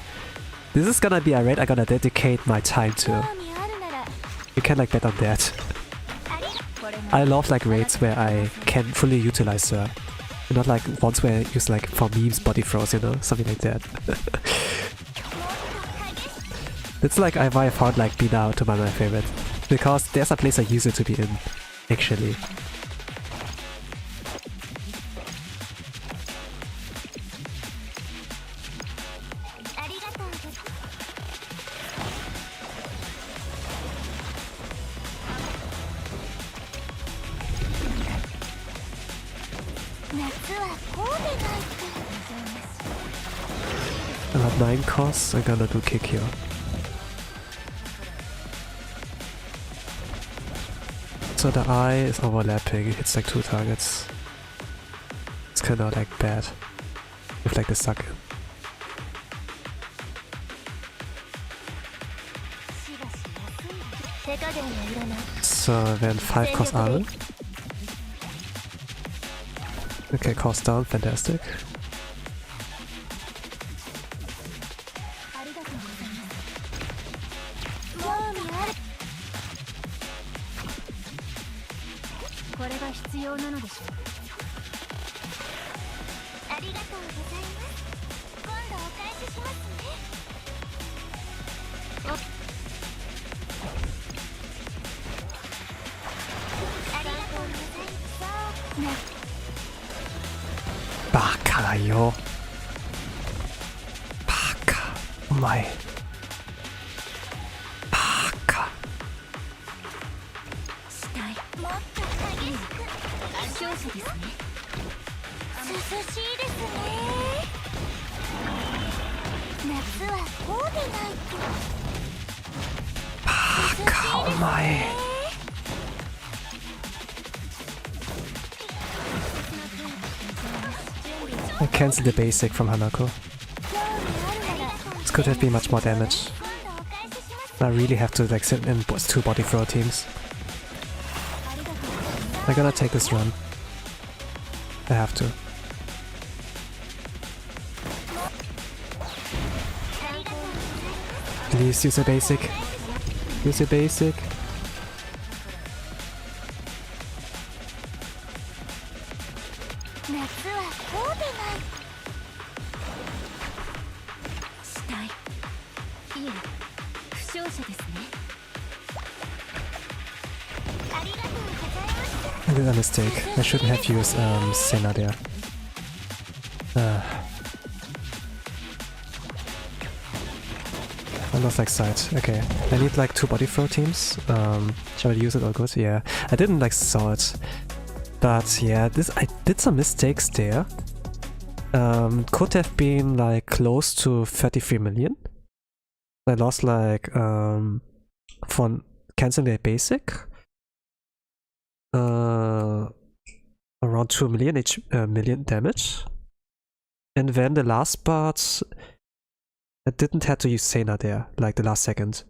this is gonna be a raid I'm gonna dedicate my time to. You can like bet on that. I love like raids where I can fully utilize her. And not like ones where I use like for memes body throws, you know, something like that. It's like why I found like Bina to be my favorite. Because there's a place I use it to be in, actually. I have 9 costs, I'm gonna do kick here. So the eye is overlapping, it hits like 2 targets. It's kinda like bad. With like the suck in. So then 5 cost armor. Okay, cost down, fantastic. Baka da yo. Baka. Oh my. Baka. Baka, oh my. I cancelled the basic from Hanako. This could have been much more damage. I really have to like sit in 2 body throw teams. I'm gonna take this run. I have to. Please use a basic. Use a basic. I did a mistake. I shouldn't have used Senna there. I lost like sight. Okay. I need like 2 body throw teams. Shall I use it or good? Yeah. I didn't like saw it. But yeah, I did some mistakes there. Could have been like close to 33 million. I lost like for canceling the basic. Around 2 million million damage. And then the last part, I didn't have to use Sena there, like the last 10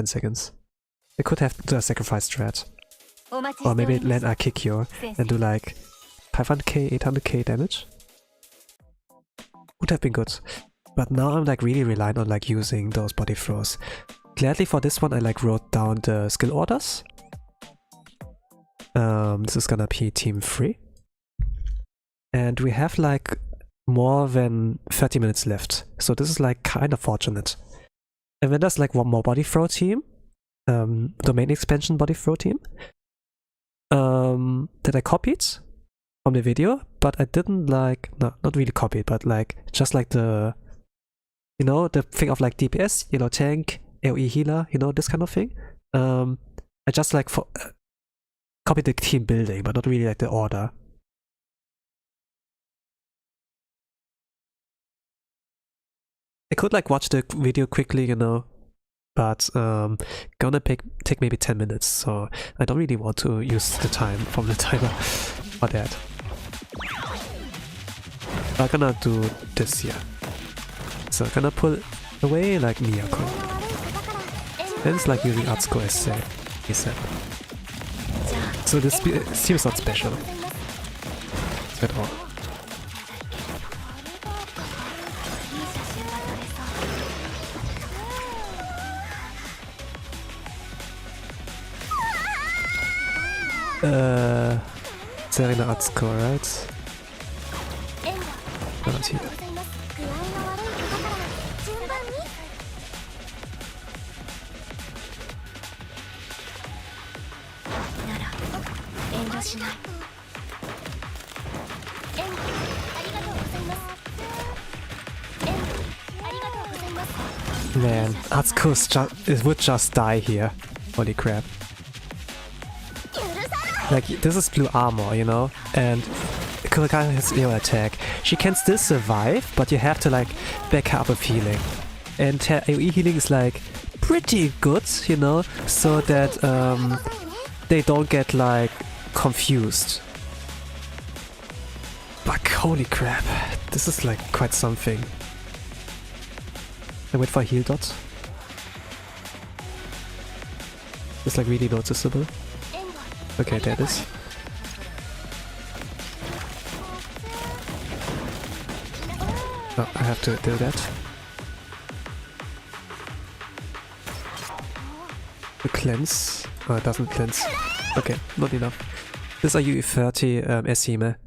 seconds. I could have done a sacrifice strat. Or maybe land a kick here and do like 500k, 800k damage. Would have been good. But now I'm like really reliant on like using those body throws. Gladly for this one I like wrote down the skill orders. This is gonna be team 3. And we have like more than 30 minutes left. So this is like kind of fortunate. And then there's like one more body throw team. Domain expansion body throw team. That I copied from the video, but I didn't like, no, not really copy it, but like, just like the, you know, the thing of like DPS, you know, tank, AoE healer, you know, this kind of thing. I just like copied the team building, but not really like the order. I could like watch the video quickly, you know, but gonna take maybe 10 minutes, so I don't really want to use the time from the timer for that. I'm gonna do this here. So I'm gonna pull away like Miyako. And it's like using Atsuko as ASAP. So this seems not special at all. Serena Atsuko, right? Not here. Man, Atsuko would just die here. Holy crap. Like, this is blue armor, you know? And Kurokage has AoE attack. She can still survive, but you have to like back her up with healing. And her AoE healing is like pretty good, you know? So that they don't get like confused. But holy crap, this is like quite something. I wait for a heal dot. It's like really noticeable. Okay, there it is. Oh, I have to do that. To cleanse. Oh, it doesn't cleanse. Okay, not enough. This is a UE30 Esime.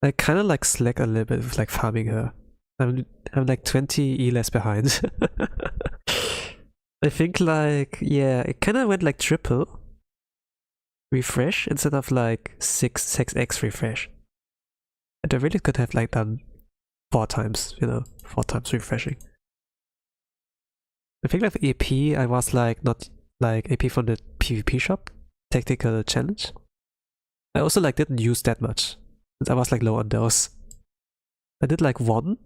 I kinda like slack a little bit with like farming her. I'm like 20 E less behind. I think like, yeah, it kinda went like triple refresh instead of like 6x refresh. And I really could have like done 4 times, you know, 4 times refreshing. I think like the AP, I was like not like AP from the PvP shop, tactical challenge. I also like didn't use that much, since I was like low on those. I did like 1,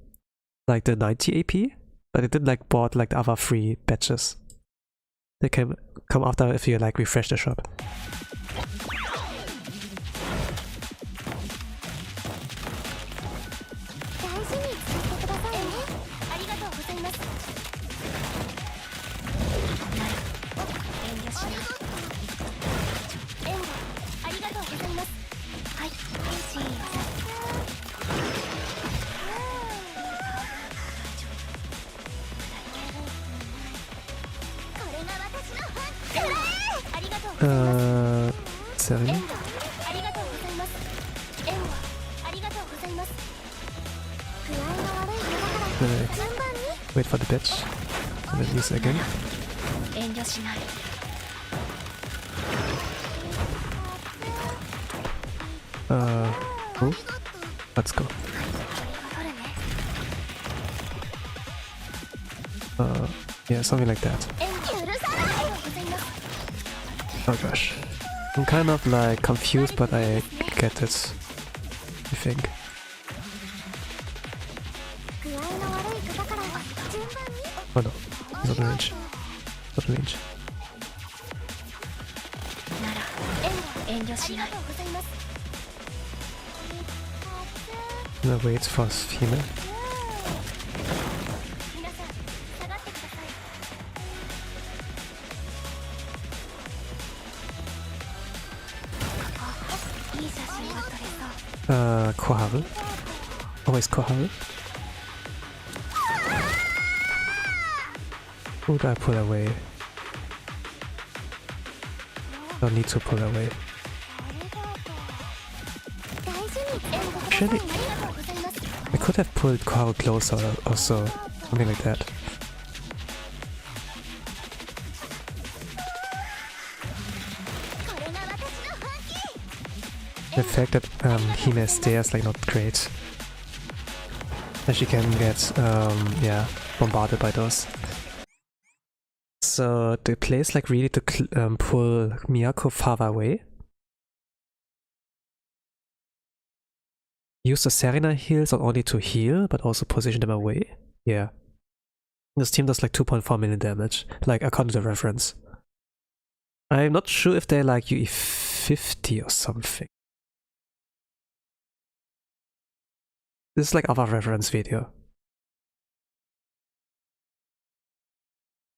like the 90 AP, but I didn't like bought like the other 3 batches. They can come after if you like refresh the shop. Serena? Wait for the bitch. And then use it again. Oh, let's go. Yeah, something like that. Oh gosh. I'm kind of like confused, but I get it, I think. Oh no, he's not in range. Not in range. I'm gonna wait for female. Koharu. Always Koharu. Who do I pull away? Don't need to pull away. Actually, I could have pulled Kaoru closer or so, something like that. The fact that Hime is there is like not great. And she can get yeah, bombarded by those. So the play is like really to pull Miyako farther away. Use the Serena heals not only to heal, but also position them away. Yeah. This team does like 2.4 million damage, like according to the reference. I'm not sure if they're like UE 50 or something. This is like other reference video.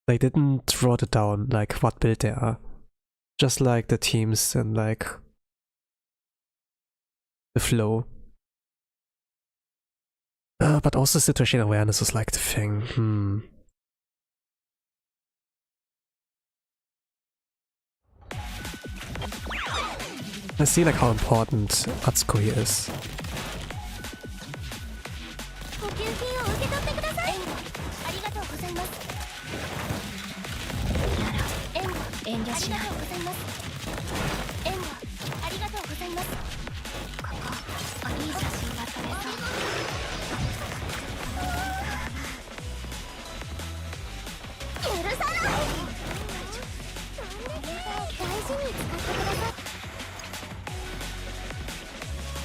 They didn't wrote it down like what build they are. Just like the teams and like the flow. But also situation awareness is like the thing. I see like how important Atsuko here is.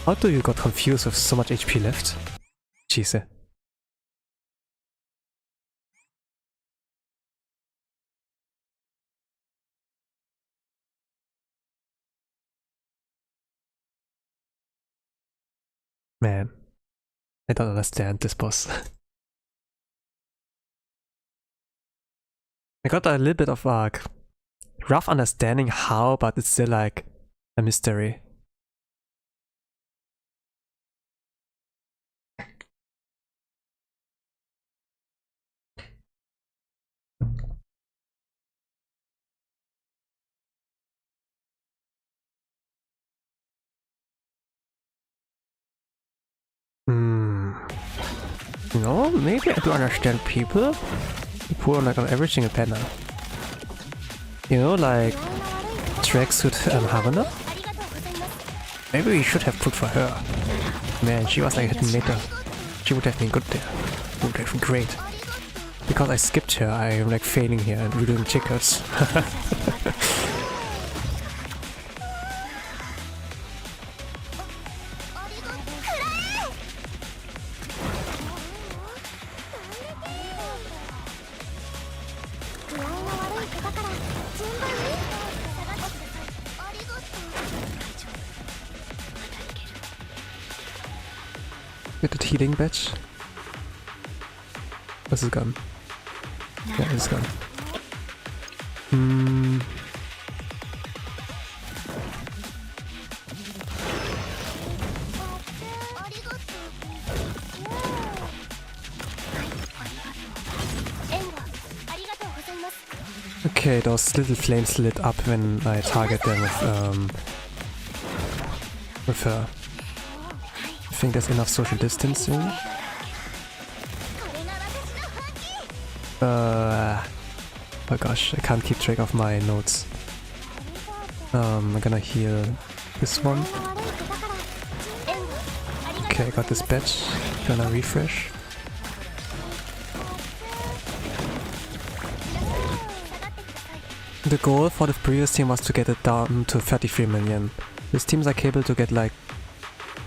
How do you got confused with so much HP left? Jeez. Man, I don't understand this boss. I got a little bit of a rough understanding how, but it's still like a mystery. You know, maybe I do understand people who put on like on every single banner. You know, like tracksuit Haruna? Maybe we should have put for her. Man, she was like a hidden later. She would have been good there. Would have been great. Because I skipped her, I am like failing here and redoing tickets. Get the healing badge. What's his gun? Yeah, his gun. Okay, those little flames lit up when I target them with her. I think there's enough social distancing. Oh gosh, I can't keep track of my notes. I'm gonna heal this one. Okay, I got this badge. Gonna refresh. The goal for the previous team was to get it down to 33 million. This teams are capable to get like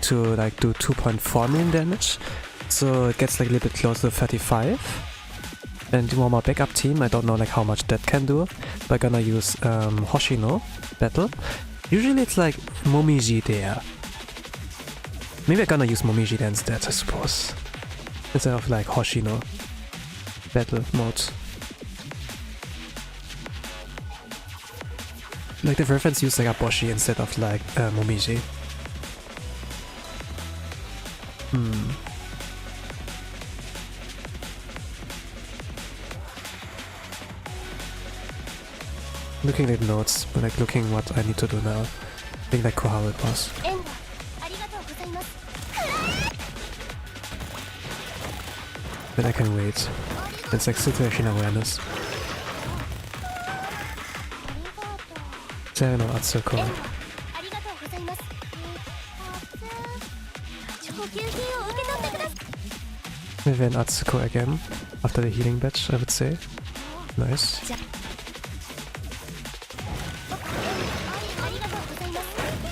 do 2.4 million damage, so it gets like a little bit closer to 35. And one more backup team, I don't know like how much that can do. We're gonna use Hoshino battle. Usually it's like Momiji there. Maybe I'm gonna use Momiji then instead, I suppose. Instead of like Hoshino battle mode. Like the reference used like a Boshi instead of like Momiji. Looking at the notes, but like looking what I need to do now. I think like how it was. But I can wait. It's like situation awareness. There no Atsuko. Maybe an Atsuko again after the healing batch, I would say. Nice.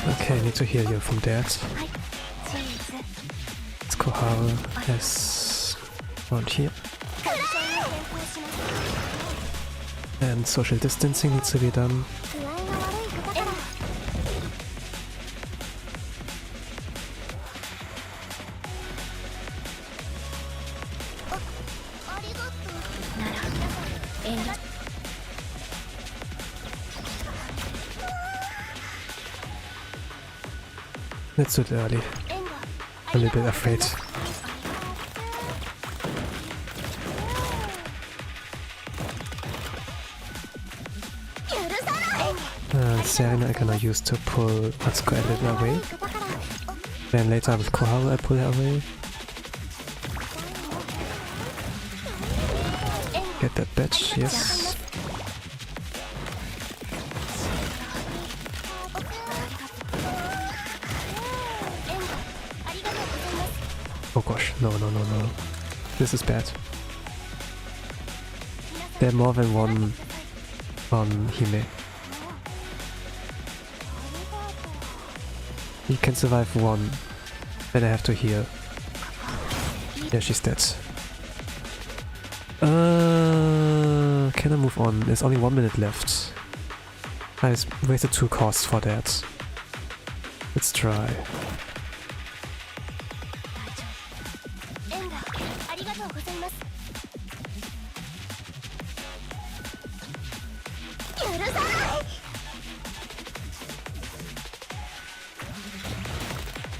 Okay, I need to heal you from that. Let's go Haru as around here. And social distancing needs to be done. It's too early. I'm a little bit afraid. Serena I gonna use to pull Atsuko a little away. Then later with Koharu I pull her away. Get that badge, yes. Oh gosh, no. This is bad. There are more than one on Hime. He can survive one, then I have to heal. Yeah, she's dead. Can I move on? There's only 1 minute left. I wasted 2 costs for that. Let's try.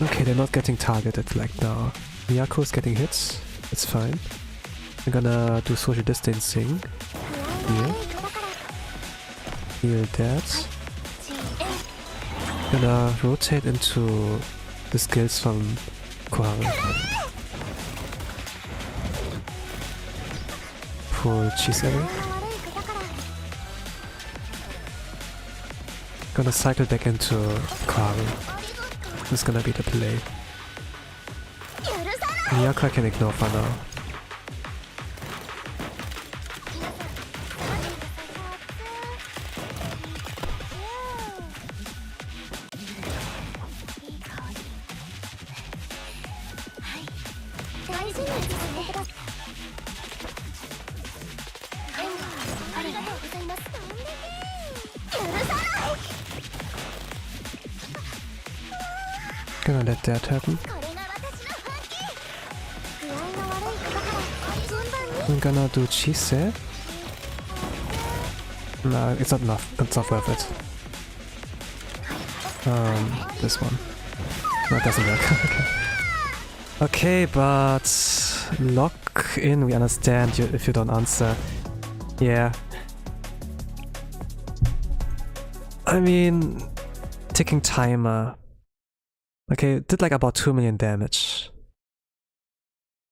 Okay, they're not getting targeted like now. Miyako's getting hits. It's fine. I'm gonna do social distancing. Here. Heal that. Gonna rotate into the skills from Koharu. Pull cheese away. Gonna cycle back into Koharu. This is gonna be the play. Miyako I can ignore for now. Gonna let that happen. I'm gonna do Chise. No, it's not enough. It's not worth it. This one. No, it doesn't work. Okay, but lock in. We understand you if you don't answer. Yeah. I mean, ticking timer. Okay, it did like about 2 million damage.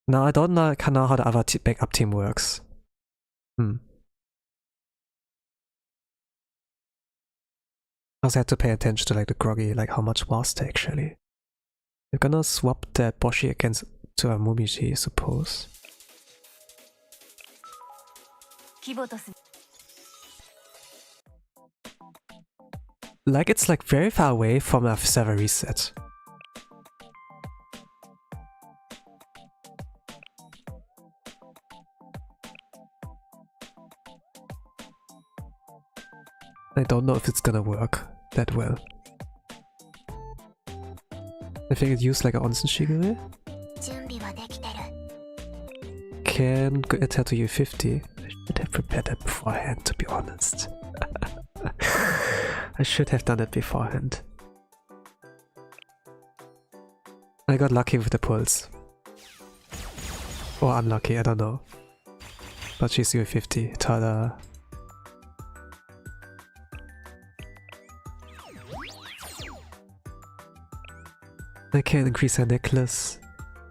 Now I don't know how the other backup team works. I also had to pay attention to like the groggy, like how much was it actually. We're gonna swap that Boshi against to a Mumichi, I suppose. Like it's like very far away from a server reset. I don't know if it's gonna work that well. I think it used like an Onsen Shigure. Can get her to U50. I should have prepared that beforehand, to be honest. I should have done it beforehand. I got lucky with the pulse. Or unlucky, I don't know. But she's U50, tada. I can increase her necklace.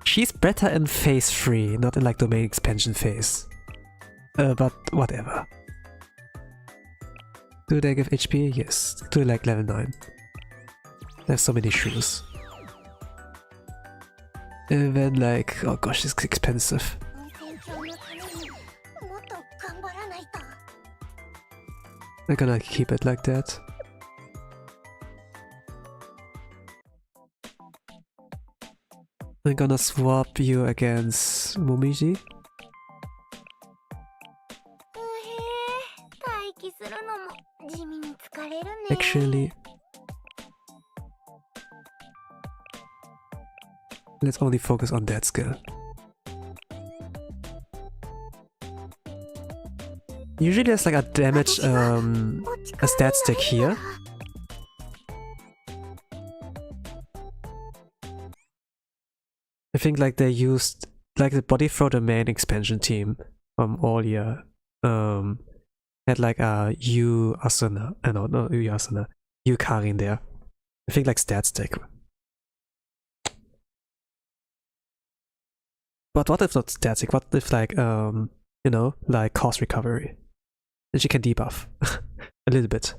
She's better in phase 3, not in like domain expansion phase. But whatever. Do they give HP? Yes. Do like level 9. There's so many shoes. And then like, oh gosh, it's expensive. I'm gonna keep it like that. I'm gonna swap you against Momiji. Actually, let's only focus on that skill. Usually there's like a damage, a stat stick here. I think like they used, like the body throw the main expansion team from all year, had like a Yu Asuna, no, not Yu Asuna, Yu Karin there. I think like stat stick. But what if not stat stick? What if like, you know, like cost recovery? And she can debuff a little bit.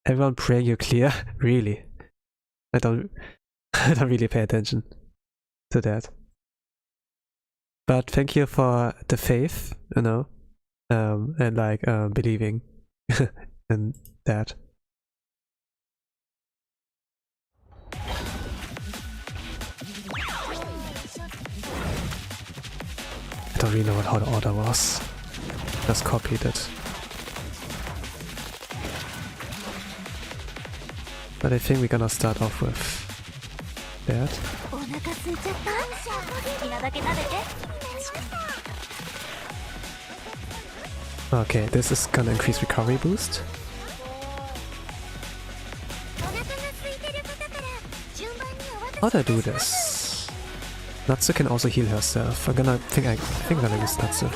Everyone praying you clear? Really? I don't really pay attention to that. But thank you for the faith, you know, and like believing in that. I don't really know how the order was. Just copied it. But I think we're gonna start off with that. Okay, this is gonna increase recovery boost. How do I do this? Natsu can also heal herself. I think I'm gonna use Natsu.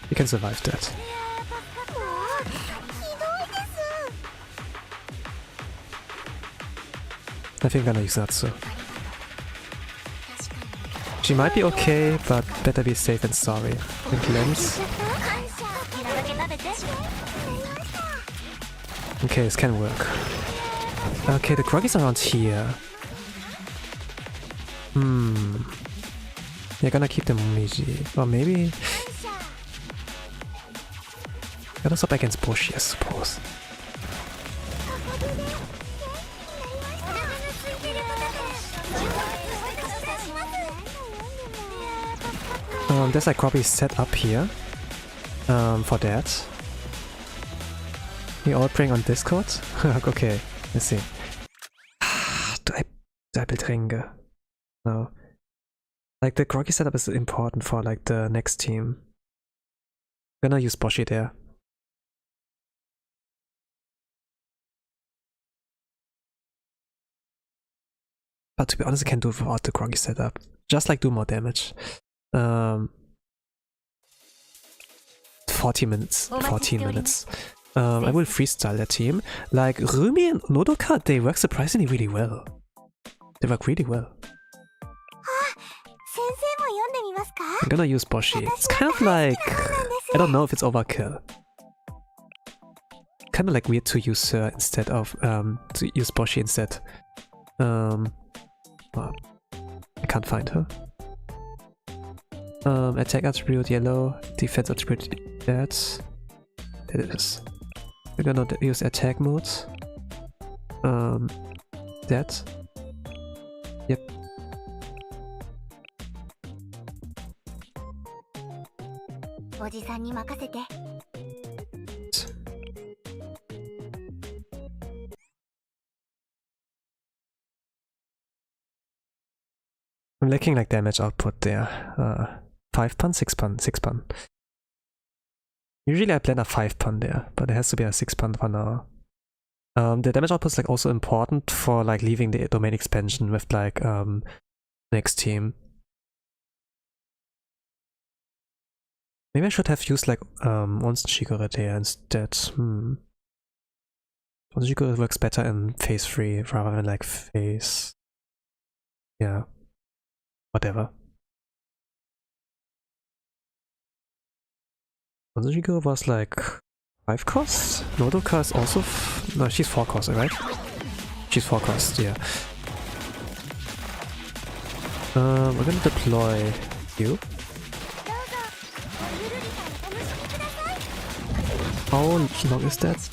You can survive that. I think I'm gonna use Natsu. She might be okay, but better be safe than sorry. And cleanse. Okay, this can work. Okay, the Kurokage around here. You're gonna keep the Momiji. Or maybe... Gonna stop against Boshi, I suppose. There's like Kurokage set up here. For that. You all praying on Discord? Okay, let's see. Do I build Ringe? No. Like the Kurokage setup is important for like the next team. I'm gonna use Boshi there. But to be honest, I can do it without the Kurokage setup. Just like do more damage. 14 minutes. 14 minutes. I will freestyle that team. Like Rumi and Nodoka, they work surprisingly really well. They work really well. I'm gonna use Boshi. It's kind of like... I don't know if it's overkill. Kinda like weird to use her instead of... to use Boshi instead. Well, I can't find her. Attack attribute yellow, defense attribute that. There it is. We're gonna use attack mode. That. Yep. I'm lacking like damage output there. 5 pun, 6 pun, 6 pun. Usually I plan a 5 pun there, but it has to be a 6 pun for now. The damage output is like also important for like leaving the domain expansion with like next team. Maybe I should have used like Onsen Shigure there instead. Onsen Shigure works better in phase 3 rather than like phase... Yeah. Whatever. Onsen Shigure was like 5 costs? Nodoka is also... No, she's 4 costs, right? She's 4 costs, yeah. We're gonna deploy you. How long is that?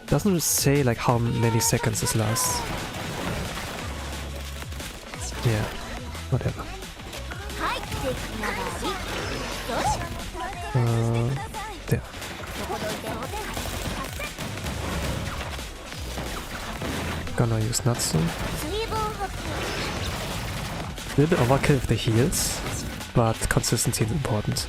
Doesn't say like how many seconds this lasts. Yeah, whatever. There. Gonna use Natsu. A little bit overkill with the heals, but consistency is important.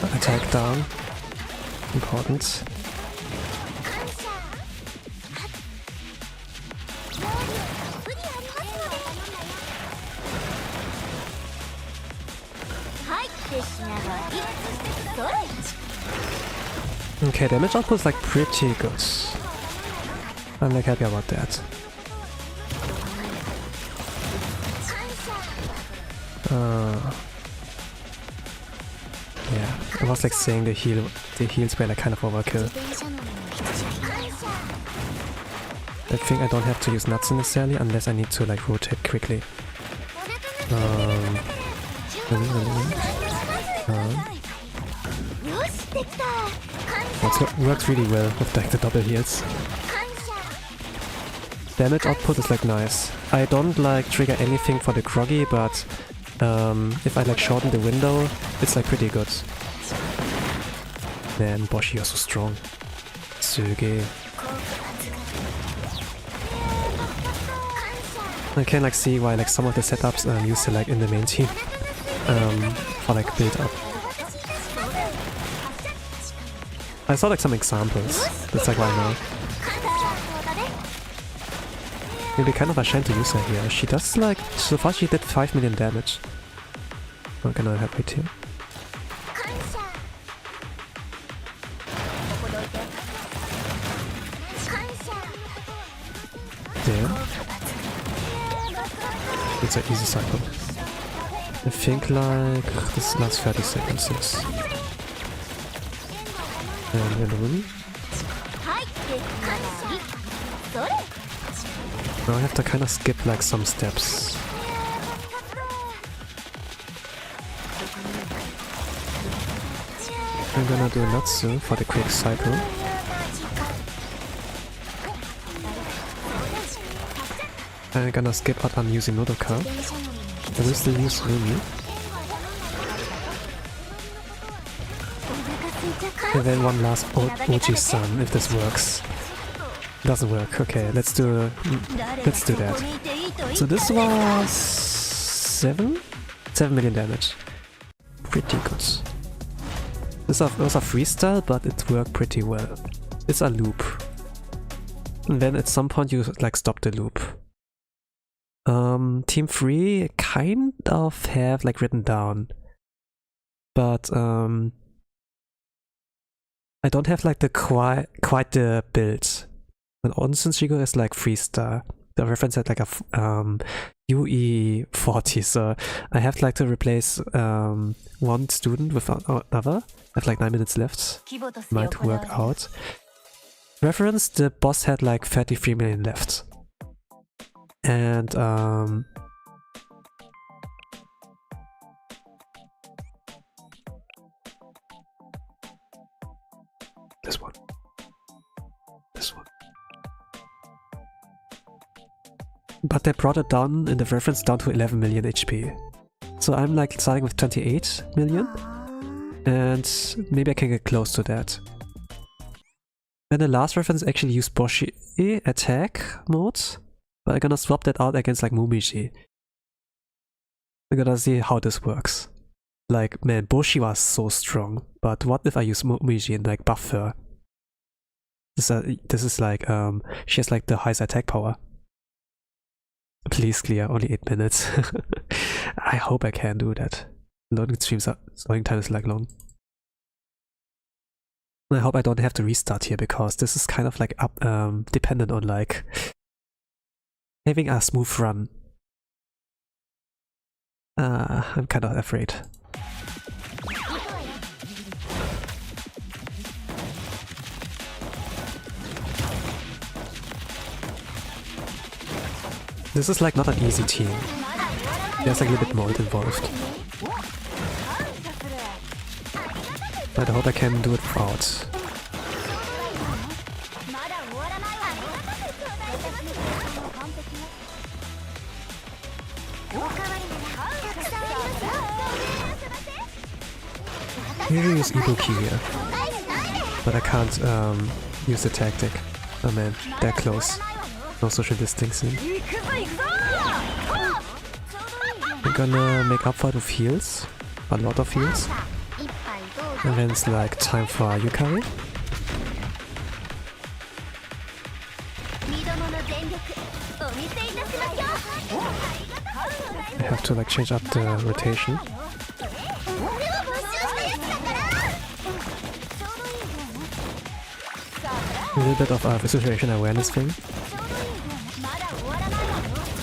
Attack down. Important. Okay, damage output is like pretty good. I'm like happy about that. Yeah, I was like saying the heals were like kind of overkill. I think I don't have to use Natsu necessarily unless I need to like rotate quickly. That works really well with like the double heals. Damage output is like nice. I don't like trigger anything for the Kurokage, but if I like shorten the window, it's like pretty good. Man, Boshi, you're so strong. Suge. I can like see why like some of the setups used to like in the main team for like build up. I saw like some examples. That's like why now. Maybe kind of ashamed to use her here. She does like, so far she did 5 million damage. Not gonna have it here. There. It's an easy cycle. I think like this last 30 seconds, yes. And in the room. Now I have to kind of skip like some steps. I'm gonna do Natsu for the quick cycle. I'm gonna skip out on using Nodoka. I will still use Rumi. And then one last Oji-san, if this works. Doesn't work. Okay, let's do that. So this was 7 million damage. Pretty good. This was a freestyle, but it worked pretty well. It's a loop. And then at some point you like stop the loop. Team 3 kind of have like written down, but I don't have like the quite the build. When Onsen Shigure is like 3-star. The reference had like a UE 40, so I have like to replace one student with another. I have like 9 minutes left. Might work out. Reference, the boss had like 33 million left. And this one. But they brought it down in the reference down to 11 million HP. So I'm like starting with 28 million. And maybe I can get close to that. And the last reference actually used Boshi attack mode, but I'm gonna swap that out against like Mumiji. We're gonna see how this works. Like, man, Boshi was so strong, but what if I use Mumiji and like buff her? This is like, she has like the highest attack power. Please clear, only 8 minutes. I hope I can do that. Loading time is like long. I hope I don't have to restart here because this is kind of like dependent on like having a smooth run. I'm kind of afraid. This is like not an easy team. There's like a little bit more involved. But I hope I can do it without. Maybe use Ibuki here. But I can't use the tactic. Oh man, they're close. No social distancing. I'm gonna make up for it with heals. A lot of heals. And then it's like time for Yukari. I have to like change up the rotation. A little bit of a situation awareness thing.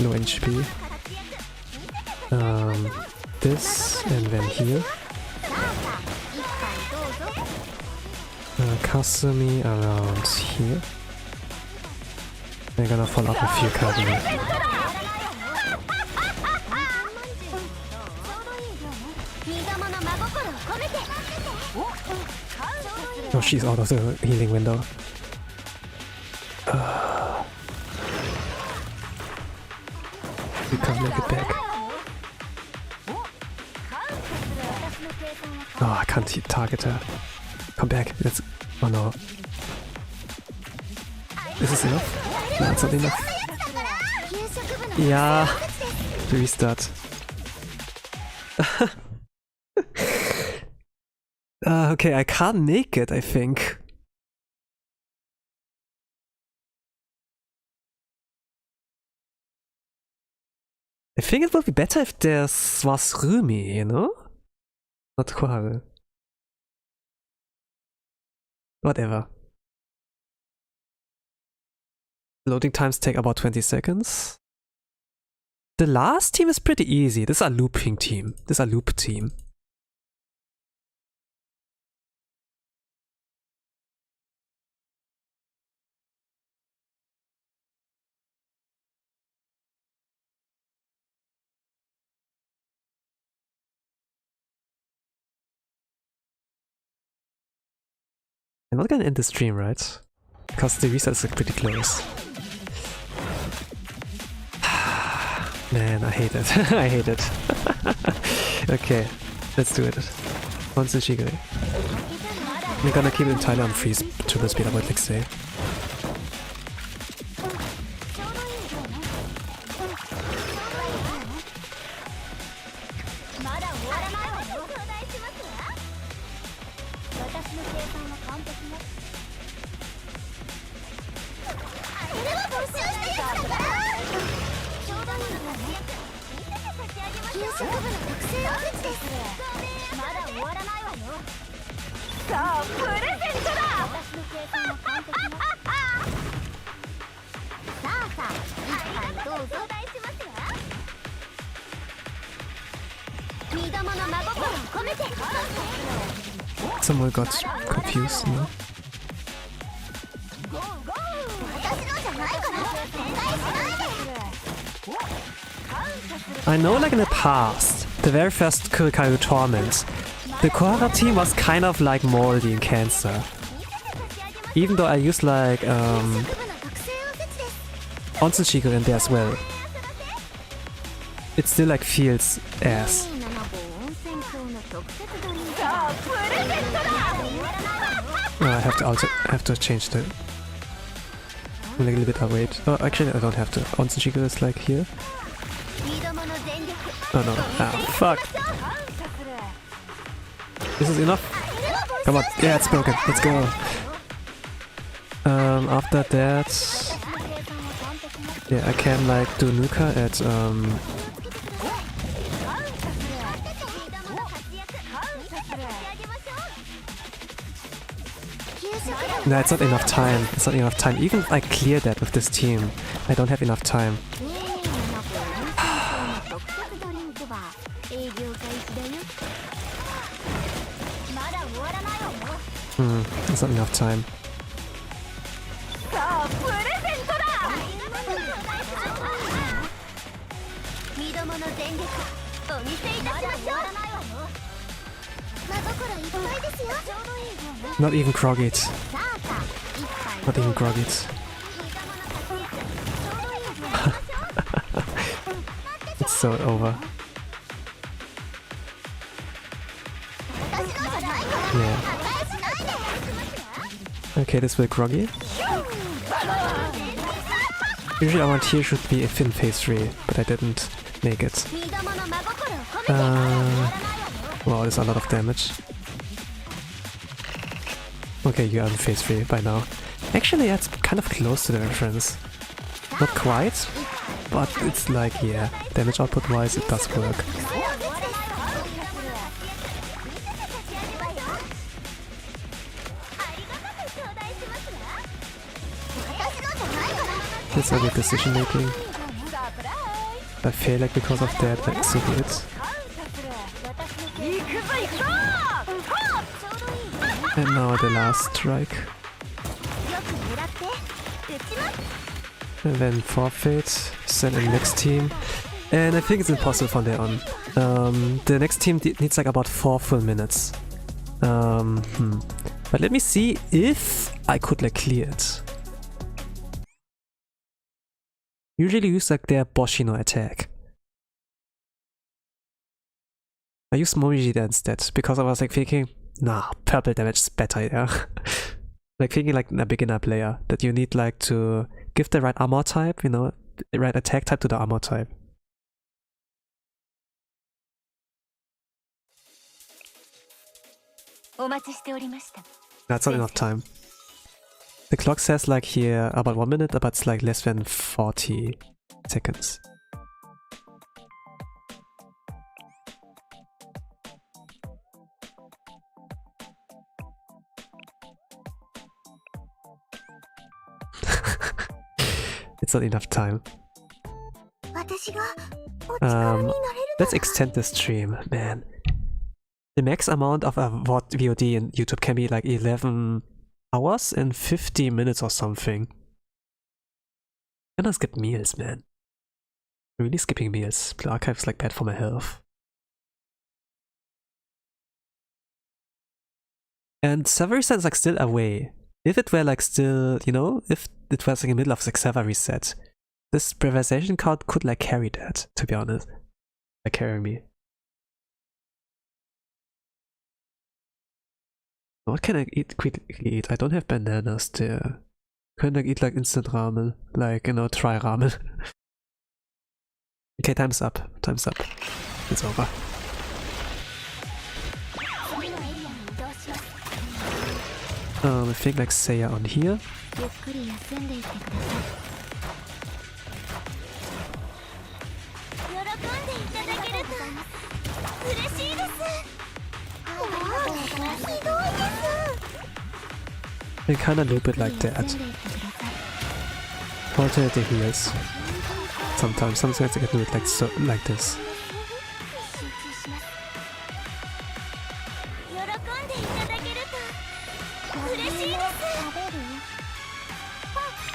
Low HP. This and then here. Kasumi around here. They're gonna follow up with Yukari. Oh, she's out of the healing window. We can't make it back. Oh, I can't target her. Come back. Let's. Oh no. Is this enough? No, it's not enough. Yeah. Restart. Okay, I can't make it, I think. I think it would be better if this was Rumi, you know? Not Koharu. Whatever. Loading times take about 20 seconds. The last team is pretty easy. This is a looping team. This is a loop team. I'm not gonna end the stream, right? Because the reset is like pretty close. Man, I hate it. I hate it. Okay, let's do it. Onsen Shigure. We're gonna keep it entirely on free triple speed, I would like say. Someone got confused, no? I know, like in the past, the very first Kurokage tournament, the Kohara team was kind of like moldy in Cancer. Even though I used like Onsen Shigure in there as well, it still like feels ass. I have to change the a little bit. I'll wait. Oh, actually, I don't have to. Onsen Chico is like here. Oh no! Ah, fuck! This is enough. Come on! Yeah, it's broken. Let's go. After that, yeah, I can like do Nuka at No, it's not enough time. It's not enough time. Even if I clear that with this team, I don't have enough time. It's not enough time. Not even Krogit. Not even Krogit. It's so over. Yeah. Okay, this will Groggy. Usually around here should be a Finn phase 3, but I didn't make it. Wow, there's a lot of damage. Okay, you are in phase 3 by now. Actually, that's kind of close to the reference. Not quite, but it's like, yeah, damage output wise it does work. It's a good decision making. I feel like because of that, that's so good. And now the last strike. And then forfeit, send in next team. And I think it's impossible from there on. The next team needs like about 4 full minutes. But let me see if I could like clear it. Usually use like their Boshino attack. I used Momijita instead because I was like thinking, nah, purple damage is better, yeah. Like thinking like a beginner player that you need like to give the right armor type, you know, the right attack type to the armor type. That's not enough time. The clock says like here about 1 minute, but it's like less than 40 seconds. It's not enough time. Let's extend the stream, man. The max amount of a VOD in YouTube can be like 11 hours and 50 minutes or something. I'm gonna skip meals, man. I'm really skipping meals. The archive is like bad for my health. And server reset is like still away. If it were like still, you know, if it was like in the middle of the server reset, this preservation card could like carry that, to be honest. Like carry me. What can I quickly eat? I don't have bananas there. Can I eat like instant ramen? Like, you know, try ramen. Okay, time's up. Time's up. It's over. I think like Seiya on here. I kinda loop it like that. Alternative heals. Sometimes I can do it like so, like this.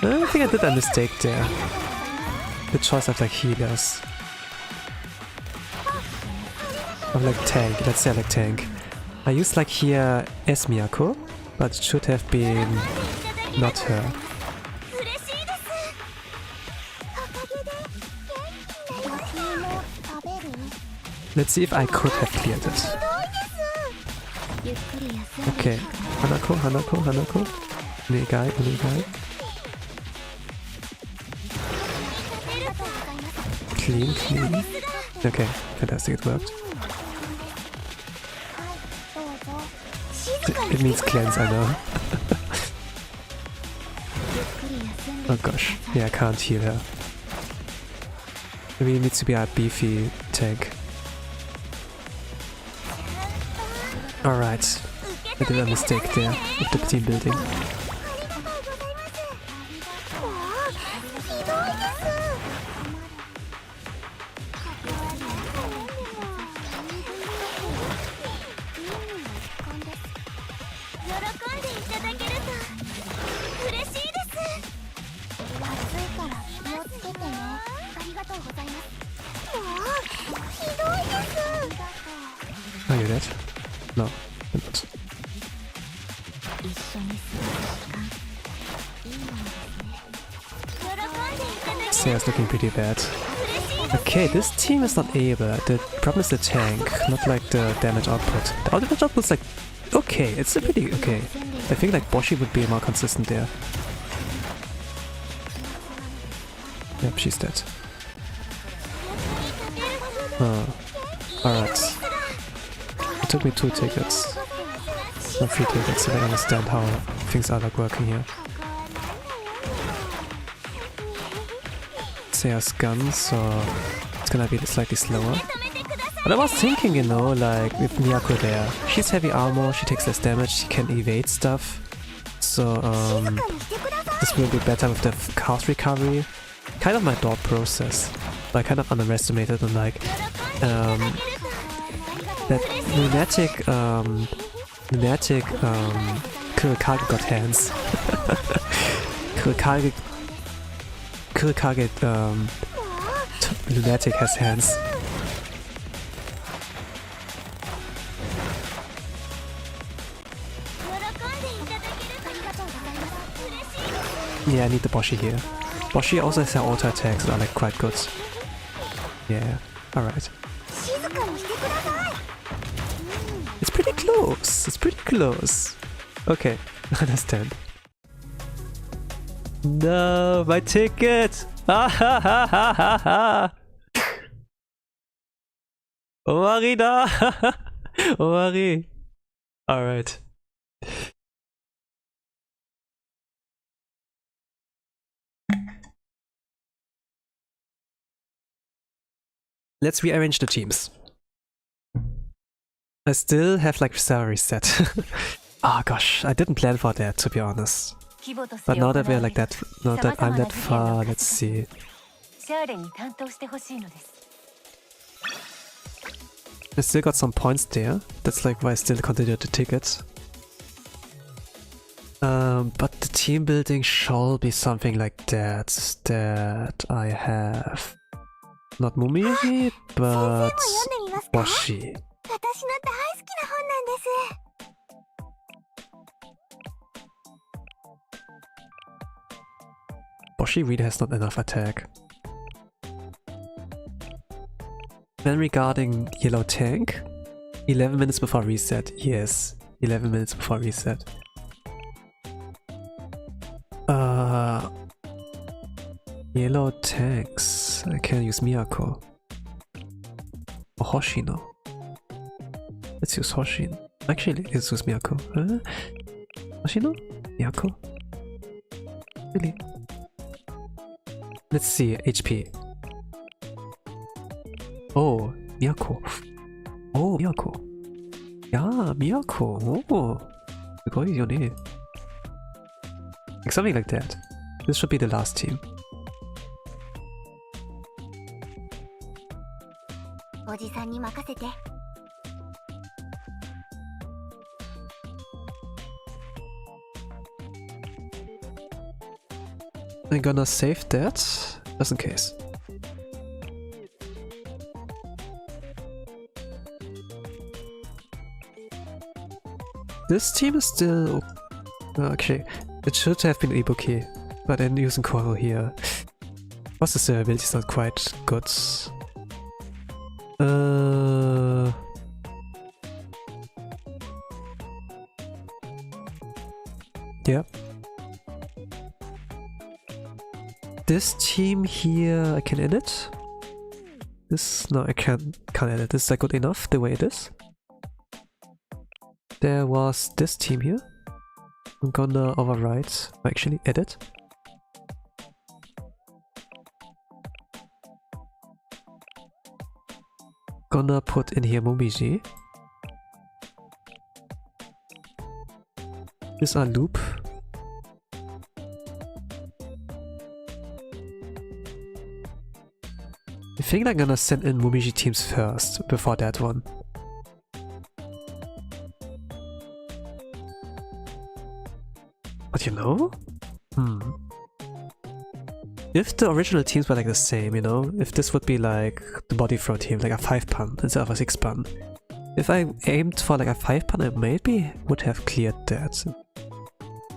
I think I did a mistake there. The choice of like healers. Of like tank, let's say like tank. I used like here S Miyako, but it should have been not her. Let's see if I could have cleared it. Okay. Hanako, Hanako, Hanako. Onegai, onegai. Clean, clean. Okay, fantastic, it worked. It means cleanse, I know. Oh gosh, yeah, I can't heal her. Maybe it needs to be a beefy tank. Alright, I did a mistake there with the team building. Are you dead? No, I'm not. Sarah's looking pretty bad. Okay, this team is not able. The problem is the tank, not like the damage output. The damage output is like okay, it's still pretty okay. I think like Boshi would be more consistent there. Yep, she's dead. Oh, alright. It took me 2 tickets. Not 3 tickets, so I understand how things are like working here. Sayas gun, so it's gonna be slightly slower. But I was thinking, you know, like with Miyako there, she's heavy armor, she takes less damage, she can evade stuff. So this will be better with the cast recovery. Kind of my thought process. But I kind of underestimated and like that Lunatic Kurokage got hands. Kurokage Lunatic has hands. Yeah, I need the Boshi here. Boshi also has her auto attacks that are like quite good. Yeah, alright. It's pretty close, it's pretty close. Okay, I understand. No, my ticket! Ah ha ha ha ha ha! Omari da! Omari! Alright. Let's rearrange the teams. I still have like salary set. Oh gosh, I didn't plan for that to be honest. But now that we're like that, now that I'm that far, let's see. I still got some points there. That's like why I still continued the ticket. But the team building shall be something like that. That I have not Mumiri, but Boshi. Boshi really has not enough attack. Then regarding yellow tank, 11 minutes before reset. Yes, 11 minutes before reset. Yellow tanks. I can use Miyako. Or Hoshino. Let's use Hoshino. Actually, let's use Miyako. Hoshino? Miyako? Really? Let's see, HP. Oh, Miyako. Oh, Miyako. Yeah, Miyako. Oh, like something like that. This should be the last team. I'm gonna save that, just in case. This team is still... okay, it should have been Ibuki, but I'm using Koro here. Plus the survivability is not quite good. Yeah. This team here, I can edit. This, no, I can't edit. This is good enough the way it is. There was this team here. I'm gonna overwrite, actually edit. Gonna put in here Momiji. This are loop. I think I'm gonna send in Momiji teams first, before that one. But you know? If the original teams were like the same, you know? If this would be like the body throw team, like a 5-pun instead of a 6-pun. If I aimed for like a 5-pun, I maybe would have cleared that.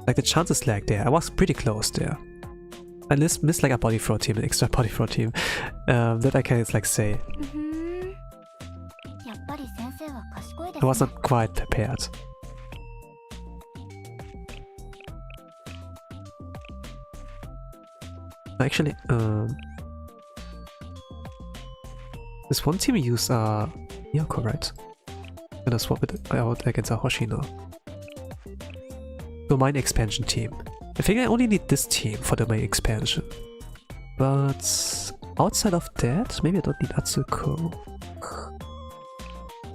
Like the chances lag there. I was pretty close there. I missed like a body throw team, an extra body throw team. That I can like say. I was not quite prepared. Actually, this one team used Yoko, right? I'm gonna swap it out against a Hoshino. So main expansion team. I think I only need this team for the main expansion. But outside of that, maybe I don't need Atsuko.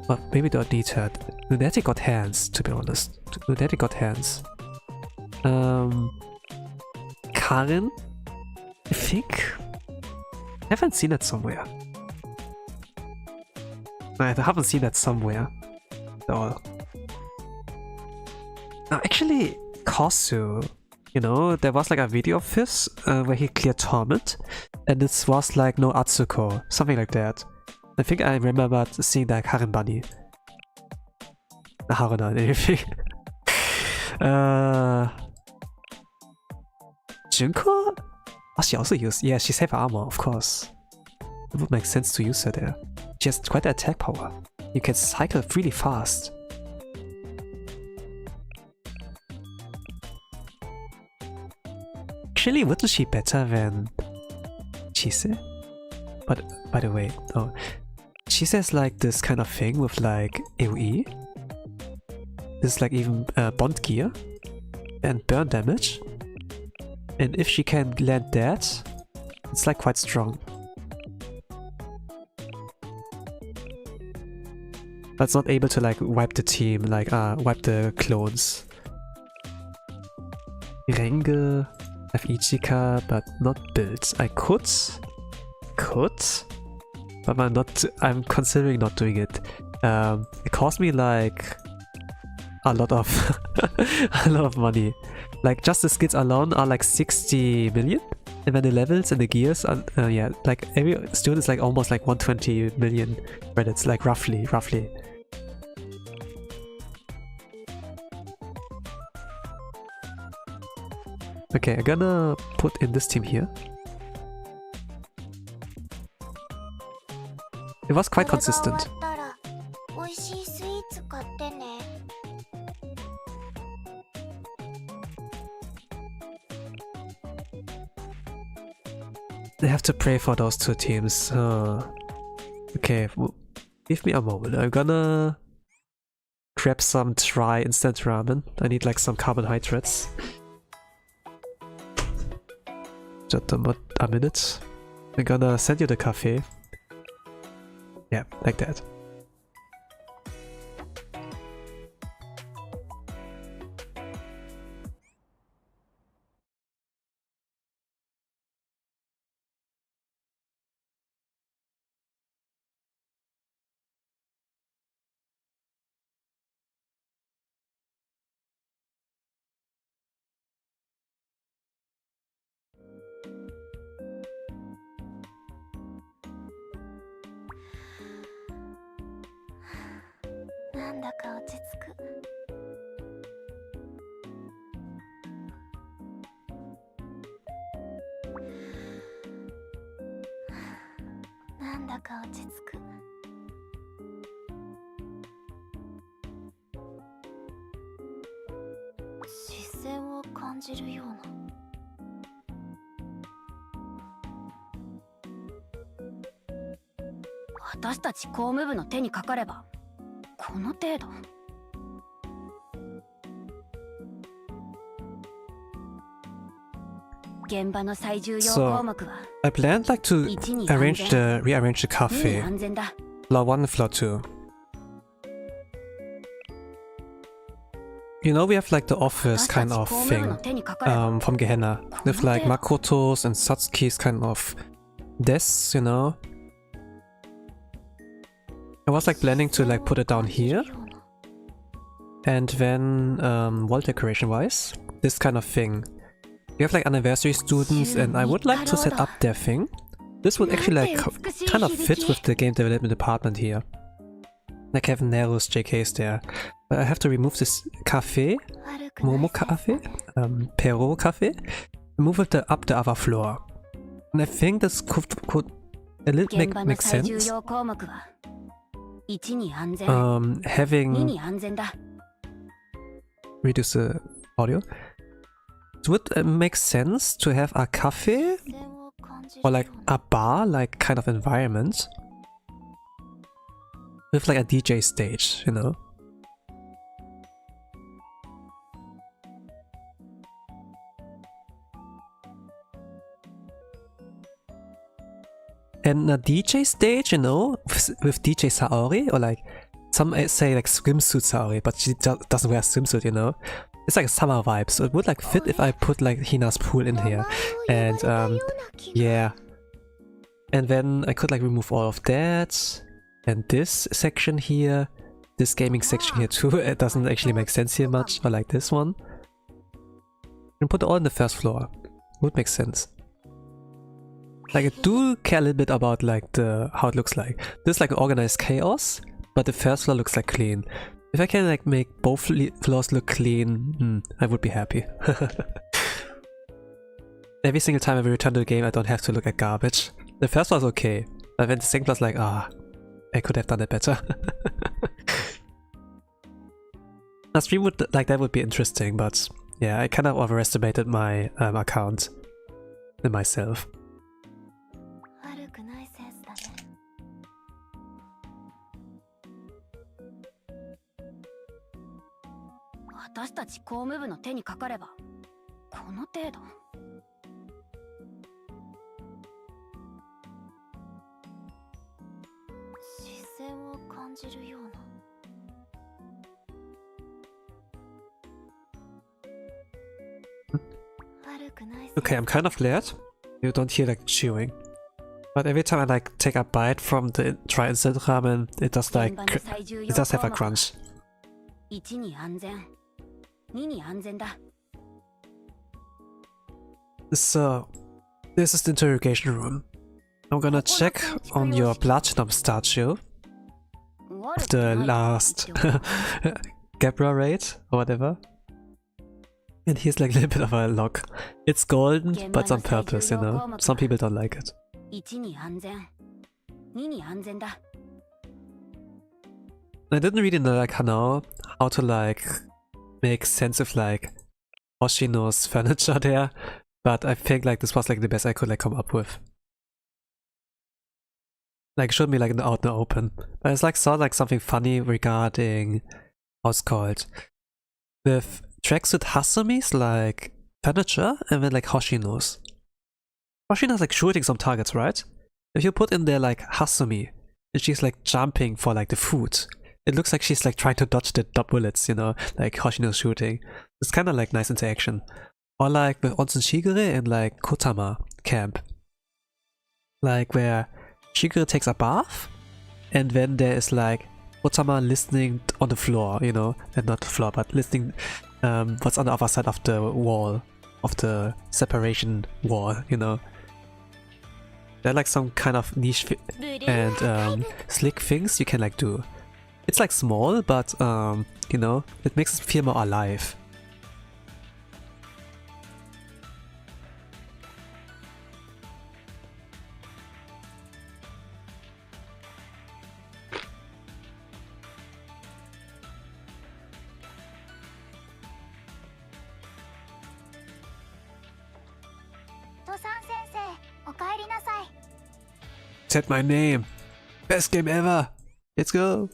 But maybe I don't need her. Lunatic got hands, to be honest. Lunatic got hands. Karin? I think I haven't seen it somewhere. I haven't seen that somewhere at all. Actually, Kosu, you know, there was like a video of his where he cleared Torment, and this was like no Atsuko, something like that. I think I remember seeing that Harin Bunny. Haruna, anything. Junko? Oh, she also used... Yeah, she's heavy armor, of course. It would make sense to use her there. She has quite the attack power. You can cycle really fast. Actually, wasn't she better than Chise? But, by the way, oh, Chise has like this kind of thing with like AoE. This is like even bond gear and burn damage. And if she can land that, it's like quite strong. But it's not able to like wipe the team, like wipe the clones. Renge, have Ichika, but not builds. I could, but I'm considering not doing it. It cost me like a lot of a lot of money. Like just the skills alone are like 60 million, and then the levels and the gears are yeah, like every student is like almost like 120 million credits, like roughly. Okay, I'm gonna put in this team here. It was quite consistent. I have to pray for those two teams. Okay, well, give me a moment. I'm gonna grab some dry instant ramen. I need like some carbohydrates. Just a minute. I'm gonna send you the cafe. Yeah, like that. So I planned like to rearrange the cafe, floor 1 and floor 2. You know, we have like the office kind of thing from Gehenna with like Makoto's and Satsuki's kind of desks, you know. I was like planning to like put it down here, and then wall decoration wise, this kind of thing. You have like anniversary students, and I would like to set up their thing. This would actually like kind of fit with the game development department here. Like having Nero's JKs there. But I have to remove this cafe, Momo Cafe, Perot Cafe, move it up the other floor. And I think this could a little make sense. Having reduce the audio. It would make sense to have a cafe or like a bar, like kind of environment with like a DJ stage, you know. And a DJ stage, you know, with DJ Saori, or like some say like swimsuit Saori, but she doesn't wear a swimsuit, you know. It's like a summer vibe, so it would like fit if I put like Hina's pool in here. And yeah. And then I could like remove all of that. And this section here, this gaming section here too, it doesn't actually make sense here much, or like this one. And put it all on the first floor. Would make sense. Like I do care a little bit about like how it looks like. This is like organized chaos, but the first floor looks like clean. If I can like make both floors look clean, I would be happy. Every single time I return to the game, I don't have to look at garbage. The first floor is okay, but then the second floor is like, I could have done it better. A stream like that would be interesting, but yeah, I kind of overestimated my account and myself. Okay, I'm kind of glad you don't hear like chewing. But every time I like take a bite from the dry instant ramen, it does like it does have a crunch. So this is the interrogation room. I'm gonna check on your platinum statue of the last Gabra raid or whatever. And here's like a little bit of a lock. It's golden, but on purpose, you know. Some people don't like it. I didn't really know like how to like make sense of like Hoshino's furniture there, but I think like this was like the best I could like come up with. Like showed me like out in the open. But it's like saw like something funny regarding what's called with tracksuit Hasumi's like furniture and then like Hoshino's. Hoshino's like shooting some targets, right? If you put in there like Hasumi and she's like jumping for like the food, it looks like she's like trying to dodge the bullets, you know, like Hoshino's shooting. It's kind of like nice interaction. Or like with Onsen Shigure and like Kotama camp. Like where Shigure takes a bath and then there is like Kotama listening on the floor, you know, and not the floor, but listening what's on the other side of the wall, of the separation wall, you know. They're like some kind of niche and slick things you can like do. It's like small, but you know, it makes it feel more alive. Said my name. Best game ever. Let's go.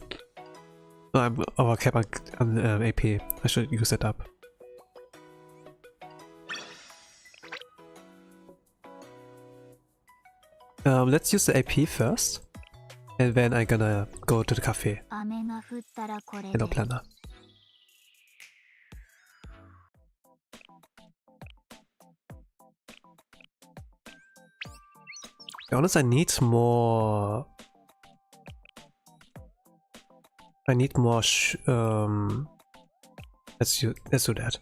Oh, I'm overcapped on AP. I should use it up. Let's use the AP first. And then I'm gonna go to the cafe. Hello, planner. To be honest, I need more. Let's do that.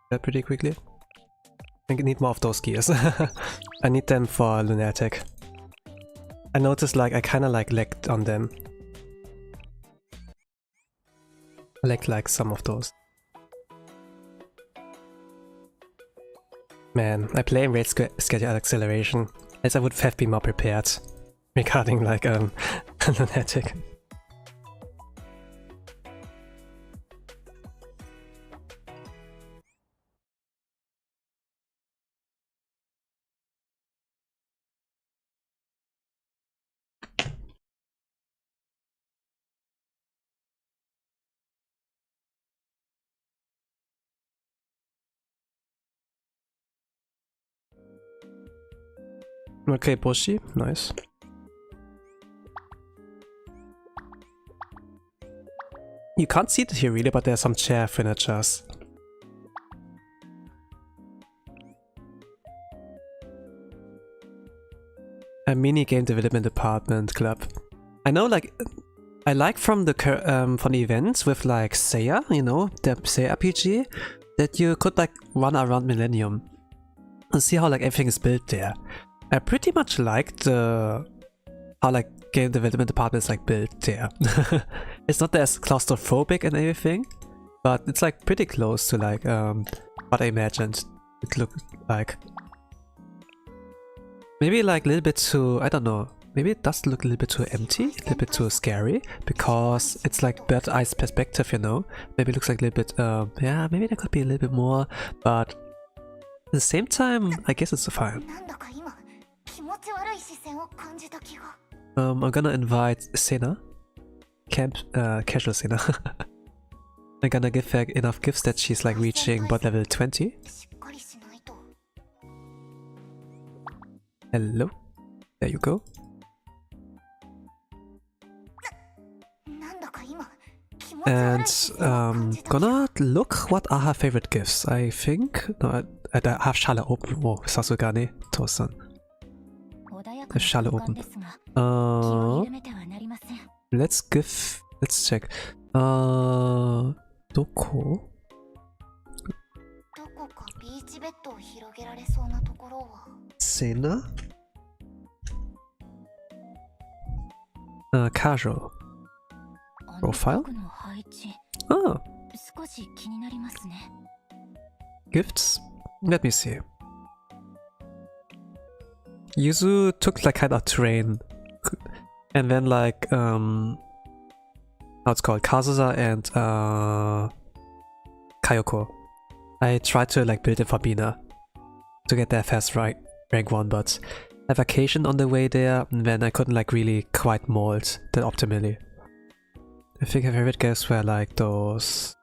That pretty quickly. I need more of those gears. I need them for Lunatic. I noticed like I kinda like lagged on them. I lagged like some of those. Man, I play in rate schedule acceleration, as I would have been more prepared regarding like Lunatic. Okay, Boshi, nice. You can't see it here really, but there's some chair finishers. A mini game development department club. I know, like, I like from the events with like Seiya, you know, the Seiya RPG, that you could like run around Millennium and see how like everything is built there. I pretty much liked how like game development department is like built there. It's not as claustrophobic and everything, but it's like pretty close to like what I imagined it looked like. Maybe like a little bit too, I don't know, maybe it does look a little bit too empty, a little bit too scary, because it's like bird's eye perspective, you know? Maybe it looks like a little bit, yeah, maybe there could be a little bit more, but at the same time, I guess it's fine. I'm gonna invite Sena, casual Sena. I'm gonna give her enough gifts that she's like reaching bot level 20. Hello, there you go. And gonna look what are her favorite gifts. I think no, I have Schale open. Oh, Sasugane, Tosan. Schale open. Let's check. Doko? Sena? Casual. Profile? Oh. Gifts? Let me see. Yuzu took like kind of train, and then like how it's called, Kazusa and Kayoko. I tried to like build it for Bina to get their fast rank 1, but I have vacation on the way there, and then I couldn't like really quite mold that optimally. I think my favorite gifts were like those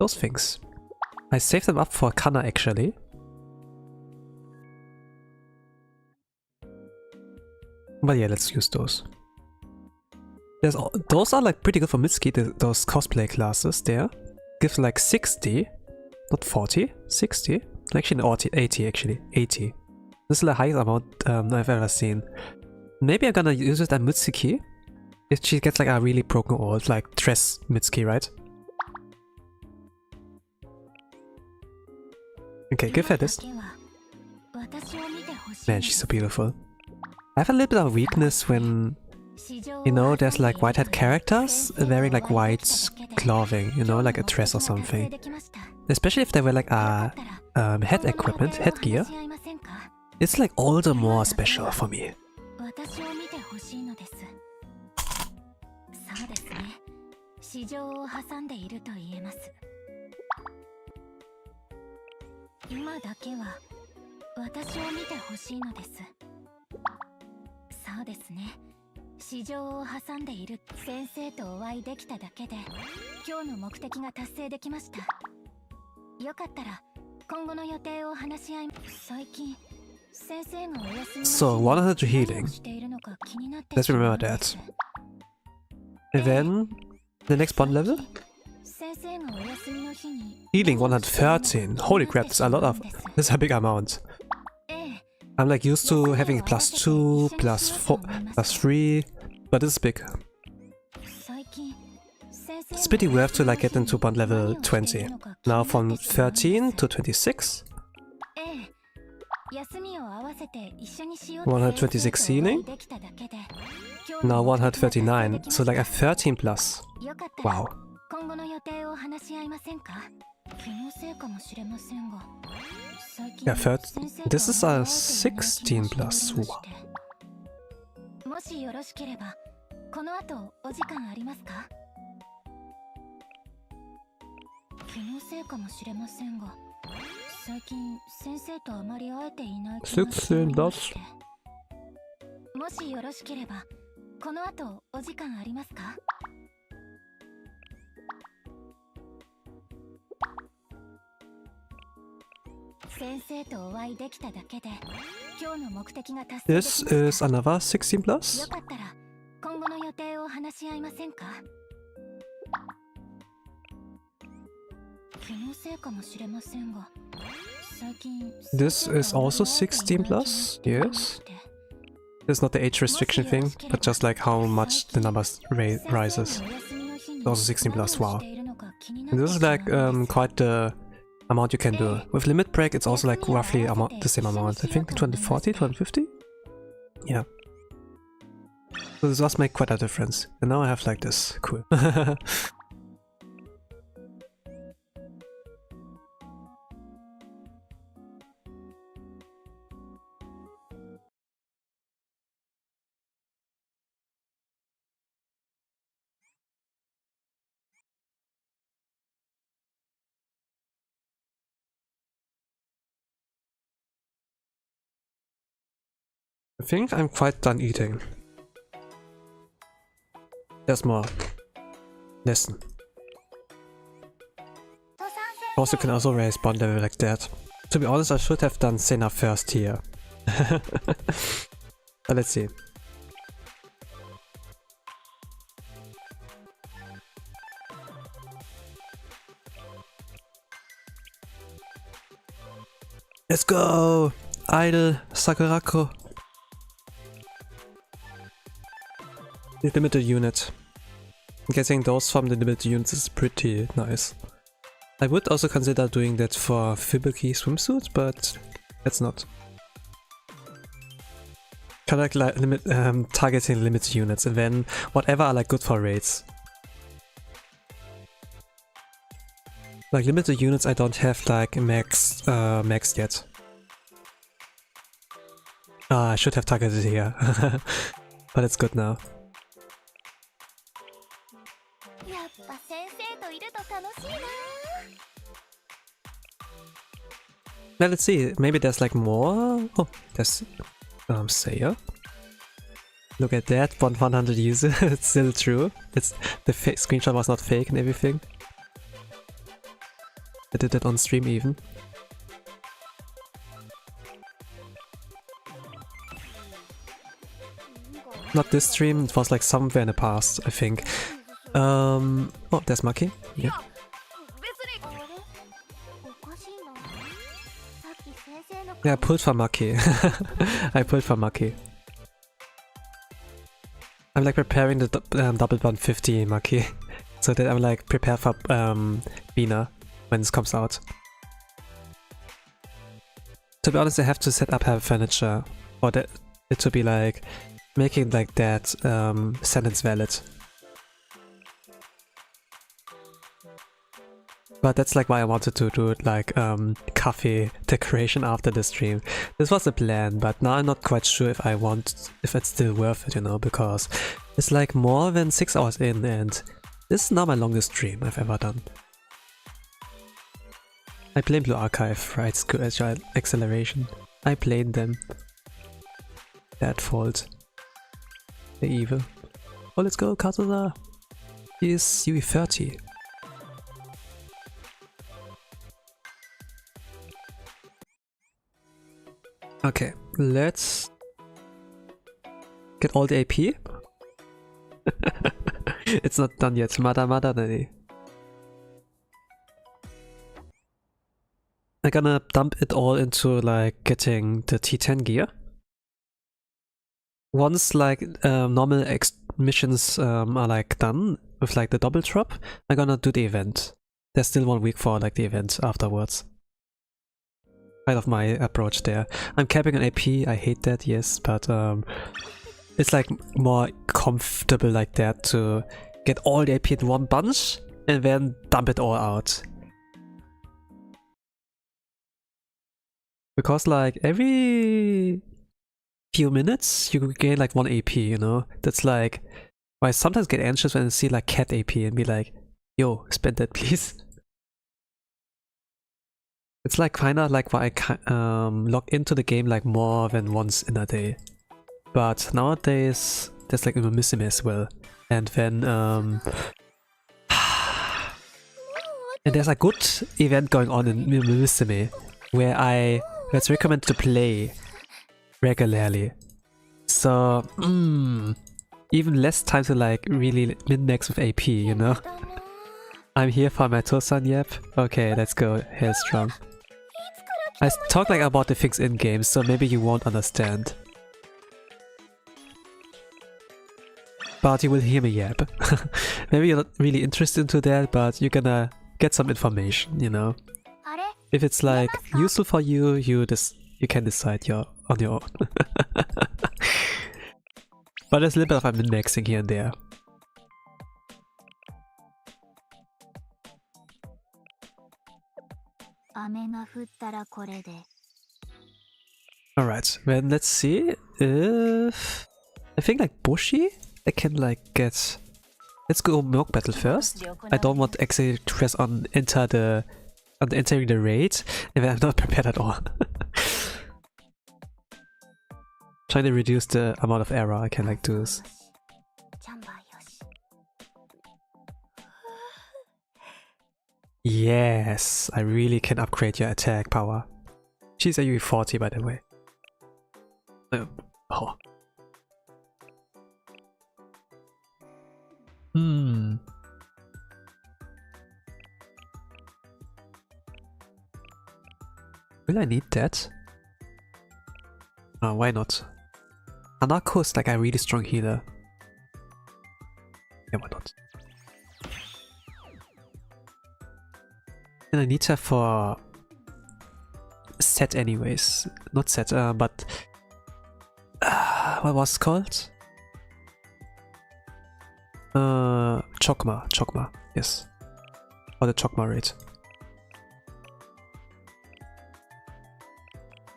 things. I saved them up for Kana actually. But yeah, let's use those. Those are like pretty good for Mitsuki, those cosplay classes there. Give like 60, not 40, 60. Actually 80 actually, 80. This is the highest amount I've ever seen. Maybe I'm gonna use it on Mitsuki. If she gets like a really broken old, like dress Mitsuki, right? Okay, give her this. Man, she's so beautiful. I have a little bit of weakness when, you know, there's like white-haired characters wearing like white clothing, you know, like a dress or something. Especially if they wear like a headgear. It's like all the more special for me. 今だけは私を見てほしいのです。そうですね。市場を挟んでいる先生とお会いできただけで今日の目的が達成できました。よかったら今後の予定を話し合い。最近先生がお休み So 100 healing. Let's remember that. And then the next bond level? Healing 113. Holy crap, that's a lot of. That's a big amount. I'm like used to having +2, +4, +3, but it's big. It's pity we have to like get into bond level 20. Now from 13 to 26. 126 healing. Now 139, so like a 13 plus. Wow. Yeah, this is a 16 plus. Wow. もしよろしければこの後お時間ありますか？気のせいかもしれませんが最近先生とあまり会えていない気がしてまして。もしよろしければこの後お時間ありますか？先生とお会いできただけで今日の目的が達成できました。 This is another 16 plus. よかったら今後の予定を話し合いませんか？気のせいかもしれませんが最近 This is also 16 plus. Yes. It's not the age restriction thing, but just like how much the numbers rises. It's also 16 plus. Wow. And this is like quite the amount you can do. With limit break, it's also like roughly the same amount. I think 240, 250? Yeah. So this does make quite a difference. And now I have like this. Cool. I think I'm quite done eating. There's more. Listen. Of course, you can also raise bond level like that. To be honest, I should have done Senna first here. But let's see. Let's go! Idle Sakurako. The limited unit. Getting those from the limited units is pretty nice. I would also consider doing that for Fubuki swimsuit, but that's not. Kinda like targeting limited units and then whatever are like good for raids. Like limited units I don't have like maxed yet. I should have targeted here. But it's good now. Now let's see, maybe there's like more. Oh, there's Sayer. Look at that, 100 users. It's still true. It's the screenshot was not fake and everything. I did it on stream even. Not this stream, it was like somewhere in the past, I think. Oh, there's Maki. Yeah. Yeah, I pulled for Maki. I pulled for Maki. I'm like preparing the double bond 50 Maki. So that I'm like prepared for Bina when this comes out. To be honest, I have to set up her furniture for that it to be like making like that sentence valid. But that's like why I wanted to do it like cafe decoration after the stream. This was the plan, but now I'm not quite sure if it's still worth it, you know, because it's like more than 6 hours in and this is now my longest stream I've ever done. I blame Blue Archive, right? It's good agile acceleration. I blame them. That fault. They're evil. Oh, let's go, Kazusa! He is UE30. Okay, let's get all the AP. It's not done yet. Mada nani. I'm gonna dump it all into like getting the T10 gear. Once like normal missions are like done with like the double drop, I'm gonna do the event. There's still 1 week for like the event afterwards. Kind of my approach there. I'm capping an AP, I hate that, yes, but it's like more comfortable like that to get all the AP in one bunch and then dump it all out. Because like every few minutes you gain like 1 AP, you know? That's like why I sometimes get anxious when I see like cat AP and be like, yo, spend that please. It's like kinda like why I log into the game like more than once in a day. But nowadays there's like Umamisime as well. And then and there's a good event going on in Umamisime where it's recommended to play regularly. So even less time to like really min-max with AP, you know? I'm here for my Tosan, yep. Okay, let's go, Hailstorm. I talk like about the things in game, so maybe you won't understand. But you will hear me yap. Maybe you're not really interested into that, but you're gonna get some information, you know? If it's like useful for you, you can decide on your own. But there's a little bit of min-maxing here and there. Alright, then let's see if I think like Bushi I can like get. Let's go Milk Battle first. I don't want actually to press on entering the raid, and I'm not prepared at all. Trying to reduce the amount of error I can like do this. Yes, I really can upgrade your attack power. She's a UE40 by the way. Oh. Will I need that? Why not? Hanako is like a really strong healer. Yeah, why not? And I need her for set anyways. Not set, but what was it called? Chokma, yes. Or the Chokma raid.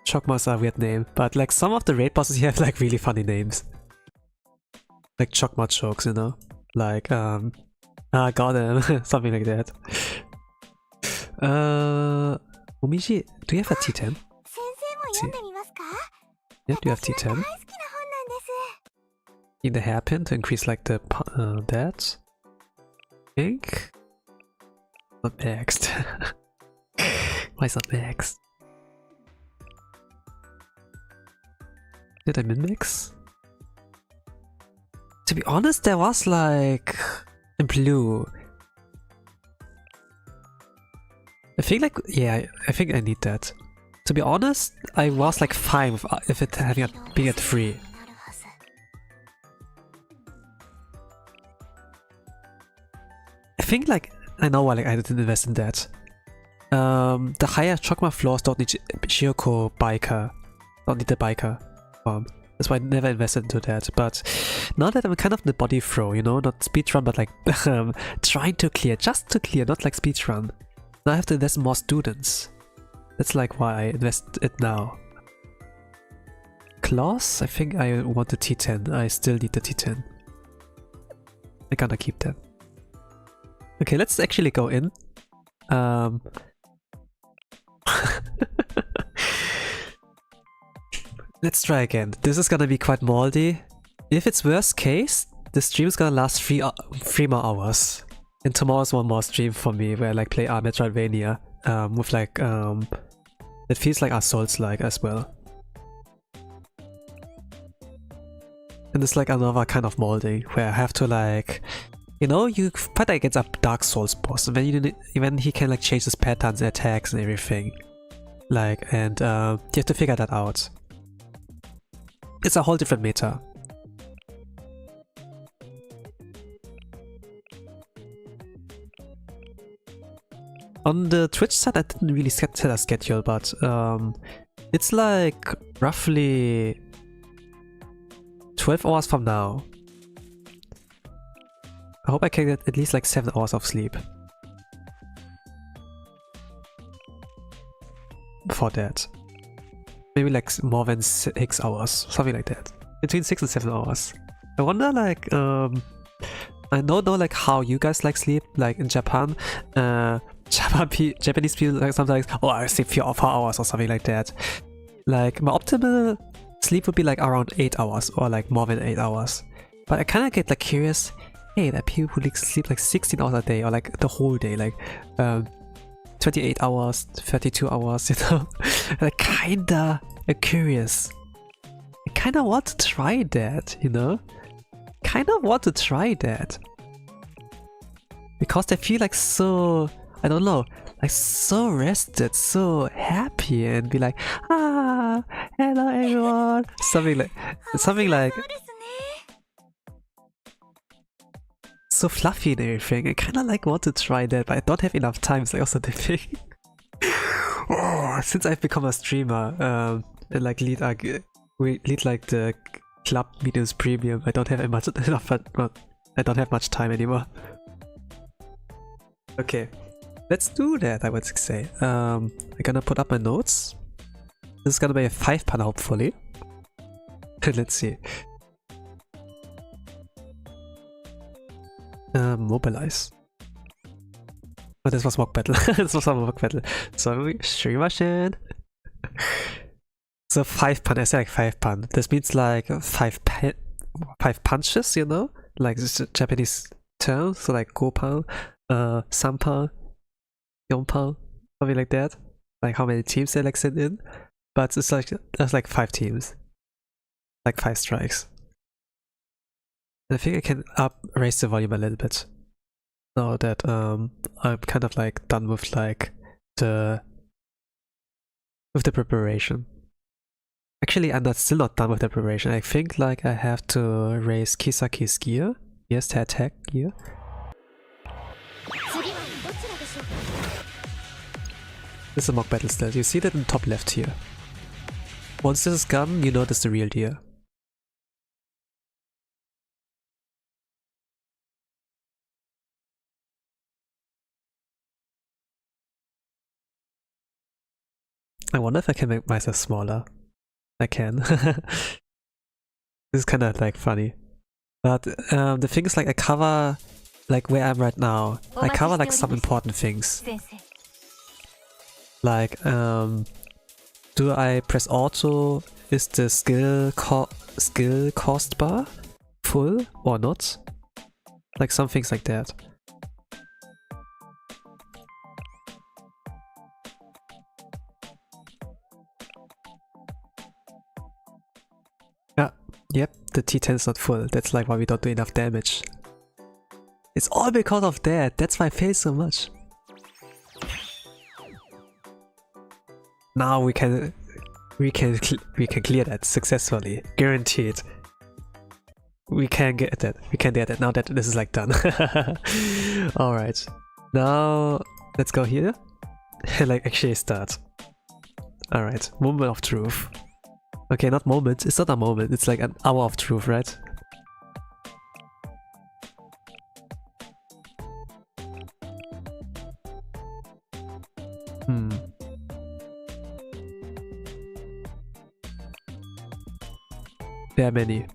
Chokma's a weird name, but like some of the raid bosses here have like really funny names. Like Chokma chokes, you know? Like, got him, something like that. Momiji, do you have a T10? Yeah, do you have T10? Need the hairpin to increase like the that. Think? Not maxed. Why is not maxed? Did I min-mix? To be honest, there was like in blue. I think like, yeah, I think I need that. To be honest, I was like fine with if it having being at 3. I think like, I know why like, I didn't invest in that. The higher Chokma floors don't need Shioko biker. Don't need the biker form. That's why I never invested into that. But now that I'm kind of in the body throw, you know, not speedrun, but like trying to clear, just to clear, not like speedrun. Now I have to invest in more students. That's like why I invest it now. Claws? I think I want the T10. I still need the T10. I gotta keep that. Okay, let's actually go in. Let's try again. This is gonna be quite moldy. If it's worst case, the stream is gonna last 3 more hours. And tomorrow's one more stream for me where I like play Metroidvania with like it feels like Souls-like as well. And it's like another kind of molding where I have to like, you know, you fight against a Dark Souls boss and then he can like change his patterns and attacks and everything. Like, and you have to figure that out. It's a whole different meta. On the Twitch side, I didn't really set a schedule, but it's like roughly 12 hours from now. I hope I can get at least like 7 hours of sleep. For that. Maybe like more than 6 hours, something like that. Between 6 and 7 hours. I wonder like, I don't know like how you guys like sleep, like in Japan. Japanese people like sometimes, oh, I sleep 4 hours or something like that. Like my optimal sleep would be like around 8 hours or like more than 8 hours. But I kind of get like curious, hey, there are people who like sleep like 16 hours a day or like the whole day, like 28 hours, 32 hours, you know. And I kinda curious. I kinda want to try that, you know. Kinda want to try that. Because they feel like so, I don't know, like so rested, so happy, and be like, ah, hello everyone, something like so fluffy and everything. I kind of like want to try that, but I don't have enough time. It's like also the thing. Oh, since I've become a streamer and like lead like the club mediums premium, I don't have much enough. I don't have much time anymore. Okay. Let's do that, I would say. I'm gonna put up my notes. This is gonna be a 5-pan hopefully. Let's see. Mobilize. Oh, this was mock battle. This was a mock battle. Sorry, stream machine. So 5-pan, I say like 5-pan. This means like 5 punches, you know? Like this is a Japanese term, so like gopan, sampan, yonpan, something like that. Like how many teams they like send in. But it's like there's like 5 teams. Like 5 strikes. And I think I can raise the volume a little bit. Now that I'm kind of like done with like the preparation. Actually, I'm still not done with the preparation. I think like I have to raise Kisaki's gear. Yes, the attack gear. This is a mock battle still. You see that in the top left here. Once this is gone, you know this is the real deal. I wonder if I can make myself smaller. I can. This is kind of like funny. But the thing is like I cover like where I'm right now. I cover like some important things. Like do I press auto? Is the skill cost bar full or not? Like some things like that. Yep, the T10 is not full. That's like why we don't do enough damage. It's all because of that. That's why I fail so much. Now we can clear that successfully. Guaranteed. We can get that. We can get it now that this is like done. Alright. Now let's go here. And like actually start. Alright. Moment of truth. Okay, not moment. It's not a moment. It's like an hour of truth, right? There are many.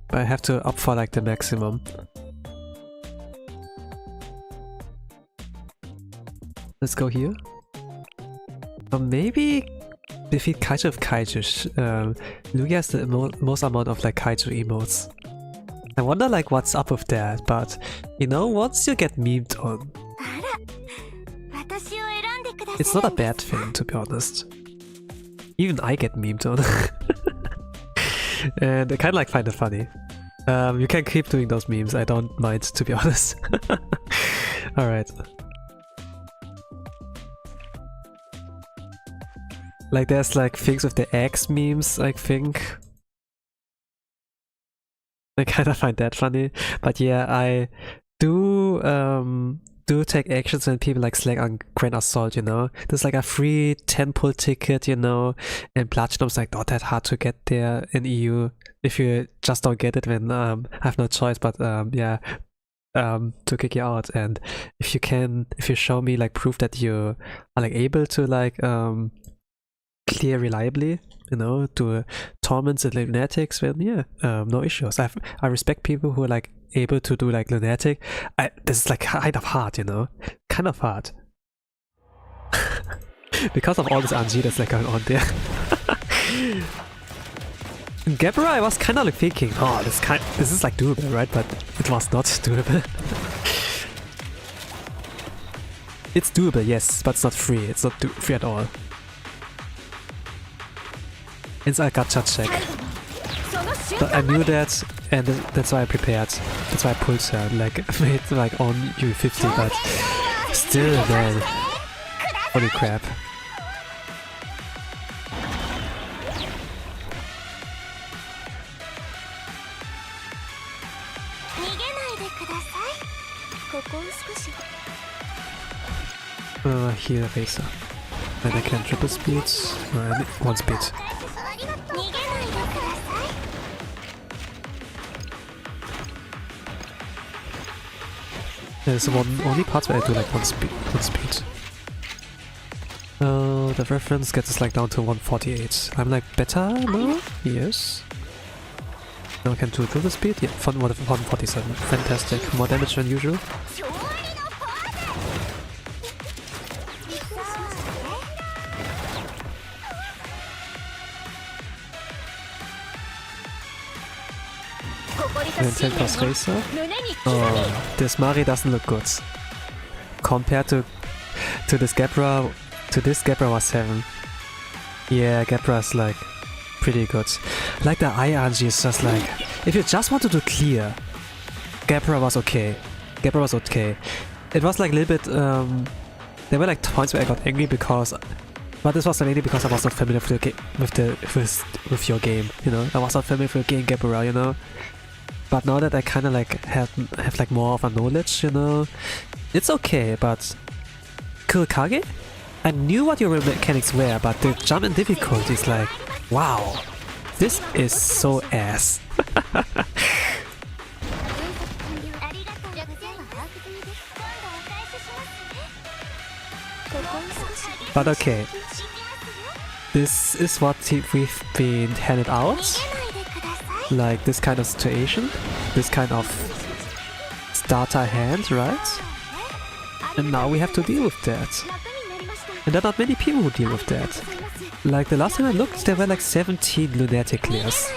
But I have to opt for like the maximum. Let's go here. Or maybe defeat Kaiju with Kaiju. Lugia has the most amount of like Kaiju emotes. I wonder like what's up with that, but you know, once you get memed on, it's not a bad thing, to be honest. Even I get memed on. And I kinda like find it funny. You can keep doing those memes, I don't mind, to be honest. Alright. Like there's like things with the X memes, I think. I kinda find that funny. But yeah, I do take actions when people like slack on Grand Assault, you know? There's like a free 10 pull ticket, you know? And Platinum's like not that hard to get there in EU. If you just don't get it, then I have no choice but yeah, to kick you out. And if you show me like proof that you are like able to like clear reliably, you know, do torments and lunatics, then yeah, no issues. I respect people who are like able to do like lunatic. This is like kind of hard, you know, kind of hard. Because of all this RNG that's like going on there. In Gabra, I was kind of like thinking, oh, this is like doable, right? But it was not doable. It's doable, yes, but it's not free. It's not free at all. It's a gacha check. But I knew that, and that's why I prepared. That's why I pulled her, like made like on U50, but still, man, holy crap. Here, Racer. And I can triple speed. One speed. There's only parts where I do like one speed. The reference gets us like down to 148. I'm like better now? Yes. Now I can do triple speed? Yeah, 147. Fantastic. More damage than usual. And 10 plus Racer. Oh, this Mari doesn't look good. Compared to this Gabra, was 7. Yeah, Gabra is like pretty good. Like the IRG is just like, if you just want to do clear, Gabra was okay. It was like a little bit, there were like points where I got angry because, but this was mainly because I was not familiar with your game, you know? I was not familiar with your game Gabra, you know? But now that I kind of like have like more of a knowledge, you know, it's okay. But Kurokage, I knew what your mechanics were, but the jump in difficulty is like, wow, this is so ass. But okay, this is what we've been handed out. Like this kind of situation, this kind of starter hand, right? And now we have to deal with that. And there are not many people who deal with that. Like the last time I looked, there were like 17 lunatic clears.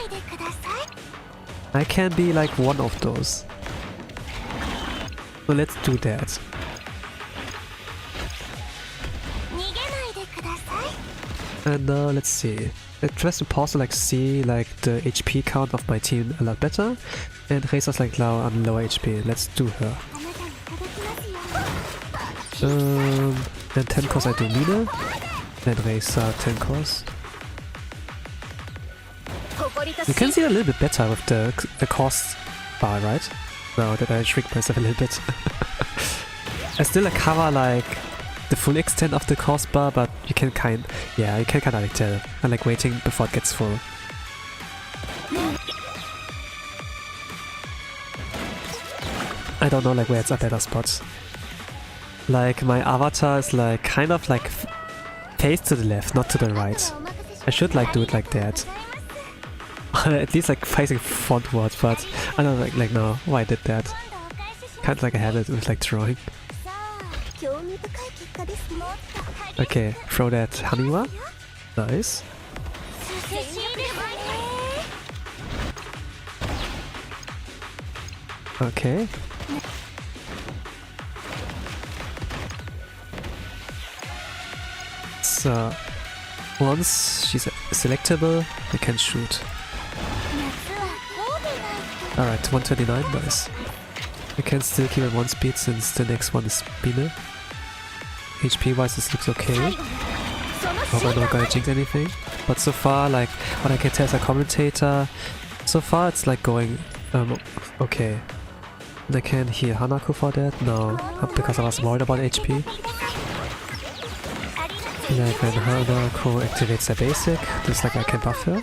I can be like one of those. So let's do that. And now let's see. I try to pause to like see like the HP count of my team a lot better, and Racer's like now on lower HP. Let's do her. Then 10 course I do Mina, and Racer 10 course. You can see a little bit better with the cost bar, right? Now that I shrink myself a little bit. I still like cover like the full extent of the cost bar, but you can kind of like tell. I like waiting before it gets full. I don't know like where it's a better spot. Like my avatar is like kind of like face to the left, not to the right. I should like do it like that. At least like facing frontward, but I don't like no why I did that. Kind of like a habit with like drawing. Okay, throw that Haniwa. Nice. Okay. So, once she's selectable, we can shoot. Alright, 129, nice. We can still keep at 1 speed since the next one is Biene. HP wise, this looks okay. Hope I'm not gonna jinx anything. But so far, like, what I can tell as a commentator, so far it's like going okay. And I can heal Hanako for that? No, because I was worried about HP. Like when Hanako activates the basic, just like I can buff her.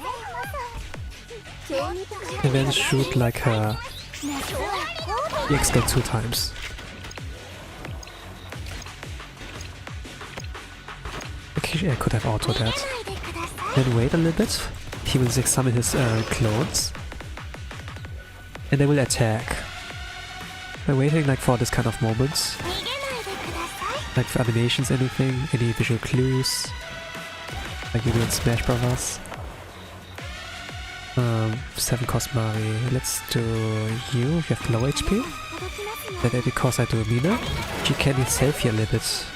And then shoot like her EX skill 2 times. Okay, I could have auto that. Then wait a little bit. He will summon his clones. And they will attack. I'm waiting like for this kind of moments. Like for animations, anything, any visual clues. Like you do in Smash Bros. 7 cost Mari. Let's do you. You have low HP. Then because I do Mina, she can save here a little bit.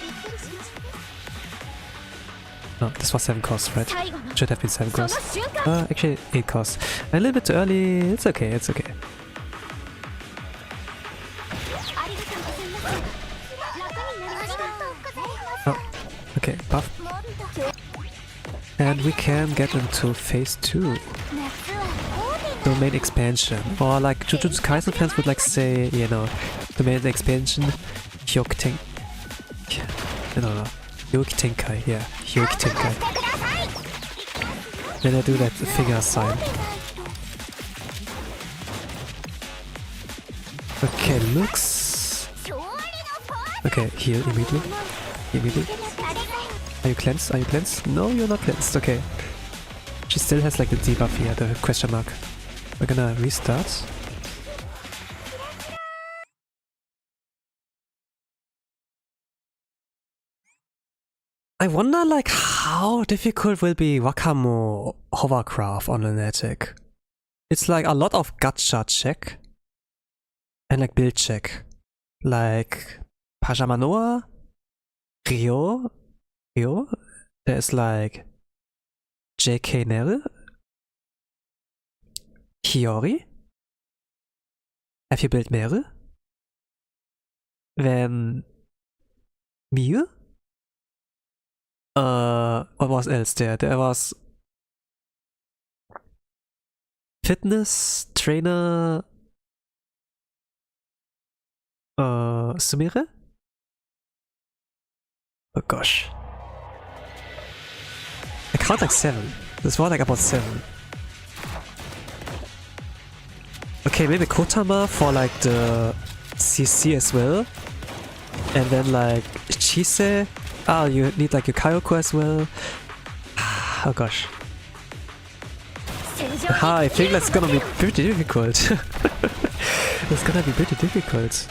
No, this was 7 cost, right? Should have been 7 cost. Actually 8 cost. A little bit too early. It's okay, it's okay. Oh, okay, buff. And we can get into phase 2. Domain expansion. Or like Jujutsu Kaisen fans would like say, you know, domain expansion, Hyokuten. No. Hyokitenkai, yeah, Hyokitenkai. Then I do that finger sign. Okay, looks... Okay, heal immediately. Immediately. Are you cleansed? Are you cleansed? No, you're not cleansed. Okay. She still has like the debuff here, the question mark. We're gonna restart. I wonder like how difficult will be Wakamo hovercraft on Lunatic. It's like a lot of gacha check and like build check. Like Pajama Noah, Ryo, there's like JK Nere, Hiyori. Have you built Mere? Then Miu? What was else there? There was fitness trainer Sumire? Oh gosh. I count like 7. This was like about 7. Okay, maybe Kotama for like the CC as well. And then like Chise. Ah, you need like your Kayoko as well. Oh gosh. I think that's gonna be pretty difficult. That's gonna be pretty difficult.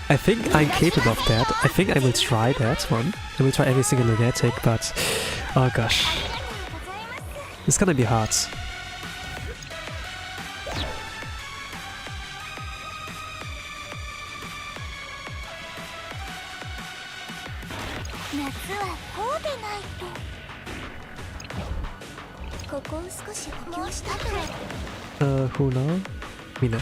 I think I'm capable of that. I think I will try that one. I will try every single Lunatic, but... Oh gosh. It's gonna be hard. Who now? Mina.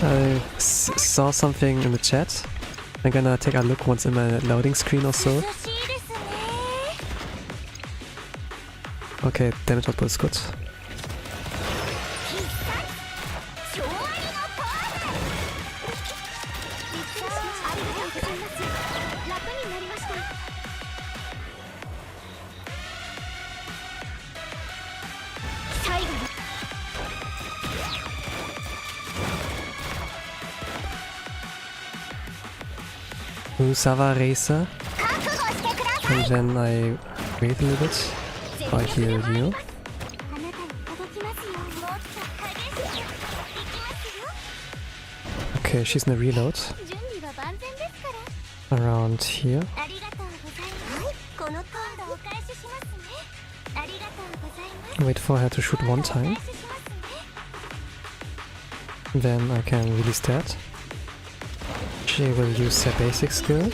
I saw something in the chat. I'm gonna take a look once in my loading screen or so. Okay, damage output is good. Usawa Racer. And then I Wait a little bit. I heal you. Okay, she's in a reload. Around here. Wait for her to shoot one time. Then I can release that. She will use her basic skill.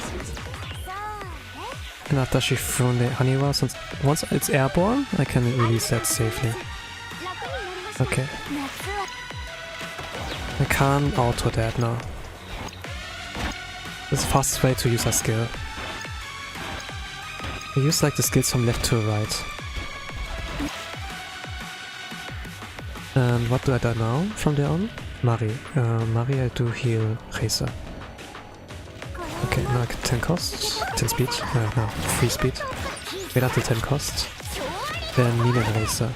And after she's thrown the Haniwa, once it's airborne, I can release that safely. Okay. I can't auto that now. It's the fastest way to use her skill. I use like the skills from left to right. And what do I do now from there on? Mari. Mari I do heal Racer. Okay, now I get 10 costs. 10 speed. No, 3 speed. Wait until 10 costs. Then Mina and Racer.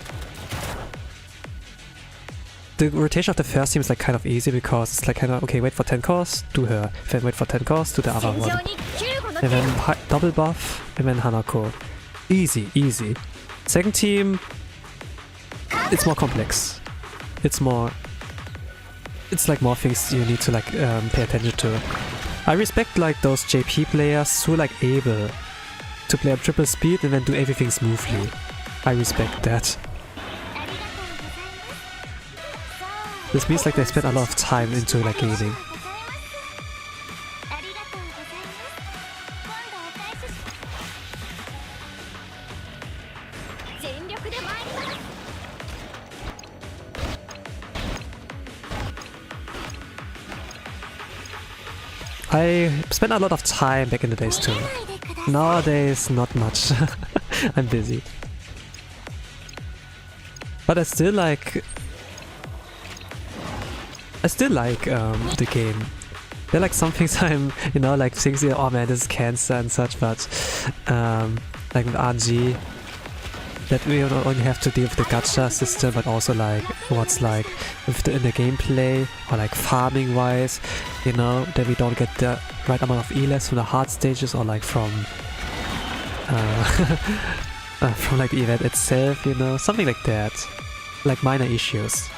The rotation of the first team is like kind of easy because it's like kind of, okay, wait for 10 costs, do her. Then wait for 10 costs, do the other one. And then double buff, and then Hanako. Easy, easy. Second team, it's more complex. It's like more things you need to like pay attention to. I respect like those JP players who are like able to play at triple speed and then do everything smoothly. I respect that. This means like they spend a lot of time into like gaming. I spent a lot of time back in the days too. Nowadays, not much. I'm busy. But I still like the game. There are like some things I'm, you know, like things here, oh man, this is cancer and such, but like with RNG, that we not only have to deal with the gacha system, but also like what's like with in the gameplay or like farming wise, you know, that we don't get the right amount of ELS from the hard stages or like from like the event itself, you know, something like that, like minor issues.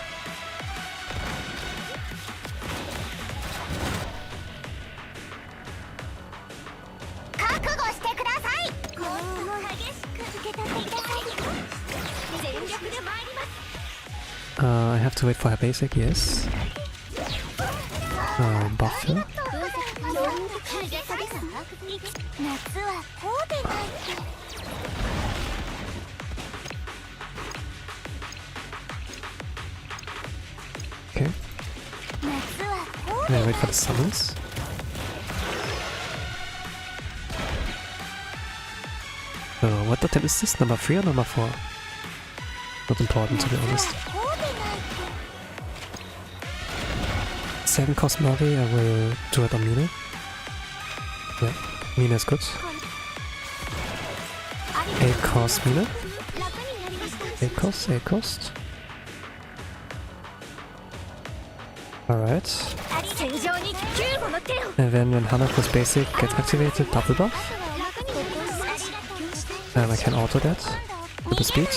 I have to wait for her basic, yes. Buffer. Okay. And I wait for the summons. What item is this? Number 3 or number 4? Not important, to be honest. 7 cost Mari, I will do it on Mina. Yeah, Mina is good. 8 cost Mina. 8 cost. Alright. And then when Hanako's basic gets activated, double buff. I can auto that with the speed.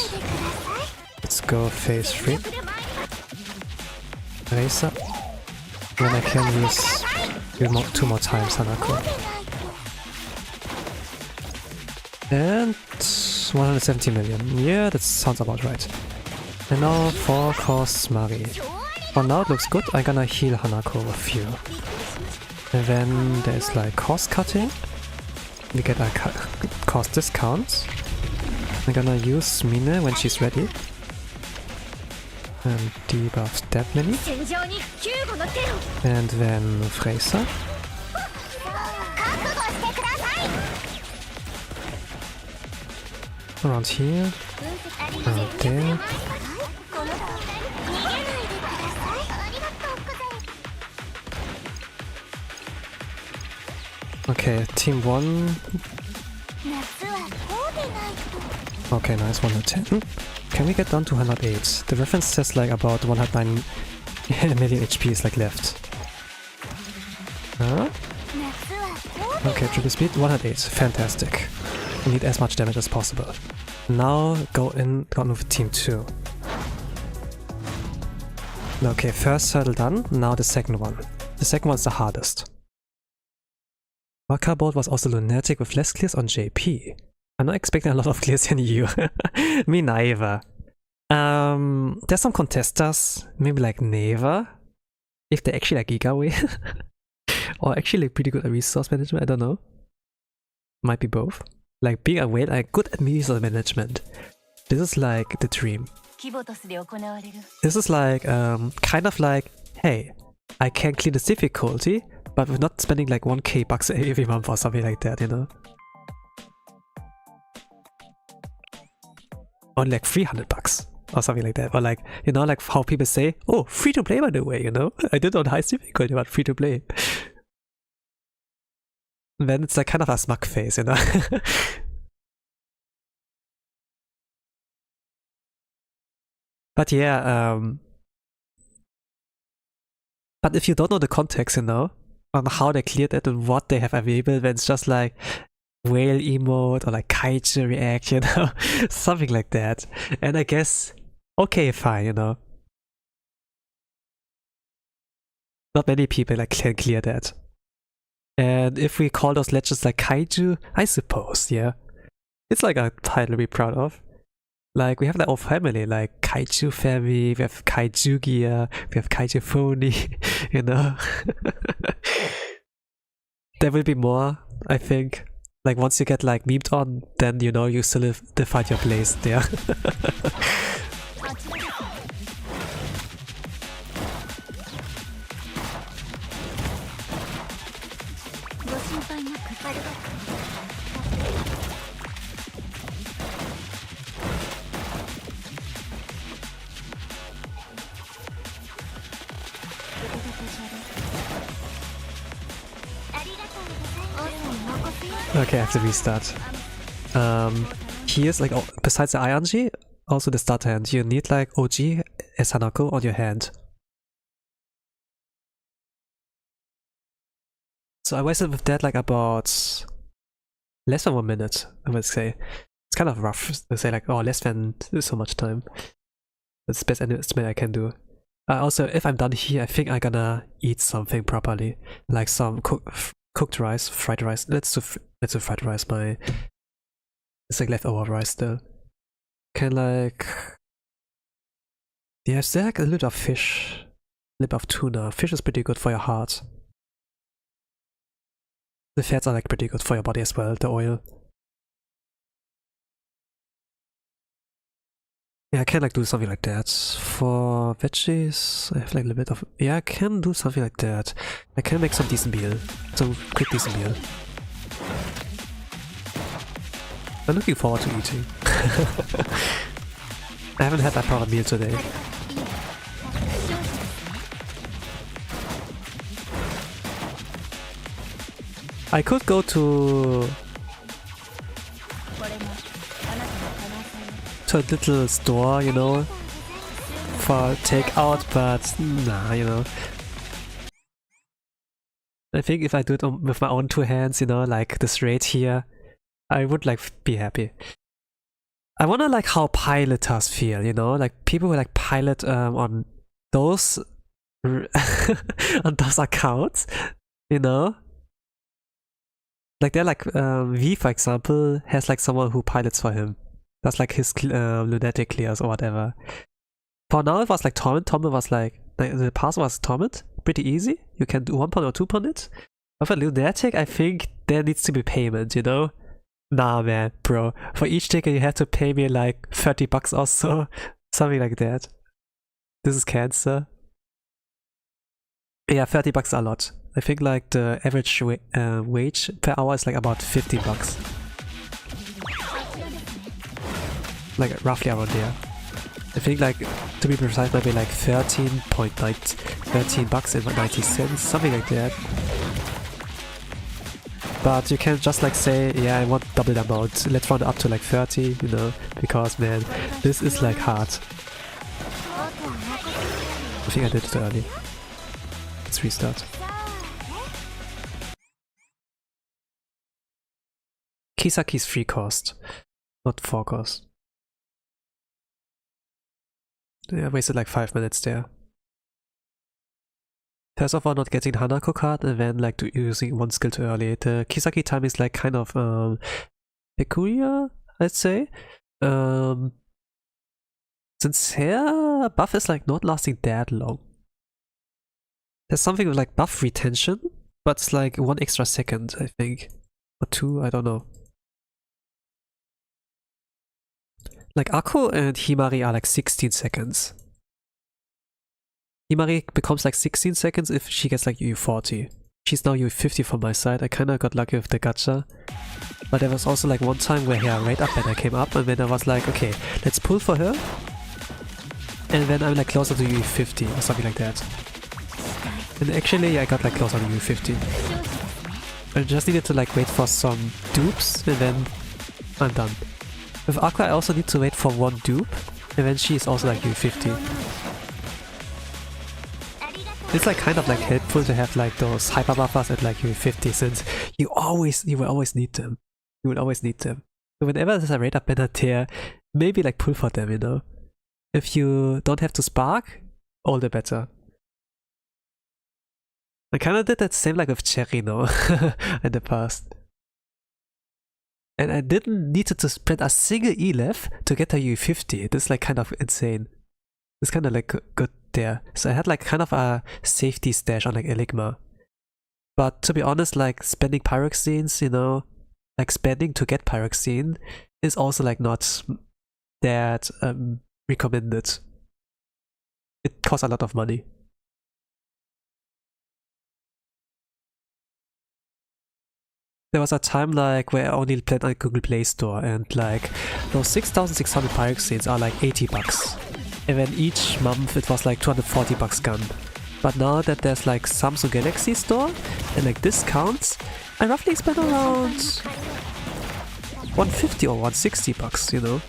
Let's go phase 3. Racer. Then I can use 2 more times Hanako. And 170 million. Yeah, that sounds about right. And now 4 costs Mari. For now it looks good. I'm gonna heal Hanako a few. And then there's like cost cutting. We get a cost discount. I'm gonna use Mine when she's ready. And debuff that many. And then Fraser. Around here. Around there. Okay, team 1. Okay, nice, 110. Can we get down to 108? The reference says like about 109 million HP is like left. Huh? Okay, triple speed, 108. Fantastic. We need as much damage as possible. Now go with team 2. Okay, first hurdle done, now the second one. The second one's the hardest. Waka board was also Lunatic with less clears on JP. I'm not expecting a lot of clears in you. Me neither. There's some contesters, maybe like Neva, if they actually like Gigawe. Or actually like pretty good at resource management, I don't know. Might be both. Like being a whale, like good at resource management. This is like the dream. This is like, kind of like, hey, I can clear this difficulty, but we're not spending like 1k bucks every month or something like that, you know? Or like 300 bucks or something like that. Or like, you know, like how people say, oh, free to play by the way, you know? I did on high difficulty, but free to play. And then it's like kind of a smug face, you know? But yeah, but if you don't know the context, you know, on how they cleared it and what they have available, then it's just like whale emote or like kaiju react, you know, something like that. And I guess, okay, fine, you know. Not many people like can clear that. And if we call those legends like kaiju, I suppose, yeah. It's like a title to be proud of. Like, we have the whole family, like Kaiju family, we have Kaiju gear, we have Kaiju phony, you know. There will be more, I think. Like, once you get like memed on, then you know you solidified your place there. Okay, I have to restart. Here's like, besides the ING, also the start hand, you need like OG as Hanako on your hand. So I wasted with that like about less than 1 minute, I would say. It's kind of rough to say like, oh, less than so much time. That's the best estimate I can do. Also, if I'm done here, I think I'm gonna eat something properly. Like some cooked rice, fried rice. Let's do fried rice. It's like leftover rice still. Can like, yeah, is there like a little bit of fish, a little bit of tuna? Fish is pretty good for your heart. The fats are like pretty good for your body as well. The oil. Yeah, I can like do something like that. For veggies, I have like a little bit of, yeah, I can do something like that. I can make some decent meal, some quick decent meal. I'm looking forward to eating. I haven't had that proper meal today. I could go to a little store, you know, for takeout, but nah, you know. I think if I do it with my own 2 hands, you know, like this rate here, I would like be happy. I wonder like how piloters feel, you know, like people who like pilot on those on those accounts, you know. Like they're like V, for example, has like someone who pilots for him. That's like his Lunatic clears or whatever. For now it was like Torment. Torment was like the pass was Torment. Pretty easy. You can do 1 pun or 2 pun it. But for Lunatic, I think there needs to be payment, you know? Nah man, bro. For each ticket you have to pay me like 30 bucks or so. Something like that. This is cancer. Yeah, 30 bucks a lot. I think like the average wage per hour is like about 50 bucks. Like roughly around there. I think like, to be precise, maybe like 13 bucks and 90 cents, something like that. But you can just like say, yeah, I want double the amount. Let's round it up to like 30, you know, because man, this is like hard. I think I did it too early. Let's restart. Kisaki's 3 cost, not 4 cost. Yeah, I wasted like 5 minutes there. First of all, not getting the Hanako card, and then like using one skill too early. The Kisaki time is like kind of peculiar, I'd say. Since hair buff is like not lasting that long. There's something with like buff retention, but it's like 1 extra second, I think. Or 2, I don't know. Like Akko and Himari are like 16 seconds. Himari becomes like 16 seconds if she gets like U40. She's now U50 from my side. I kinda got lucky with the gacha. But there was also like one time where her rate up banner came up, and then I was like, okay, let's pull for her. And then I'm like closer to U50 or something like that. And actually I got like closer to U50. I just needed to like wait for some dupes, and then I'm done. With Aqua I also need to wait for 1 dupe, and then she is also like U50. It's like kind of like helpful to have like those hyper buffers at like U50, since you will always need them. You will always need them. So whenever there's a rate up banner there, maybe like pull for them, you know? If you don't have to spark, all the better. I kinda did that same like with Cherry now in the past. And I didn't need to sprint a single E-Lev to get a U50. This is like kind of insane. It's kind of like good there. So I had like kind of a safety stash on like Eligma. But to be honest, like spending pyroxenes, you know, like spending to get pyroxene is also like not that recommended. It costs a lot of money. There was a time like where I only played on Google Play Store, and like those 6,600 pyroxenes are like 80 bucks. And then each month it was like 240 bucks gone. But now that there's like Samsung Galaxy Store and like discounts, I roughly spend around 150 or 160 bucks, you know,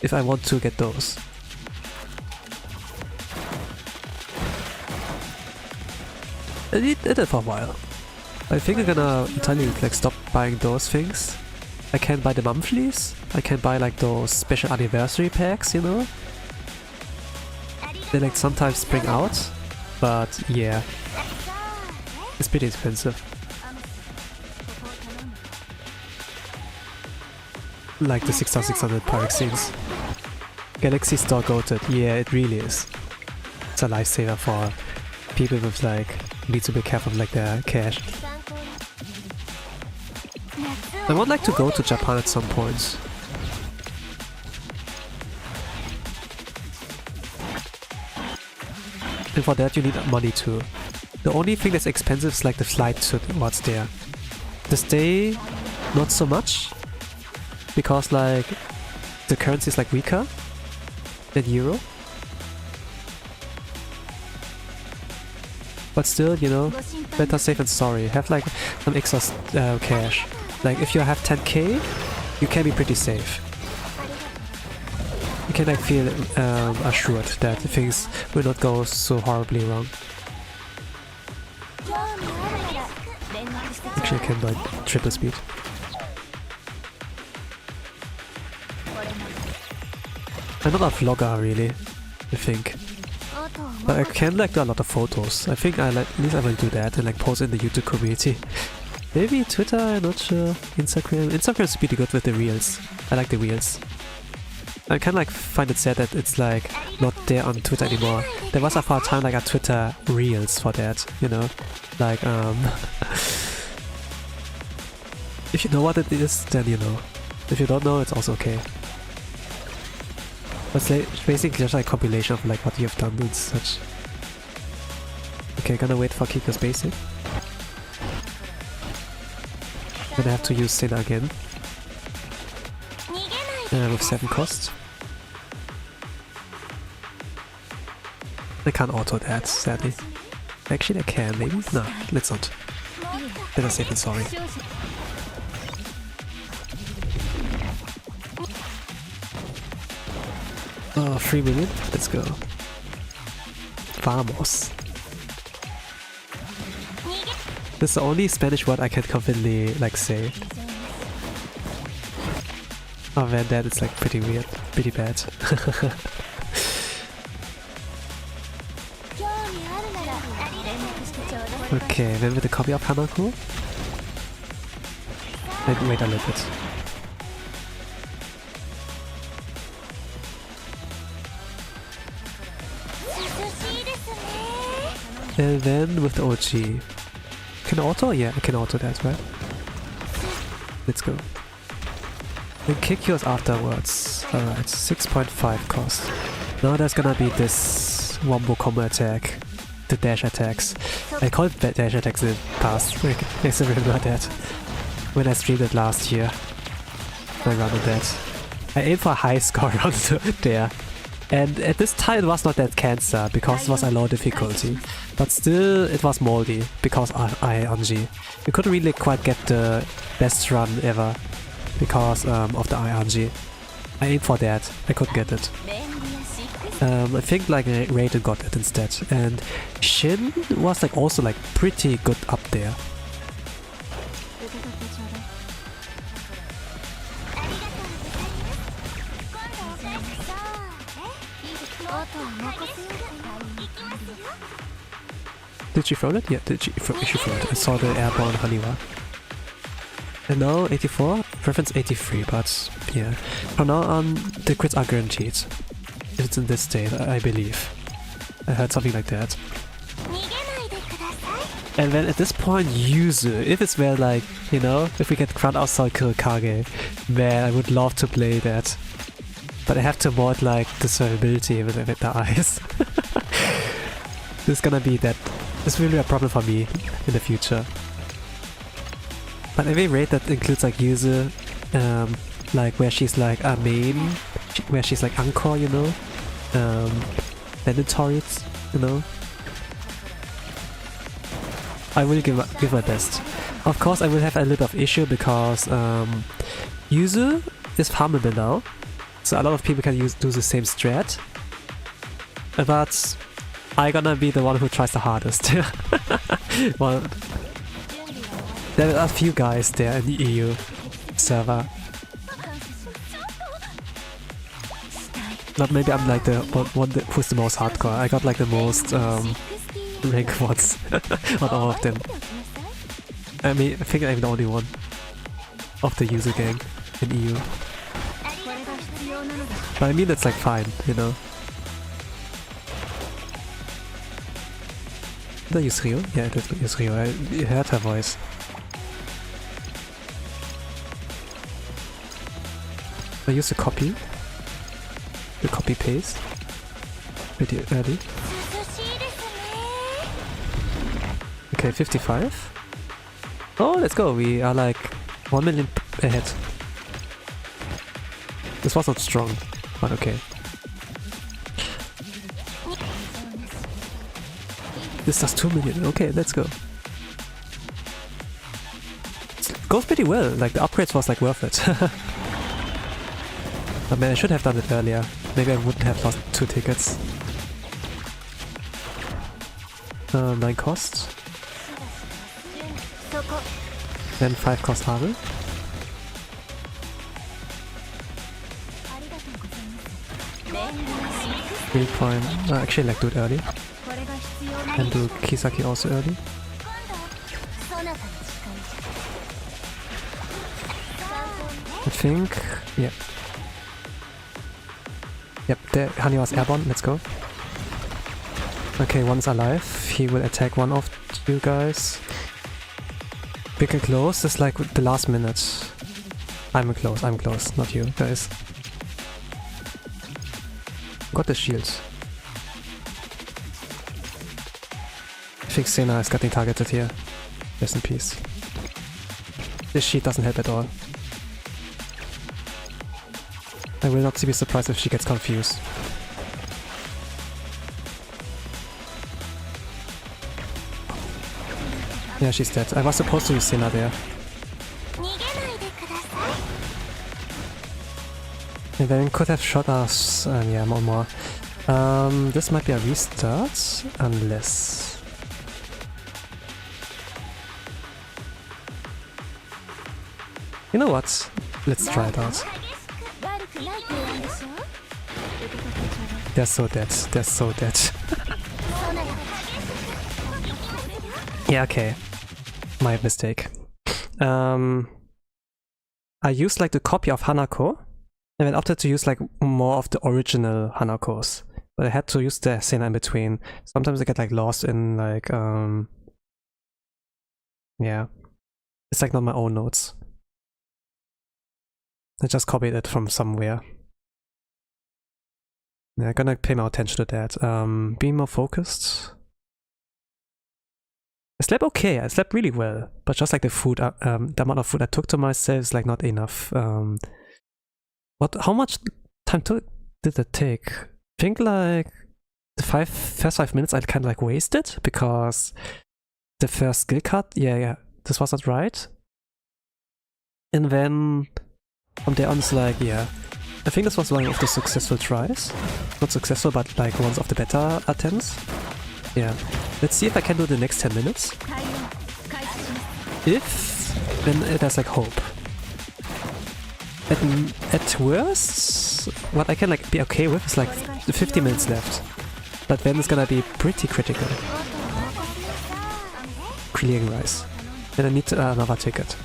if I want to get those. I did it for a while. I think I'm gonna entirely like stop buying those things. I can buy the monthlies, I can buy like those special anniversary packs, you know. They like sometimes spring out, but yeah, it's pretty expensive. Like the 6,600 pyroxenes. Galaxy Store goated, yeah, it really is. It's a lifesaver for people with like, need to be careful with like their cash. I would like to go to Japan at some point. And for that you need money too. The only thing that's expensive is like the flight to what's there. The stay, not so much, because like the currency is like weaker than euro. But still, you know, better safe than sorry. Have like some extra cash. Like if you have 10k, you can be pretty safe. You can like feel assured that things will not go so horribly wrong. Actually I can buy triple speed. I'm not a vlogger really, I think. But I can like do a lot of photos. I think at least I will do that and like post in the YouTube community. Maybe Twitter, I'm not sure. Instagram. Instagram is pretty good with the reels. I like the reels. I kind of like find it sad that it's like not there on Twitter anymore. There was a far time like a Twitter reels for that, you know? Like if you know what it is, then you know. If you don't know, it's also okay. But it's basically just like a compilation of like what you have done and such. Okay, gonna wait for Kiko's basic. Then I have to use Senna again. With 7 cost. I can't auto that, sadly. Actually I can, maybe? No, let's not. Better safe than sorry. Oh, 3 million? Let's go. Vamos. This is the only Spanish word I can confidently like say. Oh man, that is like pretty weird, pretty bad. Okay, then with the copy of Hanako. Wait a little bit. And then with the OG. Can I auto? Yeah, I can auto that, right? Let's go. Then kick yours afterwards. Alright, 6.5 cost. Now there's gonna be this wombo combo attack. The dash attacks. I called it dash attacks in the past. I still remember that. When I streamed it last year. I ran on that. I aimed for a high score around there. And at this time it was not that cancer because it was a low difficulty. But still it was moldy because IRNG. We couldn't really quite get the best run ever because of the IRNG. I aimed for that, I couldn't get it. I think like Raiden got it instead. And Shin was like also like pretty good up there. Did she throw it? Yeah, she threw it. I saw the airborne Haniwa. And now 84, preference 83, but yeah. From now on, the crits are guaranteed. If it's in this state, I believe. I heard something like that. And then at this point, Yuzu, if it's where like, you know, if we get Grand outside Kurokage, man, I would love to play that. But I have to avoid like the survivability with the eyes. This is gonna be that. This will be a problem for me in the future. But every raid that includes like Yuzu, like where she's like a main, where she's like Anchor, you know, mandatories, you know. I will give my best. Of course, I will have a little bit of issue because Yuzu is farmable now, so a lot of people can do the same strat. But I'm gonna be the one who tries the hardest. Well, there are a few guys there in the EU server. But maybe I'm like the one who's the most hardcore. I got like the most rank ones on all of them. I mean, I think I'm the only one of the user gang in EU. But I mean, it's like fine, you know. Did I use Rio? Yeah, I did use Rio. I heard her voice. I used the copy paste pretty early. Okay, 55. Oh, let's go. We are like 1 million ahead. This was not strong, but okay. This does 2 million. Okay, let's go. It goes pretty well. Like the upgrades was like worth it. But man, I should have done it earlier. Maybe I wouldn't have lost 2 tickets. 9 costs. Then 5 cost Havel. Real point. Actually, like do it early. And do Kisaki also early. I think. Yeah. Yep, there Haniwa's airborne, let's go. Okay, one's alive. He will attack one of you guys. Big and close is like the last minute. I'm close, not you guys. Got the shield. I think Sena is getting targeted here. Rest in peace. This sheet doesn't help at all. I will not be surprised if she gets confused. Yeah, she's dead. I was supposed to use Sena there. And then could have shot us. Yeah, more. This might be a restart, unless. You know what? Let's try it out. They're so dead. They're so dead. Yeah, okay. My mistake. I used like the copy of Hanako, and then opted to use like more of the original Hanakos. But I had to use the Sena in between. Sometimes I get like lost in like yeah. It's like not my own notes. I just copied it from somewhere. Yeah, I'm gonna pay more attention to that. Be more focused. I slept okay, I slept really well, but just like the food, the amount of food I took to myself is like not enough. How much time did it take? I think like the first 5 minutes I kind of like wasted because the first skill cut, yeah, this was not right. And then from there on it's like, yeah, I think this was one of the successful tries. Not successful, but like ones of the better attempts. Yeah, let's see if I can do the next 10 minutes. If, then there's like hope. At worst, what I can like be okay with is like 50 minutes left. But then it's gonna be pretty critical. Clearing rice. And I need another ticket.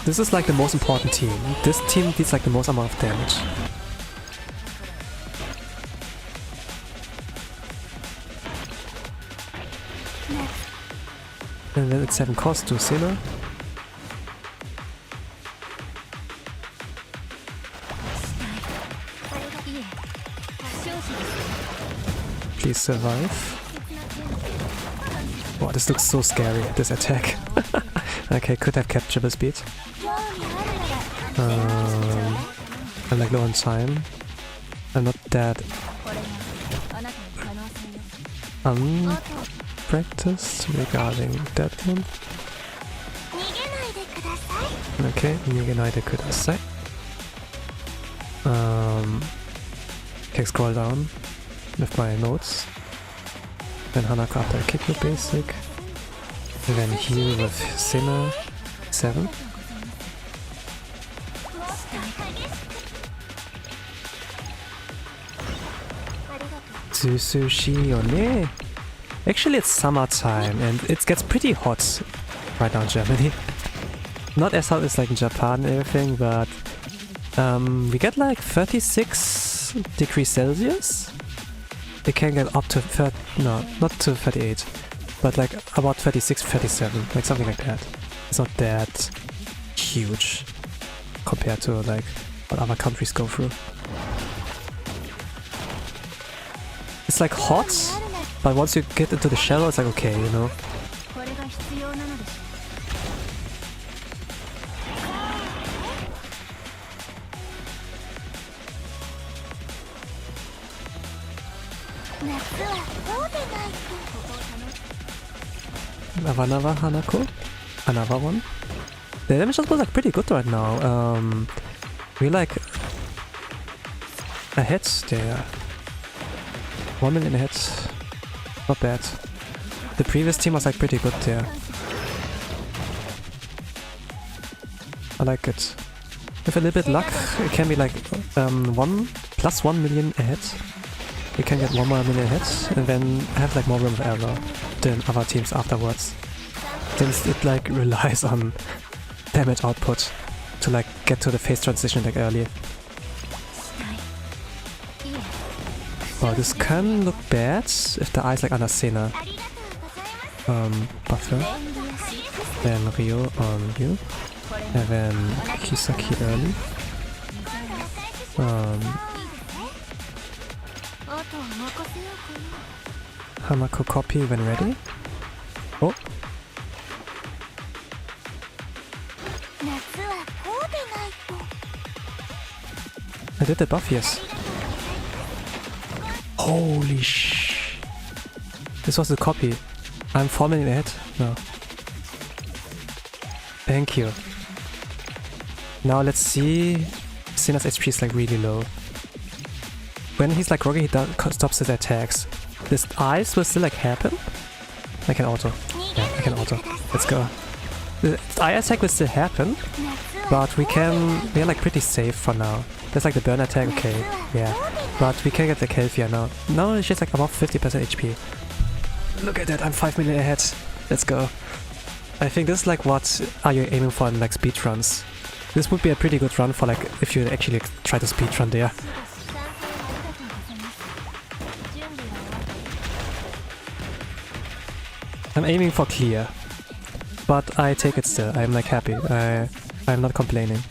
This is like the most important team. This team deals like the most amount of damage. And then it's 7 cost to Sena. Please survive. Wow, this looks so scary, this attack. Okay, could have kept triple speed. I'm like low on time. I'm not that unpracticed regarding that one. Okay, Nigenaide kudasai. Okay, scroll down with my notes. Then Hanako after I kick you basic. And then heal with Sena 7. Sushi ne. Actually it's summertime and it gets pretty hot right now in Germany. Not as hot as like in Japan and everything, but we get like 36 degrees Celsius. It can get up to no, not to 38, but like about 36, 37, like something like that. It's not that huge compared to like what other countries go through. It's like hot, but once you get into the shallow, it's like okay, you know. Another Hanako, another one. The damage was like pretty good right now. We like ahead there. 1 million ahead. Not bad. The previous team was like pretty good there. I like it. With a little bit luck, it can be like plus 1 million ahead. You can get 1 more million ahead and then have like more room for error than other teams afterwards. Since it like relies on damage output to like get to the phase transition like earlier. Oh, this can look bad if the eye's like under Sena. Buffer. Then Ryo on you. And then Kisaki early. Hanako copy when ready. Oh. I did the buff, yes. Holy sh! This was the copy. I'm 4 million ahead. No. Thank you. Now let's see. Sena's HP is like really low. When he's like rocky, he stops his attacks. This ice will still like happen. I can auto. Yeah, I can auto. Let's go. The eye attack will still happen, but we are like pretty safe for now. There's like the burn attack, okay, yeah. But we can get like healthier now. Now she's like above 50% HP. Look at that, I'm 5 million ahead. Let's go. I think this is like what are you aiming for in like speed runs. This would be a pretty good run for like if you actually try to speed run there. I'm aiming for clear. But I take it still. I'm like happy. I'm not complaining.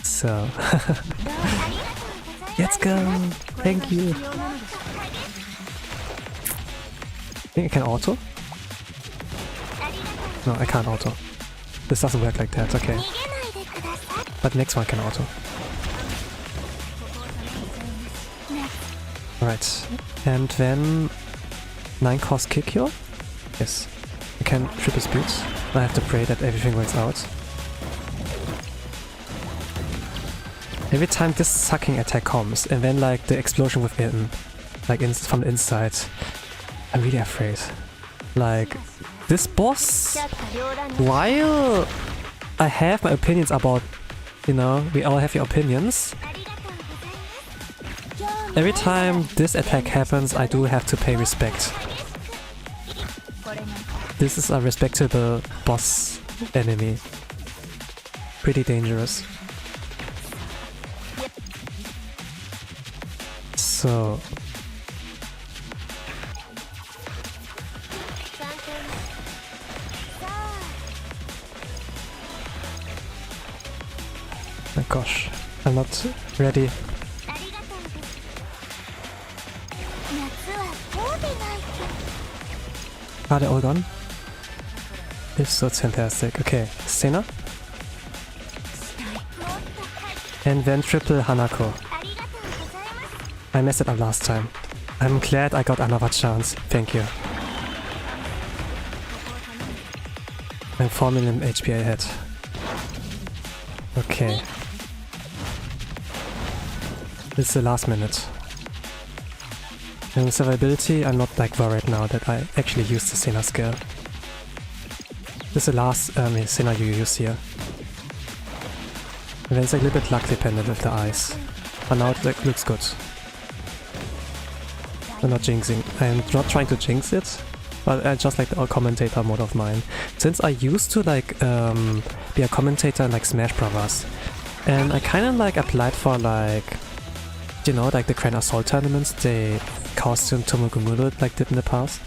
So let's go. Thank you. I think I can auto. No, I can't auto. This doesn't work like that. Okay. But next one can auto. Alright. And then 9 cost kick here. Yes. I can triple speeds. I have to pray that everything works out. Every time this sucking attack comes, and then like the explosion within, like from the inside, I'm really afraid. Like, this boss, while I have my opinions about, you know, we all have your opinions, every time this attack happens, I do have to pay respect. This is a respectable boss enemy. Pretty dangerous. So... my gosh, I'm not ready. Are they all gone? If so, it's fantastic. Okay, Sena. And then triple Hanako. I messed it up last time. I'm glad I got another chance. Thank you. I'm 4 million HP ahead. Okay. This is the last minute. And survivability, I'm not like worried now that I actually used the Sena skill. This is the last Sena you use here. And then it's like a little bit luck dependent with the eyes. But now it like, looks good. I'm not jinxing. I'm not trying to jinx it, but I just like the commentator mode of mine. Since I used to like be a commentator in like Smash Brothers, and I kind of like applied for like, you know, like the Grand Assault tournaments they costume Tomogumudo like did in the past.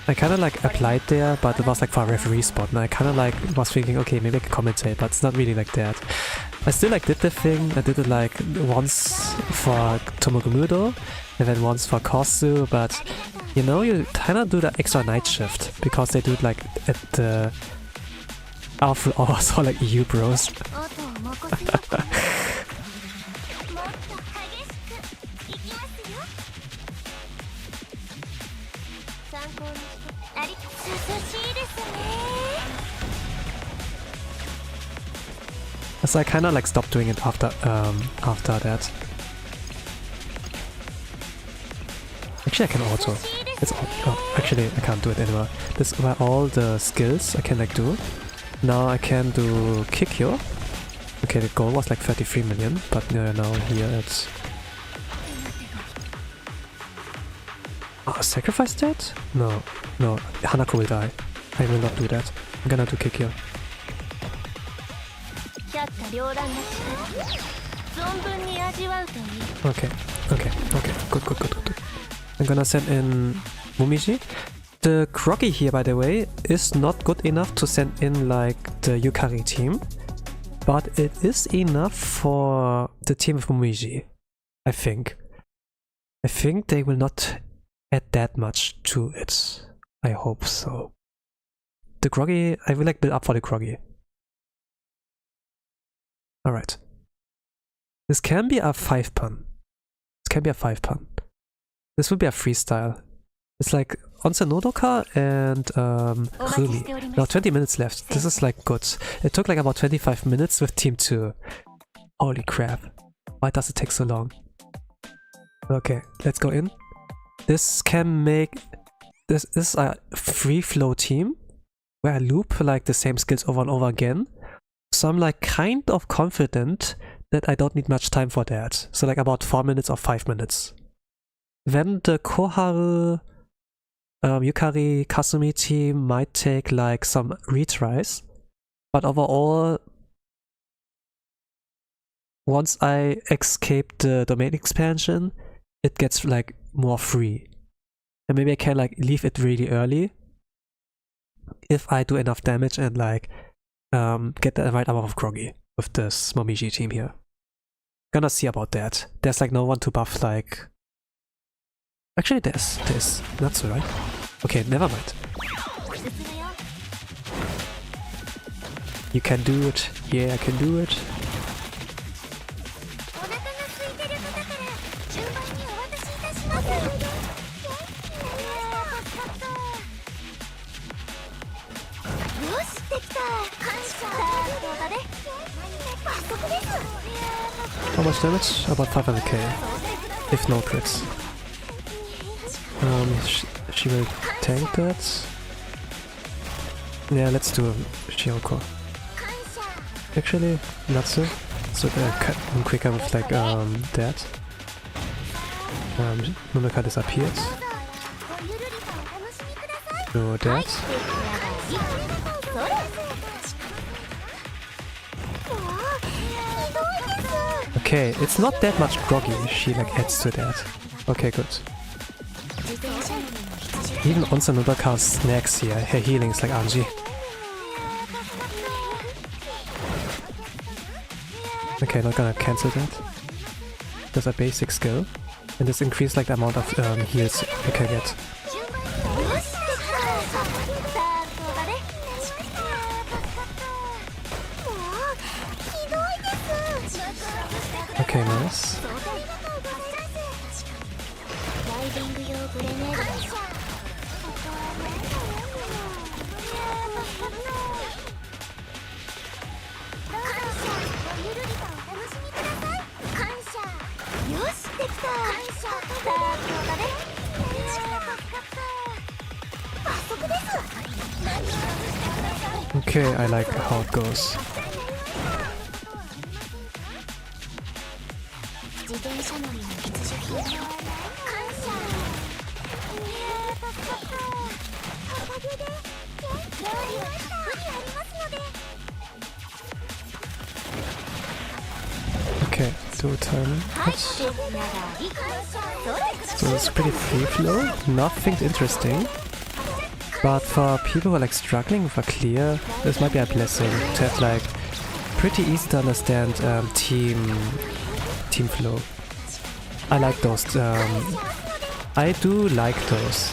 I kind of like applied there, but it was like for a referee spot, and I kind of like was thinking, okay, maybe I can commentate, but it's not really like that. I still like did the thing. I did it like once for Tomogumudo, and then once for Kosu, but you know, you kind of do the extra night shift because they do it like at the awful hours or like EU bros. So I kind of like stopped doing it after that. Actually, I can auto. It's actually I can't do it anymore. This were all the skills I can like do. Now I can do kick here. Okay, the goal was like 33 million, but now here it's... Oh, sacrifice that? No, Hanako will die. I will not do that. I'm gonna do kick here. Okay, good. I'm gonna send in Mumiji. The Kurokage here, by the way, is not good enough to send in like the Yukari team, but it is enough for the team of Mumiji, I think. I think they will not add that much to it. I hope so. The Kurokage, I will like build up for the Kurokage. Alright. This can be a 5-pun. This will be a freestyle. It's like Onsen Nodoka and Rumi. Now 20 minutes left. This is like good. It took like about 25 minutes with Team 2. Holy crap. Why does it take so long? Okay, let's go in. This can make... This is a free flow team where I loop like the same skills over and over again. So I'm like kind of confident that I don't need much time for that. So like about 4 minutes or 5 minutes. Then the Koharu Yukari Kasumi team might take like some retries, but overall, once I escape the domain expansion, it gets like more free. And maybe I can like leave it really early if I do enough damage and like get the right amount of groggy with this Momiji team here. Gonna see about that. There's like no one to buff like... Actually there's Natsu, right? Okay, never mind. You can do it. Yeah, I can do it. How much damage? About 500k, if no crits. She will tank that. Yeah, let's do Shioko. Actually, Natsu, so that I'm quicker with like that. Nunaka disappeared. So that. Okay, it's not that much groggy, she like adds to that. Okay, good. Even Onsen Nunaka snacks here, her healings like Anji. Okay, not gonna cancel that. There's a basic skill, and this increases like the amount of heals you can get. Okay, nice. Okay, I like how it goes. Okay, do time. So it's pretty free flow, nothing interesting. But for people who are like struggling with a clear, this might be a blessing to have like pretty easy to understand team flow. I like those. I do like those.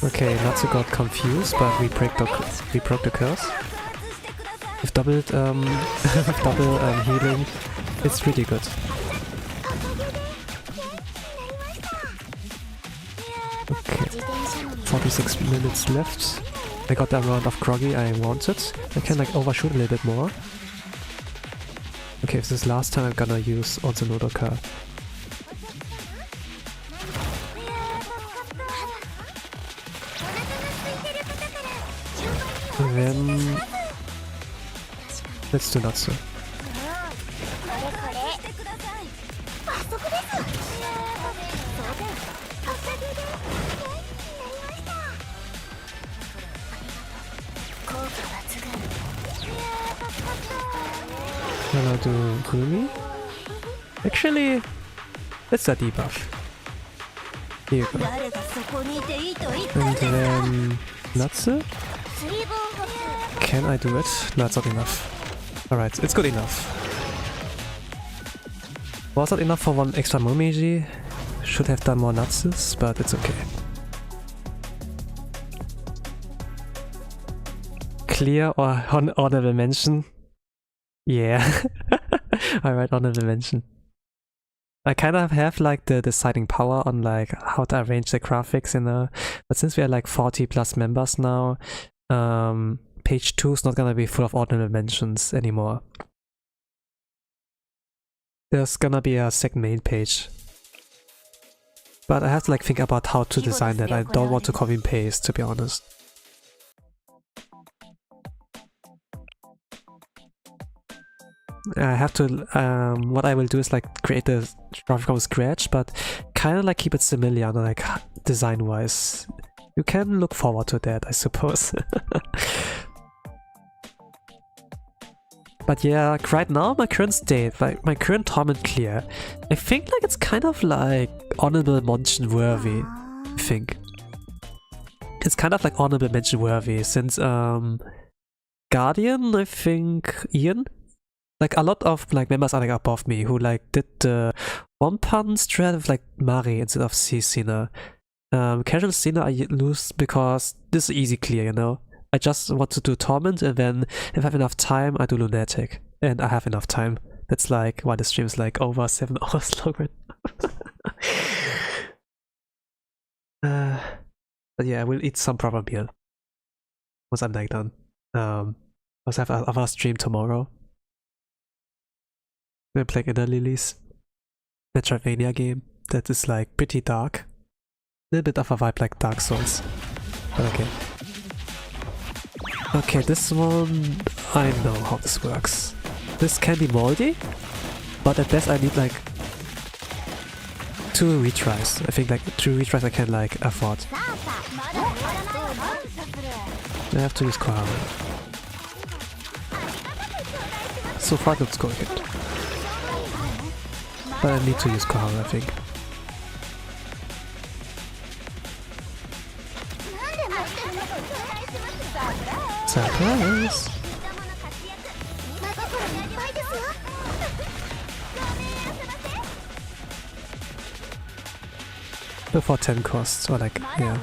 Okay, Natsu got confused, but we broke the curse. With double healing, it's pretty good. Okay, 46 minutes left. I got the amount of groggy I wanted. I can like overshoot a little bit more. Okay, if this is last time, I'm gonna use Onsen Nodoka. And then let's do Natsu. Then I'll do Gumi. Actually, let's do a debuff. Here you go. And then Natsu? Can I do it? No, it's not enough. Alright, it's good enough. Was not enough for one extra Momiji. Should have done more Natsus, but it's okay. Clear or honorable mention? Yeah. Alright, honorable mention. I kind of have like the deciding power on like how to arrange the graphics, you know. But since we are like 40 plus members now, page 2 is not gonna be full of honorable mentions anymore. There's gonna be a second main page. But I have to like think about how to design that. I don't want to copy and paste, to be honest. I have to, what I will do is like create the graphic from scratch, but kind of like keep it similar, like design-wise. You can look forward to that, I suppose. But yeah, right now, my current state, like my current torment clear, I think like it's kind of like honorable mention worthy, I think. It's kind of like honorable mention worthy, since Guardian, I think, Ian, like a lot of like members are like above me who like did the one pun strat with like Mari instead of C Cena. Casual Cena I lose because this is easy clear, you know? I just want to do Torment, and then if I have enough time, I do Lunatic. And I have enough time. That's like why the stream is like over 7 hours long right now. But yeah, I will eat some proper meal once I'm like done. Also have another stream tomorrow. We're playing Inner Lilies, Metroidvania game that is like pretty dark. A little bit of a vibe like Dark Souls. But okay. Okay, this one, I know how this works. This can be moldy, but at best I need like 2 retries. I think like 2 retries I can like afford. I have to use Koharu. So far it looks going good. But I need to use Koharu, I think. Surprise! Before 10 costs, or like, yeah.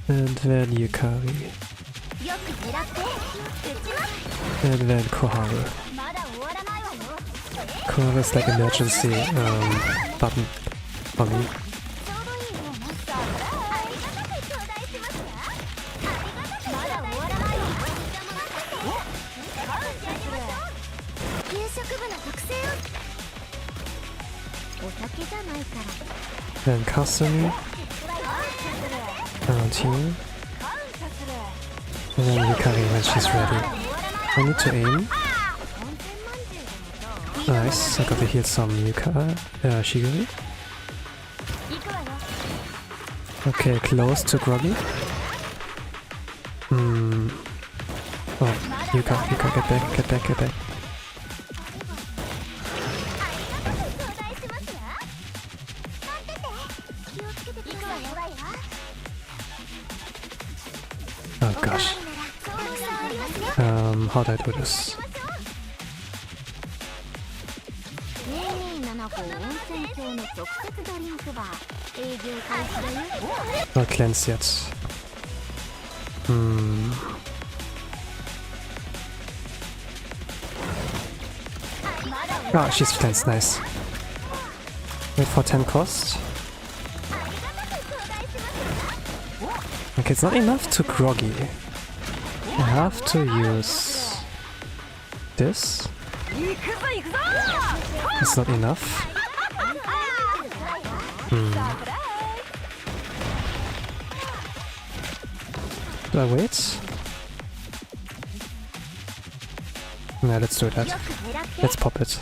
And then Yukari. And then Koharu. Koharu is like emergency button for me. Then Kasumi around here. And then Yukari when she's ready. I need to aim. Nice, I got to heal some Shiguri. Okay, close to Groggy. Oh, Yuka, get back. Oh gosh. How do I do this? Not cleanse yet. Ah, she's cleansed, nice. Wait for 10 cost. Okay, it's not enough to Groggy. I have to use this. It's not enough. Do I wait? No, let's do that. Let's pop it.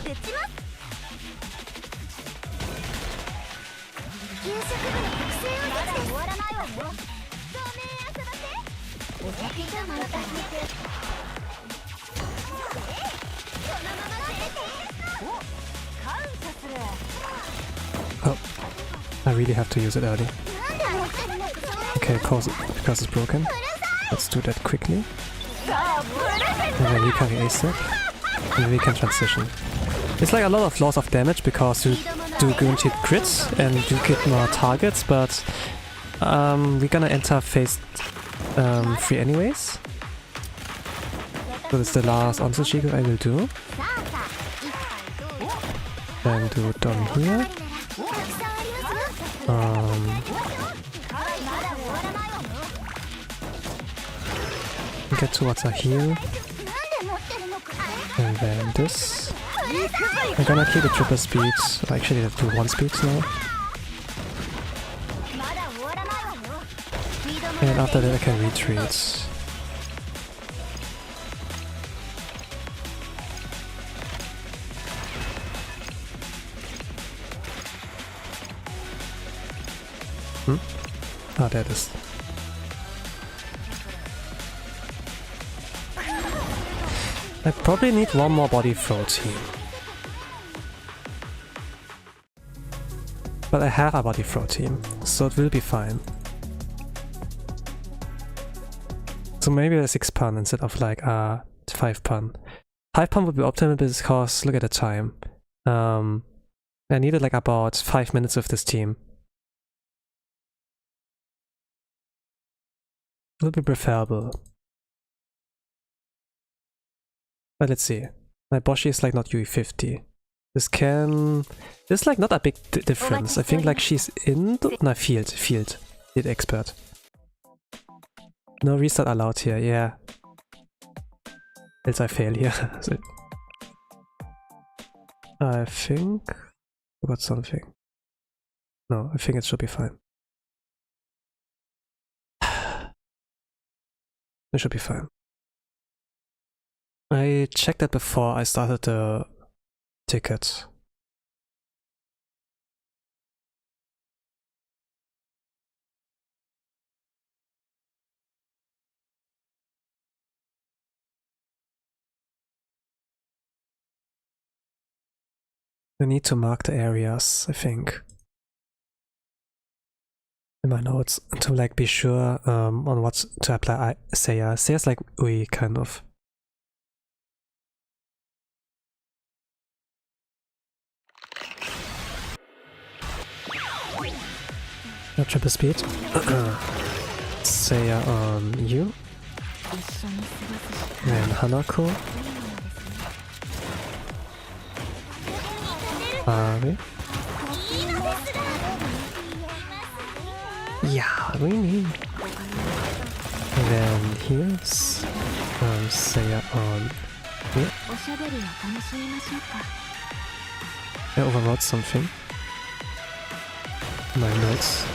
Oh, I really have to use it early. Okay, because it's broken. Let's do that quickly. And then you carry ASAP. And then we can transition. It's like a lot of loss of damage because you do guaranteed crits and you get more targets, but we're gonna enter phase 3 anyways. So this is the last onset Shigo I will do. Then do it down here. Get towards a heal. And then this. I'm gonna keep the triple speed. Actually, let's do 1 speed now. And after that I can retreat. Ah, there it is. I probably need one more body protein. But I have a body protein, so it will be fine. So maybe a 6 pun instead of like a 5 pun. 5 pun would be optimal because look at the time. I needed like about 5 minutes with this team. Will be preferable. But let's see. My Boshi is like not UE50. This is like not a big difference. I think like she's in no, field expert. No restart allowed here, yeah. Else I fail here. So, I think I got something. No, I think it should be fine. It should be fine. I checked that before I started the ticket. I need to mark the areas, I think, in my notes to like be sure on what to apply. Seiya's like we kind of. Triple speed. Seiya on you. And Hanako. Yeah, really. And then here's Seiya on here. I overwrote something. My notes.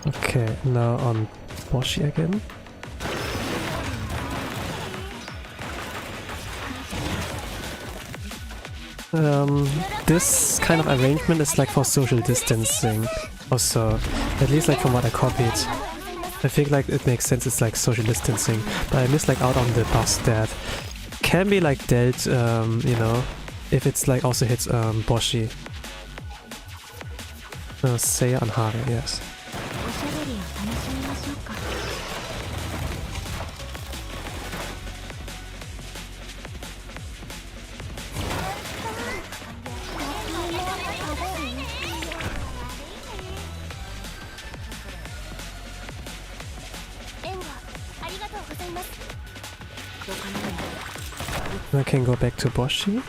Okay, now on Boshi again. This kind of arrangement is like for social distancing. Also, at least like from what I copied. I think like it makes sense, it's like social distancing. But I missed like out on the buffs that can be like dealt, you know, if it's like also hits Boshi. Seiya and Hare, yes. I can go back to Boshi.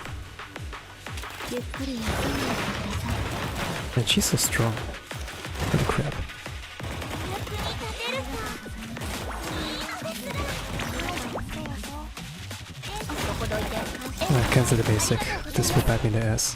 And she's so strong. Holy crap. Cancel the basic. This will bite me in the ass.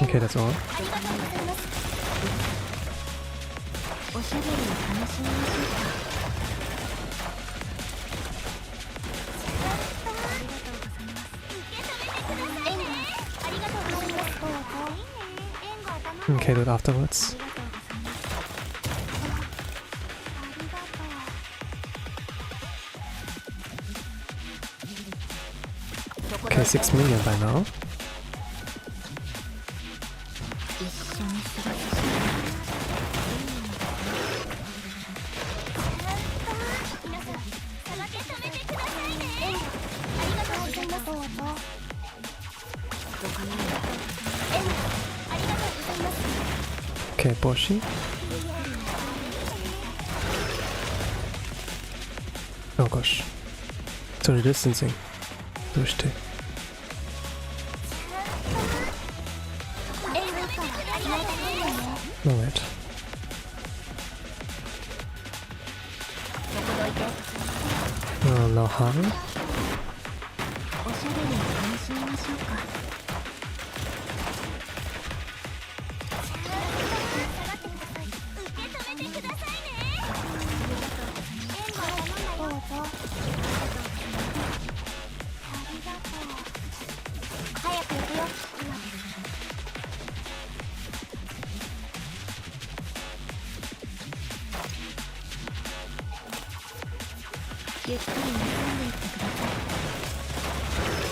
Okay, that's all. Okay, do it afterwards. Okay, 6 million by now. Okay, Boshi. Oh gosh. Sorry, distancing. Durchsteh. No, wait. Oh, no harm.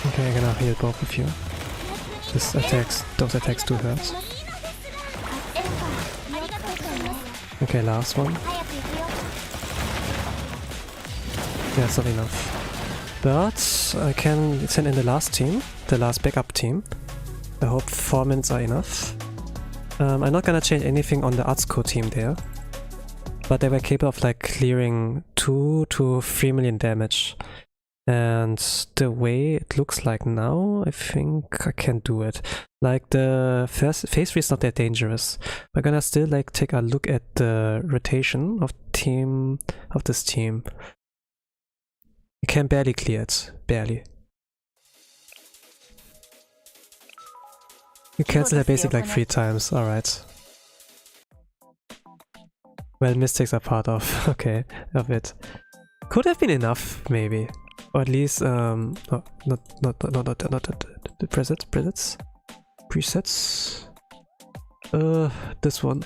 Okay, I'm gonna heal both of you. Those attacks do hurt. Okay, last one. Yeah, it's not enough. But I can send in the last team, the last backup team. I hope 4 minutes are enough. I'm not gonna change anything on the Atsuko team there. But they were capable of like clearing 2 to 3 million damage. And the way it looks like now, I think I can do it. Like the phase 3 is not that dangerous. We're gonna still like take a look at the rotation of this team. You can barely clear it. Barely. You cancel that basic like 3 times, alright. Well, mistakes are part of, okay, of it. Could have been enough, maybe. Or at least, not the presets. This one.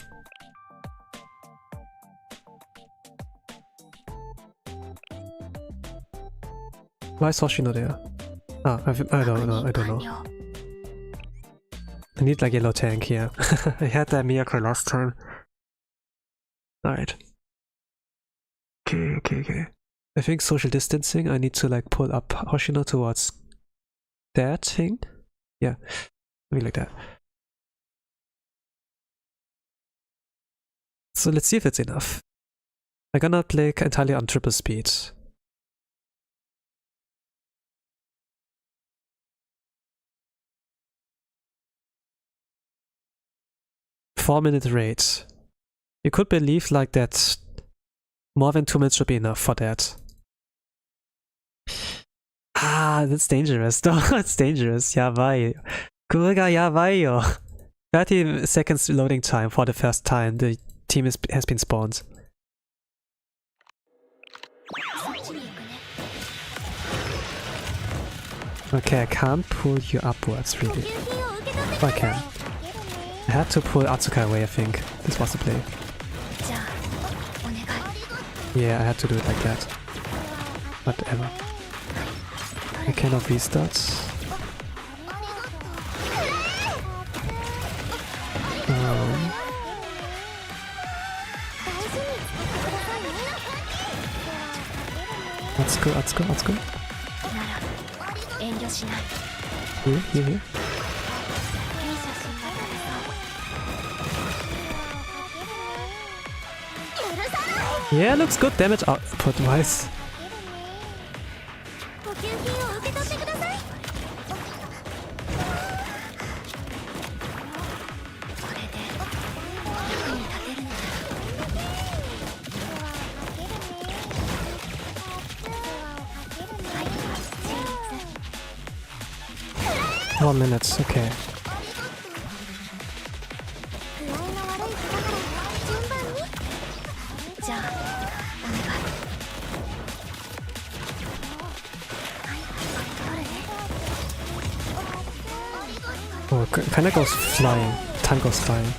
Why is Hoshino there? Ah, I don't know. I need like yellow tank here. I had that Miyako last time. Alright. Okay. I think social distancing, I need to like pull up Hoshino towards that thing. Yeah, something like that. So let's see if it's enough. I'm gonna play entirely on triple speed. Four-minute raid. You could believe like that more than 2 minutes should be enough for that. Ah, that's dangerous. No, it's dangerous. Yabai. Kurokage yabai yo. 30 seconds loading time for the first time the team has been spawned. Okay, I can't pull you upwards really. Oh, I can. I had to pull Atsuka away, I think. This was the play. Yeah, I had to do it like that. Whatever. I cannot restart. Let's go. Here. Yeah, looks good. Damage output wise. One minute, okay. Oh, kinda goes flying. Time goes flying.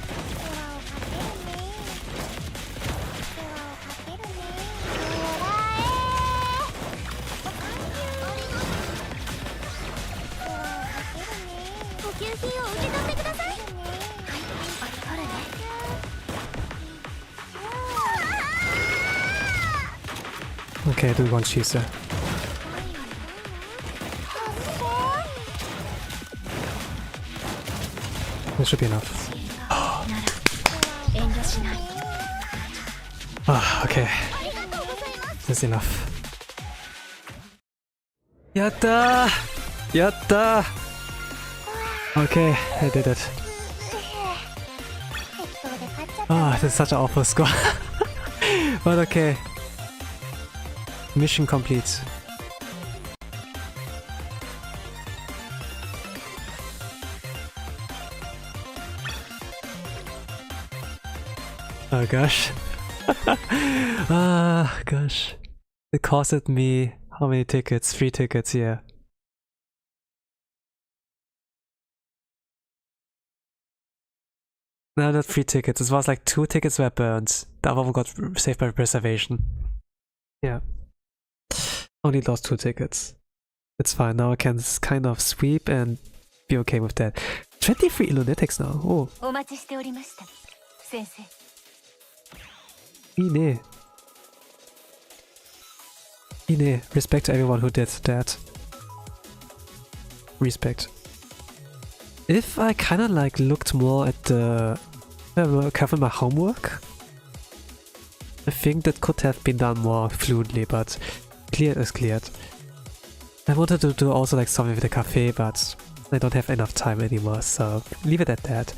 Okay, do one cheese there. That should be enough. Ah, okay. That's enough. Yatta! Yatta! Okay, I did it. Ah, this is such an awful score. But okay. Mission complete. Oh gosh. Ah, gosh. It costed me how many tickets? 3 tickets, yeah. No, not 3 tickets. It was like 2 tickets were burned. The other one got saved by preservation. Yeah. Only lost 2 tickets. It's fine. Now I can kind of sweep and be okay with that. 23 Lunatics now. Oh. お待ちしておりました、先生。いいね。いいね。Respect to everyone who did that. Respect. If I kinda like looked more at the cover my homework, I think that could have been done more fluently, but cleared is cleared. I wanted to do also like something with the cafe, but I don't have enough time anymore, so leave it at that.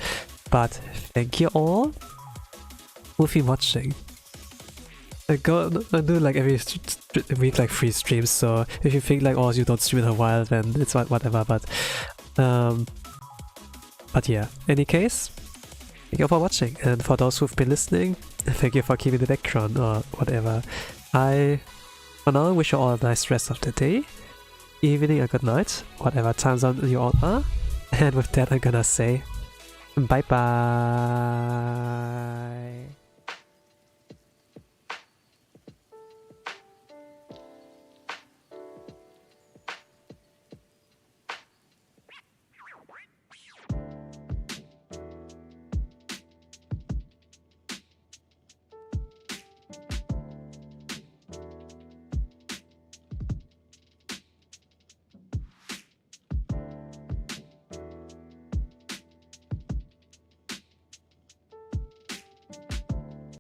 But thank you all who've been watching. I do like every week like 3 streams, so if you think like, oh, you don't stream in a while, then it's whatever, but yeah, any case, thank you for watching, and for those who've been listening, thank you for keeping the background or whatever. I, for now, wish you all a nice rest of the day, evening or good night, whatever time zone you all are, and with that I'm gonna say bye bye.